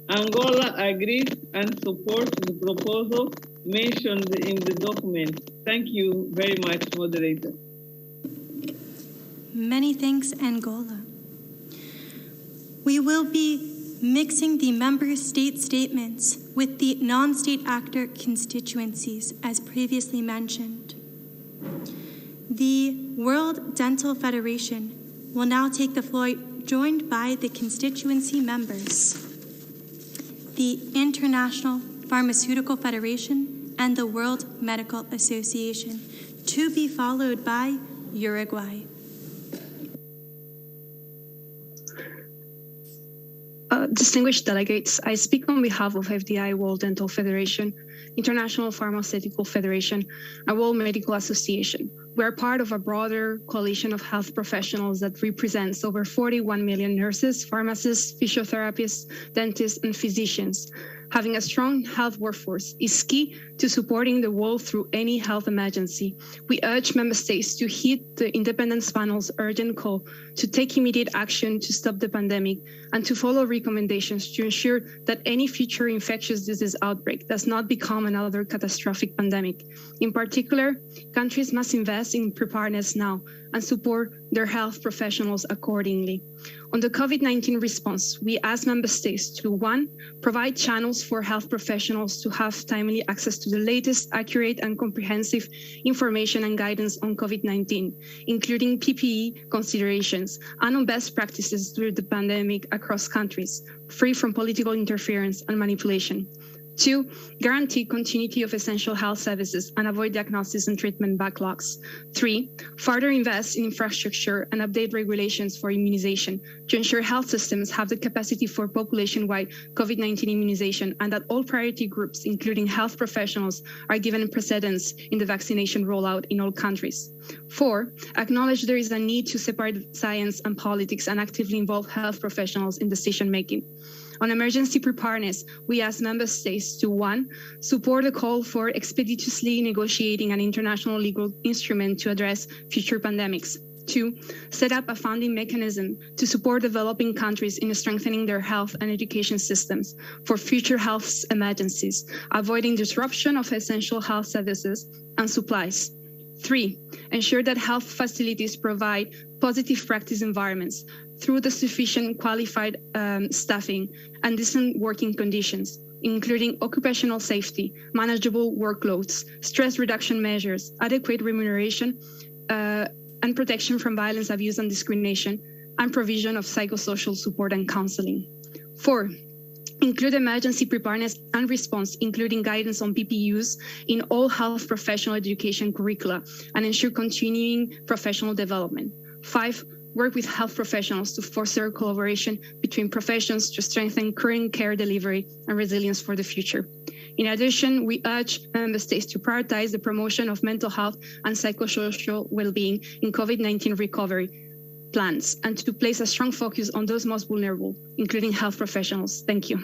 Angola agrees and supports the proposal mentioned in the document. Thank you very much, Moderator. Many thanks, Angola. We will be mixing the member state statements with the non-state actor constituencies, as previously mentioned. The World Dental Federation will now take the floor, joined by the constituency members, the International Pharmaceutical Federation, and the World Medical Association, to be followed by Uruguay. Distinguished delegates, I speak on behalf of FDI World Dental Federation, International Pharmaceutical Federation, and World Medical Association. We are part of a broader coalition of health professionals that represents over 41 million nurses, pharmacists, physiotherapists, dentists, and physicians. Having a strong health workforce is key to supporting the world through any health emergency. We urge member states to heed the Independence Panel's urgent call to take immediate action to stop the pandemic and to follow recommendations to ensure that any future infectious disease outbreak does not become another catastrophic pandemic. In particular, countries must invest in preparedness now and support their health professionals accordingly. On the COVID-19 response, we ask member states to, 1, provide channels for health professionals to have timely access to the latest, accurate, and comprehensive information and guidance on COVID-19, including PPE considerations and on best practices during the pandemic across countries, free from political interference and manipulation. 2, guarantee continuity of essential health services and avoid diagnosis and treatment backlogs. 3, further invest in infrastructure and update regulations for immunization to ensure health systems have the capacity for population-wide COVID-19 immunization and that all priority groups, including health professionals, are given precedence in the vaccination rollout in all countries. 4, acknowledge there is a need to separate science and politics and actively involve health professionals in decision-making. On emergency preparedness, we ask member states to 1, support a call for expeditiously negotiating an international legal instrument to address future pandemics. 2, set up a funding mechanism to support developing countries in strengthening their health and education systems for future health emergencies, avoiding disruption of essential health services and supplies. 3, ensure that health facilities provide positive practice environments through the sufficient qualified staffing and decent working conditions, including occupational safety, manageable workloads, stress reduction measures, adequate remuneration, and protection from violence, abuse, and discrimination, and provision of psychosocial support and counseling. 4, include emergency preparedness and response, including guidance on PPE use in all health professional education curricula, and ensure continuing professional development. 5, work with health professionals to foster collaboration between professions to strengthen current care delivery and resilience for the future. In addition, we urge member states to prioritize the promotion of mental health and psychosocial well-being in COVID-19 recovery plans, and to place a strong focus on those most vulnerable, including health professionals. Thank you.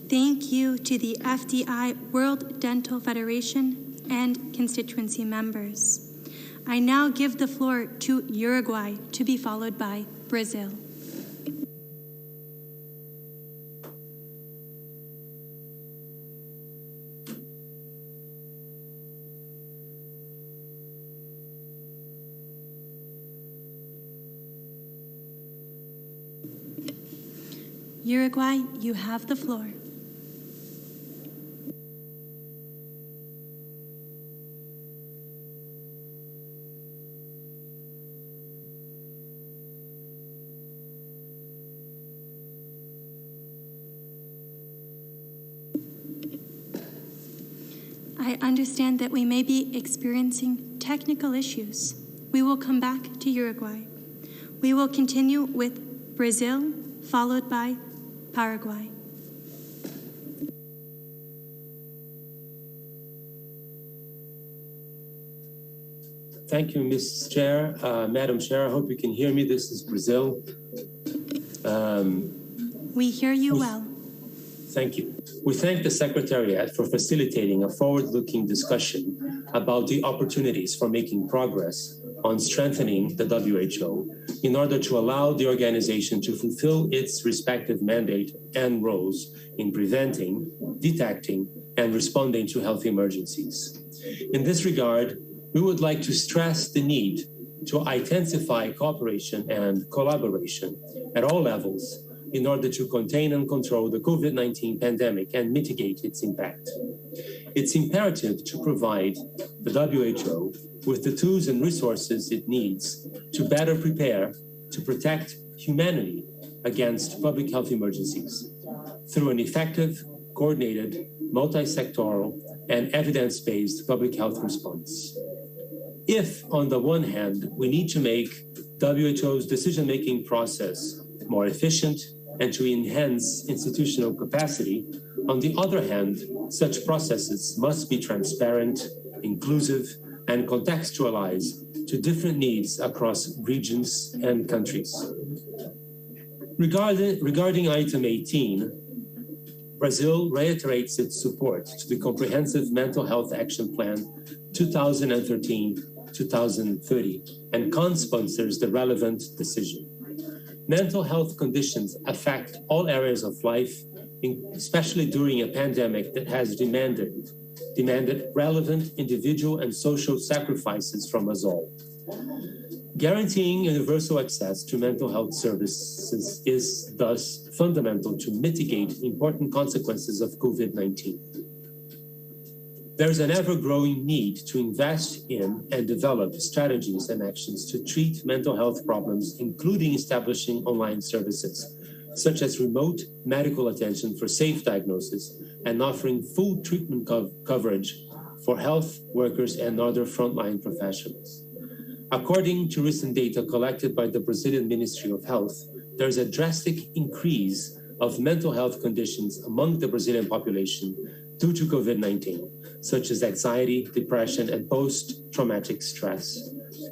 Thank you to the FDI World Dental Federation and constituency members. I now give the floor to Uruguay, to be followed by Brazil. Uruguay, you have the floor. I understand that we may be experiencing technical issues. We will come back to Uruguay. We will continue with Brazil, followed by Paraguay. Thank you, Mrs. Chair. Madam Chair, I hope you can hear me. This is Brazil. We hear you well. Thank you. We thank the Secretariat for facilitating a forward-looking discussion about the opportunities for making progress on strengthening the WHO in order to allow the organization to fulfill its respective mandate and roles in preventing, detecting, and responding to health emergencies. In this regard, we would like to stress the need to intensify cooperation and collaboration at all levels in order to contain and control the COVID-19 pandemic and mitigate its impact. It's imperative to provide the WHO with the tools and resources it needs to better prepare to protect humanity against public health emergencies through an effective, coordinated, multi-sectoral, and evidence-based public health response. If, on the one hand, we need to make WHO's decision-making process more efficient and to enhance institutional capacity, on the other hand, such processes must be transparent, inclusive, and contextualized to different needs across regions and countries. Regarding item 18, Brazil reiterates its support to the Comprehensive Mental Health Action Plan 2013-2030 and co-sponsors the relevant decision. Mental health conditions affect all areas of life, especially during a pandemic that has demanded relevant individual and social sacrifices from us all. Guaranteeing universal access to mental health services is thus fundamental to mitigate important consequences of COVID-19. There's an ever-growing need to invest in and develop strategies and actions to treat mental health problems, including establishing online services, such as remote medical attention for safe diagnosis and offering full treatment coverage for health workers and other frontline professionals. According to recent data collected by the Brazilian Ministry of Health, there's a drastic increase of mental health conditions among the Brazilian population due to COVID-19, such as anxiety, depression, and post-traumatic stress.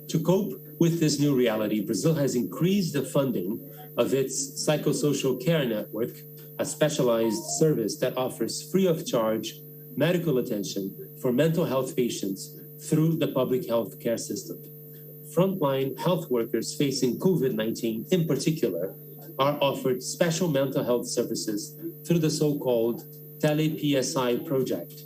To cope with this new reality, Brazil has increased the funding of its psychosocial care network, a specialized service that offers free of charge medical attention for mental health patients through the public health care system. Frontline health workers facing COVID-19 in particular are offered special mental health services through the so-called Tele-PSI project,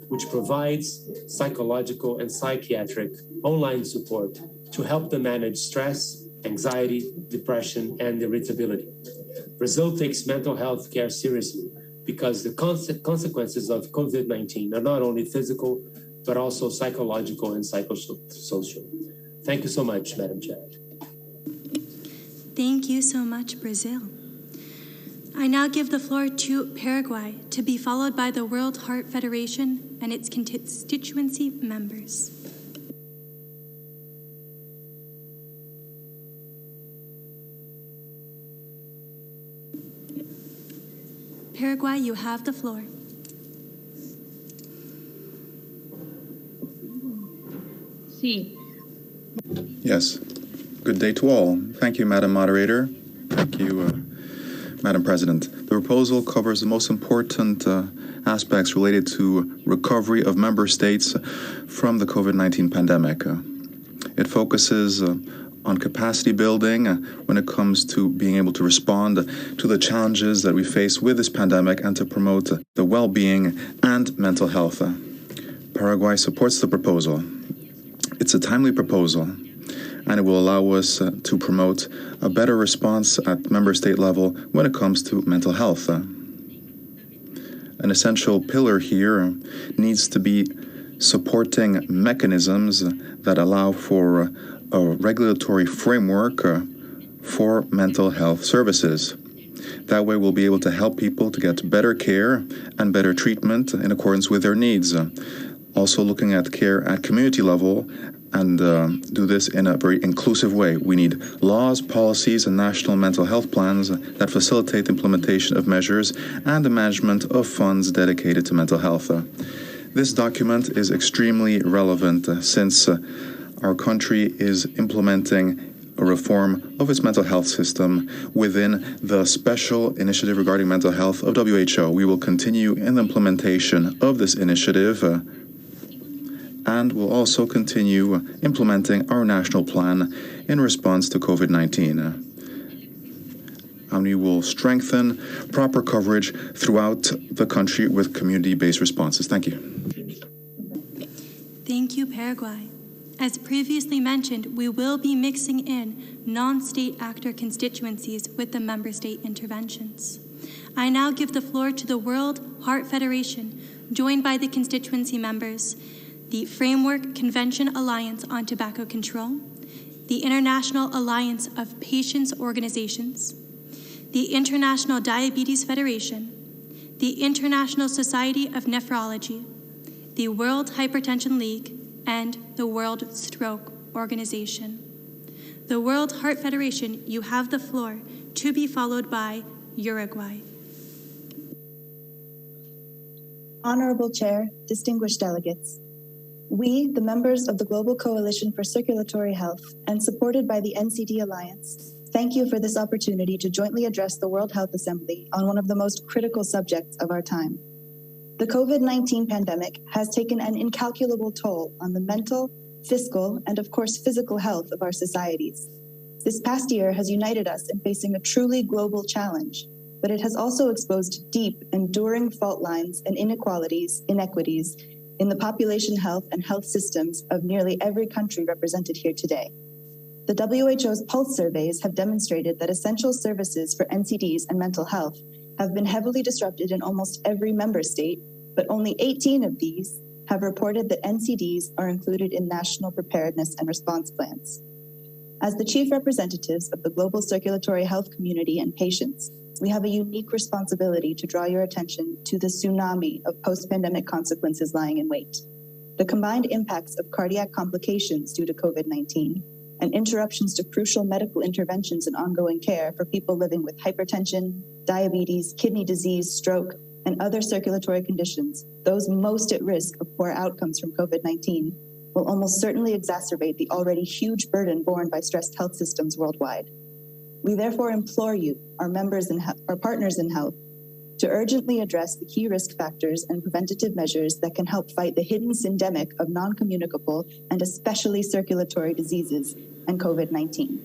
which provides psychological and psychiatric online support to help them manage stress, anxiety, depression, and irritability. Brazil takes mental health care seriously because the consequences of COVID-19 are not only physical, but also psychological and psychosocial. Thank you so much, Madam Chair. Thank you so much, Brazil. I now give the floor to Paraguay, to be followed by the World Heart Federation and its constituency members. Paraguay, you have the floor. Yes. Good day to all. Thank you, Madam Moderator. Thank you, Madam President. The proposal covers the most important aspects related to recovery of member states from the COVID-19 pandemic. It focuses on capacity building when it comes to being able to respond to the challenges that we face with this pandemic and to promote the well-being and mental health. Paraguay supports the proposal. It's a timely proposal, and it will allow us to promote a better response at member state level when it comes to mental health. An essential pillar here needs to be supporting mechanisms that allow for a regulatory framework for mental health services. That way we'll be able to help people to get better care and better treatment in accordance with their needs. Also looking at care at community level and do this in a very inclusive way. We need laws, policies, and national mental health plans that facilitate the implementation of measures and the management of funds dedicated to mental health. This document is extremely relevant since our country is implementing a reform of its mental health system within the special initiative regarding mental health of WHO. We will continue in the implementation of this initiative and will also continue implementing our national plan in response to COVID-19. And we will strengthen proper coverage throughout the country with community-based responses. Thank you. Thank you, Paraguay. As previously mentioned, we will be mixing in non-state actor constituencies with the member state interventions. I now give the floor to the World Heart Federation, joined by the constituency members, the Framework Convention Alliance on Tobacco Control, the International Alliance of Patients Organizations, the International Diabetes Federation, the International Society of Nephrology, the World Hypertension League, and the World Stroke Organization. The World Heart Federation, you have the floor, to be followed by Uruguay. Honorable Chair, distinguished delegates, we, the members of the Global Coalition for Circulatory Health and supported by the NCD Alliance, thank you for this opportunity to jointly address the World Health Assembly on one of the most critical subjects of our time. The COVID-19 pandemic has taken an incalculable toll on the mental, fiscal, and of course physical health of our societies. This past year has united us in facing a truly global challenge, but it has also exposed deep, enduring fault lines and inequities in the population health and health systems of nearly every country represented here today. The WHO's pulse surveys have demonstrated that essential services for NCDs and mental health have been heavily disrupted in almost every member state, but only 18 of these have reported that NCDs are included in national preparedness and response plans. As the chief representatives of the global circulatory health community and patients, we have a unique responsibility to draw your attention to the tsunami of post-pandemic consequences lying in wait. The combined impacts of cardiac complications due to COVID-19 and interruptions to crucial medical interventions and ongoing care for people living with hypertension, diabetes, kidney disease, stroke, and other circulatory conditions, those most at risk of poor outcomes from COVID-19, will almost certainly exacerbate the already huge burden borne by stressed health systems worldwide. We therefore implore you, our partners in health, to urgently address the key risk factors and preventative measures that can help fight the hidden syndemic of non-communicable and especially circulatory diseases and COVID-19.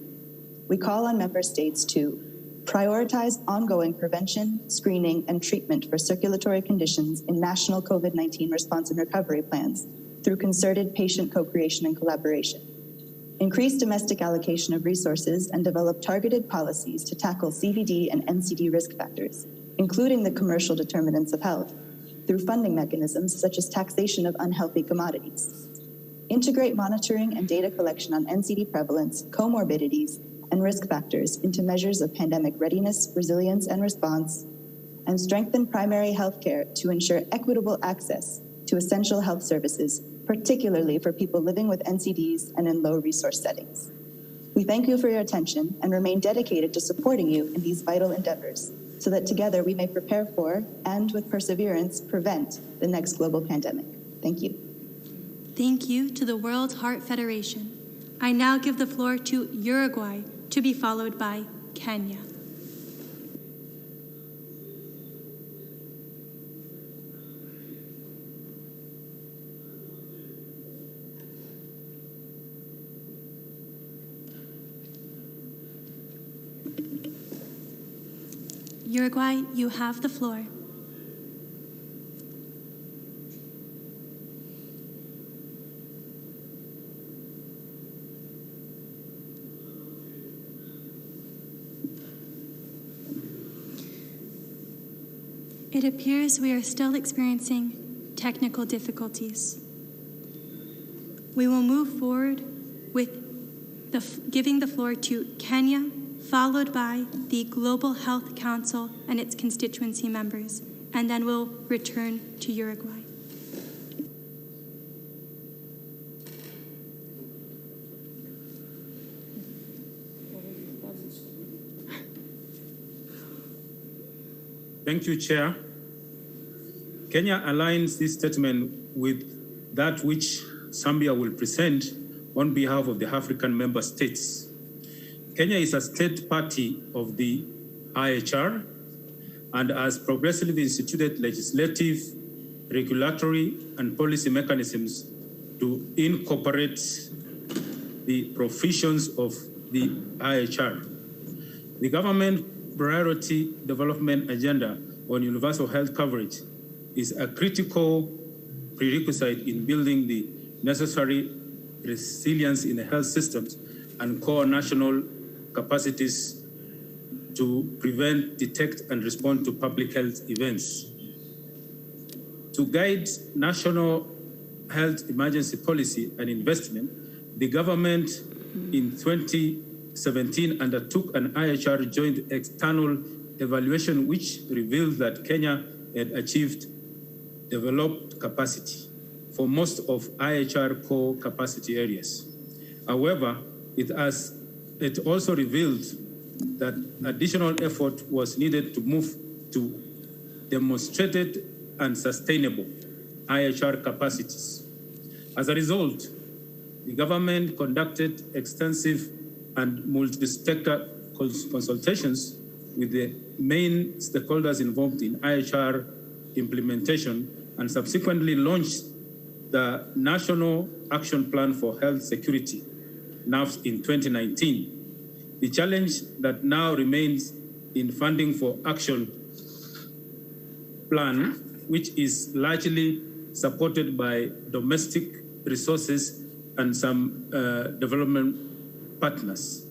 We call on member states to prioritize ongoing prevention, screening, and treatment for circulatory conditions in national COVID-19 response and recovery plans through concerted patient co-creation and collaboration. Increase domestic allocation of resources and develop targeted policies to tackle CVD and NCD risk factors, including the commercial determinants of health, through funding mechanisms such as taxation of unhealthy commodities. Integrate monitoring and data collection on NCD prevalence, comorbidities, and risk factors into measures of pandemic readiness, resilience, and response, and strengthen primary health care to ensure equitable access to essential health services, particularly for people living with NCDs and in low-resource settings. We thank you for your attention and remain dedicated to supporting you in these vital endeavors so that together we may prepare for and with perseverance prevent the next global pandemic. Thank you. Thank you to the World Heart Federation. I now give the floor to Uruguay, to be followed by Kenya. Uruguay, you have the floor. It appears we are still experiencing technical difficulties. We will move forward with giving the floor to Kenya, followed by the Global Health Council and its constituency members, and then we'll return to Uruguay. Thank you, Chair. Kenya aligns this statement with that which Zambia will present on behalf of the African member states. Kenya is a state party of the IHR and has progressively instituted legislative, regulatory, and policy mechanisms to incorporate the provisions of the IHR. The government priority development agenda on universal health coverage is a critical prerequisite in building the necessary resilience in the health systems and core national capacities to prevent, detect, and respond to public health events. To guide national health emergency policy and investment, the government in 2017 undertook an IHR joint external evaluation which revealed that Kenya had achieved developed capacity for most of IHR core capacity areas. However, it also revealed that additional effort was needed to move to demonstrated and sustainable IHR capacities. As a result, the government conducted extensive and multi-sector consultations with the main stakeholders involved in IHR implementation and subsequently launched the National Action Plan for Health Security, NAFS, in 2019. The challenge that now remains in funding for action plan, which is largely supported by domestic resources and some development partners.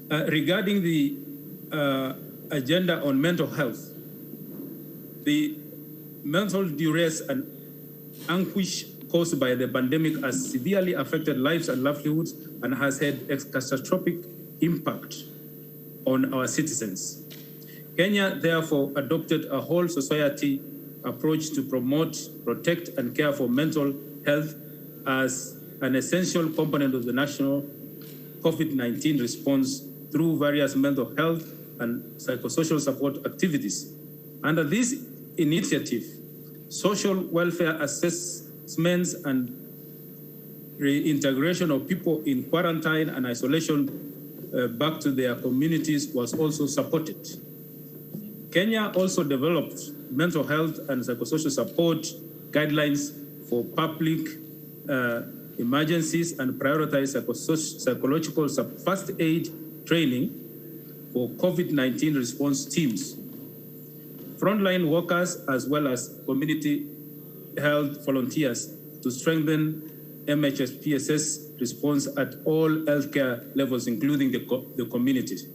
Regarding the agenda on mental health, the mental duress and anguish caused by the pandemic has severely affected lives and livelihoods and has had a catastrophic impact on our citizens. Kenya therefore adopted a whole society approach to promote, protect, and care for mental health as an essential component of the national COVID-19 response through various mental health and psychosocial support activities. Under this initiative, social welfare assessments and reintegration of people in quarantine and isolation back to their communities was also supported. Kenya also developed mental health and psychosocial support guidelines for public emergencies and prioritized psychological first aid training for COVID-19 response teams, frontline workers, as well as community health volunteers to strengthen MHSPSS response at all healthcare levels, including the communities.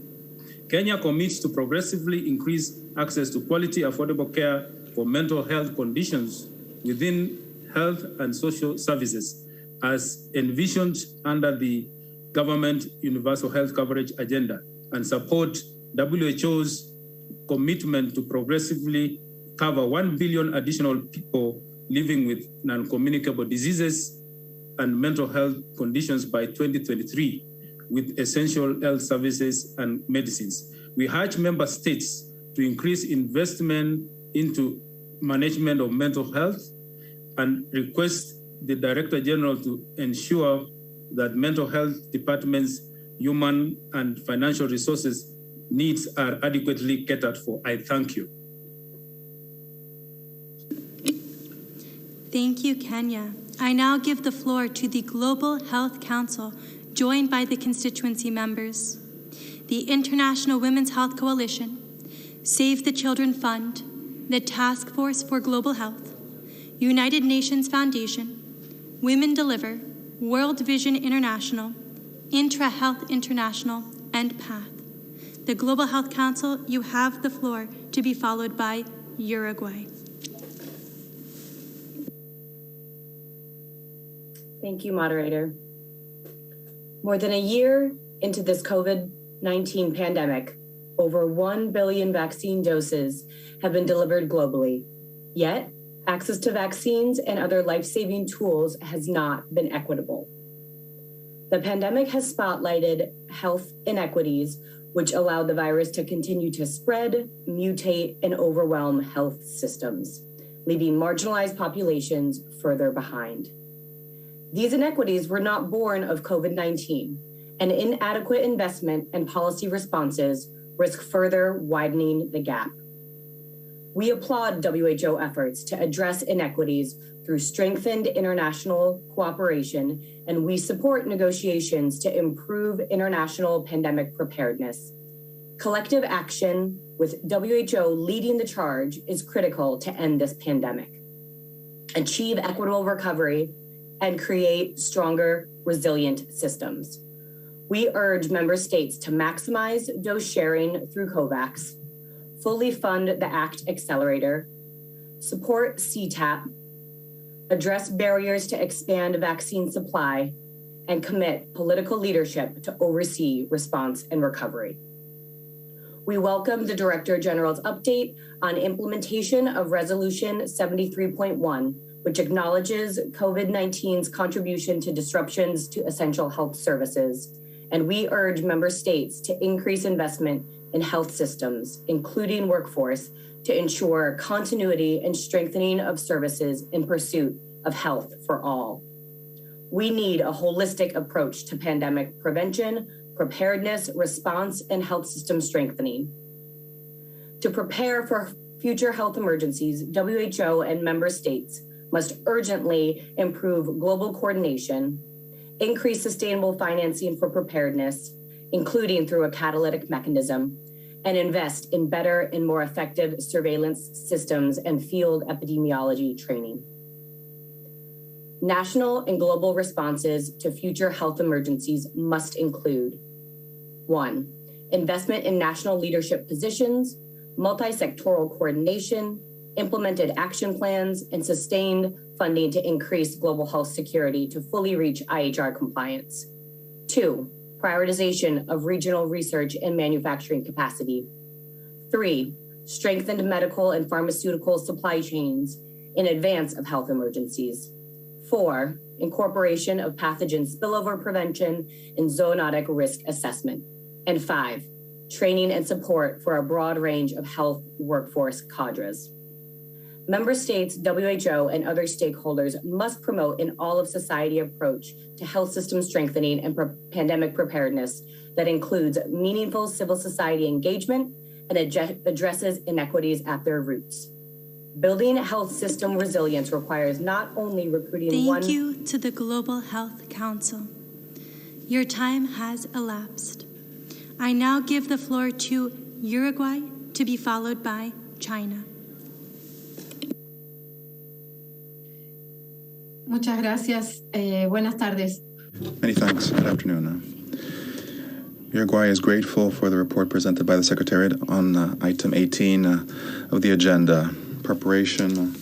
Kenya commits to progressively increase access to quality, affordable care for mental health conditions within health and social services as envisioned under the government universal health coverage agenda and support WHO's commitment to progressively cover 1 billion additional people living with non-communicable diseases and mental health conditions by 2023 with essential health services and medicines. We urge member states to increase investment into management of mental health and request the Director General to ensure that mental health departments' human and financial resources needs are adequately catered for. I thank you. Thank you, Kenya. I now give the floor to the Global Health Council, joined by the constituency members. The International Women's Health Coalition, Save the Children Fund, the Task Force for Global Health, United Nations Foundation, Women Deliver, World Vision International, Intra Health International, and PATH. The Global Health Council, you have the floor, to be followed by Uruguay. Thank you, moderator. More than a year into this COVID-19 pandemic, over 1 billion vaccine doses have been delivered globally. Yet, access to vaccines and other life-saving tools has not been equitable. The pandemic has spotlighted health inequities, which allowed the virus to continue to spread, mutate, and overwhelm health systems, leaving marginalized populations further behind. These inequities were not born of COVID-19, and inadequate investment and policy responses risk further widening the gap. We applaud WHO efforts to address inequities through strengthened international cooperation, and we support negotiations to improve international pandemic preparedness. Collective action, with WHO leading the charge, is critical to end this pandemic, achieve equitable recovery, and create stronger, resilient systems. We urge member states to maximize dose sharing through COVAX, fully fund the ACT Accelerator, support CTAP, address barriers to expand vaccine supply, and commit political leadership to oversee response and recovery. We welcome the Director General's update on implementation of Resolution 73.1, which acknowledges COVID-19's contribution to disruptions to essential health services. And we urge member states to increase investment in health systems, including workforce, to ensure continuity and strengthening of services in pursuit of health for all. We need a holistic approach to pandemic prevention, preparedness, response, and health system strengthening. To prepare for future health emergencies, WHO and member states must urgently improve global coordination, increase sustainable financing for preparedness, including through a catalytic mechanism, and invest in better and more effective surveillance systems and field epidemiology training. National and global responses to future health emergencies must include: 1, investment in national leadership positions, multi-sectoral coordination, implemented action plans, and sustained funding to increase global health security to fully reach IHR compliance. 2, prioritization of regional research and manufacturing capacity. 3, strengthened medical and pharmaceutical supply chains in advance of health emergencies. 4, incorporation of pathogen spillover prevention and zoonotic risk assessment. And 5, training and support for a broad range of health workforce cadres. Member states, WHO, and other stakeholders must promote an all-of-society approach to health system strengthening and pandemic preparedness that includes meaningful civil society engagement and addresses inequities at their roots. Building health system resilience requires not only recruiting Thank you to the Global Health Council. Your time has elapsed. I now give the floor to Uruguay, to be followed by China. Muchas gracias. Buenas tardes. Many thanks. Good afternoon. Uruguay is grateful for the report presented by the Secretariat on item 18 of the agenda, preparation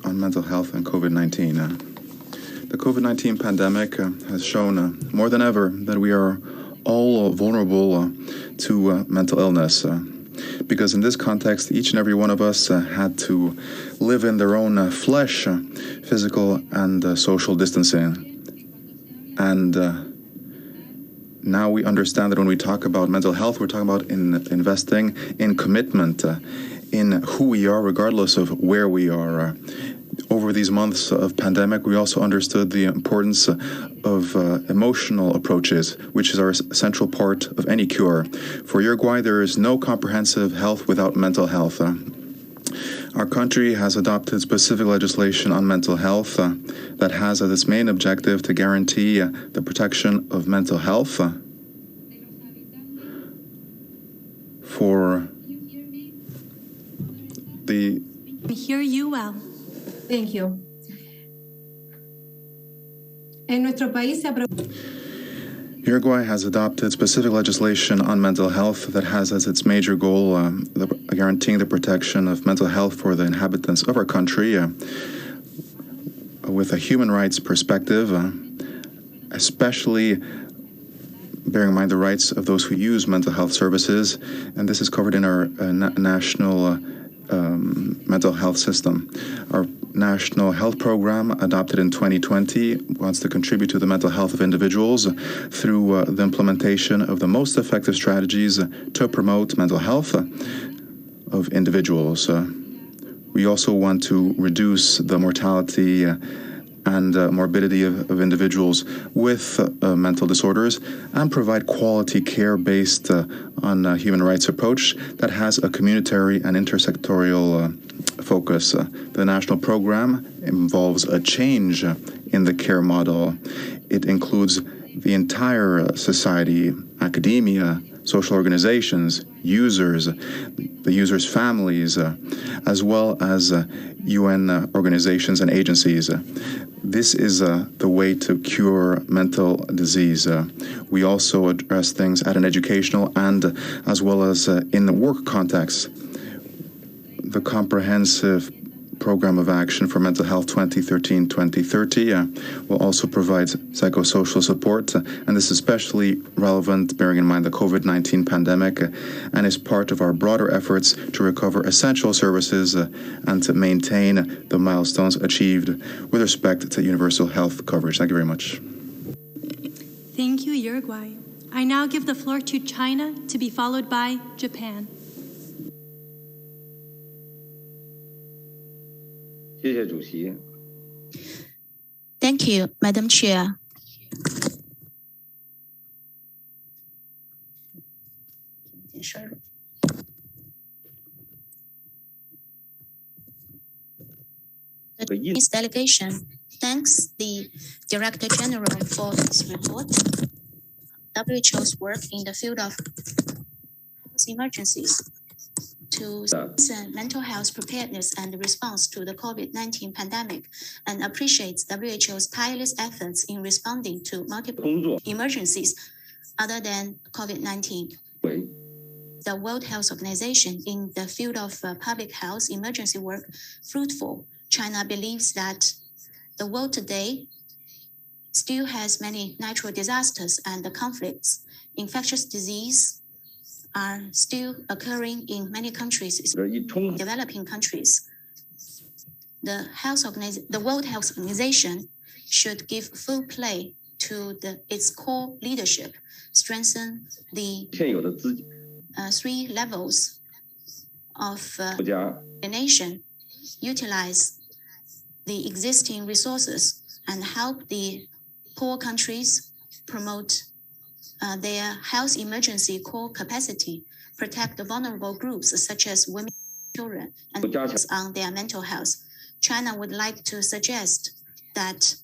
on mental health and COVID-19. The COVID-19 pandemic has shown more than ever that we are all vulnerable to mental illness. Because in this context, each and every one of us had to live in their own flesh, physical and social distancing. And now we understand that when we talk about mental health, we're talking about investing in commitment, in who we are, regardless of where we are. Over these months of pandemic, we also understood the importance of emotional approaches, which is our central part of any cure. For Uruguay, there is no comprehensive health without mental health. Our country has adopted specific legislation on mental health that has as its main objective to guarantee the protection of mental health for the... We hear you well. Thank you. En nuestro país se Uruguay has adopted specific legislation on mental health that has as its major goal guaranteeing the protection of mental health for the inhabitants of our country with a human rights perspective, especially bearing in mind the rights of those who use mental health services, and this is covered in our national mental health system. Our national health program, adopted in 2020, wants to contribute to the mental health of individuals through the implementation of the most effective strategies to promote mental health of individuals. We also want to reduce the mortality and morbidity of individuals with mental disorders and provide quality care based on a human rights approach that has a communitary and intersectorial focus. The national program involves a change in the care model. It includes the entire society, academia, social organizations, users, the users' families, as well as UN organizations and agencies. This is the way to cure mental disease. We also address things at an educational and as well as in the work context. The comprehensive Program of Action for Mental Health 2013-2030 will also provide psychosocial support, and this is especially relevant bearing in mind the COVID-19 pandemic, and is part of our broader efforts to recover essential services and to maintain the milestones achieved with respect to universal health coverage. Thank you very much. Thank you, Uruguay. I now give the floor to China, to be followed by Japan. Thank you, Madam Chair. This delegation thanks the Director General for his report. WHO's work in the field of health emergencies to strengthen mental health preparedness and response to the COVID-19 pandemic, and appreciates WHO's tireless efforts in responding to multiple emergencies other than COVID-19. The World Health Organization in the field of public health emergency work fruitful. China believes that the world today still has many natural disasters and conflicts. Infectious disease are still occurring in many countries, developing countries. The World Health Organization should give full play to its core leadership, strengthen the 3 levels of the nation, utilize the existing resources, and help the poor countries promote their health emergency core capacity, protect the vulnerable groups such as women and children, and focus on their mental health. China would like to suggest that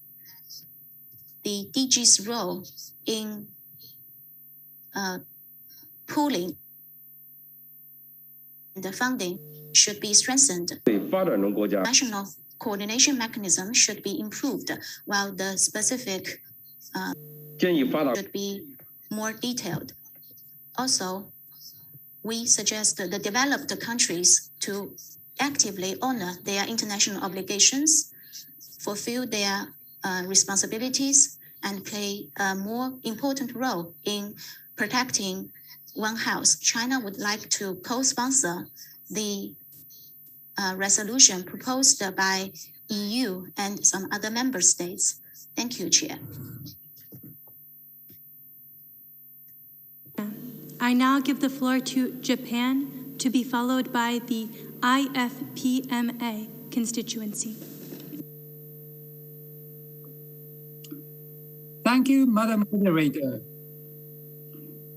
the DG's role in pooling the funding should be strengthened. National coordination mechanism should be improved, while the specific should be more detailed. Also, we suggest the developed countries to actively honor their international obligations, fulfill their responsibilities and play a more important role in protecting One Health. China would like to co-sponsor the resolution proposed by EU and some other member states. Thank you, Chair. I now give the floor to Japan, to be followed by the IFPMA constituency. Thank you, Madam Moderator.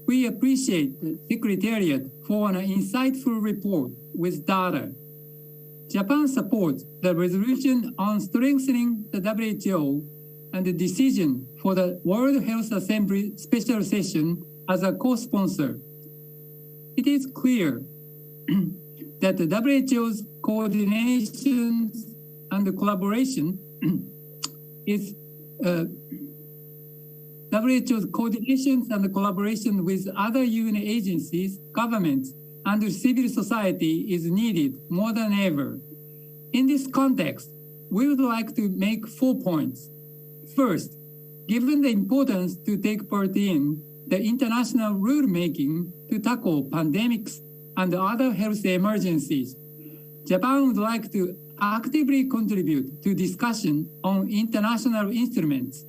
We appreciate the Secretariat for an insightful report with data. Japan supports the resolution on strengthening the WHO and the decision for the World Health Assembly special session as a co-sponsor. It is clear that the WHO's coordination and collaboration is WHO's coordination and collaboration with other UN agencies, governments, and civil society is needed more than ever. In this context, we would like to make 4 points. First, given the importance to take part in the international rulemaking to tackle pandemics and other health emergencies, Japan would like to actively contribute to discussion on international instruments.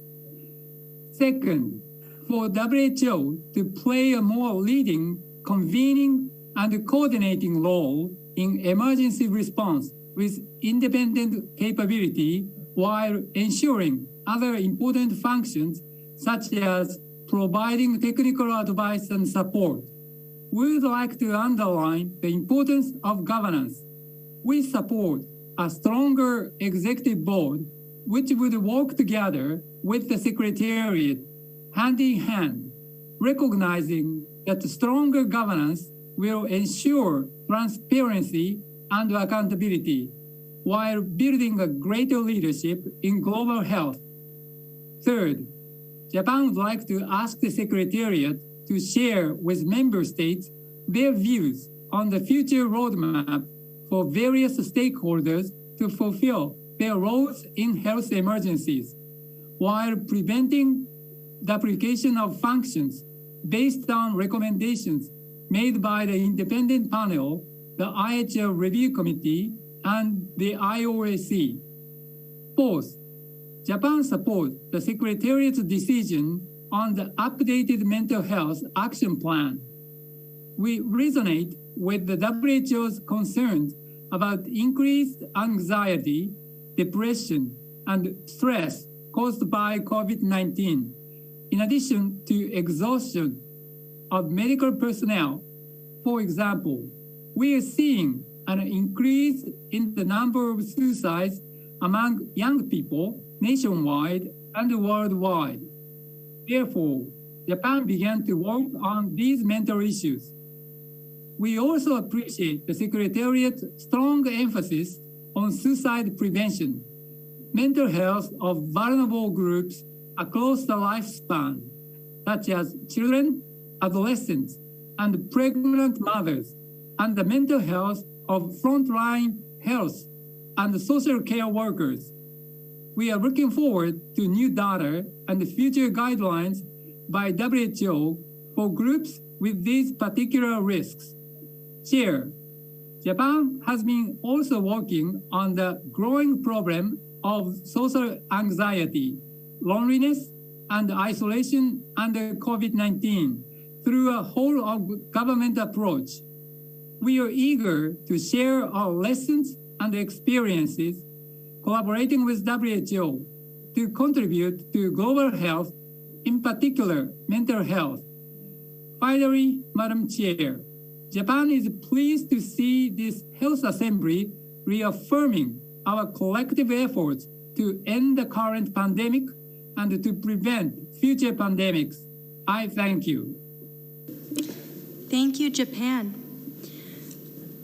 Second, for WHO to play a more leading, convening, and coordinating role in emergency response with independent capability while ensuring other important functions such as providing technical advice and support. We would like to underline the importance of governance. We support a stronger executive board which would work together with the Secretariat hand in hand, recognizing that stronger governance will ensure transparency and accountability while building a greater leadership in global health. Third, Japan would like to ask the Secretariat to share with member states their views on the future roadmap for various stakeholders to fulfill their roles in health emergencies, while preventing duplication of functions based on recommendations made by the independent panel, the IHL Review Committee, and the IOAC. Fourth, Japan supports the Secretariat's decision on the updated mental health action plan. We resonate with the WHO's concerns about increased anxiety, depression, and stress caused by COVID-19, in addition to exhaustion of medical personnel. For example, we are seeing an increase in the number of suicides among young people nationwide and worldwide. Therefore, Japan began to work on these mental issues. We also appreciate the Secretariat's strong emphasis on suicide prevention, mental health of vulnerable groups across the lifespan, such as children, adolescents, and pregnant mothers, and the mental health of frontline health and social care workers. We are looking forward to new data and future guidelines by WHO for groups with these particular risks. Chair, Japan has been also working on the growing problem of social anxiety, loneliness, and isolation under COVID-19 through a whole of government approach. We are eager to share our lessons and experiences, collaborating with WHO to contribute to global health, in particular mental health. Finally, Madam Chair, Japan is pleased to see this Health Assembly reaffirming our collective efforts to end the current pandemic and to prevent future pandemics. I thank you. Thank you, Japan.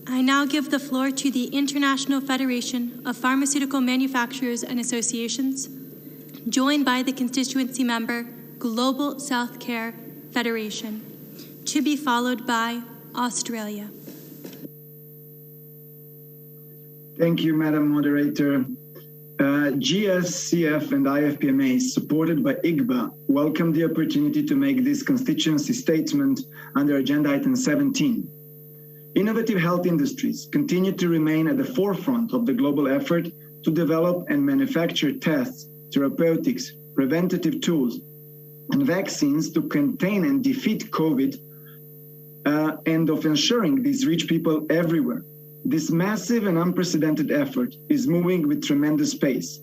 I now give the floor to the International Federation of Pharmaceutical Manufacturers and Associations, joined by the constituency member, Global South Care Federation, to be followed by Australia. Thank you, Madam Moderator. GSCF and IFPMA, supported by IGBA, welcome the opportunity to make this constituency statement under Agenda Item 17. Innovative health industries continue to remain at the forefront of the global effort to develop and manufacture tests, therapeutics, preventative tools, and vaccines to contain and defeat COVID, and of ensuring these reach people everywhere. This massive and unprecedented effort is moving with tremendous pace.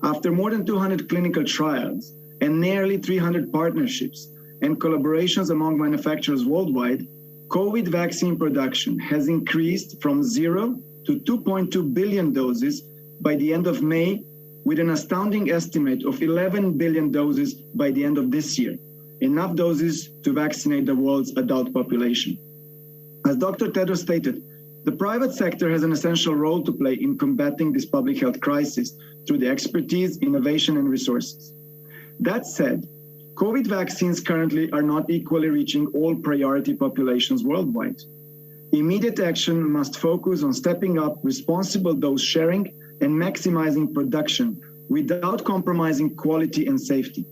After more than 200 clinical trials and nearly 300 partnerships and collaborations among manufacturers worldwide, COVID vaccine production has increased from 0 to 2.2 billion doses by the end of May, with an astounding estimate of 11 billion doses by the end of this year, enough doses to vaccinate the world's adult population. As Dr. Tedros stated, the private sector has an essential role to play in combating this public health crisis through the expertise, innovation, and resources. That said, COVID vaccines currently are not equally reaching all priority populations worldwide. Immediate action must focus on stepping up responsible dose sharing and maximizing production without compromising quality and safety.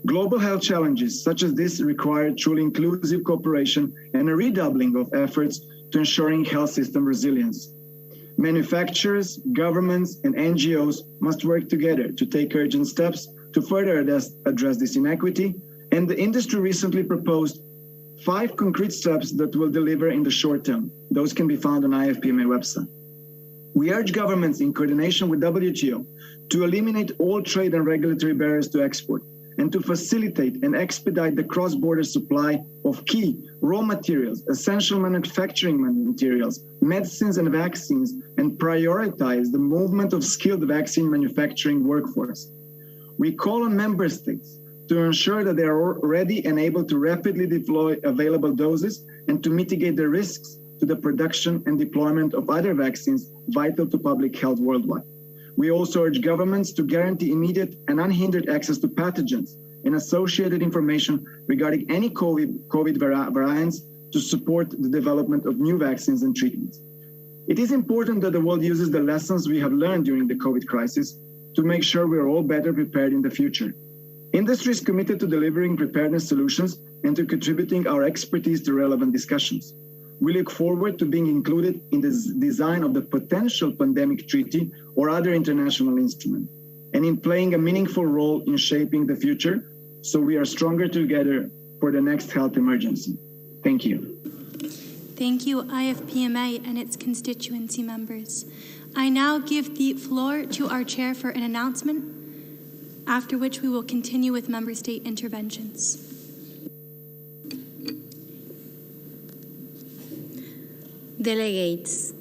Global health challenges such as this require truly inclusive cooperation and a redoubling of efforts to ensuring health system resilience. Manufacturers, governments, and NGOs must work together to take urgent steps to further address this inequity, and the industry recently proposed 5 concrete steps that will deliver in the short term. Those can be found on IFPMA website. We urge governments in coordination with WHO to eliminate all trade and regulatory barriers to export, and to facilitate and expedite the cross-border supply of key raw materials, essential manufacturing materials, medicines and vaccines, and prioritize the movement of skilled vaccine manufacturing workforce. We call on member states to ensure that they are ready and able to rapidly deploy available doses and to mitigate the risks to the production and deployment of other vaccines vital to public health worldwide. We also urge governments to guarantee immediate and unhindered access to pathogens and associated information regarding any COVID variants to support the development of new vaccines and treatments. It is important that the world uses the lessons we have learned during the COVID crisis to make sure we are all better prepared in the future. Industry is committed to delivering preparedness solutions and to contributing our expertise to relevant discussions. We look forward to being included in the design of the potential pandemic treaty or other international instrument, and in playing a meaningful role in shaping the future so we are stronger together for the next health emergency. Thank you. Thank you, IFPMA and its constituency members. I now give the floor to our chair for an announcement, after which we will continue with member state interventions. Delegates,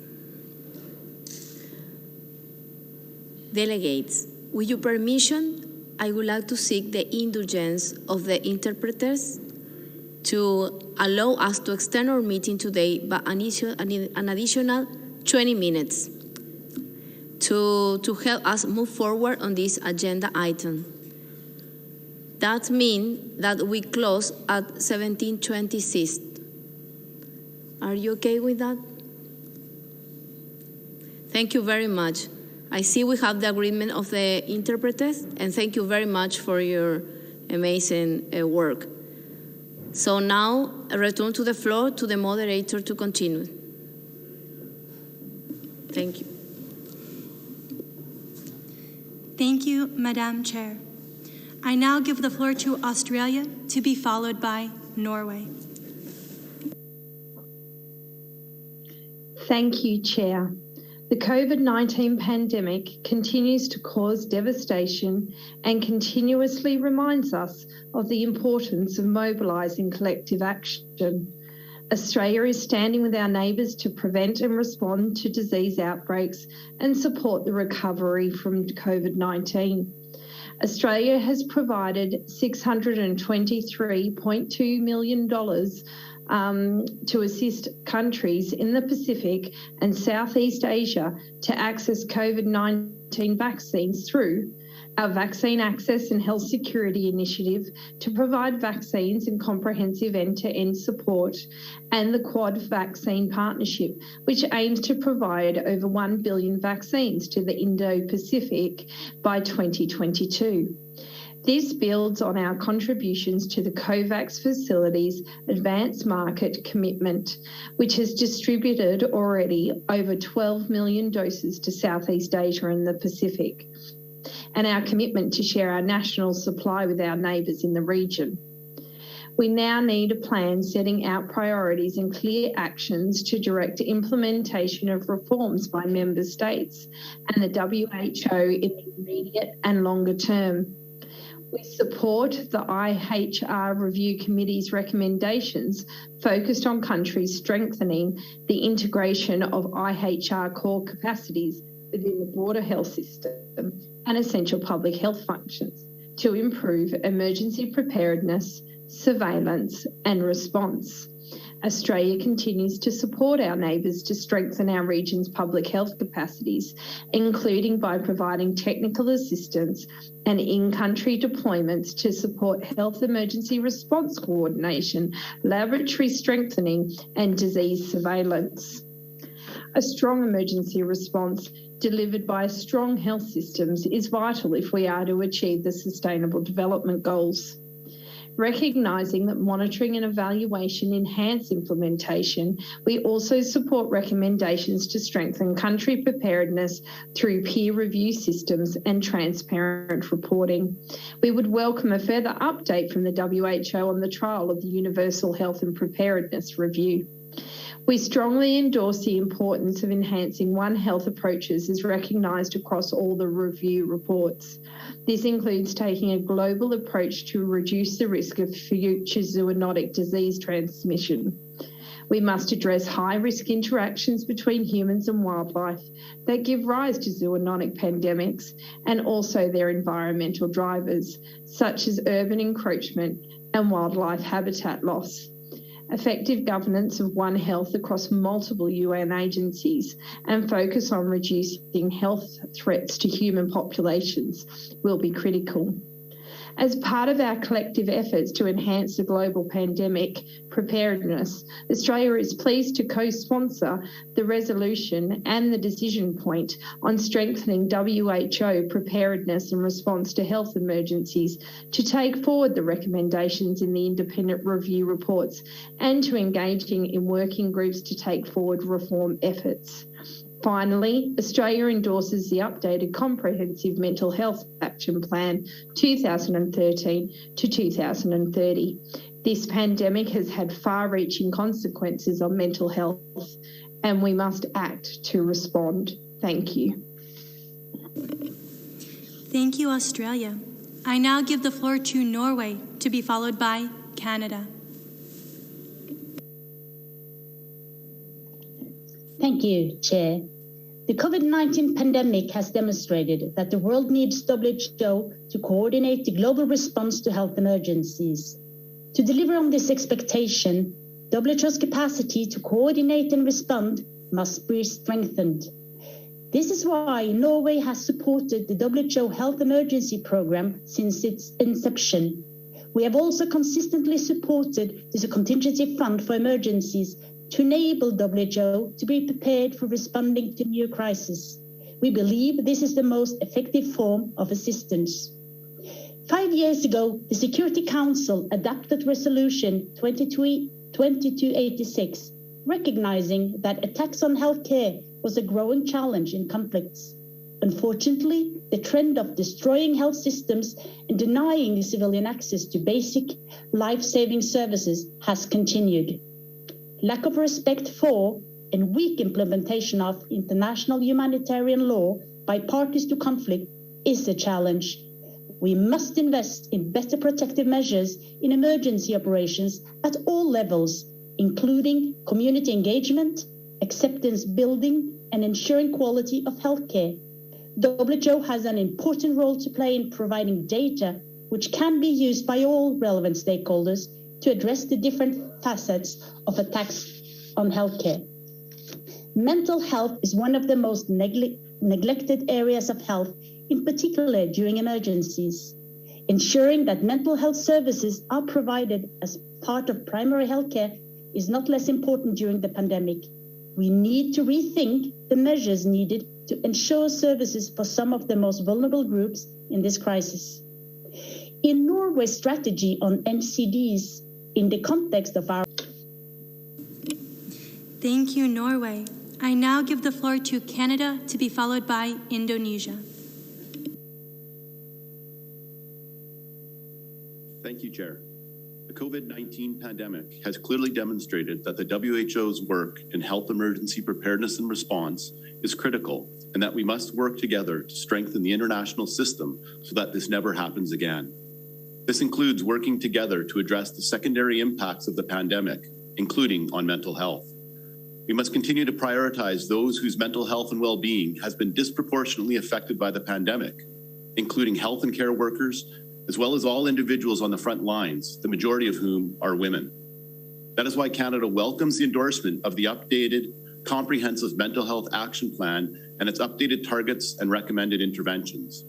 with your permission, I would like to seek the indulgence of the interpreters to allow us to extend our meeting today by an additional 20 minutes to help us move forward on this agenda item. That means that we close at 17:26. Are you okay with that? Thank you very much. I see we have the agreement of the interpreters, and thank you very much for your amazing work. So now, I return to the floor to the moderator to continue. Thank you. Thank you, Madam Chair. I now give the floor to Australia, to be followed by Norway. Thank you, Chair. The COVID-19 pandemic continues to cause devastation and continuously reminds us of the importance of mobilising collective action. Australia is standing with our neighbours to prevent and respond to disease outbreaks and support the recovery from COVID-19. Australia has provided $623.2 million to assist countries in the Pacific and Southeast Asia to access COVID-19 vaccines through our Vaccine Access and Health Security Initiative to provide vaccines and comprehensive end-to-end support, and the Quad Vaccine Partnership, which aims to provide over 1 billion vaccines to the Indo-Pacific by 2022. This builds on our contributions to the COVAX facility's advanced market commitment, which has distributed already over 12 million doses to Southeast Asia and the Pacific, and our commitment to share our national supply with our neighbours in the region. We now need a plan setting out priorities and clear actions to direct implementation of reforms by member states and the WHO in the immediate and longer term. We support the IHR Review Committee's recommendations focused on countries strengthening the integration of IHR core capacities within the broader health system and essential public health functions to improve emergency preparedness, surveillance and response. Australia continues to support our neighbours to strengthen our region's public health capacities, including by providing technical assistance and in-country deployments to support health emergency response coordination, laboratory strengthening and disease surveillance. A strong emergency response delivered by strong health systems is vital if we are to achieve the Sustainable Development Goals. Recognising that monitoring and evaluation enhance implementation, we also support recommendations to strengthen country preparedness through peer review systems and transparent reporting. We would welcome a further update from the WHO on the trial of the Universal Health and Preparedness Review. We strongly endorse the importance of enhancing One Health approaches as recognised across all the review reports. This includes taking a global approach to reduce the risk of future zoonotic disease transmission. We must address high-risk interactions between humans and wildlife that give rise to zoonotic pandemics and also their environmental drivers, such as urban encroachment and wildlife habitat loss. Effective governance of One Health across multiple UN agencies and focus on reducing health threats to human populations will be critical. As part of our collective efforts to enhance the global pandemic preparedness, Australia is pleased to co-sponsor the resolution and the decision point on strengthening WHO preparedness and response to health emergencies, to take forward the recommendations in the independent review reports and to engaging in working groups to take forward reform efforts. Finally, Australia endorses the updated Comprehensive Mental Health Action Plan 2013 to 2030. This pandemic has had far-reaching consequences on mental health, and we must act to respond. Thank you. Thank you, Australia. I now give the floor to Norway, to be followed by Canada. Thank you, Chair. The COVID-19 pandemic has demonstrated that the world needs WHO to coordinate the global response to health emergencies. To deliver on this expectation, WHO's capacity to coordinate and respond must be strengthened. This is why Norway has supported the WHO Health Emergency Programme since its inception. We have also consistently supported the Contingency Fund for Emergencies to enable WHO to be prepared for responding to new crises. We believe this is the most effective form of assistance. 5 years ago, the Security Council adopted Resolution 2286, recognizing that attacks on healthcare was a growing challenge in conflicts. Unfortunately, the trend of destroying health systems and denying civilian access to basic life-saving services has continued. Lack of respect for and weak implementation of international humanitarian law by parties to conflict is a challenge. We must invest in better protective measures in emergency operations at all levels, including community engagement, acceptance building, and ensuring quality of healthcare. WHO has an important role to play in providing data which can be used by all relevant stakeholders to address the different facets of attacks on healthcare. Mental health is one of the most neglected areas of health in particular during emergencies. Ensuring that mental health services are provided as part of primary healthcare is not less important during the pandemic. We need to rethink the measures needed to ensure services for some of the most vulnerable groups in this crisis. In Norway's strategy on NCDs in the context of our... Thank you, Norway. I now give the floor to Canada, to be followed by Indonesia. Thank you, Chair. The COVID-19 pandemic has clearly demonstrated that the WHO's work in health emergency preparedness and response is critical, and that we must work together to strengthen the international system so that this never happens again. This includes working together to address the secondary impacts of the pandemic, including on mental health. We must continue to prioritize those whose mental health and well-being has been disproportionately affected by the pandemic, including health and care workers, as well as all individuals on the front lines, the majority of whom are women. That is why Canada welcomes the endorsement of the updated Comprehensive Mental Health Action Plan and its updated targets and recommended interventions.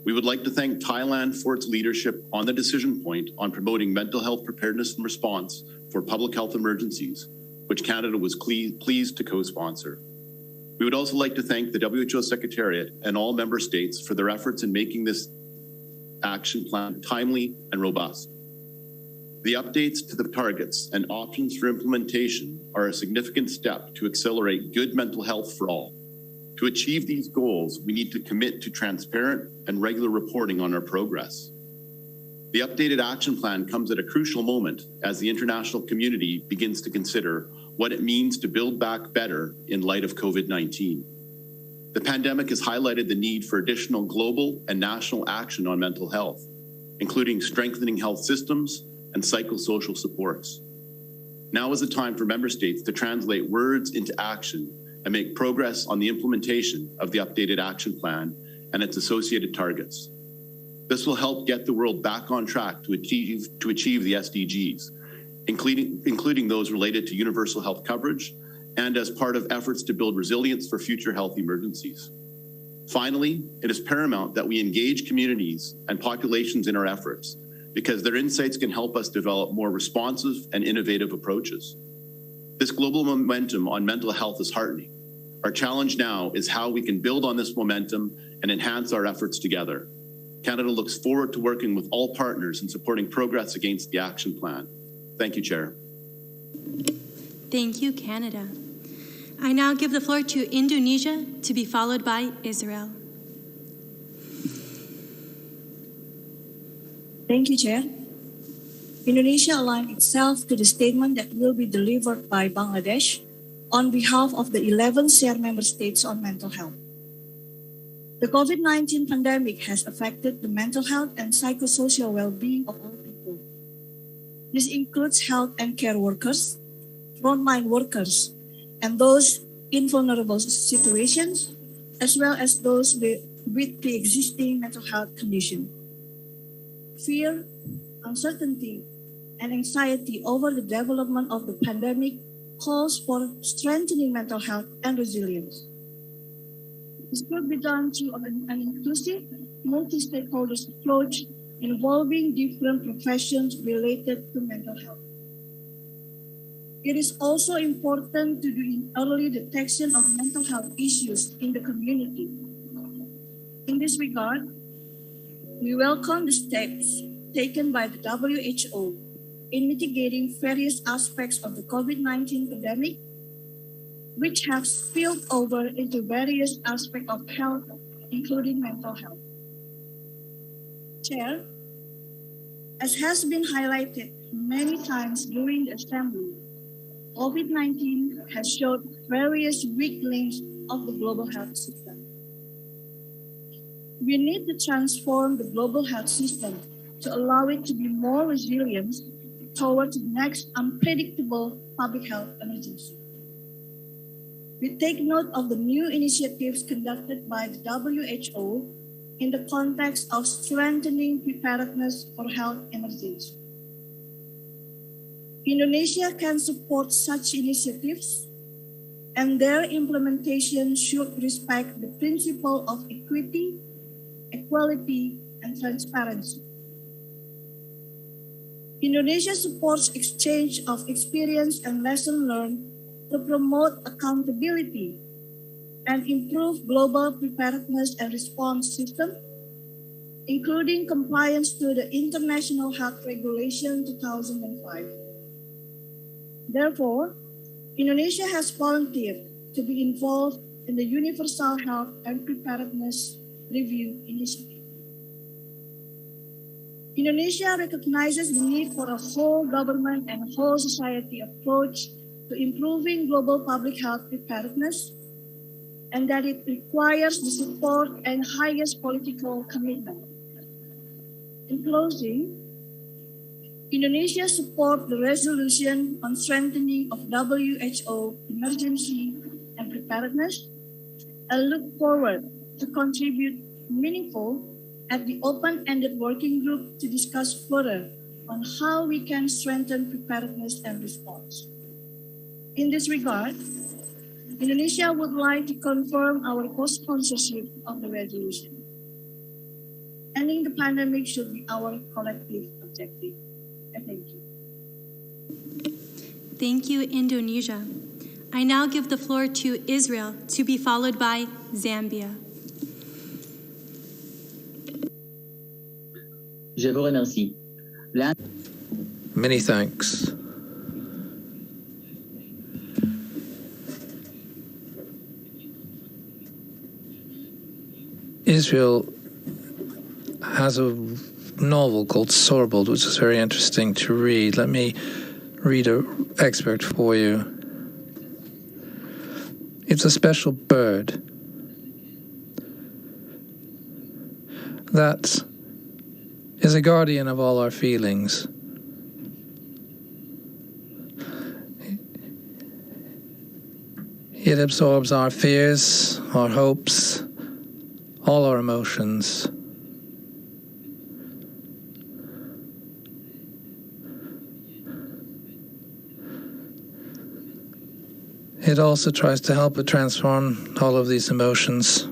We would like to thank Thailand for its leadership on the decision point on promoting mental health preparedness and response for public health emergencies, which Canada was pleased to co-sponsor. We would also like to thank the WHO Secretariat and all member states for their efforts in making this action plan timely and robust. The updates to the targets and options for implementation are a significant step to accelerate good mental health for all. To achieve these goals, we need to commit to transparent and regular reporting on our progress. The updated action plan comes at a crucial moment as the international community begins to consider what it means to build back better in light of COVID-19. The pandemic has highlighted the need for additional global and national action on mental health, including strengthening health systems and psychosocial supports. Now is the time for member states to translate words into action and make progress on the implementation of the updated action plan and its associated targets. This will help get the world back on track to achieve the SDGs, including those related to universal health coverage, and as part of efforts to build resilience for future health emergencies. Finally, it is paramount that we engage communities and populations in our efforts, because their insights can help us develop more responsive and innovative approaches. This global momentum on mental health is heartening. Our challenge now is how we can build on this momentum and enhance our efforts together. Canada looks forward to working with all partners in supporting progress against the action plan. Thank you, Chair. Thank you, Canada. I now give the floor to Indonesia, to be followed by Israel. Thank you, Chair. Indonesia aligned itself to the statement that will be delivered by Bangladesh on behalf of the 11 share member states on mental health. The COVID-19 pandemic has affected the mental health and psychosocial well-being of all people. This includes health and care workers, frontline workers, and those in vulnerable situations, as well as those with pre-existing mental health conditions. Fear, uncertainty, and anxiety over the development of the pandemic calls for strengthening mental health and resilience. This could be done through an inclusive, multi-stakeholders approach involving different professions related to mental health. It is also important to do early detection of mental health issues in the community. In this regard, we welcome the steps taken by the WHO in mitigating various aspects of the COVID-19 pandemic, which have spilled over into various aspects of health, including mental health. Chair, as has been highlighted many times during the assembly, COVID-19 has showed various weak links of the global health system. We need to transform the global health system to allow it to be more resilient towards the next unpredictable public health emergency. We take note of the new initiatives conducted by the WHO in the context of strengthening preparedness for health emergencies. Indonesia can support such initiatives, and their implementation should respect the principle of equity, equality, and transparency. Indonesia supports exchange of experience and lessons learned to promote accountability and improve global preparedness and response system, including compliance to the International Health Regulation 2005. Therefore, Indonesia has volunteered to be involved in the Universal Health and Preparedness Review Initiative. Indonesia recognizes the need for a whole government and whole society approach to improving global public health preparedness, and that it requires the support and highest political commitment. In closing, Indonesia supports the resolution on strengthening of WHO emergency and preparedness and look forward to contribute meaningful at the open-ended working group to discuss further on how we can strengthen preparedness and response. In this regard, Indonesia would like to confirm our co-sponsorship of the resolution. Ending the pandemic should be our collective objective. Thank you. Thank you, Indonesia. I now give the floor to Israel, to be followed by Zambia. Je vous remercie. Many thanks. Israel has a novel called Sorbold, which is very interesting to read. Let me read an excerpt for you. It's a special bird that is a guardian of all our feelings. It absorbs our fears, our hopes, all our emotions. It also tries to help it transform all of these emotions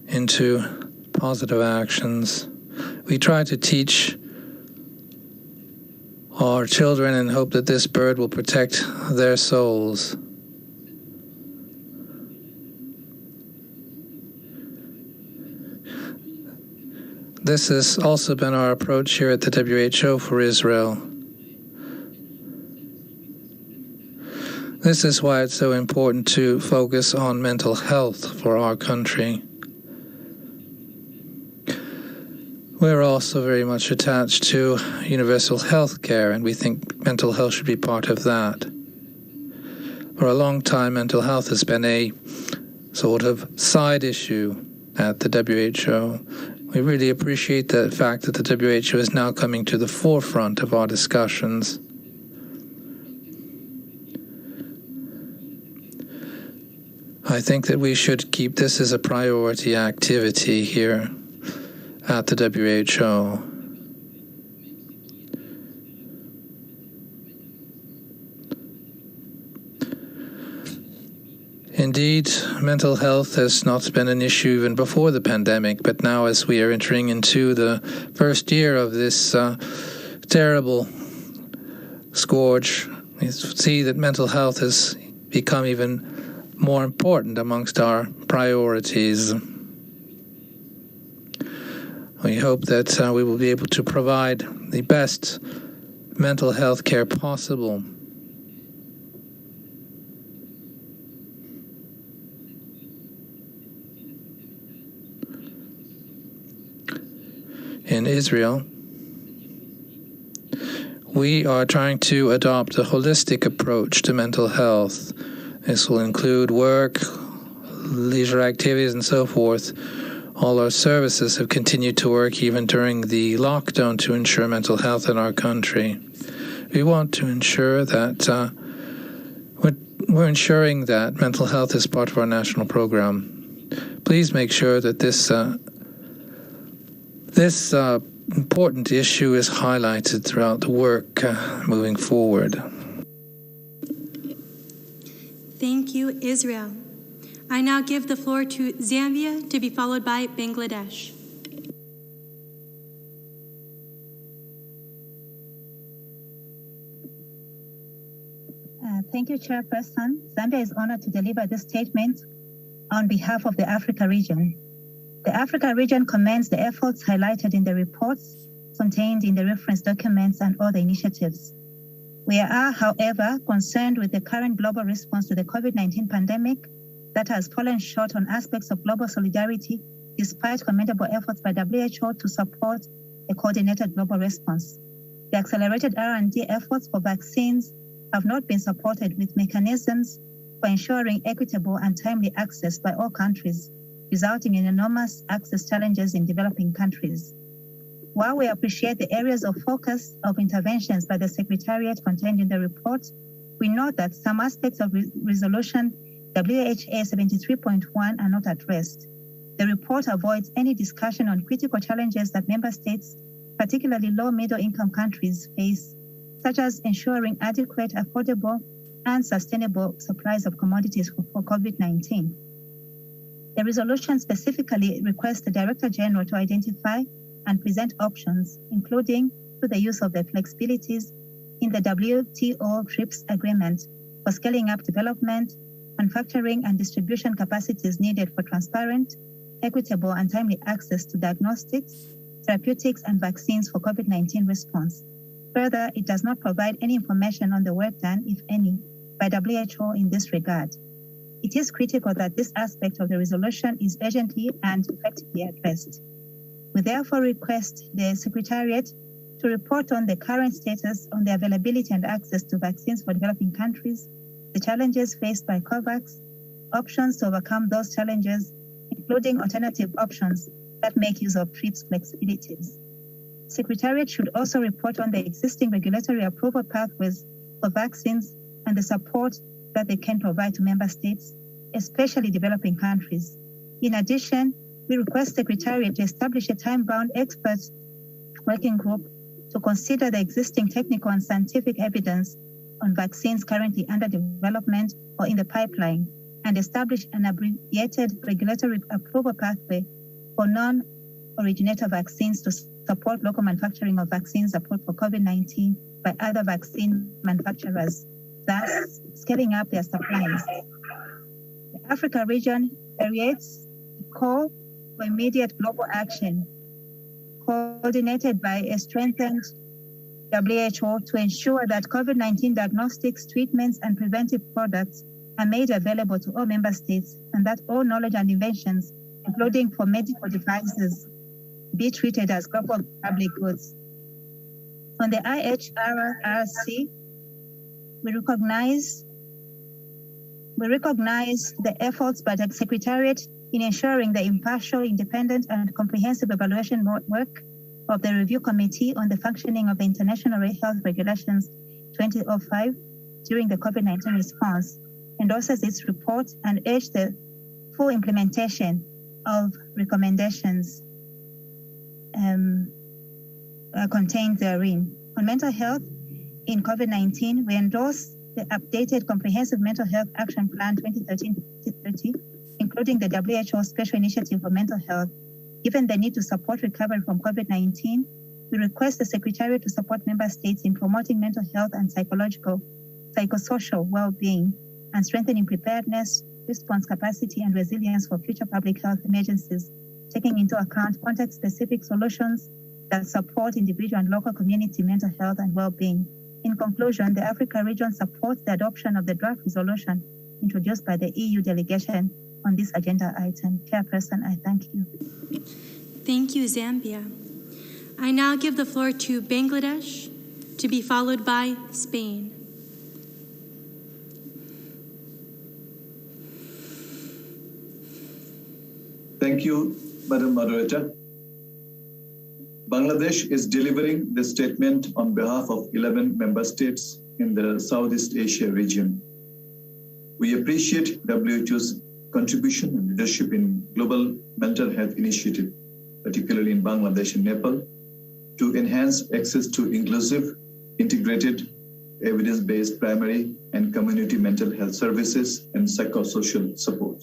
into positive actions. We try to teach our children and hope that this bird will protect their souls. This has also been our approach here at the WHO for Israel. This is why it's so important to focus on mental health for our country. We're also very much attached to universal health care, and we think mental health should be part of that. For a long time, mental health has been a sort of side issue at the WHO. We really appreciate the fact that the WHO is now coming to the forefront of our discussions. I think that we should keep this as a priority activity here at the WHO. Indeed, mental health has not been an issue even before the pandemic, but now as we are entering into the first year of this terrible scourge, we see that mental health has become even more important amongst our priorities. We hope that we will be able to provide the best mental health care possible. In Israel, we are trying to adopt a holistic approach to mental health. This will include work, leisure activities, and so forth. All our services have continued to work even during the lockdown to ensure mental health in our country. We want to ensure that we're ensuring that mental health is part of our national program. Please make sure that this important issue is highlighted throughout the work moving forward. Thank you, Israel. I now give the floor to Zambia, to be followed by Bangladesh. Thank you, Chairperson. Zambia is honored to deliver this statement on behalf of the Africa region. The Africa region commends the efforts highlighted in the reports contained in the reference documents and other initiatives. We are, however, concerned with the current global response to the COVID-19 pandemic that has fallen short on aspects of global solidarity, despite commendable efforts by WHO to support a coordinated global response. The accelerated R&D efforts for vaccines have not been supported with mechanisms for ensuring equitable and timely access by all countries, resulting in enormous access challenges in developing countries. While we appreciate the areas of focus of interventions by the Secretariat contained in the report, we note that some aspects of Resolution WHA 73.1 are not addressed. The report avoids any discussion on critical challenges that member states, particularly low-middle-income countries, face, such as ensuring adequate, affordable, and sustainable supplies of commodities for COVID-19. The resolution specifically requests the Director General to identify and present options, including through the use of the flexibilities in the WTO TRIPS agreement for scaling up development, manufacturing, and distribution capacities needed for transparent, equitable, and timely access to diagnostics, therapeutics, and vaccines for COVID-19 response. Further, it does not provide any information on the work done, if any, by WHO in this regard. It is critical that this aspect of the resolution is urgently and effectively addressed. We therefore request the Secretariat to report on the current status on the availability and access to vaccines for developing countries, the challenges faced by COVAX, options to overcome those challenges, including alternative options that make use of TRIPS flexibilities. Secretariat should also report on the existing regulatory approval pathways for vaccines and the support that they can provide to member states, especially developing countries. In addition, we request Secretariat to establish a time-bound experts working group to consider the existing technical and scientific evidence on vaccines currently under development or in the pipeline, and establish an abbreviated regulatory approval pathway for non-originator vaccines to support local manufacturing of vaccines approved for COVID-19 by other vaccine manufacturers, thus scaling up their supplies. The Africa region reiterates the call for immediate global action, coordinated by a strengthened WHO to ensure that COVID-19 diagnostics, treatments, and preventive products are made available to all member states, and that all knowledge and inventions, including for medical devices, be treated as global public goods. On the IHRRC, we recognize the efforts by the Secretariat in ensuring the impartial, independent, and comprehensive evaluation work of the Review Committee on the Functioning of the International Health Regulations 2005 during the COVID-19 response, endorses its report and urges the full implementation of recommendations contained therein. On mental health in COVID-19, we endorse the updated Comprehensive Mental Health Action Plan 2013-2030, including the WHO Special Initiative for Mental Health. Given the need to support recovery from COVID-19, we request the Secretariat to support member states in promoting mental health and psychosocial well-being and strengthening preparedness, response capacity, and resilience for future public health emergencies, taking into account context-specific solutions that support individual and local community mental health and well-being. In conclusion, the Africa region supports the adoption of the draft resolution introduced by the EU delegation on this agenda item. Chairperson, I thank you. Thank you, Zambia. I now give the floor to Bangladesh, to be followed by Spain. Thank you, Madam Moderator. Bangladesh is delivering the statement on behalf of 11 member states in the Southeast Asia region. We appreciate WHO's contribution and leadership in global mental health initiative, particularly in Bangladesh and Nepal, to enhance access to inclusive, integrated, evidence-based primary and community mental health services and psychosocial support.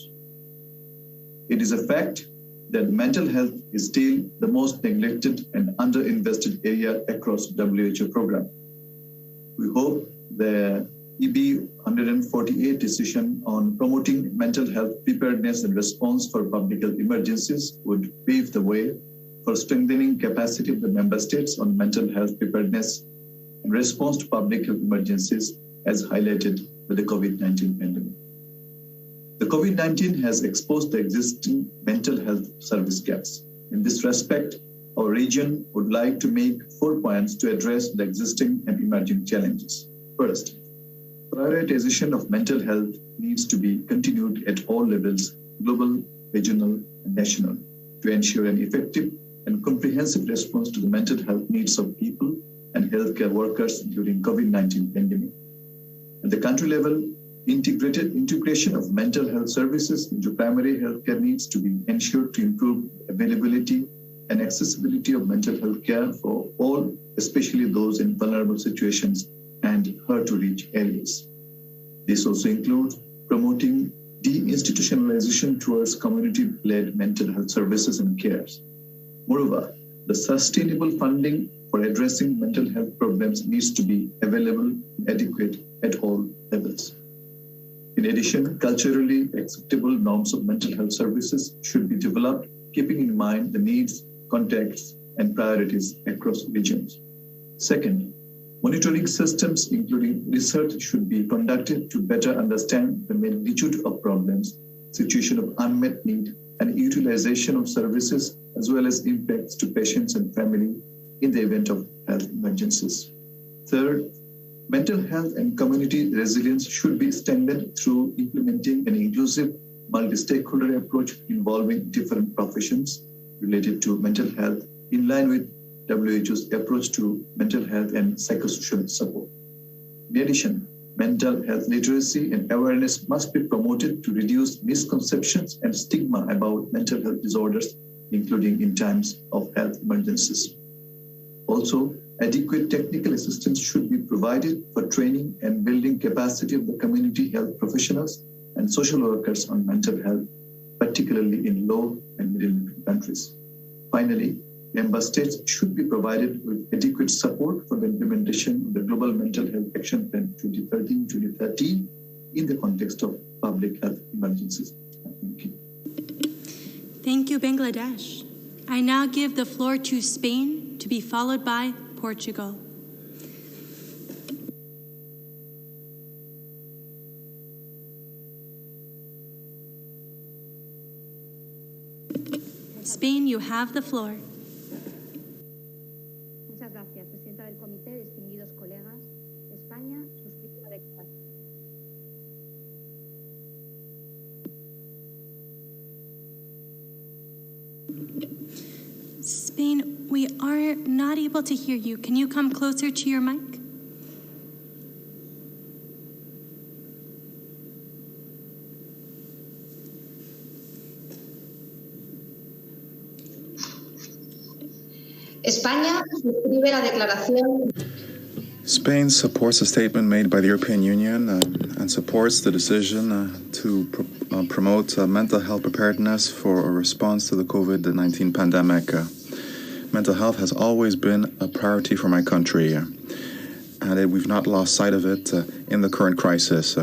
It is a fact that mental health is still the most neglected and underinvested area across WHO program. We hope the EB 148 decision on promoting mental health preparedness and response for public health emergencies would pave the way for strengthening capacity of the member states on mental health preparedness and response to public health emergencies as highlighted by the COVID-19 pandemic. The COVID-19 has exposed the existing mental health service gaps. In this respect, our region would like to make 4 points to address the existing and emerging challenges. First, prioritization of mental health needs to be continued at all levels, global, regional, and national, to ensure an effective and comprehensive response to the mental health needs of people and healthcare workers during COVID-19 pandemic. At the country level, integration of mental health services into primary healthcare needs to be ensured to improve availability and accessibility of mental health care for all, especially those in vulnerable situations and hard-to-reach areas. This also includes promoting deinstitutionalization towards community-led mental health services and cares. Moreover, the sustainable funding for addressing mental health problems needs to be available and adequate at all levels. In addition, culturally acceptable norms of mental health services should be developed, keeping in mind the needs, contexts, and priorities across regions. Second, monitoring systems, including research, should be conducted to better understand the magnitude of problems, situation of unmet need, and utilization of services, as well as impacts to patients and family in the event of health emergencies. Third, mental health and community resilience should be strengthened through implementing an inclusive, multi-stakeholder approach involving different professions related to mental health, in line with WHO's approach to mental health and psychosocial support. In addition, mental health literacy and awareness must be promoted to reduce misconceptions and stigma about mental health disorders, including in times of health emergencies. Also, adequate technical assistance should be provided for training and building capacity of the community health professionals and social workers on mental health, particularly in low and middle-income countries. Finally, member states should be provided with adequate support for the implementation of the Global Mental Health Action Plan 2013-2030 in the context of public health emergencies. Thank you. Thank you, Bangladesh. I now give the floor to Spain, to be followed by Portugal. Spain, you have the floor. Muchas gracias, presidenta del comité, distinguidos colegas. España suscribe la declaración. Spain, we are not able to hear you. Can you come closer to your mic? España suscribe la declaración. Spain supports the statement made by the European Union and supports the decision to promote mental health preparedness for a response to the COVID-19 pandemic. Mental health has always been a priority for my country, and we've not lost sight of it in the current crisis.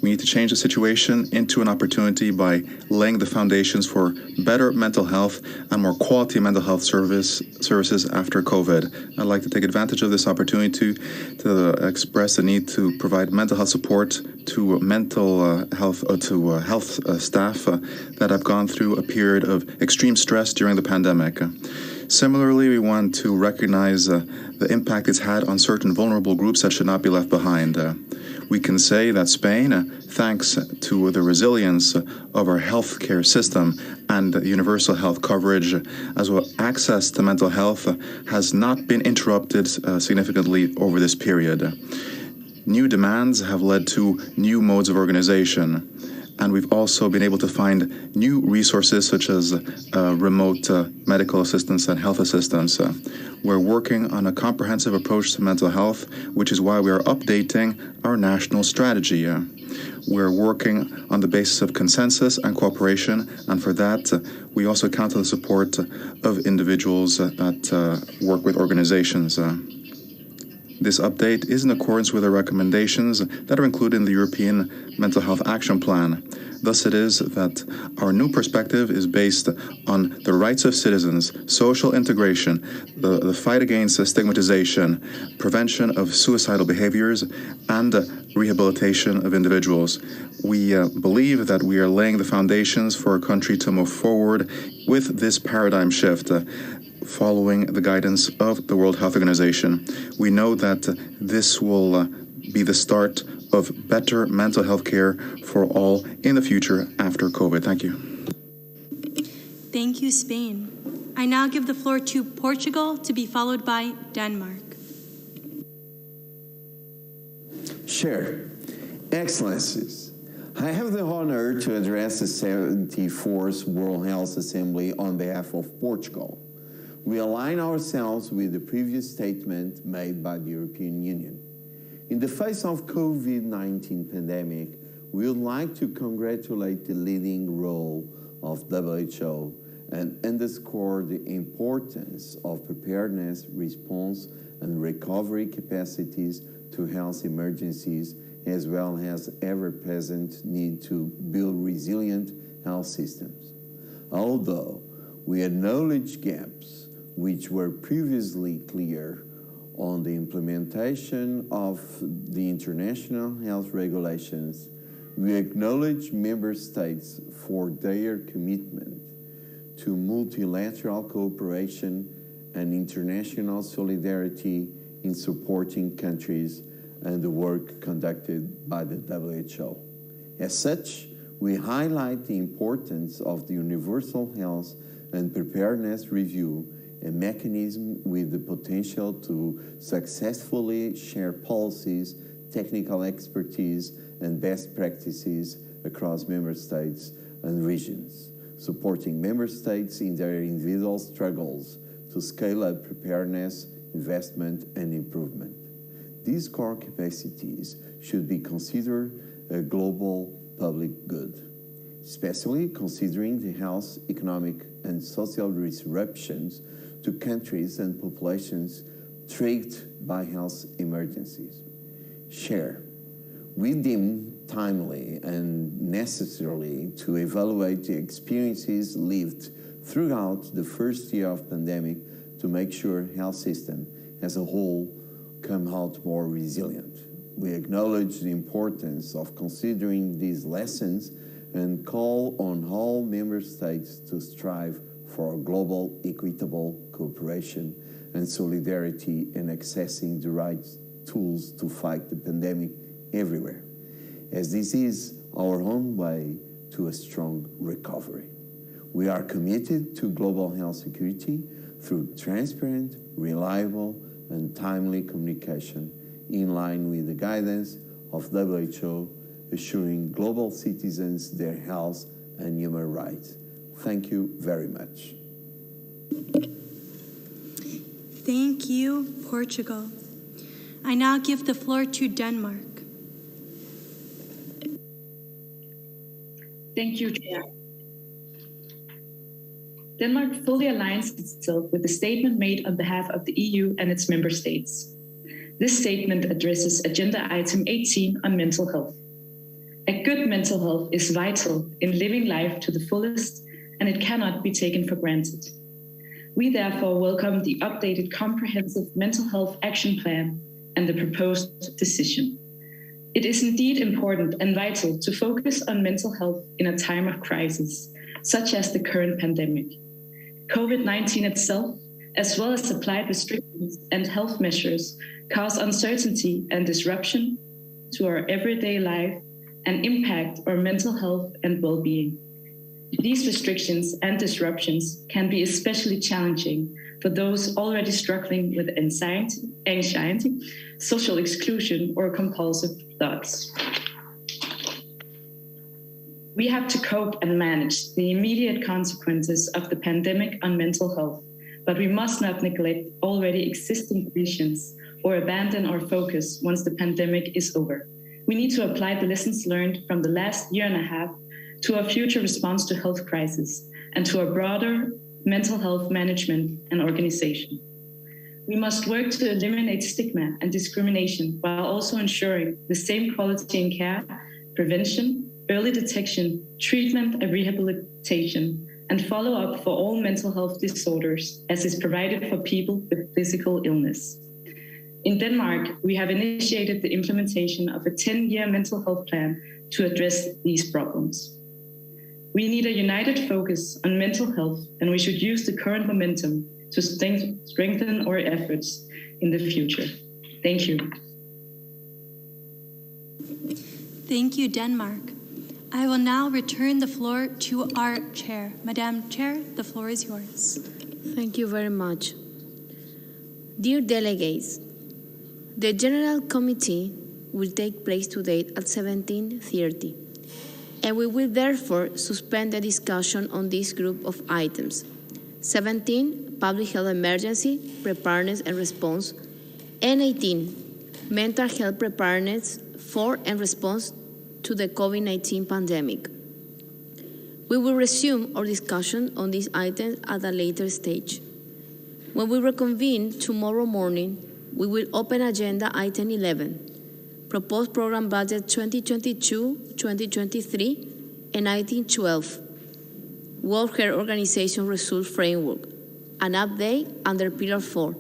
We need to change the situation into an opportunity by laying the foundations for better mental health and more quality mental health services after COVID. I'd like to take advantage of this opportunity to express the need to provide mental health support to health staff that have gone through a period of extreme stress during the pandemic. Similarly, we want to recognize the impact it's had on certain vulnerable groups that should not be left behind. We can say that Spain, thanks to the resilience of our healthcare system and universal health coverage, as well as access to mental health, has not been interrupted significantly over this period. New demands have led to new modes of organization, and we've also been able to find new resources such as remote medical assistance and health assistance. We're working on a comprehensive approach to mental health, which is why we are updating our national strategy. We're working on the basis of consensus and cooperation, and for that, we also count on the support of individuals that work with organizations. This update is in accordance with the recommendations that are included in the European Mental Health Action Plan. Thus it is that our new perspective is based on the rights of citizens, social integration, the fight against stigmatization, prevention of suicidal behaviors, and rehabilitation of individuals. We believe that we are laying the foundations for our country to move forward with this paradigm shift, following the guidance of the World Health Organization. We know that this will be the start of better mental health care for all in the future after COVID. Thank you. Thank you, Spain. I now give the floor to Portugal, to be followed by Denmark. Chair, Excellencies, I have the honor to address the 74th World Health Assembly on behalf of Portugal. We align ourselves with the previous statement made by the European Union. In the face of COVID-19 pandemic, we would like to congratulate the leading role of WHO and underscore the importance of preparedness, response, and recovery capacities to health emergencies, as well as ever-present need to build resilient health systems. Although we acknowledge gaps which were previously clear on the implementation of the international health regulations, we acknowledge member states for their commitment to multilateral cooperation and international solidarity in supporting countries and the work conducted by the WHO. As such, we highlight the importance of the Universal Health and Preparedness Review, a mechanism with the potential to successfully share policies, technical expertise, and best practices across member states and regions, supporting member states in their individual struggles to scale up preparedness, investment, and improvement. These core capacities should be considered a global public good, especially considering the health, economic, and social disruptions to countries and populations triggered by health emergencies. Share. We deem timely and necessary to evaluate the experiences lived throughout the first year of pandemic to make sure health system as a whole come out more resilient. We acknowledge the importance of considering these lessons and call on all member states to strive for global equitable cooperation and solidarity in accessing the right tools to fight the pandemic everywhere, as this is our own way to a strong recovery. We are committed to global health security through transparent, reliable, and timely communication in line with the guidance of WHO, assuring global citizens their health and human rights. Thank you very much. Thank you, Portugal. I now give the floor to Denmark. Thank you, Chair. Denmark fully aligns itself with the statement made on behalf of the EU and its member states. This statement addresses agenda item 18 on mental health. A good mental health is vital in living life to the fullest, and it cannot be taken for granted. We therefore welcome the updated comprehensive mental health action plan and the proposed decision. It is indeed important and vital to focus on mental health in a time of crisis, such as the current pandemic. COVID-19 itself, as well as applied restrictions and health measures, cause uncertainty and disruption to our everyday life and impact our mental health and well-being. These restrictions and disruptions can be especially challenging for those already struggling with anxiety, social exclusion, or compulsive thoughts. We have to cope and manage the immediate consequences of the pandemic on mental health, but we must not neglect already existing conditions or abandon our focus once the pandemic is over. We need to apply the lessons learned from the last year and a half to our future response to health crisis and to a broader mental health management and organization. We must work to eliminate stigma and discrimination while also ensuring the same quality in care, prevention, early detection, treatment and rehabilitation, and follow-up for all mental health disorders as is provided for people with physical illness. In Denmark, we have initiated the implementation of a 10-year mental health plan to address these problems. We need a united focus on mental health, and we should use the current momentum to strengthen our efforts in the future. Thank you. Thank you, Denmark. I will now return the floor to our chair. Madam Chair, the floor is yours. Thank you very much. Dear delegates, the General Committee will take place today at 17:30, and we will therefore suspend the discussion on this group of items. 17, Public Health Emergency, Preparedness and Response, and 18, Mental Health Preparedness for and Response to the COVID-19 pandemic. We will resume our discussion on these items at a later stage. When we reconvene tomorrow morning, we will open Agenda Item 11, Proposed Program Budget 2022-2023, and Item 12, World Health Organization Results Framework, an update under Pillar 4,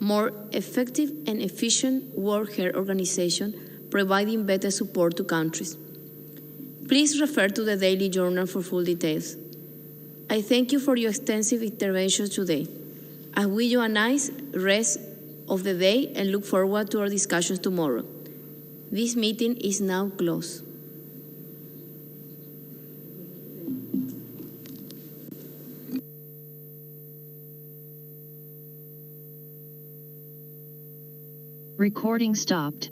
More Effective and Efficient World Health Organization, providing better support to countries. Please refer to the Daily Journal for full details. I thank you for your extensive interventions today. I wish you a nice rest of the day and look forward to our discussions tomorrow. This meeting is now closed. Recording stopped.